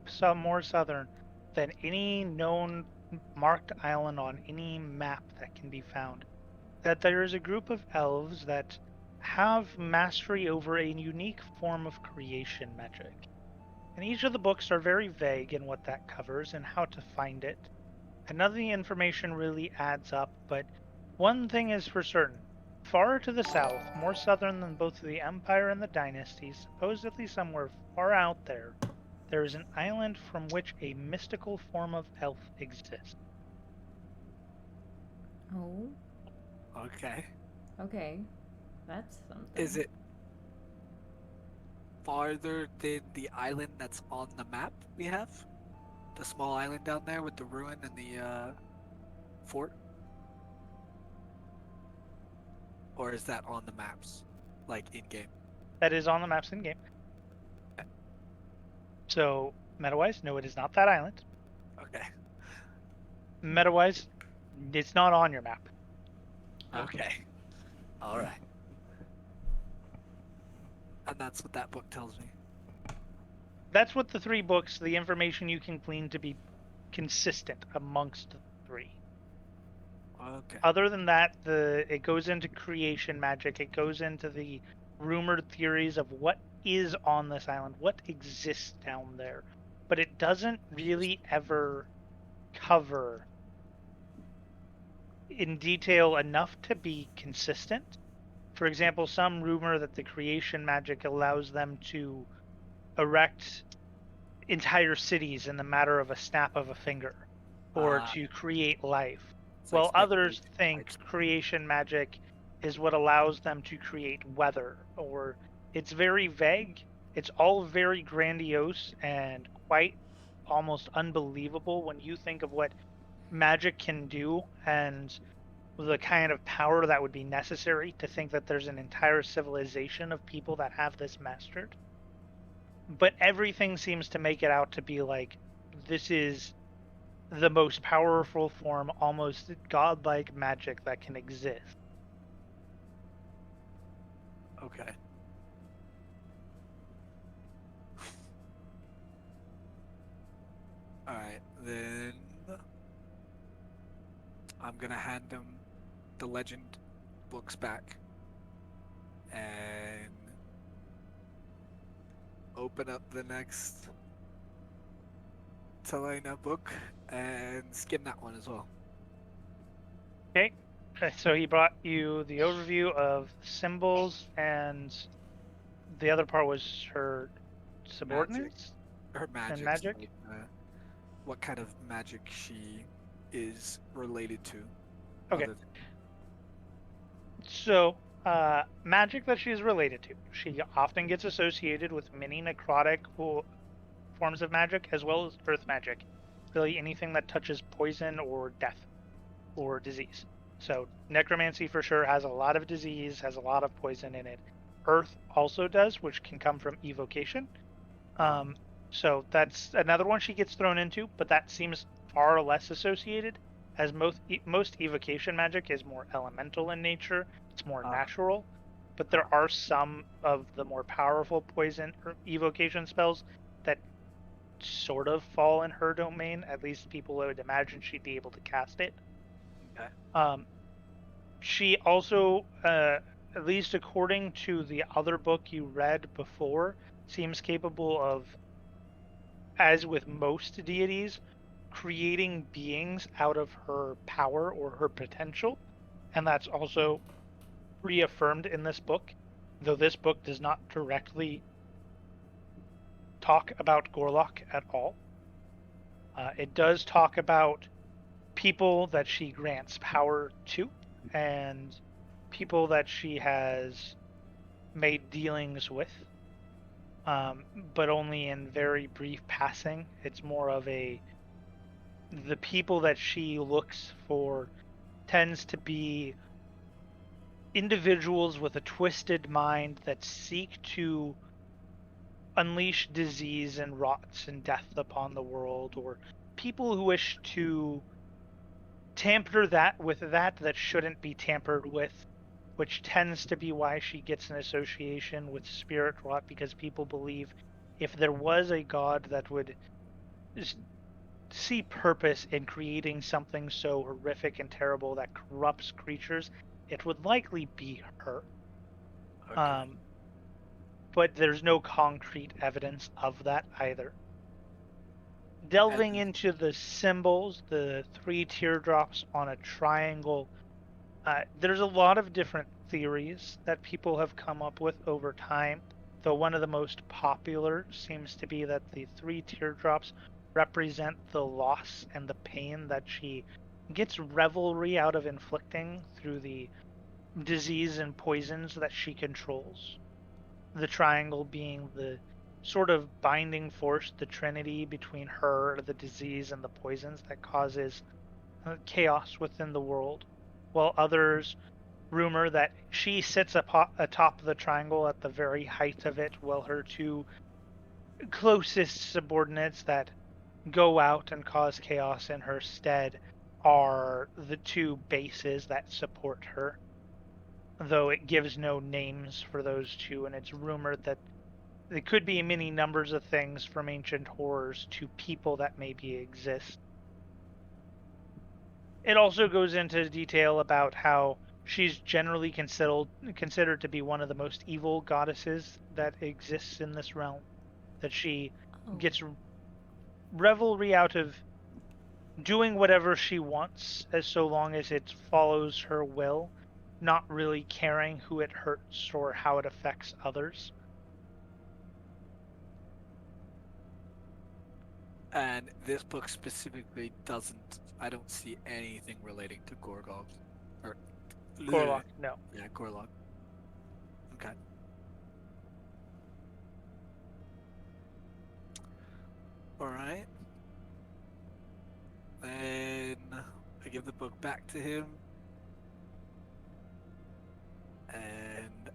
some more southern than any known marked island on any map that can be found, that there is a group of elves that have mastery over a unique form of creation magic. And each of the books are very vague in what that covers and how to find it. And none of the information really adds up, but one thing is for certain. Far to the south, more southern than both the Empire and the Dynasty, supposedly somewhere far out there, there is an island from which a mystical form of elf exists. Oh, Okay. okay. That's something. Is it farther than the island that's on the map we have? The small island down there with the ruin and the fort? Or is that on the maps? Like in-game? That is on the maps in game. So, meta-wise, no, it is not that island. Okay. Meta-wise, it's not on your map. Okay. Alright. And that's what that book tells me. that's what the 3 books, the information you can glean to be consistent amongst the 3. Okay. Other than that, it goes into creation magic. It goes into the rumored theories of what is on this island, what exists down there. But it doesn't really ever cover in detail enough to be consistent. For example, some rumor that the creation magic allows them to erect entire cities in the matter of a snap of a finger, or to create life. It's like While others speculation think type. creation magic is what allows them to create weather, or it's very vague. It's all very grandiose and quite almost unbelievable when you think of what magic can do and the kind of power that would be necessary to think that there's an entire civilization of people that have this mastered. But everything seems to make it out to be like this is the most powerful form, almost godlike magic that can exist. Okay. Alright, then I'm gonna hand him the legend books back and open up the next Telena book and skim that one as well. Okay, so he brought you the overview of symbols, and the other part was her subordinates Her magic. and magic. Like, what kind of magic she is related to. Okay. other than- So, magic that she is related to. She often gets associated with many necrotic forms of magic, as well as earth magic. Really anything that touches poison or death or disease. So, necromancy for sure has a lot of disease, has a lot of poison in it. Earth also does, which can come from evocation. So that's another one she gets thrown into, but that seems far less associated, as most evocation magic is more elemental in nature. It's more natural, but there are some of the more powerful poison or evocation spells that sort of fall in her domain. At least people would imagine she'd be able to cast it. Okay. She also, at least according to the other book you read before, seems capable of, as with most deities, creating beings out of her power or her potential. And that's also reaffirmed in this book, though this book does not directly talk about Gorlock at all. It does talk about people that she grants power to and people that she has made dealings with, but only in very brief passing. It's more of the people that she looks for tends to be individuals with a twisted mind that seek to unleash disease and rots and death upon the world, or people who wish to tamper that shouldn't be tampered with, which tends to be why she gets an association with spirit rot, because people believe if there was a god that would see purpose in creating something so horrific and terrible that corrupts creatures, it would likely be her. Okay. But there's no concrete evidence of that either. Delving into the symbols, the 3 teardrops on a triangle, there's a lot of different theories that people have come up with over time, though one of the most popular seems to be that the 3 teardrops represent the loss and the pain that she gets revelry out of inflicting through the disease and poisons that she controls. The triangle being the sort of binding force, the trinity between her, the disease, and the poisons that causes chaos within the world, while others rumor that she sits atop the triangle at the very height of it, while her 2 closest subordinates that go out and cause chaos in her stead are the 2 bases that support her, though it gives no names for those 2, and it's rumored that It could be many numbers of things from ancient horrors to people that maybe exist. It also goes into detail about how she's generally considered to be one of the most evil goddesses that exists in this realm. That she Oh. gets revelry out of doing whatever she wants, as so long as it follows her will, not really caring who it hurts or how it affects others. And this book specifically doesn't. I don't see anything relating to Gorgog. Or. Gorlock, no. Yeah, Gorlock. Okay. Alright. Then I give the book back to him. And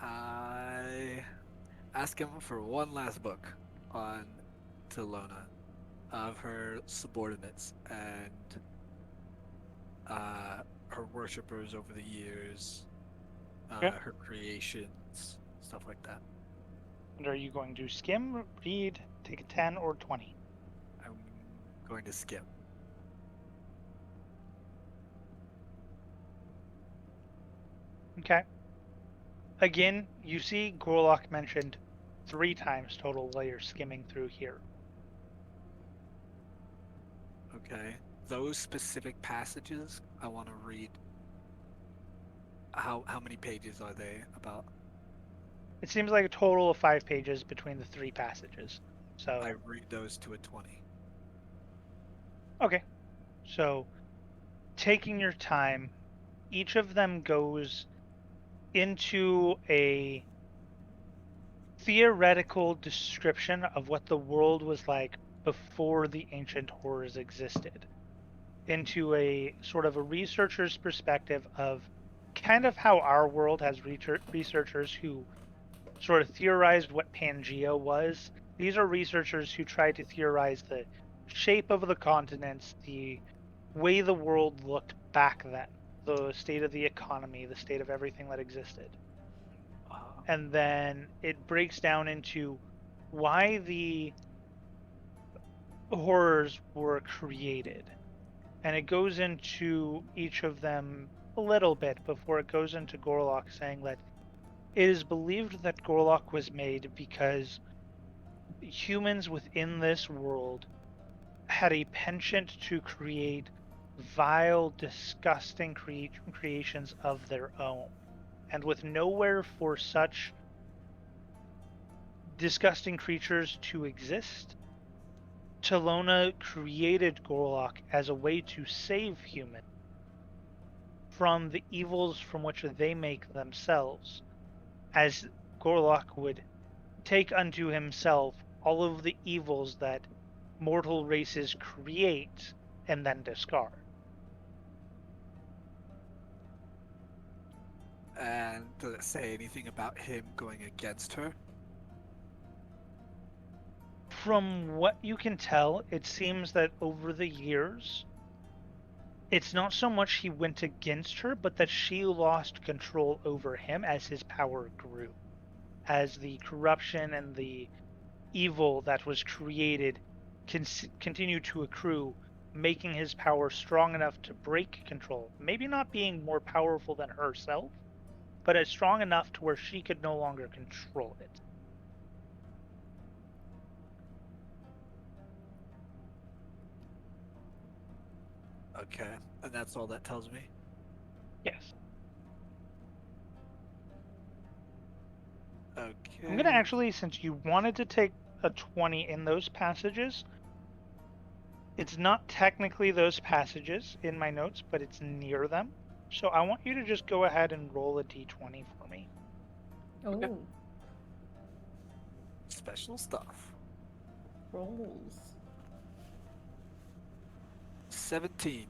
I ask him for one last book on Telona of her subordinates and her worshippers over the years, Okay. her creations, stuff like that. And are you going to skim, read, take a 10, or 20? I'm going to skip. Okay. Again, you see Gorlock mentioned 3 times total while you're skimming through here. Okay. Those specific passages, I want to read. How many pages are they about? It seems like a total of 5 pages between the 3 passages. So I read those to a 20. okay. So taking your time, each of them goes into a theoretical description of what the world was like before the ancient horrors existed, into a sort of a researcher's perspective of kind of how our world has researchers who sort of theorized what Pangea was. These are researchers who try to theorize the shape of the continents, the way the world looked back then, the state of the economy, the state of everything that existed. And then it breaks down into why the horrors were created. And it goes into each of them a little bit before it goes into Gorlock, saying that it is believed that Gorlock was made because humans within this world had a penchant to create vile, disgusting creations of their own. And with nowhere for such disgusting creatures to exist, Telona created Gorlock as a way to save humans from the evils from which they make themselves, as Gorlock would take unto himself all of the evils that mortal races create and then discard. And does it say anything about him going against her? From what you can tell, it seems that over the years, it's not so much he went against her, but that she lost control over him as his power grew. As the corruption and the evil that was created continued to accrue, making his power strong enough to break control. Maybe not being more powerful than herself, but as strong enough to where she could no longer control it. Okay, and that's all that tells me? Yes. Okay. I'm going to actually, since you wanted to take a 20 in those passages, it's not technically those passages in my notes, but it's near them. So I want you to just go ahead and roll a d20 for me. Oh, Okay. Special stuff. rolls. 17.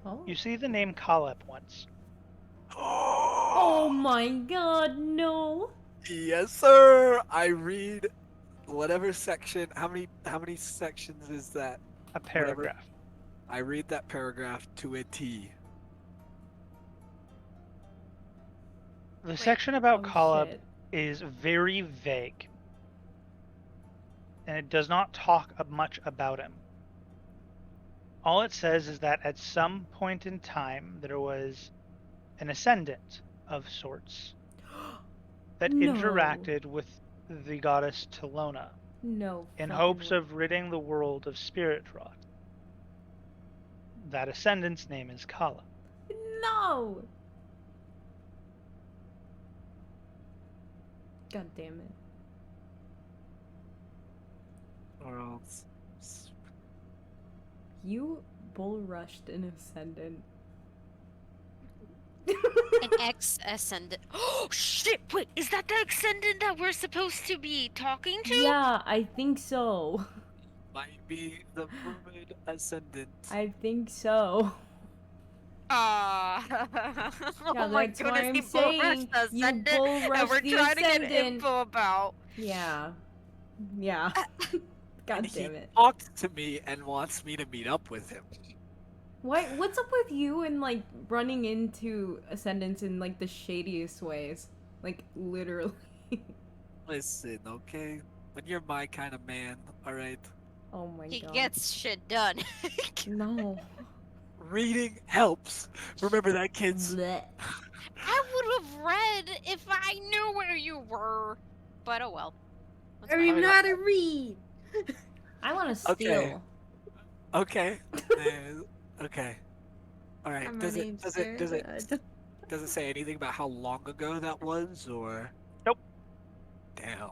Oh. You see the name Kalep once. Oh my god, no. Yes, sir. I read whatever section. How many sections is that? A paragraph. I read that paragraph to a T. The Wait. section about Oh, Kaleb shit. is very vague, and it does not talk much about him. All it says is that at some point in time there was an ascendant of sorts that No. interacted with the goddess Telona No. in fucking hopes way. of ridding the world of spirit rot. That ascendant's name is Kala. No! God damn it. Or else. You bull rushed an ascendant. An ex-ascendant. Oh shit! Wait, is that the ascendant that we're supposed to be talking to? Yeah, I think so. Might be the rumored ascendant. I think so. Oh Yeah, my that's why goodness, I'm he bull rushed saying the you ascendant, bull and rushed we're the trying to get ascendant. info about. Yeah. Yeah. God And he damn it. talked to me and wants me to meet up with him. What's up with you and like running into ascendants in like the shadiest ways? Like literally. Listen, okay? When you're my kind of man, alright? Oh my He god. gets shit done. No. Reading helps. Remember that, kids? Blech. I would have read if I knew where you were. But oh well. That's I fine. don't even know how to read. I want to steal. Okay. Okay. Okay. Alright. My Does name's it Jared. does it say anything about how long ago that was, or? Nope. Damn.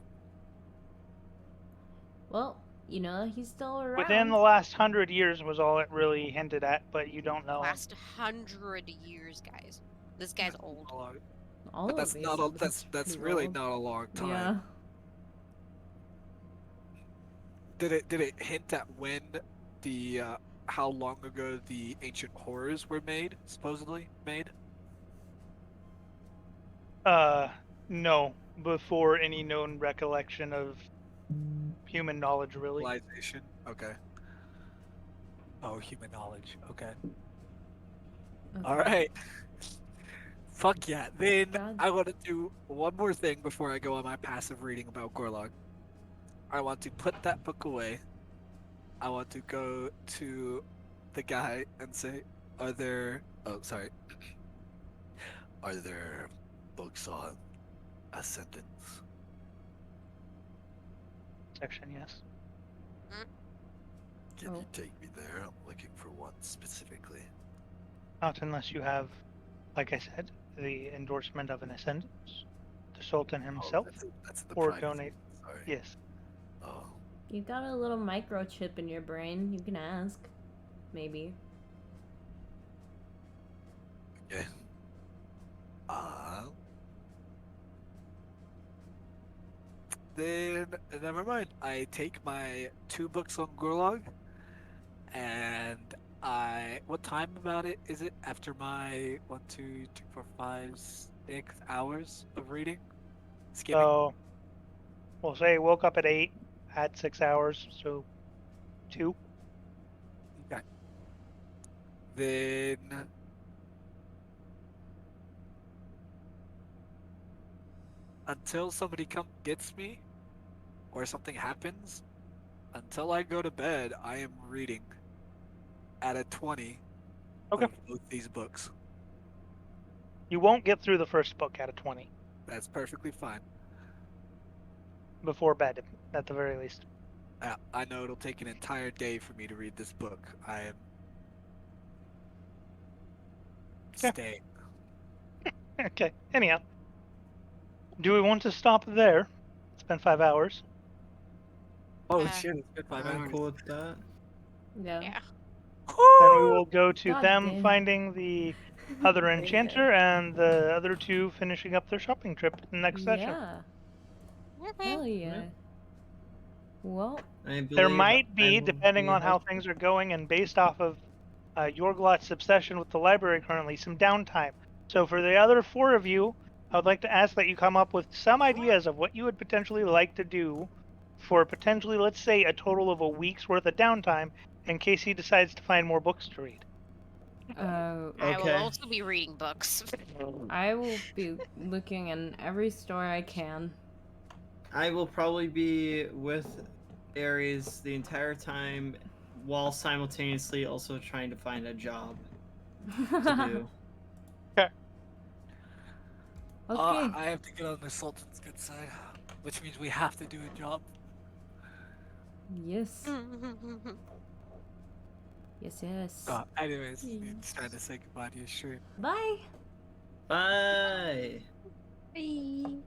Well, you know he's still around. Within the last 100 years was all it really hinted at, but you don't know. Last 100 years, guys. This guy's old. All But of that's these not are a, that's pretty really old. not a long time. Yeah. Did it hint at when the how long ago the ancient horrors were made, supposedly made? No, before any known recollection of human knowledge, really. Civilization? Okay. Oh, human knowledge. Okay. Okay. Alright. Fuck yeah. Then God. I want to do one more thing before I go on my passive reading about Gorlog. I want to put that book away. I want to go to the guy and say, are there... Oh, sorry. Are there books on ascendants? Section, yes. Can Oh. you take me there? I'm looking for one specifically. Not unless you have, like I said, the endorsement of an ascendant, the Sultan himself, That's the or private donate. thing, Sorry. Yes. Oh, You got a little microchip in your brain. You can ask. Maybe. okay. Then, never mind. I take my 2 books on Gorlog, and what time about it is it after my 1, 2, 3, 4, 5, 6 hours of reading? Skimming? So, we'll say woke up at 8, had 6 hours, so 2. Okay. Then until somebody gets me or something happens, until I go to bed, I am reading at a 20 Okay. of both these books. You won't get through the first book at a 20 That's perfectly fine. before bed, at the very least. I know it'll take an entire day for me to read this book. I am Yeah. staying. Okay, anyhow. Do we want to stop there? It's been 5 hours. Oh Yeah. shit, it's been 5 I'm hours. cool with that. Yeah. Yeah. Then we will go to God them damn. finding the other Very enchanter and the other 2 finishing up their shopping trip in the next session. Yeah. Okay. Hell yeah. Yeah. Well, I There believe might I be, will depending be on how helpful. things are going and based off of Yorglot's obsession with the library currently, some downtime. So for the other 4 of you, I would like to ask that you come up with some ideas of what you would potentially like to do for potentially, let's say, a total of a week's worth of downtime in case he decides to find more books to read. I will Okay. also be reading books. I will be looking in every store I can. I will probably be with Ares the entire time while simultaneously also trying to find a job to do. Okay. I have to get on the Sultan's good side, which means we have to do a job. Yes. Yes. Anyways, Hmm. it's trying to say goodbye to your stream. Bye. Bye! Bye.